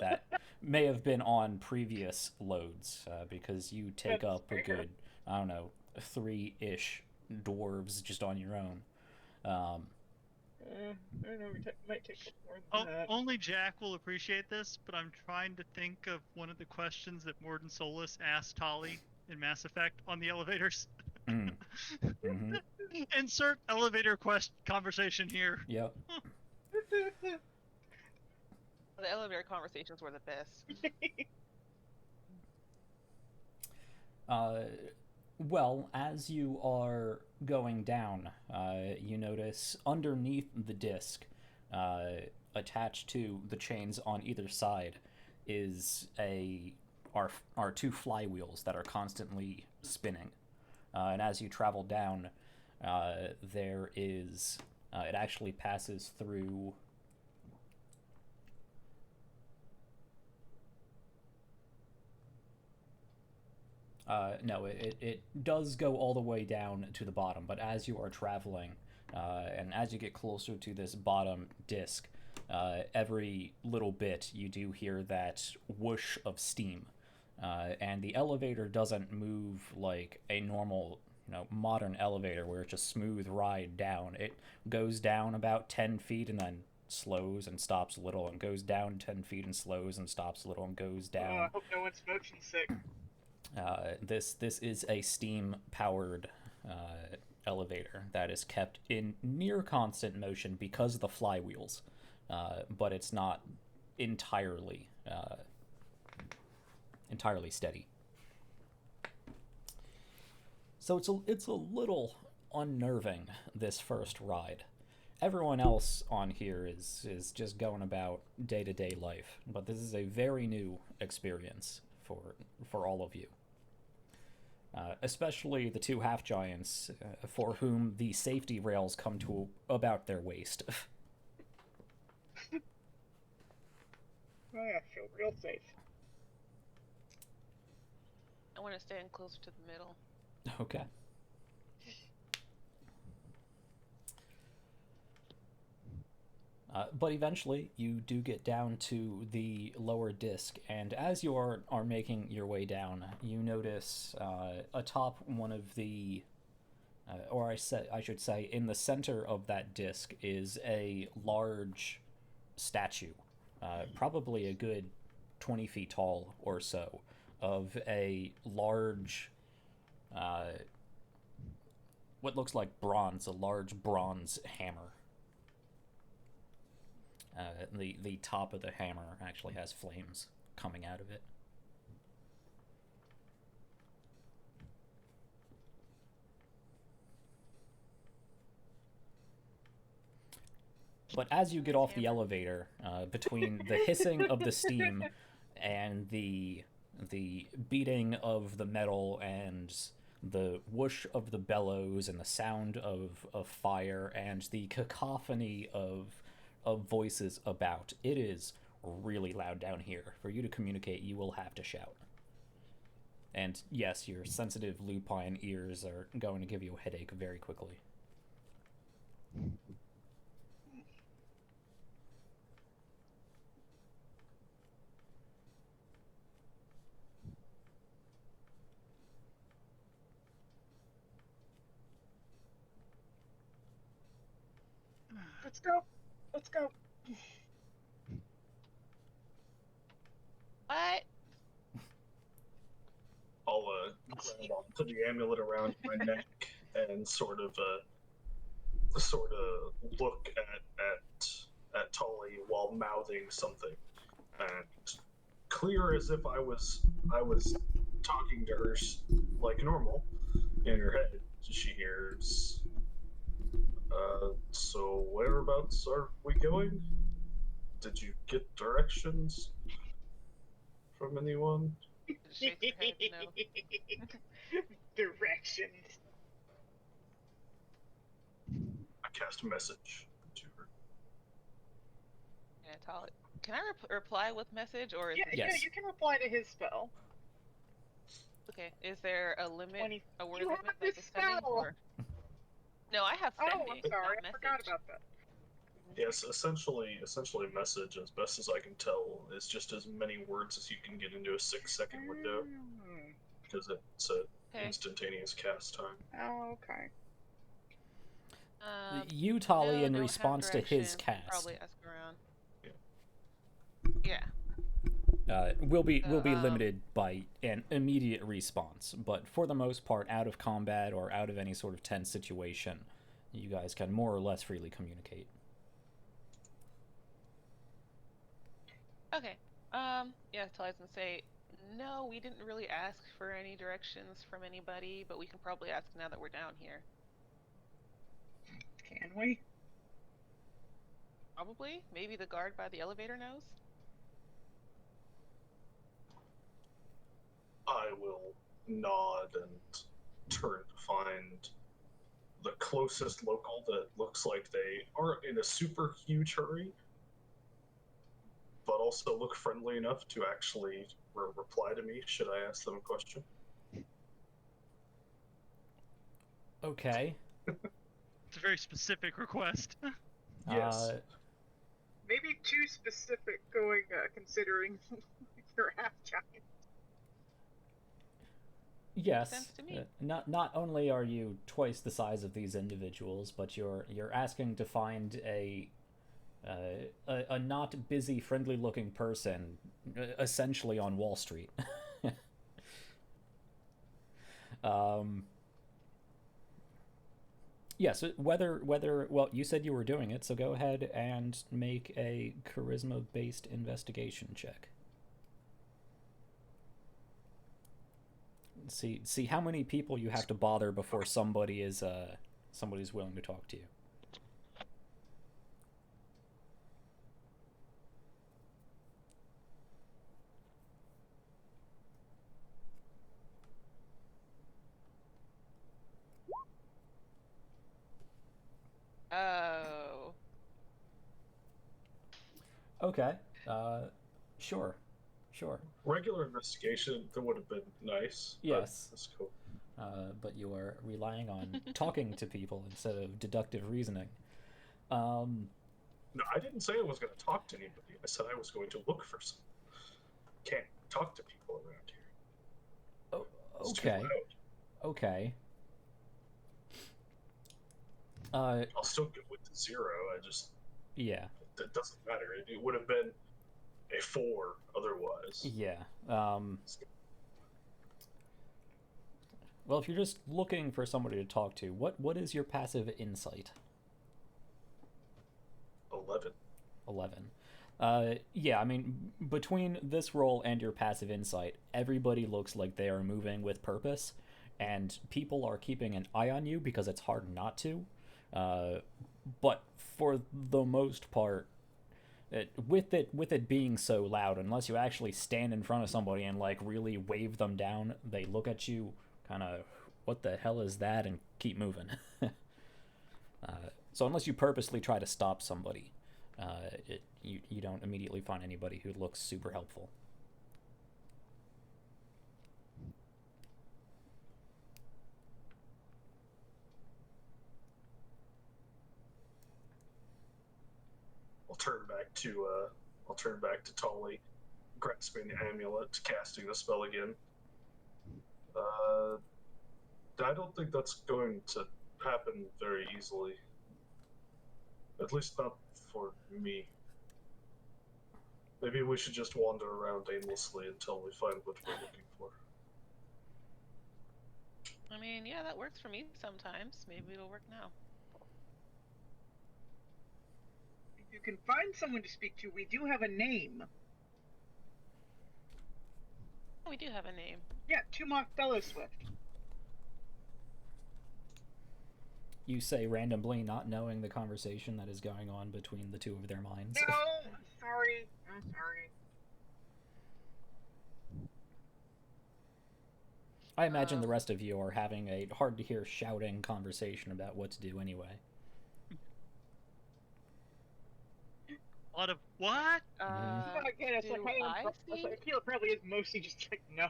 that may have been on previous loads, because you take That's up fair. a good, I don't know, 3-ish dwarves just on your own. I don't know, might take more than that. Only Jack will appreciate this, but I'm trying to think of one of the questions that Morden Solus asked Tali in Mass Effect on the elevators. Mm-hmm. Insert elevator conversation here. Yep. The elevator conversations were the best. Well, as you are going down, you notice underneath the disc, attached to the chains on either side, are two flywheels that are constantly spinning. And as you travel down, there is it actually passes through. No, it does go all the way down to the bottom, but as you are traveling, and as you get closer to this bottom disc, every little bit you do hear that whoosh of steam, and the elevator doesn't move like a normal, modern elevator where it's a smooth ride down. It goes down about 10 feet and then slows and stops a little, and goes down 10 feet and slows and stops a little, and goes down. I hope no one's motion sick. This is a steam-powered elevator that is kept in near constant motion because of the flywheels, but it's not entirely steady. So it's a little unnerving, this first ride. Everyone else on here is just going about day-to-day life, but this is a very new experience for all of you. Especially the two half-giants, for whom the safety rails come to about their waist. Oh yeah, I feel real safe. I want to stand closer to the middle. Okay. But eventually, you do get down to the lower disc, and as you are making your way down, you notice atop one of the, or I should say, in the center of that disc is a large statue, probably a good 20 feet tall or so, of a large, what looks like bronze, a large bronze hammer. The top of the hammer actually has flames coming out of it. but as you get off the elevator, between the hissing of the steam and the beating of the metal and the whoosh of the bellows and the sound of fire and the cacophony of voices about, it is really loud down here. For you to communicate, you will have to shout. And yes, your sensitive lupine ears are going to give you a headache very quickly. Let's go. Let's go. What? I'll grab onto the amulet around my neck and sort of look at Tully while mouthing something, and clear as if I was talking to her like normal. In her head, she hears, so whereabouts are we going? Did you get directions from anyone? Shake her head, no. Directions. I cast a message to her. Yeah, tell it. Can I reply with message, or is Yeah, it... Yes. yeah, you can reply to his spell. Okay, is there a limit, 20... a word You limit have like this a sending? spell! Or... No, I have Oh, sending. I'm sorry, not I forgot message. about that. Yes, essentially message, as best as I can tell, is just as many words as you can get into a 6-second window, because it's a instantaneous cast time. Oh, okay. You, Tali, no, in don't have response to his directions. cast, Probably ask around. Yeah. Yeah. will be limited by an immediate response, but for the most part, out of combat or out of any sort of tense situation, you guys can more or less freely communicate. Okay. Yeah, Tali's gonna say, no, we didn't really ask for any directions from anybody, but we can probably ask now that we're down here. Can we? Probably. Maybe the guard by the elevator knows? I will nod and turn to find the closest local that looks like they aren't in a super huge hurry, but also look friendly enough to actually reply to me should I ask them a question. Okay. It's a very specific request. Yes. Maybe too specific going, considering you're half giant. Yes. Sense to me. Not only are you twice the size of these individuals, but you're asking to find a not busy, friendly-looking person, essentially on Wall Street. Yes, whether well, you said you were doing it, so go ahead and make a charisma-based investigation check. See how many people you have to bother before somebody's willing to talk to you. Oh. Okay. Sure. Regular investigation, that would have been nice. Yes. That's cool. But you are relying on talking to people instead of deductive reasoning. No, I didn't say I was going to talk to anybody. I said I was going to look for some. Can't talk to people around here. It's too Okay. loud. Okay. I'll still go with the 0. I just... Yeah. It doesn't matter. It would have been a 4 otherwise. Yeah. Well, if you're just looking for somebody to talk to, what is your passive insight? 11. Yeah, I mean, between this roll and your passive insight, everybody looks like they are moving with purpose, and people are keeping an eye on you because it's hard not to. But for the most part, with it being so loud, unless you actually stand in front of somebody and like really wave them down, they look at you kind of, what the hell is that, and keep moving. So unless you purposely try to stop somebody, you don't immediately find anybody who looks super helpful. I'll turn back to Tolly, grasping the amulet, casting the spell again. I don't think that's going to happen very easily. At least not for me. Maybe we should just wander around aimlessly until we find what we're looking for. I mean, yeah, that works for me sometimes. Maybe it'll work now. If you can find someone to speak to, we do have a name. Oh, we do have a name. Yeah, Tumok Fellowswift. You say randomly, not knowing the conversation that is going on between the two of their minds. No, I'm sorry. I imagine the rest of you are having a hard-to-hear shouting conversation about what to do anyway. A lot of what? Again, it's like, hey, Akila probably is mostly just like, no.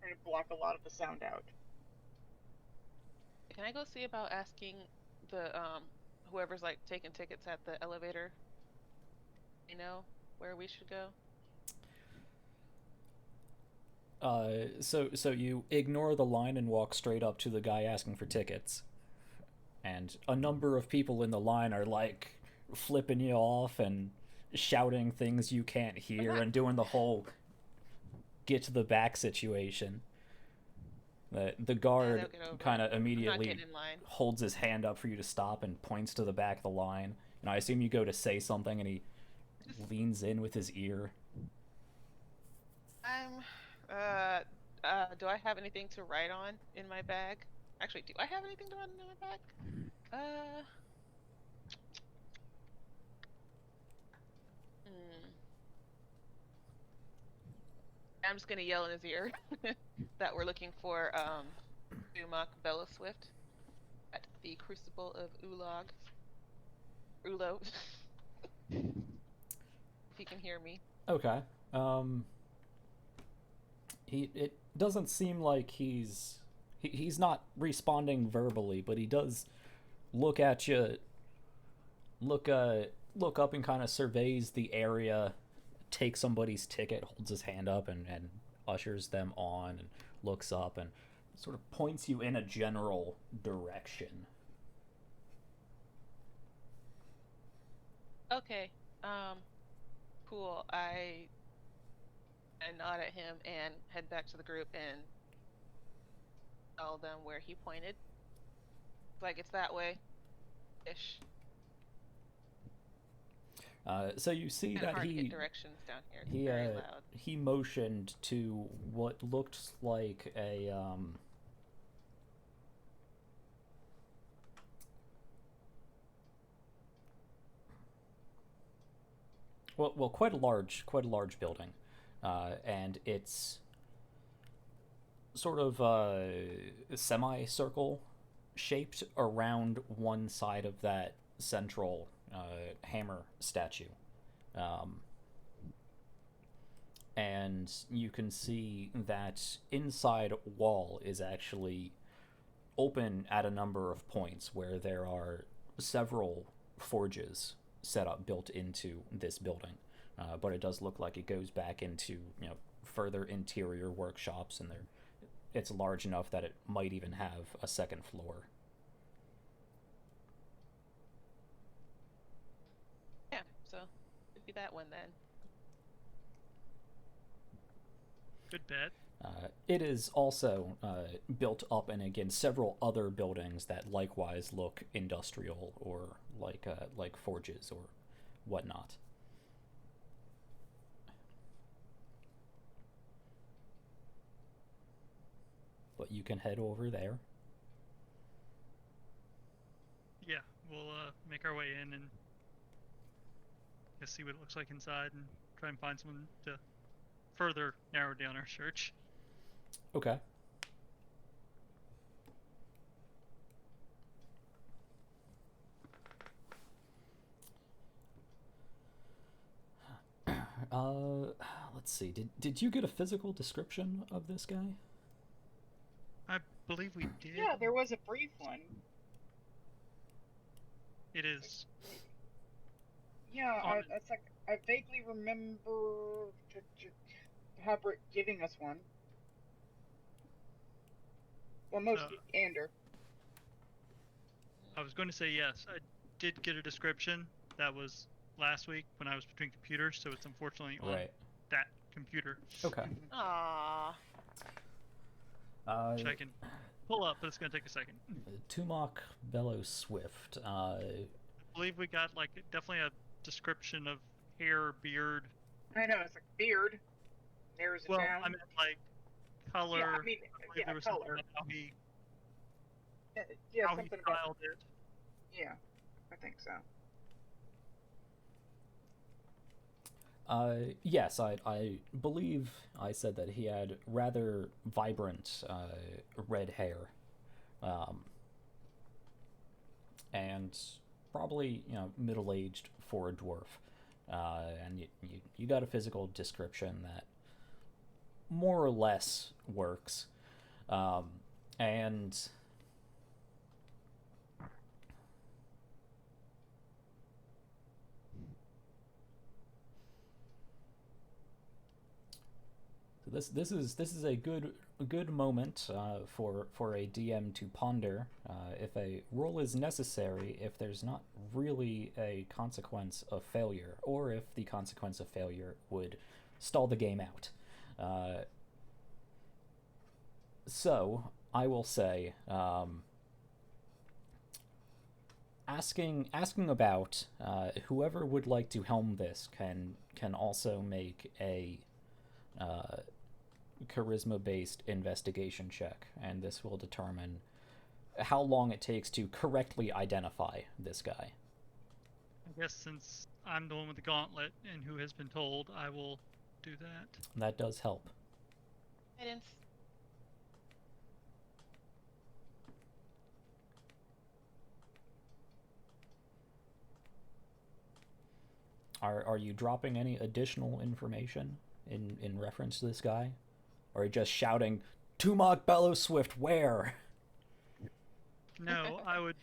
Trying to block a lot of the sound out. Can I go see about asking the whoever's like taking tickets at the elevator? You know where we should go? So you ignore the line and walk straight up to the guy asking for tickets, and a number of people in the line are like flipping you off and shouting things you can't hear and doing the whole get to the back situation. The guard kind of immediately holds his hand up for you to stop and points to the back of the line. And I assume you go to say something, and he leans in with his ear. Do I have anything to write on in my bag? Actually, do I have anything to write on in my bag? I'm just gonna yell in his ear that we're looking for Tumok Fellowswift at the Crucible of Ulo. If he can hear me. Okay. It doesn't seem like he's not responding verbally, but he does look at you, look up and kind of surveys the area, takes somebody's ticket, holds his hand up and ushers them on, and looks up and sort of points you in a general direction. Okay. Cool. I nod at him and head back to the group and tell them where he pointed. Like it's that way ish. So you see that hard to get directions down here. It's very loud. He motioned to what looked like a quite a large building, and it's sort of semicircle shaped around one side of that central hammer statue, and you can see that inside wall is actually open at a number of points where there are several forges set up built into this building, but it does look like it goes back into further interior workshops, and it's large enough that it might even have a second floor. Yeah, so it'd be that one then. Good bet. It is also built up and again several other buildings that likewise look industrial or like forges or whatnot. But you can head over there. Yeah, we'll make our way in and just see what it looks like inside and try and find someone to further narrow down our search. Okay. Let's see. Did you get a physical description of this guy? I believe we did. Yeah, there was a brief one. It is. Yeah, I vaguely remember Habrit giving us one. Well, mostly Ander. I was going to say yes. I did get a description. That was last week when I was between computers, so it's unfortunately on that computer. Okay. Aww. Which I can pull up, but it's going to take a second. Tumok Bellow Swift. I believe we got definitely a description of hair, beard. I know, it's like beard. There's Well, down. I meant color. Yeah, I mean, there was color. something about how he something styled it. Yeah, I think so. Yes, I believe I said that he had rather vibrant red hair, and probably middle-aged for a dwarf. And you got a physical description that more or less works, and. This is a good moment for a DM to ponder if a roll is necessary if there's not really a consequence of failure, or if the consequence of failure would stall the game out. So I will say, asking about whoever would like to helm this can also make a charisma-based investigation check, and this will determine how long it takes to correctly identify this guy. I guess since I'm the one with the gauntlet and who has been told, I will do that. That does help. Guidance. Are you dropping any additional information in reference to this guy? Or are you just shouting, Tumok Bellow Swift, where? No, I would...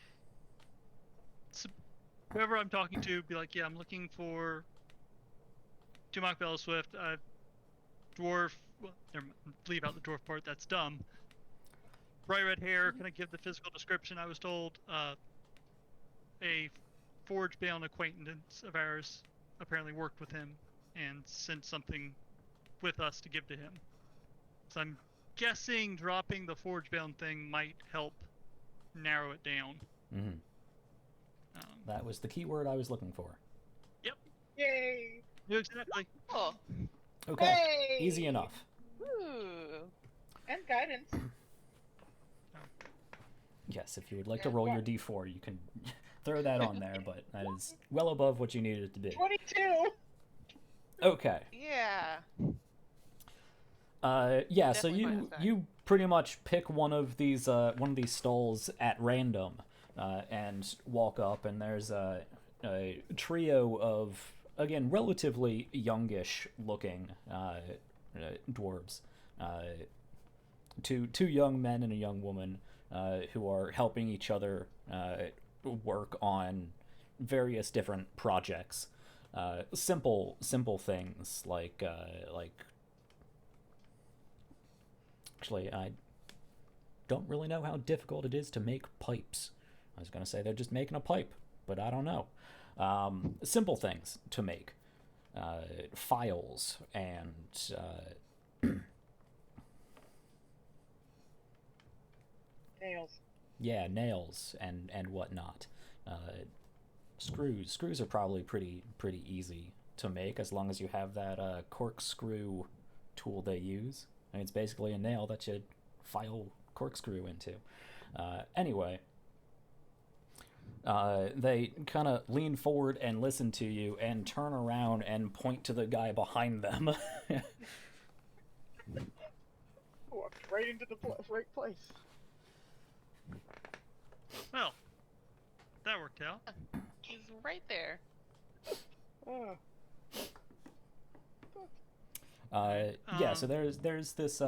Whoever I'm talking to, be like, yeah, I'm looking for Tumok Bellow Swift, dwarf... Well, leave out the dwarf part, that's dumb. Bright red hair, can I give the physical description? I was told a forge-bound acquaintance of ours apparently worked with him and sent something with us to give to him. So I'm guessing dropping the forge-bound thing might help narrow it down. Mm-hmm. That was the key word I was looking for. Yep. Yay! Exactly. Cool. Okay. Hey! Easy enough. Ooh. And guidance. Yes, if you would like to roll your d4, you can throw that on there, but that is well above what you needed it to be. 22! Okay. Yeah. Yeah, so Definitely you pretty much pick one of these stalls at random, and walk up, and there's a trio of, again, relatively youngish looking dwarves, two young men and a young woman, who are helping each other work on various different projects, simple things like actually, I don't really know how difficult it is to make pipes. I was going to say they're just making a pipe, but I don't know. Simple things to make. Files and... Nails. Yeah, nails and whatnot. Screws. Screws are probably pretty easy to make as long as you have that corkscrew tool they use. I mean, it's basically a nail that you file corkscrew into. Anyway, They kind of lean forward and listen to you and turn around and point to the guy behind them. Walked right into the right place. Well, that worked out. He's right there. Yeah, so there's this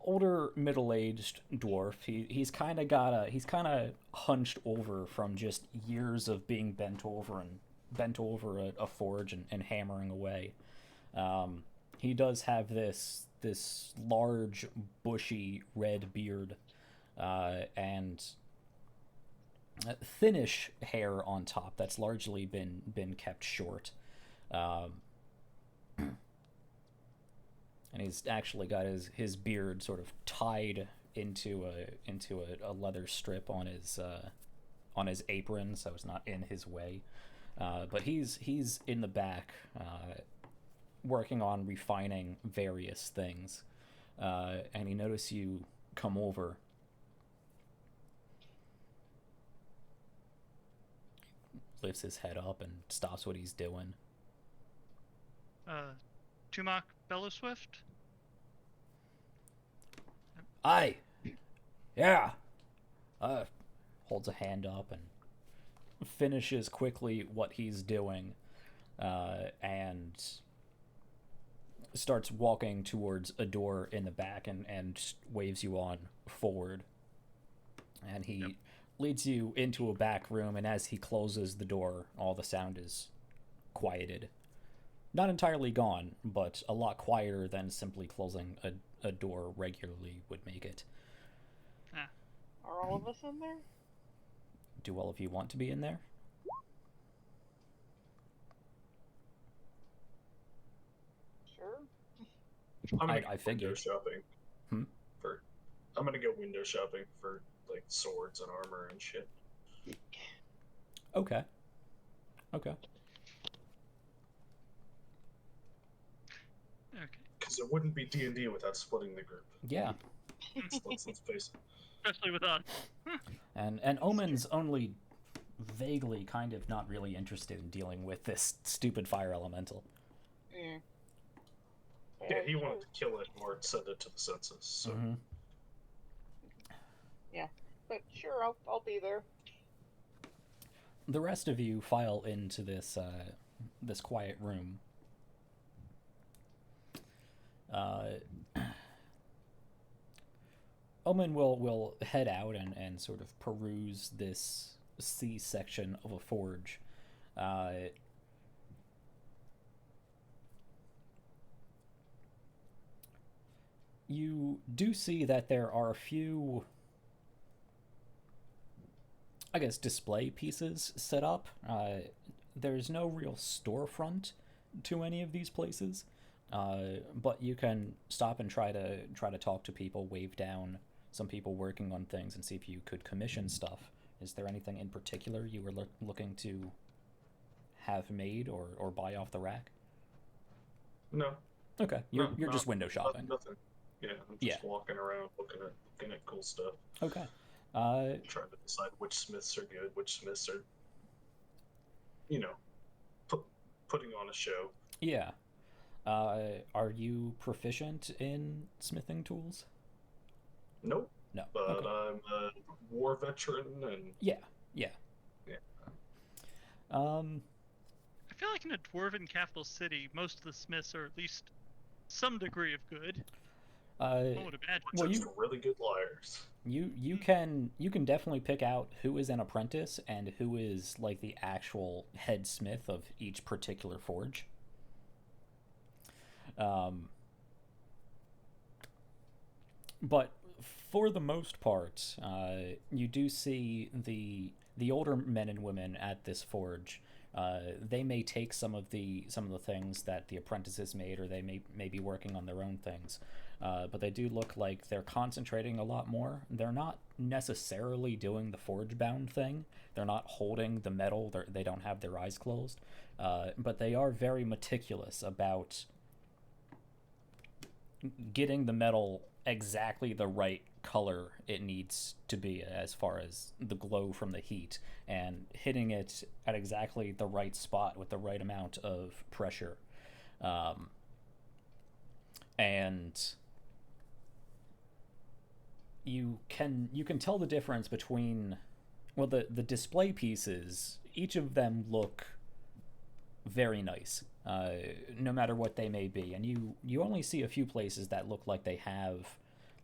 older middle-aged dwarf. He's kind of hunched over from just years of being bent over a forge and hammering away. He does have this large bushy red beard and thinnish hair on top that's largely been kept short. And he's actually got his beard sort of tied into a leather strip on his apron, so it's not in his way. But he's in the back, working on refining various things, and he noticed you come over. Lifts his head up and stops what he's doing. Tumak Bellowswift? Aye. Yeah. Holds a hand up and finishes quickly what he's doing, and starts walking towards a door in the back and waves you on forward. And he leads you into a back room, and as he closes the door, all the sound is quieted. Not entirely gone, but a lot quieter than simply closing a door regularly would make it. Are all of us in there? Do all of you want to be in there? Sure. I figured. Window shopping. I'm gonna go window shopping for like swords and armor and shit. Okay. Because it wouldn't be D&D without splitting the group. Yeah. Let's face it. Especially with us. And Omen's only vaguely kind of not really interested in dealing with this stupid fire elemental. Yeah, he wanted to kill it or send it to the census. So. Mm-hmm. Yeah, but sure, I'll be there. The rest of you file into this quiet room. Omen will head out and sort of peruse this C section of a forge. You do see that there are a few, I guess, display pieces set up. There's no real storefront to any of these places, but you can stop and try to talk to people, wave down some people working on things, and see if you could commission stuff. Is there anything in particular you were looking to have made or buy off the rack? No. Okay, you're just window shopping. Nothing. Yeah, I'm just walking around looking at cool stuff. Okay. Trying to decide which smiths are good, which smiths are, putting on a show. Yeah. Are you proficient in smithing tools? Nope. No. But okay. I'm a war veteran and... Yeah. I feel like in a dwarven capital city, most of the smiths are at least some degree of good. I would imagine. Well, really good liars. You can definitely pick out who is an apprentice and who is like the actual head smith of each particular forge. But for the most part, you do see the older men and women at this forge. They may take some of the things that the apprentices made, or they may be working on their own things. But they do look like they're concentrating a lot more. They're not necessarily doing the forge-bound thing. They're not holding the metal. They don't have their eyes closed. But they are very meticulous about getting the metal exactly the right color it needs to be as far as the glow from the heat, and hitting it at exactly the right spot with the right amount of pressure. And you can tell the difference between, well, the display pieces, each of them look very nice, no matter what they may be, and you only see a few places that look like they have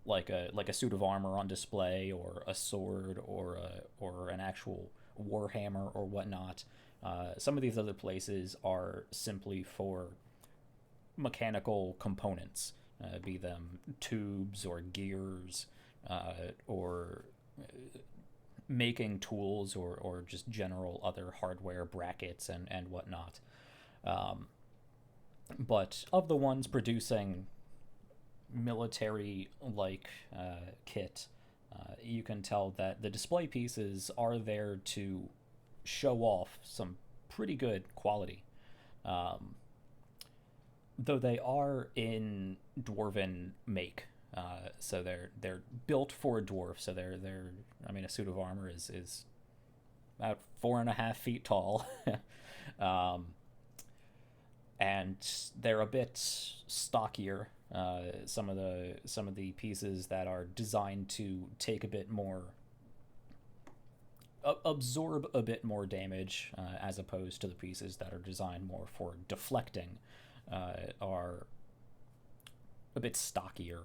like a suit of armor on display, or a sword, or an actual warhammer or whatnot. Some of these other places are simply for mechanical components, be them tubes or gears, or making tools, or just general other hardware, brackets and whatnot. But of the ones producing military-like kit, you can tell that the display pieces are there to show off some pretty good quality. Though they are in dwarven make, so they're built for a dwarf. So they're I mean, a suit of armor is about 4.5 feet tall, and they're a bit stockier. Some of the pieces that are designed to take a bit more, absorb a bit more damage, as opposed to the pieces that are designed more for deflecting, are a bit stockier.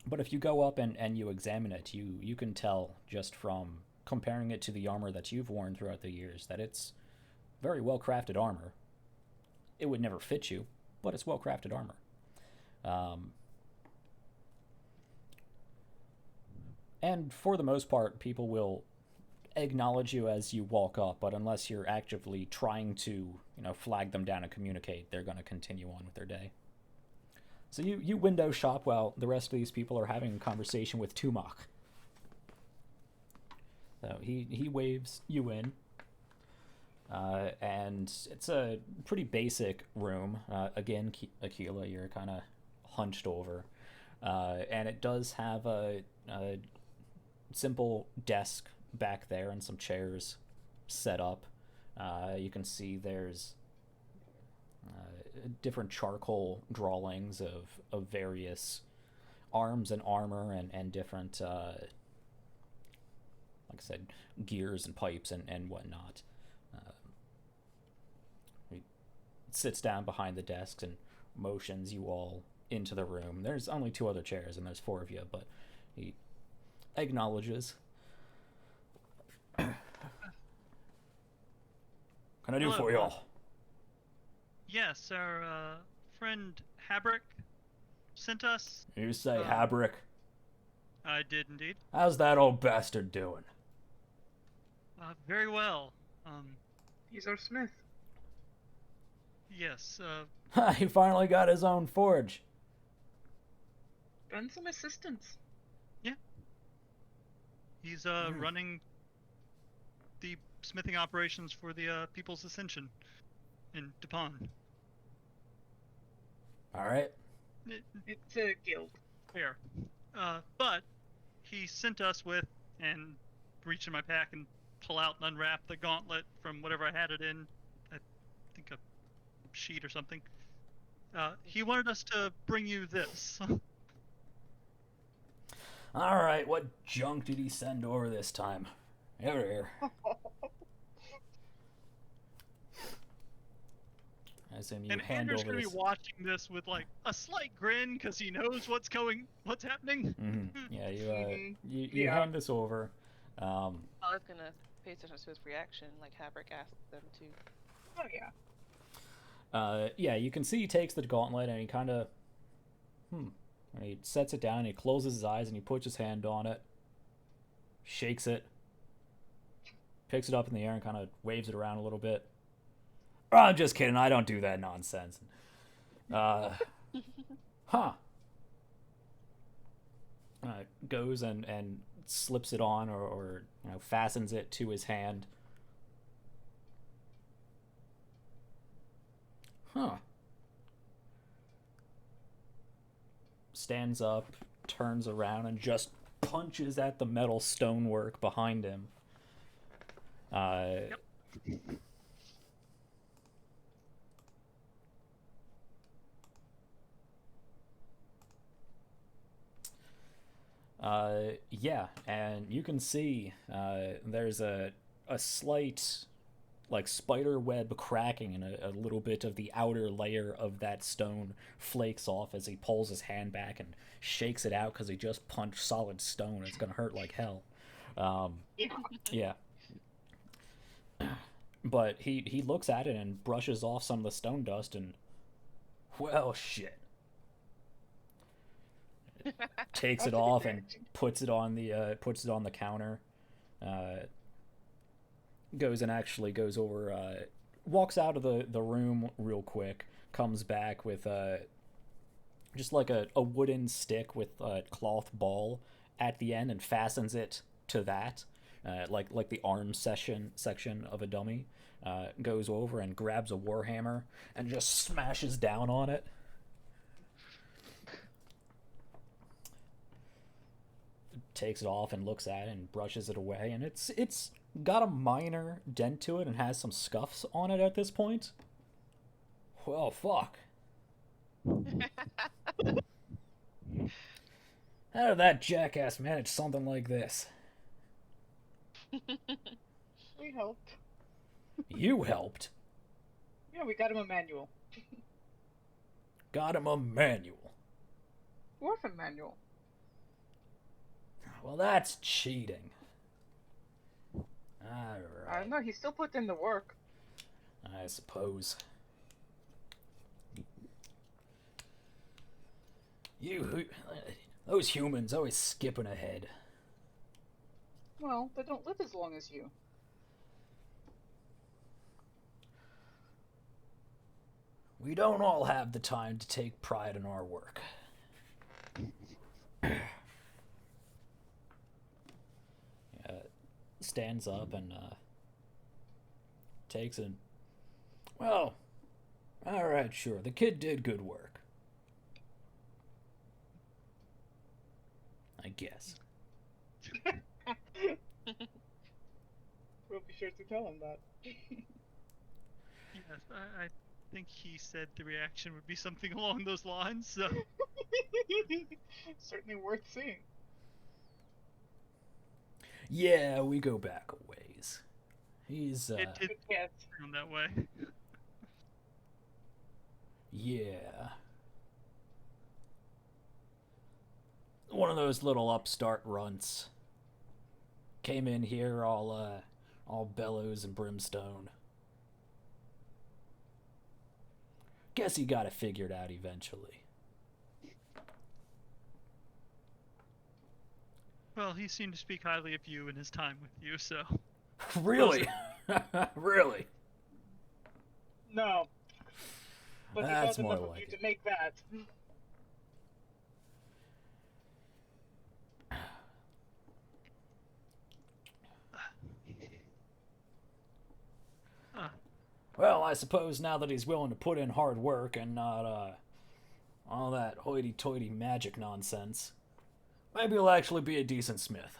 But if you go up and you examine it, you can tell just from comparing it to the armor that you've worn throughout the years that it's very well crafted armor. It would never fit you, but it's well crafted armor. And for the most part, people will acknowledge you as you walk up, but unless you're actively trying to, flag them down and communicate, they're going to continue on with their day. So you window shop while the rest of these people are having a conversation with Tumak. So he waves you in. And it's a pretty basic room. Again, Aquila, you're kind of hunched over. And it does have a simple desk back there and some chairs set up. You can see there's different charcoal drawings of various arms and armor and different, like I said, gears and pipes and whatnot. He sits down behind the desks and motions you all into the room. There's only 2 other chairs and there's 4 of you, but he acknowledges. Can I do for y'all? Yes, our friend Habrick sent us. You say Habrick? I did indeed. How's that old bastard doing? Very well. He's our smith. Yes. He finally got his own forge. Been some assistance. Yeah. He's running the smithing operations for the People's Ascension in Dupont. All right. It's a guild. Fair. But he sent us with, and reach in my pack and pull out and unwrap the gauntlet from whatever I had it in. I think a sheet or something. He wanted us to bring you this. All right, what junk did he send over this time? Over here. I assume you And hand Andrew's over gonna this. be watching this with like a slight grin because he knows what's happening. Mm-hmm. Yeah, you Yeah. hand this over. I was gonna pay attention to his reaction, like Habrick asked them to. Oh yeah. Yeah, you can see he takes the gauntlet and he kind of, and he sets it down and he closes his eyes and he puts his hand on it, shakes it, picks it up in the air and kind of waves it around a little bit. Oh, I'm just kidding. I don't do that nonsense. Goes and slips it on or fastens it to his hand. Stands up, turns around and just punches at the metal stonework behind him. Yep. Yeah, and you can see there's a slight like spider web cracking, and a little bit of the outer layer of that stone flakes off as he pulls his hand back and shakes it out because he just punched solid stone. It's gonna hurt like hell. Yeah. But he looks at it and brushes off some of the stone dust and, well, shit. Takes it off and puts it on the counter. Goes over, walks out of the room real quick, comes back with just like a wooden stick with a cloth ball at the end and fastens it to that, like the arm section of a dummy. Goes over and grabs a warhammer and just smashes down on it. Takes it off and looks at it and brushes it away, and it's got a minor dent to it and has some scuffs on it at this point. Well, fuck. How did that jackass manage something like this? We helped. You helped? Yeah, we got him a manual. Got him a manual. Dwarven manual. Well, that's cheating. Alright. I don't know, he still put in the work. I suppose. Those humans always skipping ahead. Well, they don't live as long as you. We don't all have the time to take pride in our work. Stands up and takes it. Well, alright, sure. The kid did good work. I guess. We'll be sure to tell him that. Yes, I think he said the reaction would be something along those lines, so... Certainly worth seeing. Yeah, we go back a ways. He's, It Yes. sound that way. Yeah. One of those little upstart runts. Came in here all bellows and brimstone. Guess he got it figured out eventually. Well, he seemed to speak highly of you in his time with you, so... Really? Really? No. But he That's thought more enough of like you it. to make that. Well, I suppose now that he's willing to put in hard work and not, all that hoity-toity magic nonsense, maybe he'll actually be a decent smith.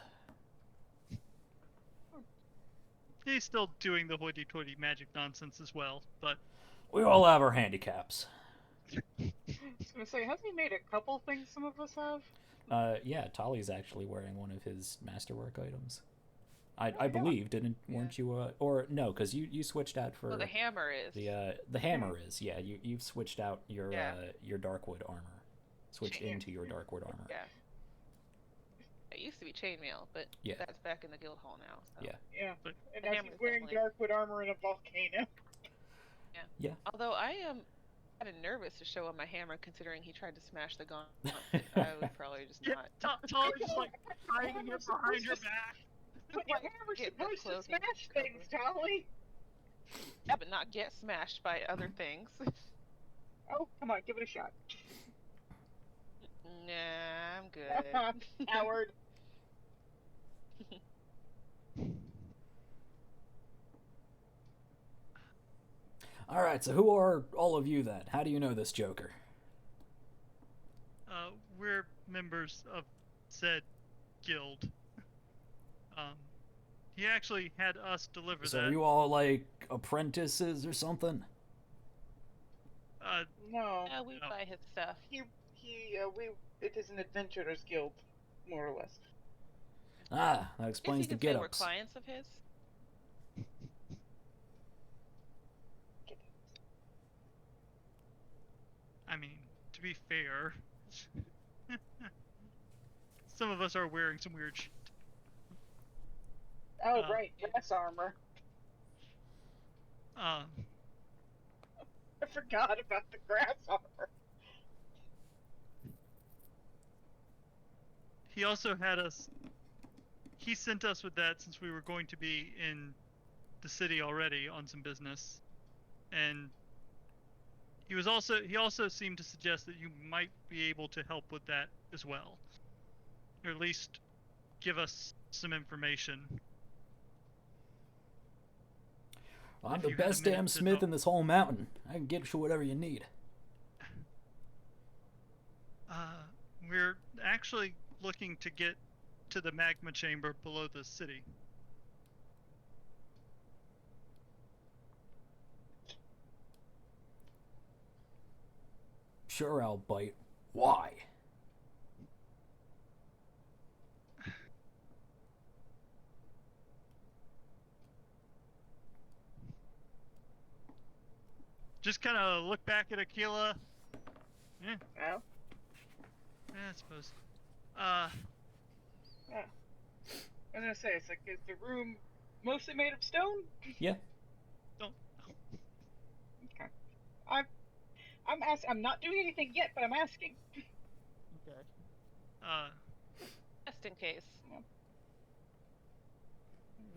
He's still doing the hoity-toity magic nonsense as well, but... We all have our handicaps. I was gonna say, hasn't he made a couple things some of us have? Yeah, Tali's actually wearing one of his masterwork items. I yeah. believe, weren't you, or no, because you switched out for... Well, the hammer is. The hammer is, yeah, you've switched out your Darkwood armor. Switched Yeah. into your Darkwood armor. Yeah. It used to be chainmail, but Yeah. that's back in the guild hall now. So. Yeah. Yeah. But And the now hammer's he's wearing definitely- Darkwood armor in a volcano. Yeah. Although I am kind of nervous to show him my hammer, considering he tried to smash the gauntlet. I would probably just Yeah, not. Tolly's just like hiding it behind your back. But your hammer's Get the supposed to clothing smash cover. things, Tolly! Yeah, but not get smashed by other things. Oh, come on, give it a shot. Nah, I'm good. Howard. Alright, so who are all of you then? How do you know this Joker? We're members of said guild. He actually had us deliver So that. are you all like apprentices or something? No. Yeah, we buy his stuff. It is an adventurers guild, more or less. Ah, that Guess explains you the could say we're get-ups. clients of his. I mean, to be fair, some of us are wearing some weird shit. Oh, right, grass armor. I forgot about the grass armor. He also had us. He sent us with that since we were going to be in the city already on some business, and he also seemed to suggest that you might be able to help with that as well, or at least give us some information. I'm the best damn smith in this whole mountain. I can get you whatever you need. We're actually looking to get to the magma chamber below the city. Sure, I'll bite. Why? Just kind of look back at Aquila. Yeah. Well. Yeah, I suppose. Yeah. I was gonna say, it's like, is the room mostly made of stone? Yeah. Don't. Okay. I'm not doing anything yet, but I'm asking. Okay. Just in case.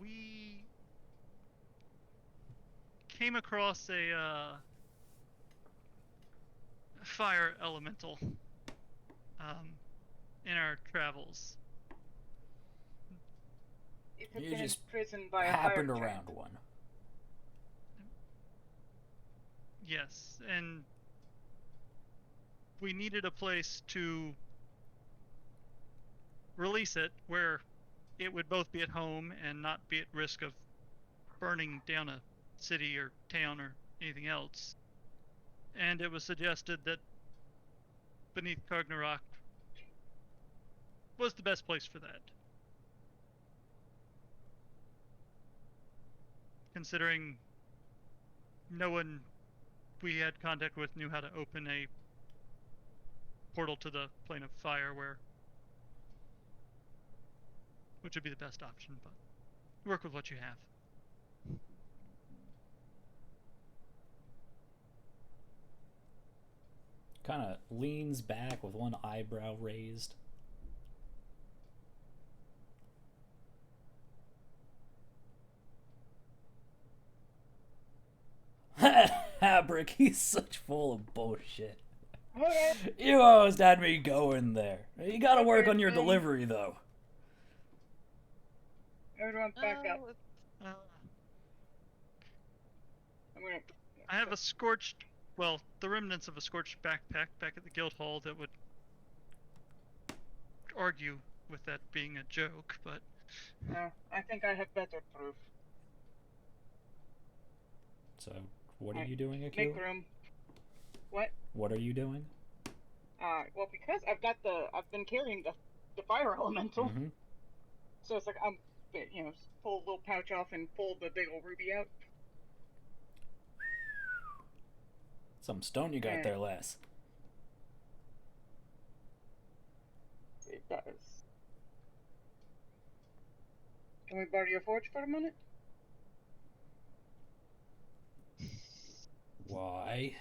We came across a fire elemental in our travels. You just imprisoned by happened a fire around giant. one. Yes, and we needed a place to release it where it would both be at home and not be at risk of burning down a city or town or anything else. And it was suggested that beneath Kargnorak was the best place for that. Considering no one we had contact with knew how to open a portal to the plane of fire, which would be the best option, but work with what you have. Kind of leans back with one eyebrow raised. Habrick, he's such full of bullshit. Okay. You almost had me going there. You gotta work on your delivery, though. Everyone's back up. I have a scorched, well, the remnants of a scorched backpack back at the guild hall that would argue with that being a joke, but... I think I have better proof. So, what are you doing, Akio? Make room. What? What are you doing? Well, because I've been carrying the fire elemental. Mm-hmm. So it's like, pull a little pouch off and pull the big old ruby out. Some stone you got there, lass. It does. Can we borrow your forge for a minute? Why?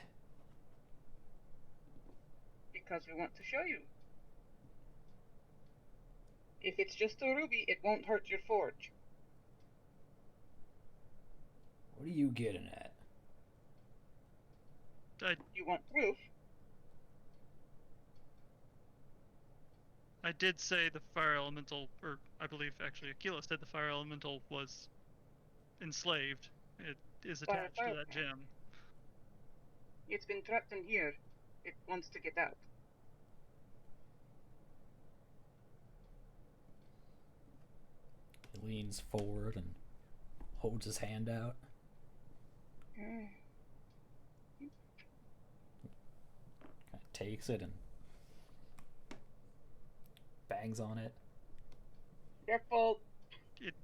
Because we want to show you. If it's just a ruby, it won't hurt your forge. What are you getting at? You want proof? I did say the fire elemental, or I believe actually Aquila said the fire elemental was enslaved. It is attached to that gem. It's been trapped in here. It wants to get out. leans forward and holds his hand out. Mm. Kind of takes it and bangs on it. Careful. It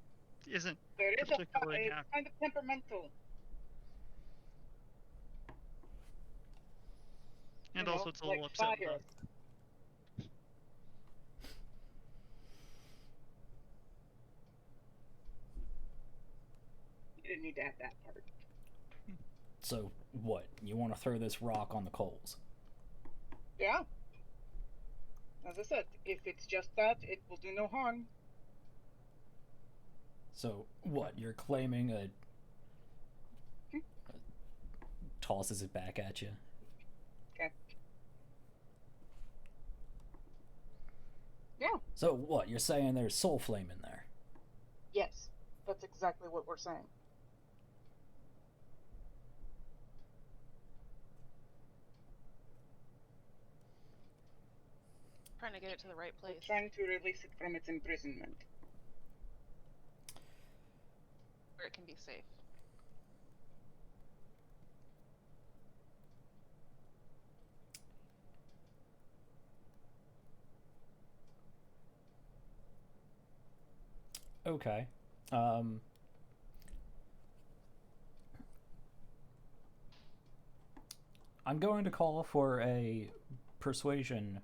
isn't There is particularly it's happy. kind of temperamental. And You also know, it's a little like upset with fire. us. You didn't need to add that part. So, what? You want to throw this rock on the coals? Yeah. As I said, if it's just that, it will do no harm. So, what? You're claiming a... tosses it back at you. Okay. Yeah. So, what? You're saying there's soul flame in there? Yes. That's exactly what we're saying. Trying to get it to the right We're place. trying to release it from its imprisonment. Where it can be safe. Okay. I'm going to call for a persuasion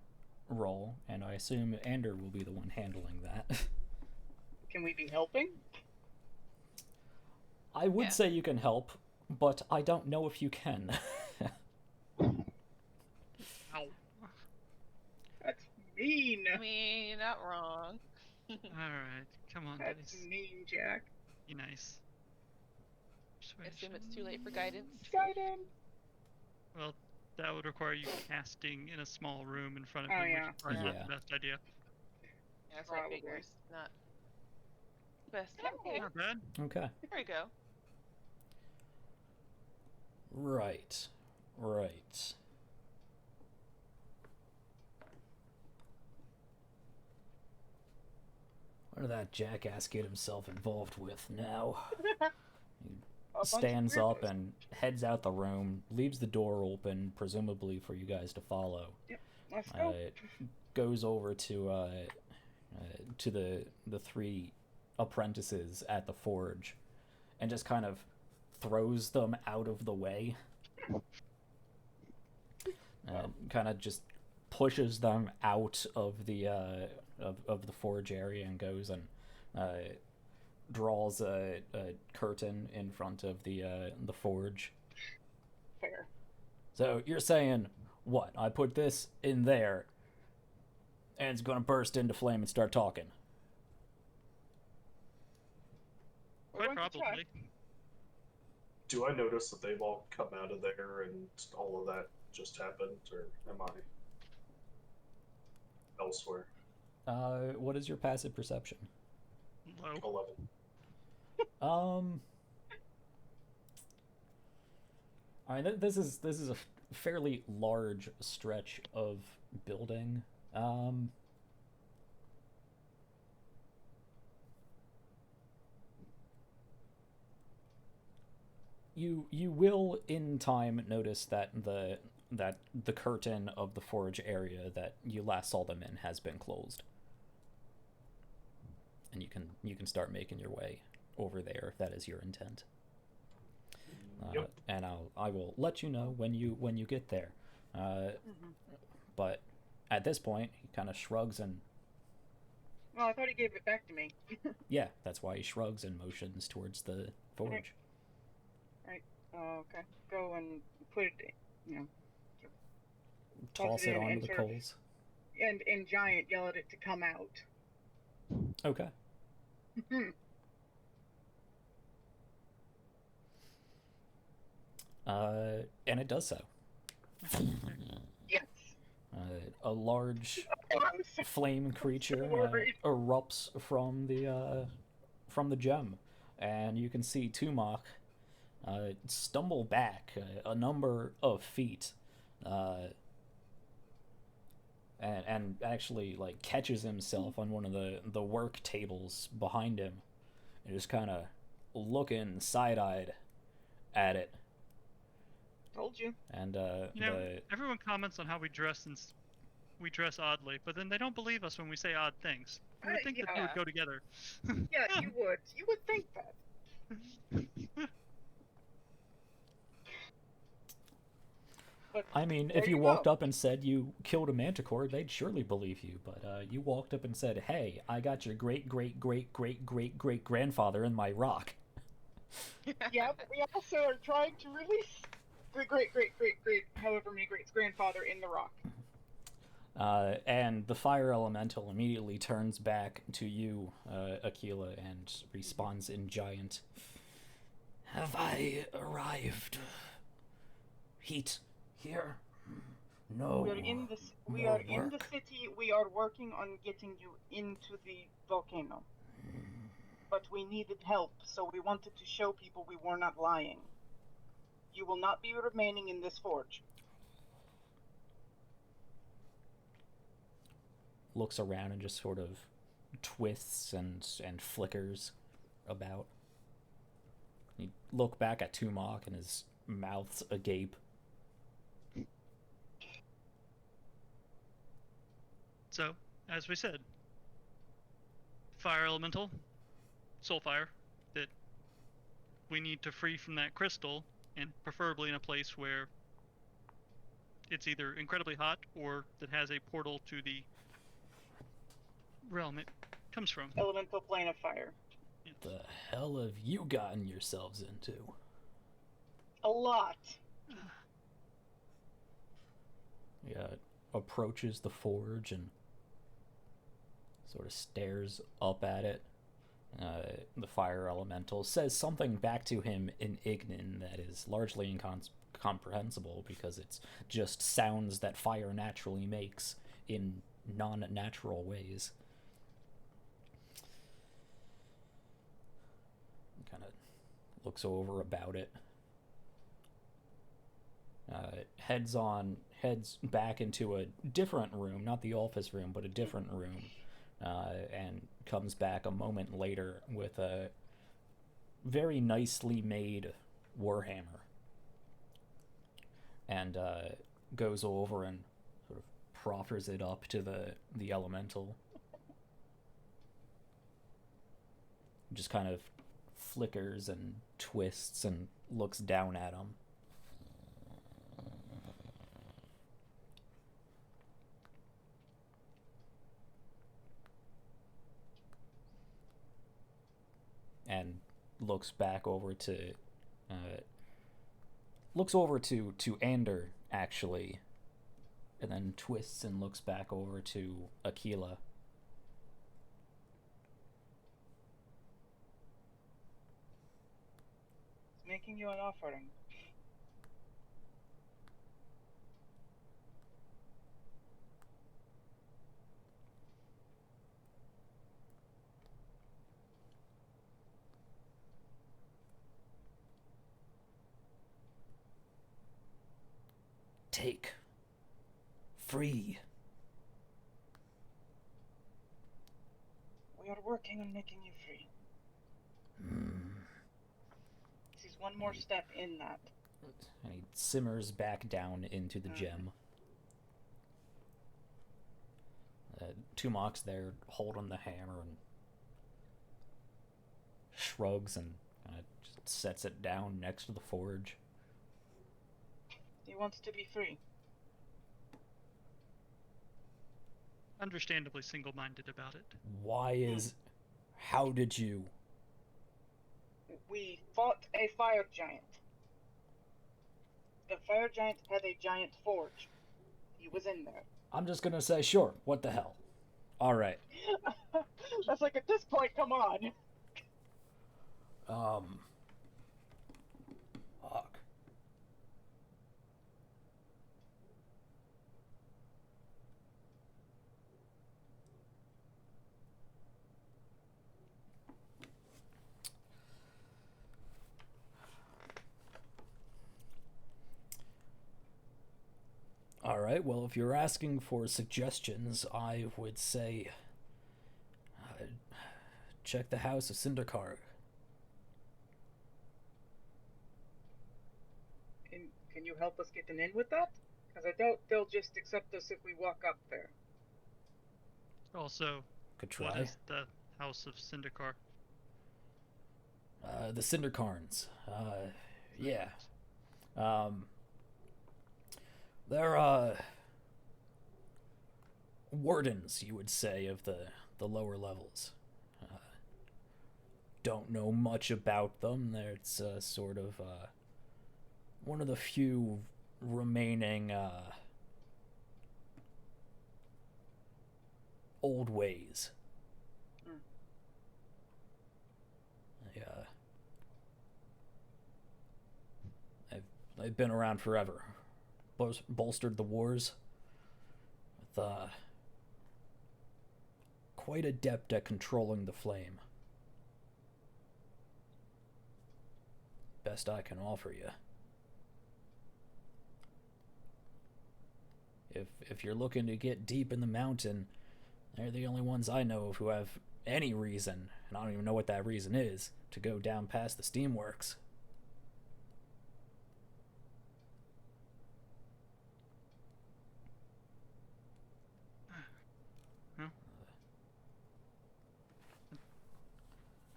roll, and I assume Ander will be the one handling that. Can we be helping? I would say you can help, but I don't know if you can. Ow. That's mean. I mean, you're not wrong. Alright, come on, That's dice. mean, Jack. Be nice. I assume it's too late for guidance. Guidance. Well, that would require you casting in a small room in front of Oh, him, yeah. which is probably not Yeah. the best idea. Yeah, that's what I Probably. figure. Not best. Okay. Not bad. Okay. There you go. Right. Right. What did that jackass get himself involved with now? A bunch of Stands up weirdos. and heads out the room, leaves the door open, presumably for you guys to follow. Let's go. Goes over to the three apprentices at the forge, and just kind of throws them out of the way. Kind of just pushes them out of the of the forge area and goes and draws a curtain in front of the forge. Fair. So you're saying what? I put this in there, and it's gonna burst into flame and start talking. We're Quite going to try. probably. Do I notice that they've all come out of there and all of that just happened, or am I elsewhere? What is your passive perception? Low. 11. I mean, this is a fairly large stretch of building. You will in time notice that the curtain of the forge area that you last saw them in has been closed, and you can start making your way over there if that is your intent. Yep. And I will let you know when you get there. But at this point, he kind of shrugs and Well, I thought he gave it back to me. yeah, that's why he shrugs and motions towards the forge. Okay. Go and put it, Toss it it in onto and the sort of- coals. and in giant yell at it to come out. Okay. And it does so. Yes. A large I'm so flame creature worried. erupts from the gem, and you can see Tumok stumble back a number of feet, and actually like catches himself on one of the work tables behind him, and just kind of looking side-eyed at it. Told you. And everyone comments on how we dress we dress oddly, but then they don't believe us when we say odd things. You would think that they would go together. Yeah, you would. You would think that. But I mean, if you walked up and said you killed a manticore, they'd surely believe you. But you walked up and said, "Hey, I got your great-great-great-great-great-great-grandfather in my rock." Yeah, but we also are trying to release the great-great-great-great however many greats grandfather in the rock. And the fire elemental immediately turns back to you, Aquila, and responds in giant. Have I arrived? Heat here? No. We are in the city. We are working on getting you into the volcano. But we needed help, so we wanted to show people we were not lying. You will not be remaining in this forge. Looks around and just sort of twists and flickers about. You look back at Tumok and his mouth's agape. So, as we said, fire elemental, soul fire, that we need to free from that crystal, and preferably in a place where it's either incredibly hot or that has a portal to the realm it comes from. Elemental plane of fire. Yes. The hell have you gotten yourselves into? A lot. Yeah, approaches the forge and sort of stares up at it. The fire elemental says something back to him in Ignan that is largely incomprehensible because it's just sounds that fire naturally makes in non-natural ways. Kind of looks over about it. Heads back into a different room, not the office room, but a different room, and comes back a moment later with a very nicely made warhammer, and goes over and sort of proffers it up to the elemental. Just kind of flickers and twists and looks down at him. And looks back over to Ander, actually, and then twists and looks back over to Aquila. It's making you an offering. Take. Free. We are working on making you free. This is one more step in that. And he simmers back down into the gem. Tumok's there holding the hammer and shrugs and just sets it down next to the forge. He wants to be free. Understandably single-minded about it. How did you? We fought a fire giant. The fire giant had a giant forge. He was in there. I'm just gonna say, sure, what the hell. Alright. That's like, at this point, come on. Fuck. Alright, well, if you're asking for suggestions, I would say check the House of Cinderkarn. Can you help us get an in with that? Because I doubt they'll just accept us if we walk up there. Also, Could try. what is the House of Cinderkarn? The Cinderkarns. Yeah. They're, wardens, you would say, of the lower levels. Don't know much about them. It's sort of one of the few remaining old ways. They've been around forever. Bolstered the wars with quite adept at controlling the flame. Best I can offer you. If you're looking to get deep in the mountain, they're the only ones I know of who have any reason, and I don't even know what that reason is, to go down past the steamworks.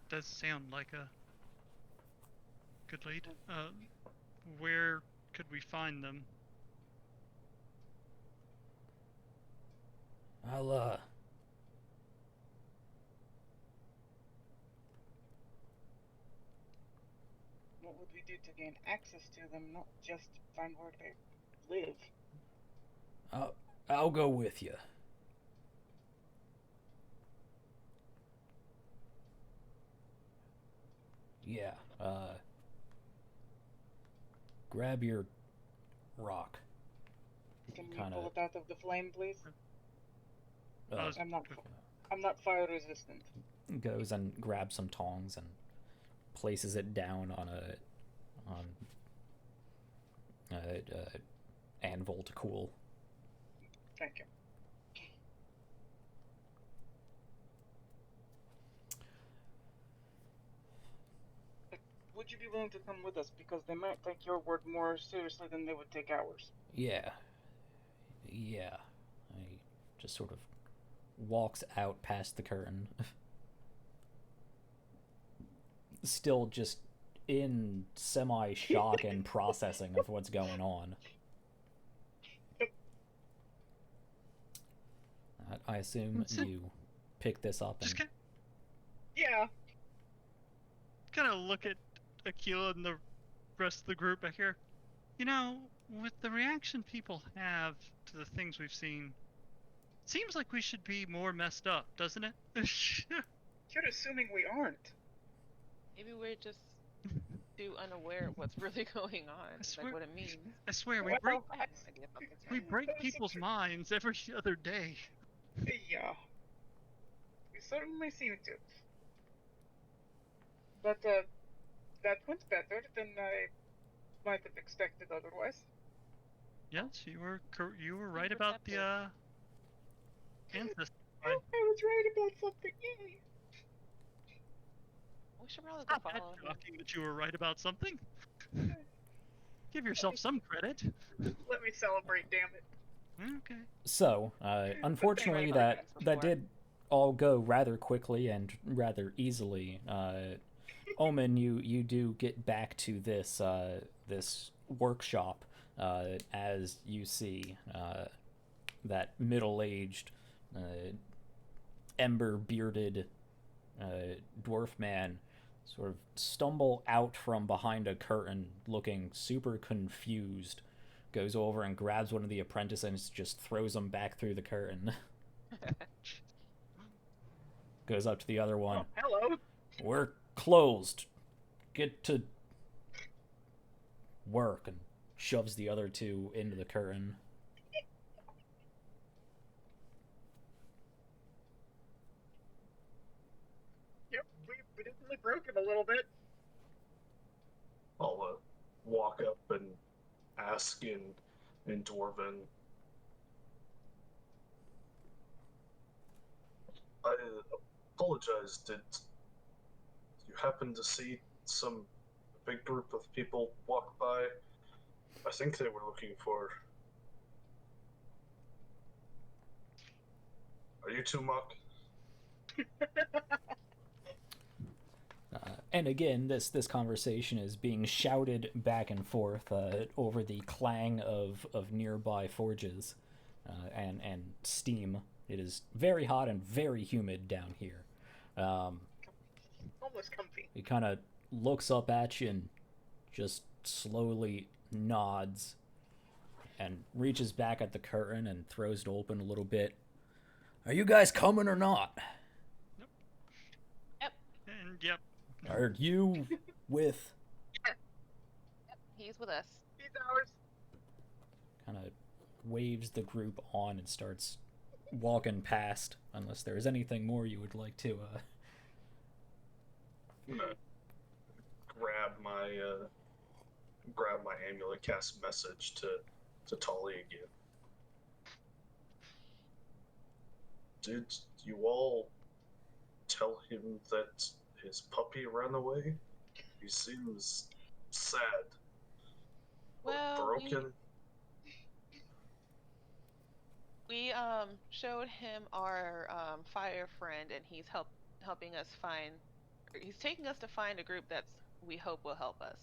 Does sound like a good lead. Where could we find them? I'll, What would we do to gain access to them, not just find where they live? I'll go with you. Yeah, grab your rock. Can you pull it out of the flame, please? Uh, I'm not fire resistant. Goes and grabs some tongs and places it down on a anvil to cool. Thank you. Would you be willing to come with us? Because they might take your word more seriously than they would take ours. Yeah. He just sort of walks out past the curtain. Still just in semi-shock and processing of what's going on. I assume you pick this up and... Yeah. Kind of look at Aquila and the rest of the group back here. You know, with the reaction people have to the things we've seen, it seems like we should be more messed up, doesn't it? You're assuming we aren't. Maybe we're just too unaware of what's really going on, like what it means. I swear, I have no idea about this we break people's minds every other day. Yeah. We certainly seem to. But, that went better than I might have expected otherwise. Yes, you were right about the ancestor. I was right about something. Yay! We should probably go follow him. Shocking that you were right about something. Give yourself some credit. Let me celebrate, damn it. Okay. So, unfortunately, that did all go rather quickly and rather easily. Omen, you do get back to this this workshop as you see that middle-aged, ember-bearded dwarf man sort of stumble out from behind a curtain, looking super confused. Goes over and grabs one of the apprentices and just throws him back through the curtain. Goes up to the other one. Oh, hello. We're closed. Get to work, and shoves the other two into the curtain. Yep, we definitely broke him a little bit. I'll walk up and ask in Dwarven. I apologize, did you happen to see some big group of people walk by? I think they were looking for... Are you two Muck? And again, this conversation is being shouted back and forth over the clang of nearby forges and steam. It is very hot and very humid down here. Almost comfy. He kind of looks up at you and just slowly nods and reaches back at the curtain and throws it open a little bit. Are you guys coming or not? Yep. And yep. Are you with... Yep. He's with us. He's ours. Kind of waves the group on and starts walking past, unless there's anything more you would like to... I'm gonna grab my amulet, cast message to Tolly again. Did you all tell him that his puppy ran away? He seems sad. Well, broken. We showed him our fire friend, and he's helping us find. He's taking us to find a group that's we hope will help us.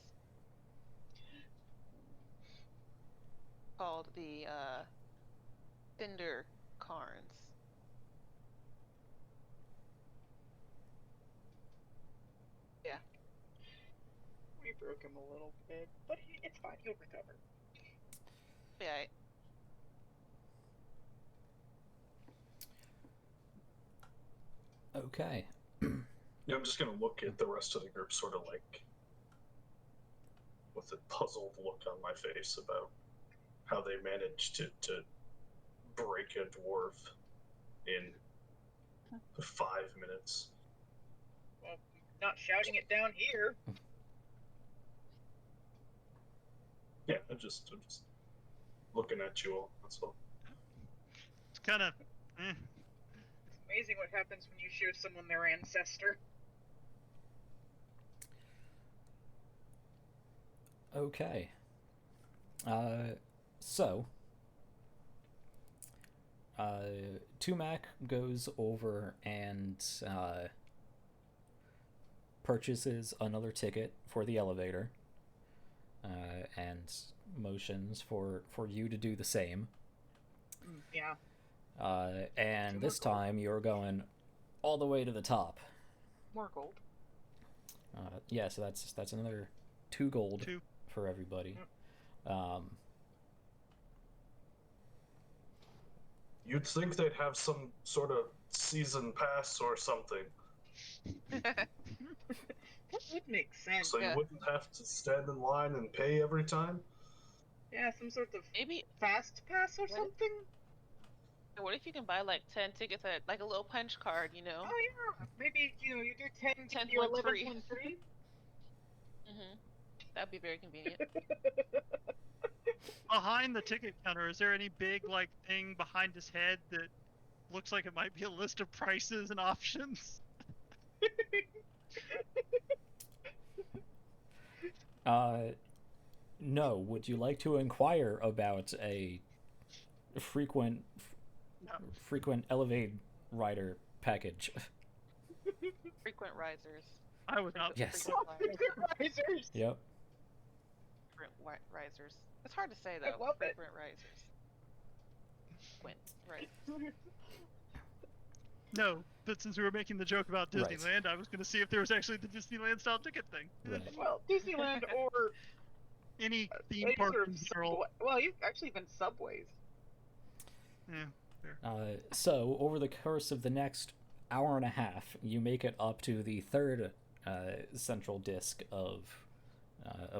Called the Cinderkarns. Yeah. We broke him a little bit, but it's fine. He'll recover. Yeah. Okay. Yeah, I'm just gonna look at the rest of the group sort of like with a puzzled look on my face about how they managed to break a dwarf in 5 minutes. Well, not shouting it down here. Yeah, I'm just looking at you all, that's all. It's kind of... It's amazing what happens when you show someone their ancestor. Okay. So, Tumac goes over and purchases another ticket for the elevator, and motions for you to do the same. Yeah. And this time you're going all the way to the top. More gold. Yeah, so that's another 2 gold 2. for everybody. You'd think they'd have some sort of season pass or something, That would make sense. so you wouldn't have to stand in line and pay every time. Yeah, some sort of Maybe. fast pass or something. What if you can buy like 10 tickets at like a little punch card, you know? Oh yeah, maybe you do 10, 10 you 11 free. free. That'd be very convenient. Behind the ticket counter, is there any big like thing behind his head that looks like it might be a list of prices and options? No. Would you like to inquire about a frequent elevate rider package? Frequent risers. I would not. Yes. Risers. Yep. Frequent risers. It's hard to say though. I love it. Frequent risers. Frequent risers. No, but since we were making the joke about Right. Disneyland, I was going to see if there was actually the Disneyland style ticket thing. Right. Well, Disneyland or Any theme any park sort in of general. well, you've actually been subways. Yeah. So over the course of the next hour and a half, you make it up to the third central disk of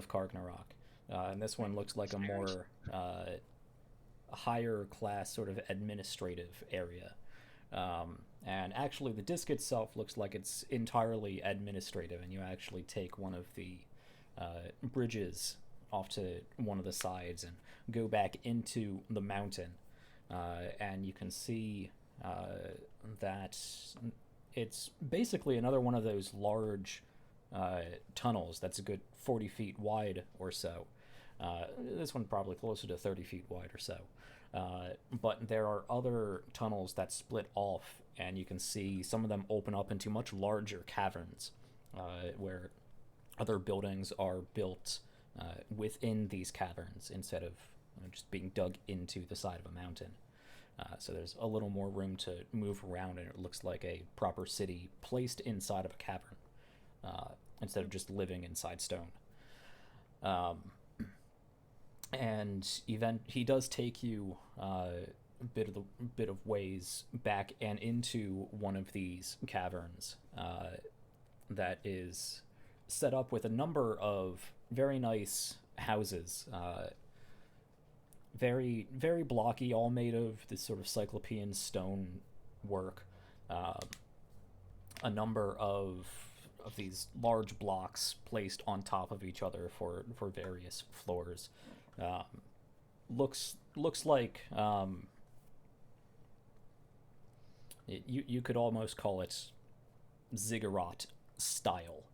Kargnorak, and this one looks like a more higher class sort of administrative area. And actually, the disc itself looks like it's entirely administrative, and you actually take one of the bridges off to one of the sides and go back into the mountain, and you can see that it's basically another one of those large tunnels that's a good 40 feet wide or so, This one probably closer to 30 feet wide or so. But there are other tunnels that split off, and you can see some of them open up into much larger caverns, where other buildings are built within these caverns instead of just being dug into the side of a mountain. So there's a little more room to move around, and it looks like a proper city placed inside of a cavern, instead of just living inside stone. And he does take you a bit of ways back and into one of these caverns that is set up with a number of very nice houses, very, very blocky, all made of this sort of cyclopean stone work. A number of these large blocks placed on top of each other for various floors. Looks like you could almost call it ziggurat style,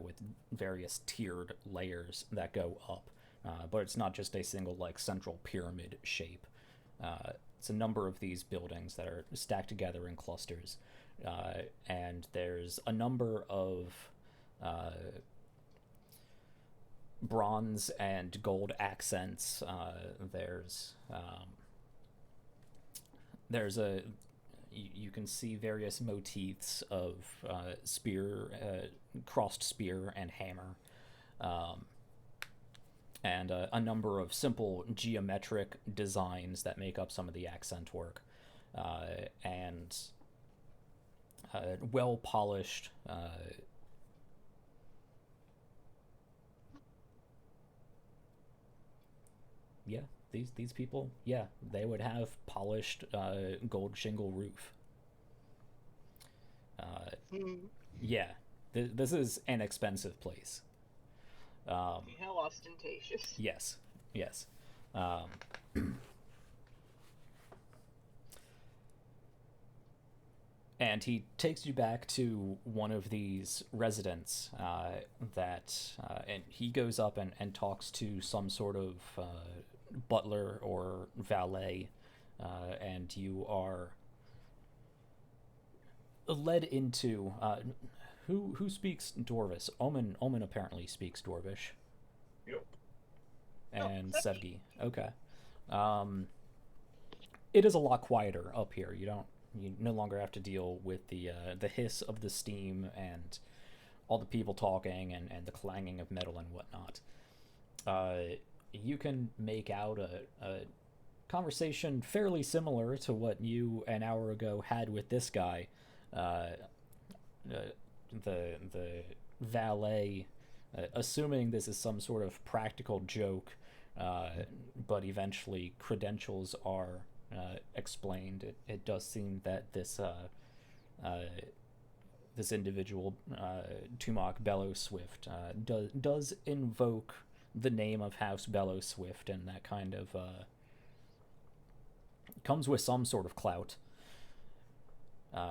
with various tiered layers that go up. But it's not just a single like central pyramid shape. It's a number of these buildings that are stacked together in clusters, and there's a number of bronze and gold accents. There's a you can see various motifs of spear, crossed spear and hammer. And a number of simple geometric designs that make up some of the accent work, and well polished. Yeah, these people, yeah, they would have polished gold shingle roof. Yeah, this is an expensive place. How ostentatious. Yes. And he takes you back to one of these residents and he goes up and talks to some sort of butler or valet, and you are led into... Who speaks Dwarvish? Omen apparently speaks Dwarvish. Yep. And Sevgi. Okay. It is a lot quieter up here. You no longer have to deal with the hiss of the steam and all the people talking and the clanging of metal and whatnot. You can make out a conversation fairly similar to what you an hour ago had with this guy. The valet, assuming this is some sort of practical joke, but eventually credentials are explained. It does seem that this individual, Tumak Bellowswift, does invoke the name of House Bellowswift, and that kind of comes with some sort of clout.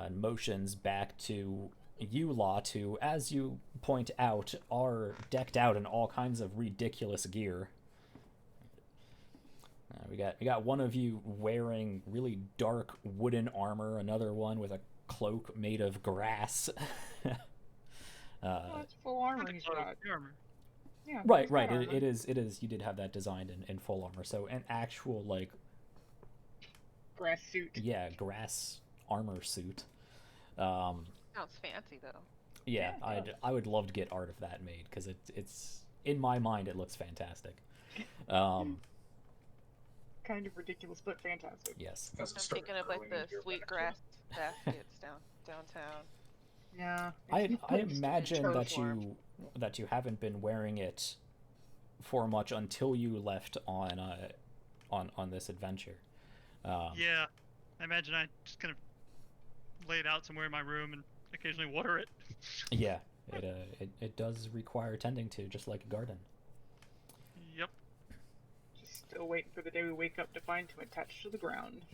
Motions back to you lot, who, as you point out, are decked out in all kinds of ridiculous gear. We got one of you wearing really dark wooden armor, another one with a cloak made of grass. It's full armor he's got. Yeah, right. It is. You did have that designed in full armor, so an actual like grass suit. Yeah, grass armor suit. Sounds fancy though. Yeah, I would love to get art of that made, because it's in my mind it looks fantastic. Kind of ridiculous, but fantastic. Yes. I'm thinking of like the sweet grass baskets downtown. Yeah. I imagine that you haven't been wearing it for much until you left on this adventure. Yeah, I imagine I just kind of lay it out somewhere in my room and occasionally water it. Yeah, it does require tending to, just like a garden. Yep. Just still waiting for the day we wake up to find him attached to the ground.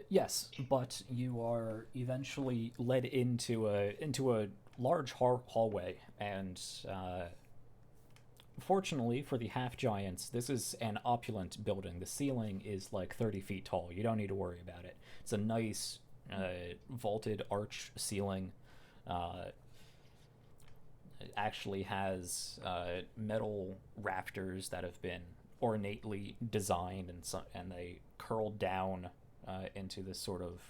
Yes, but you are eventually led into a large hallway, and fortunately for the half-giants, this is an opulent building. The ceiling is like 30 feet tall. You don't need to worry about it. It's a nice vaulted arch ceiling. It actually has metal rafters that have been ornately designed, and they curl down into this sort of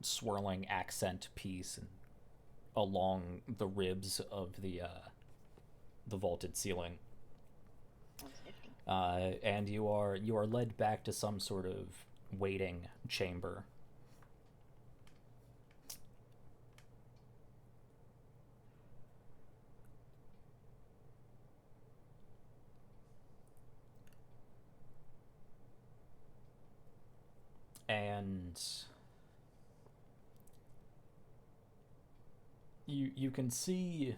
swirling accent piece and along the ribs of the vaulted ceiling. And you are led back to some sort of waiting chamber. And you can see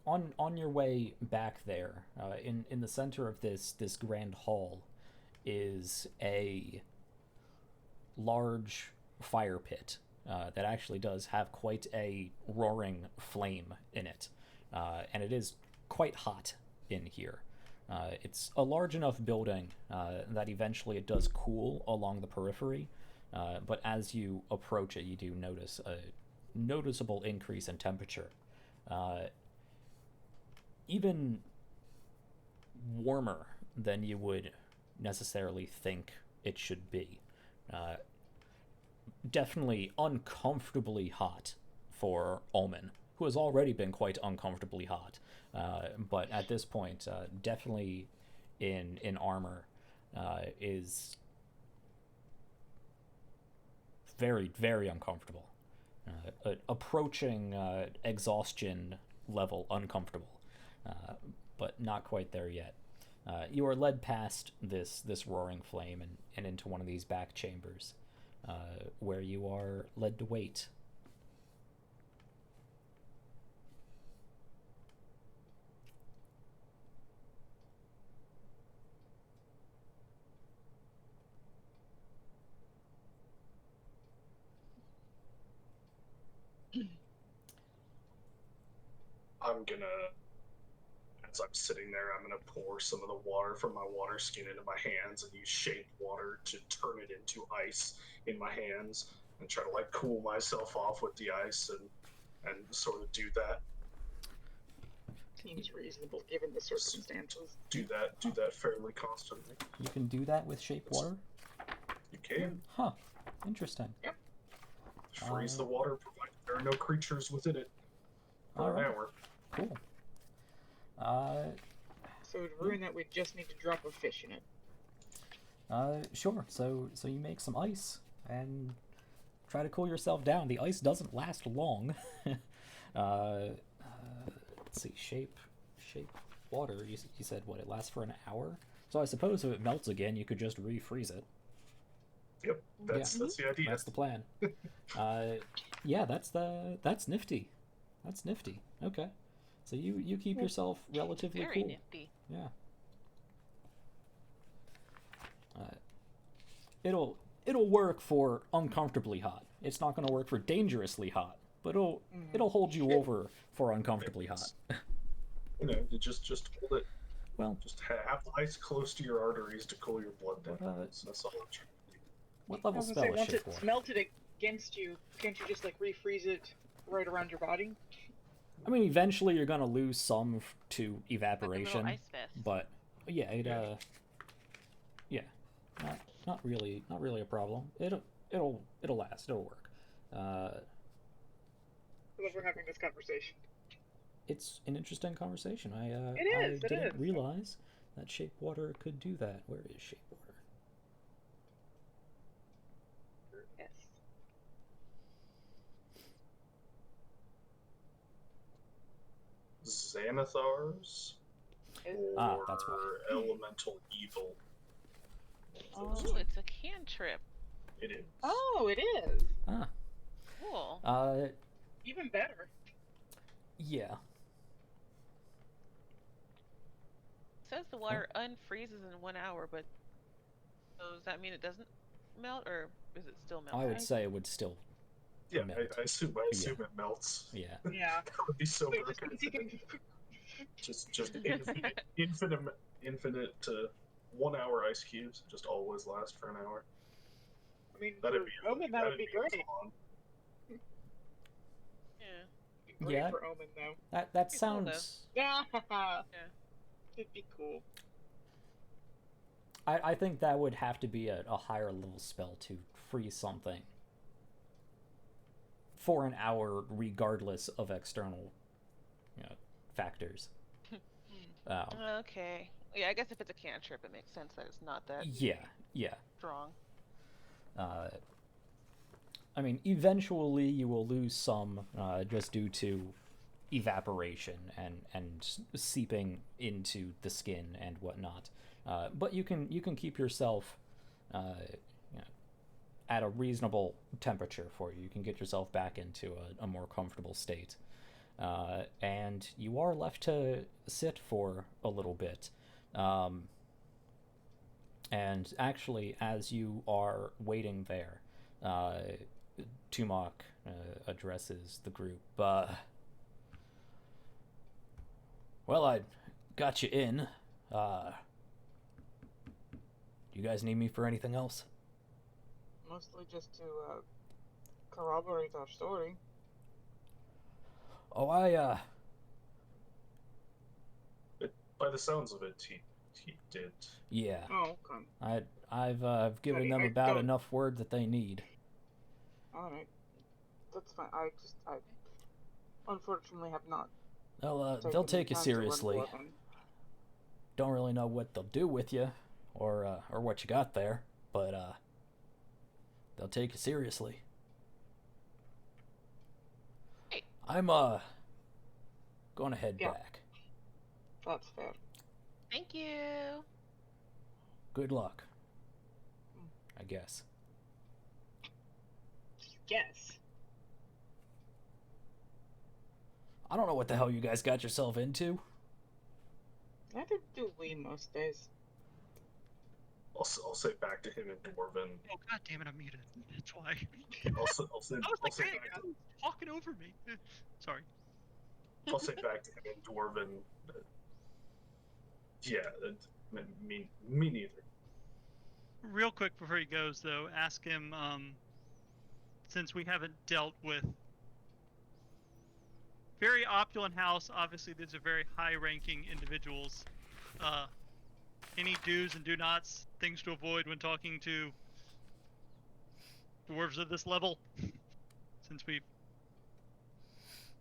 on your way back there, in the center of this grand hall, is a large fire pit that actually does have quite a roaring flame in it, and it is quite hot in here. It's a large enough building that eventually it does cool along the periphery, but as you approach it, you do notice a noticeable increase in temperature. Even warmer than you would necessarily think it should be. Definitely uncomfortably hot for Omen, who has already been quite uncomfortably hot. But at this point, definitely in armor, is very, very uncomfortable. Approaching exhaustion level uncomfortable, but not quite there yet. You are led past this roaring flame and into one of these back chambers, where you are led to wait. As I'm sitting there, I'm gonna pour some of the water from my water skin into my hands and use shape water to turn it into ice in my hands and try to like cool myself off with the ice and sort of do that. Seems reasonable given the circumstances. Do that fairly constantly. You can do that with shape water? You can. Huh. Interesting. Yep. Freeze the water, provided there are no creatures within it for an hour. Cool. So to ruin that, we just need to drop a fish in it. Sure. So you make some ice and try to cool yourself down. The ice doesn't last long. Let's see. Shape water. You said what? It lasts for an hour. So I suppose if it melts again, you could just refreeze it. Yep. That's the idea. That's the plan. Yeah. That's nifty. That's nifty. Okay. So you keep yourself relatively Very cool. nifty. Yeah. It'll work for uncomfortably hot. It's not going to work for dangerously hot, but it'll hold you over for uncomfortably hot. You just hold it. Well, just have ice close to your arteries to cool your blood down. That's all I'm trying to do. What level spell is once shape it's water? melted against you, can't you just like refreeze it right around your body? I mean, eventually you're gonna lose some to evaporation, Like a little ice fist. but yeah, not really a problem. It'll last. It'll work. I love we're having this conversation. It's an interesting conversation. I It didn't is. realize that shape water could do that. Where is shape water? Yes. Xanathars or that's why. elemental evil. Oh, it's a cantrip. It is. Oh, it is. Cool. Even better. Yeah. It says the water unfreezes in 1 hour, but so does that mean it doesn't melt, or is it still melting? I would say it would still Yeah, melt. I assume it melts. Yeah. Yeah. That would be so So broken. you can- Just infinite 1 hour ice cubes. Just always last for an hour. I mean, That'd for be Omen, that would be great. Yeah. Great Yeah. for Omen, though. That Pretty cool, though. sounds. Yeah. Yeah. It'd be cool. I think that would have to be a higher level spell to freeze something for an hour, regardless of external, factors. Okay. Yeah, I guess if it's a cantrip, it makes sense that it's not that Yeah. strong. I mean, eventually you will lose some just due to evaporation and seeping into the skin and whatnot. But you can keep yourself at a reasonable temperature for you. You can get yourself back into a more comfortable state. And you are left to sit for a little bit. And actually, as you are waiting there, Tumok addresses the group. Well, I got you in. Do you guys need me for anything else? Mostly just to corroborate our story. Oh, By the sounds of it, he did. yeah. Oh, okay. I've given them I about don't- enough word that they need. Alright. That's fine. I unfortunately have not. They'll taken take you the time to learn seriously. Dwarven. Don't really know what they'll do with you, or what you got there, but they'll take you seriously. Hey. I'm gonna head Yeah. back. That's fair. Thank you. Good luck. I guess. Yes. I don't know what the hell you guys got yourself into. Neither do we most days. I'll say back to him in Dwarven. Oh god damn it, I'm muted. That's why. I'll say I was back like, hey, you're talking over me. Sorry. I'll say back to him in Dwarven. Yeah, me neither. Real quick before he goes, though, ask him, since we haven't dealt with very opulent house, obviously these are very high-ranking individuals. Any do's and do nots, things to avoid when talking to dwarves of this level, since we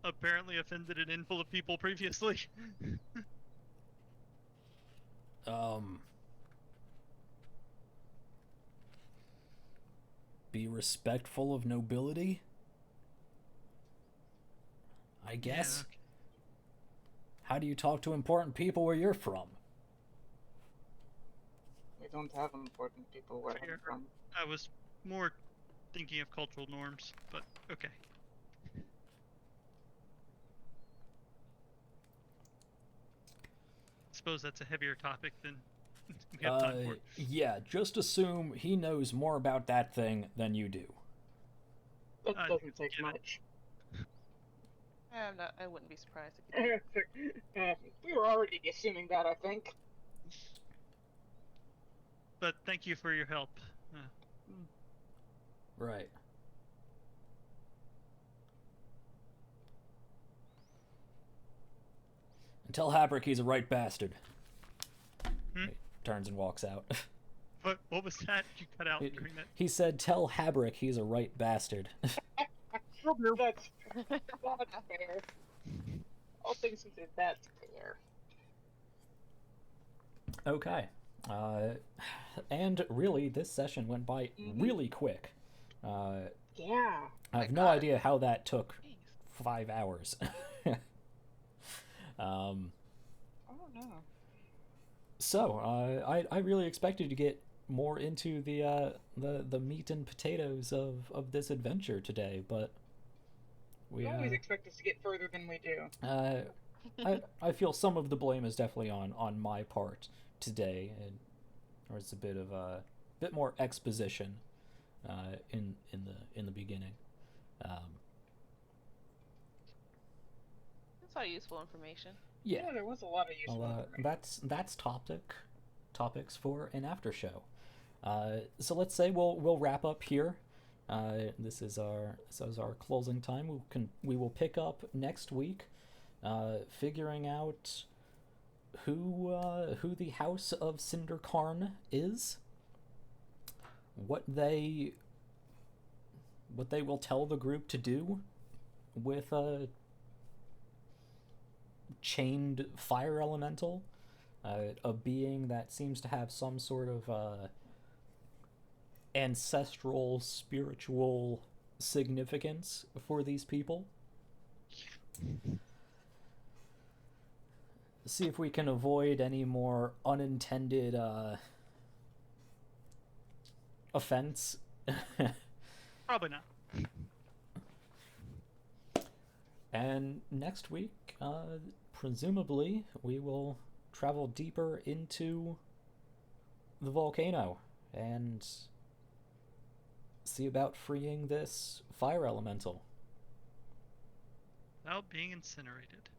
apparently offended an inn full of people previously. Be respectful of nobility, I guess. Yeah, okay. How do you talk to important people where you're from? We don't have important people where Fair. I'm from. I was more thinking of cultural norms, but okay. Suppose that's a heavier topic than we have time for. Yeah, just assume he knows more about that thing than you do. That I doesn't take get it. much. I wouldn't be surprised if you did. We were already assuming that, I think. But thank you for your help. Right. And tell Habrick he's a right bastard. Hmm? He turns and walks out. What was that? You cut out during that. He said, tell Habrick he's a right bastard. That's fair. All things considered, that's fair. Okay. And really, this session went by really quick. Yeah. I have My no God. idea how that took Jeez. 5 hours. I don't know. So, I really expected to get more into the meat and potatoes of this adventure today, but we You always expect us to get further than we do. I feel some of the blame is definitely on my part today, and there was a bit more exposition in the beginning. That's all useful information. Yeah, there was a lot of useful information. That's topics for an after show. So let's say we'll wrap up here. This is our closing time. We will pick up next week, figuring out who the House of Cinderkarn is, what they will tell the group to do with a chained fire elemental, a being that seems to have some sort of ancestral spiritual significance for these people. See if we can avoid any more unintended offense. Probably not. And next week, presumably, we will travel deeper into the volcano and see about freeing this fire elemental. Without being incinerated.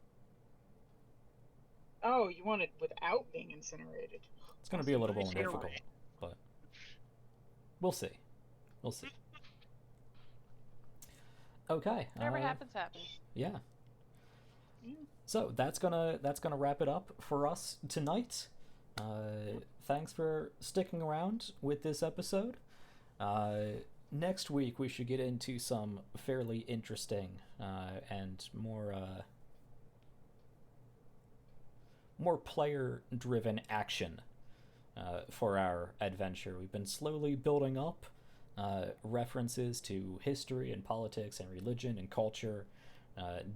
Oh, you want it without being incinerated? It's going to be a little more difficult, but we'll see. We'll see. Okay. Whatever happens, happens. Yeah. So that's gonna wrap it up for us tonight. Thanks for sticking around with this episode. Next week we should get into some fairly interesting and more player-driven action for our adventure. We've been slowly building up references to history and politics and religion and culture,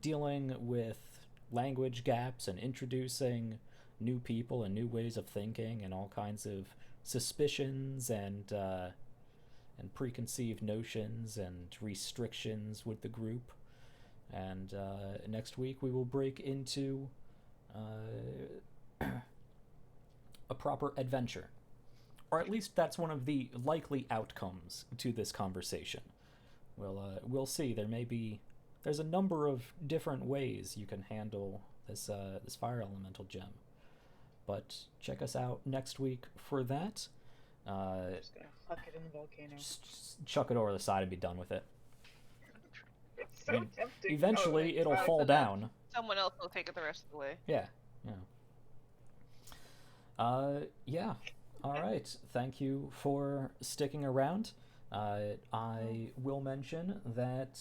dealing with language gaps and introducing new people and new ways of thinking and all kinds of suspicions and preconceived notions and restrictions with the group. And next week we will break into a proper adventure. Or at least that's one of the likely outcomes to this conversation. We'll see. There's a number of different ways you can handle this fire elemental gem. But check us out next week for that. Just gonna huck it in the volcano. Just chuck it over the side and be done with it. It's so tempting. Eventually, it'll fall down. Someone else will take it the rest of the way. Yeah. Yeah. All right. Thank you for sticking around. I will mention that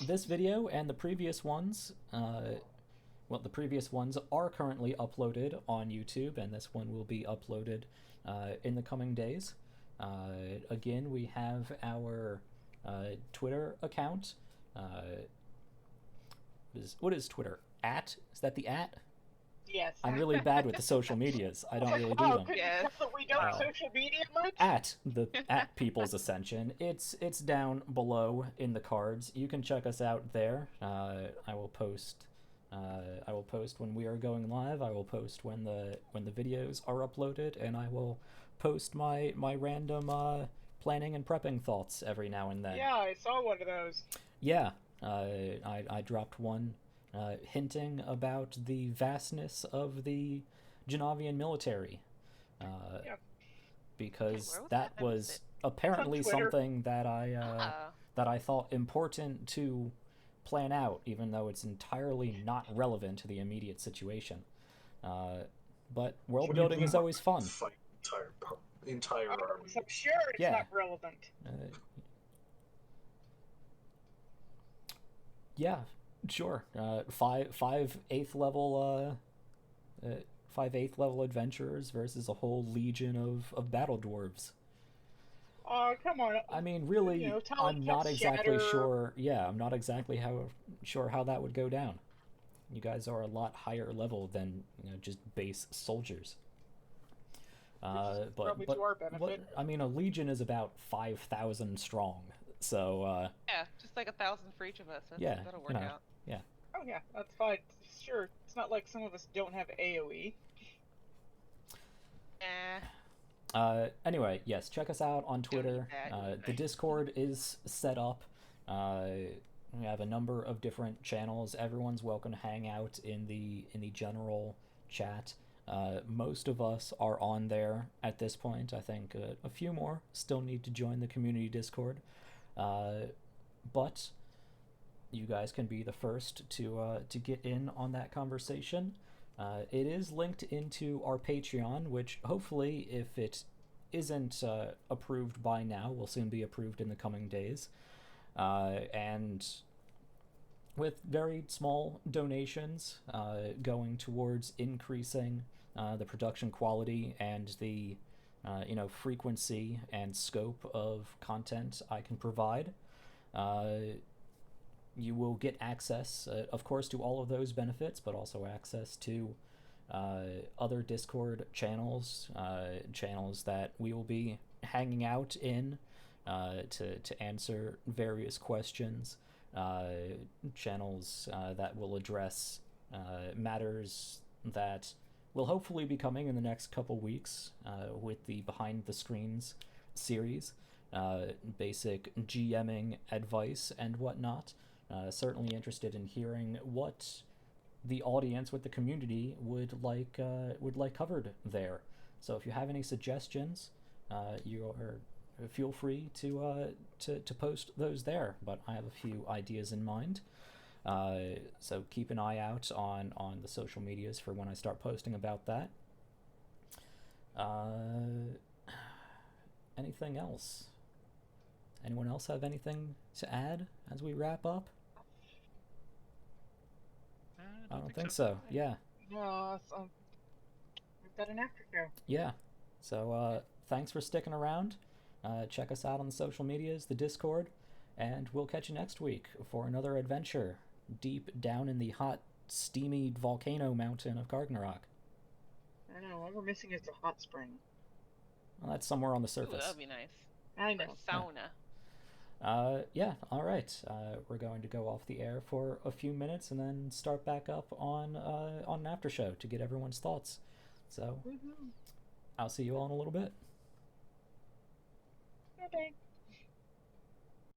this video and the previous ones, the previous ones are currently uploaded on YouTube, and this one will be uploaded in the coming days. Again, we have our Twitter account. What is Twitter? Is that the @? Yes. I'm really bad with the social medias. I don't really do them. Yes. We don't social media much? At People's Ascension. It's down below in the cards. You can check us out there. I will post when we are going live. I will post when the videos are uploaded, and I will post my random planning and prepping thoughts every now and then. Yeah, I saw one of those. Yeah, I dropped one hinting about the vastness of the Genavian military, because that was apparently something that I thought important to plan out, even though it's entirely not relevant to the immediate situation. But world building is always fun. Fight entire army. I'm sure it's not relevant. Yeah, sure. 5 eighth level adventurers versus a whole legion of battle dwarves. Oh, come on. I mean, really, I'm not exactly sure. Yeah, I'm not exactly sure how that would go down. You guys are a lot higher level than just base soldiers. But to our benefit. I mean, a legion is about 5,000 strong. So yeah, just like 1,000 for each of us. That'll work out. Yeah. Oh yeah, that's fine. Sure, it's not like some of us don't have AOE. Anyway, yes, check us out on Twitter. The Discord is set up. We have a number of different channels. Everyone's welcome to hang out in the general chat. Most of us are on there at this point. I think a few more still need to join the community Discord, but you guys can be the first to get in on that conversation. It is linked into our Patreon, which hopefully, if it isn't approved by now, will soon be approved in the coming days. And with very small donations going towards increasing the production quality and the frequency and scope of content I can provide, you will get access, of course, to all of those benefits, but also access to other Discord channels, channels that we will be hanging out in to answer various questions, channels that will address matters that will hopefully be coming in the next couple weeks with the Behind the Screens series, basic GMing advice and whatnot. Certainly interested in hearing what the audience, what the community would like covered there. So if you have any suggestions, feel free to post those there. But I have a few ideas in mind. So keep an eye out on the social medias for when I start posting about that. Anything else? Anyone else have anything to add as we wrap up? I don't think so. Yeah. No, we've got an after show. Yeah. So thanks for sticking around. Check us out on the social medias, the Discord, and we'll catch you next week for another adventure deep down in the hot, steamy volcano mountain of Kargnorak. I don't know. What we're missing is a hot spring. Well, that's somewhere on the surface. Ooh, that would be nice. I know. Or sauna. Yeah, all right. We're going to go off the air for a few minutes and then start back up on an after show to get everyone's thoughts. So, I'll see you all in a little bit. Okay.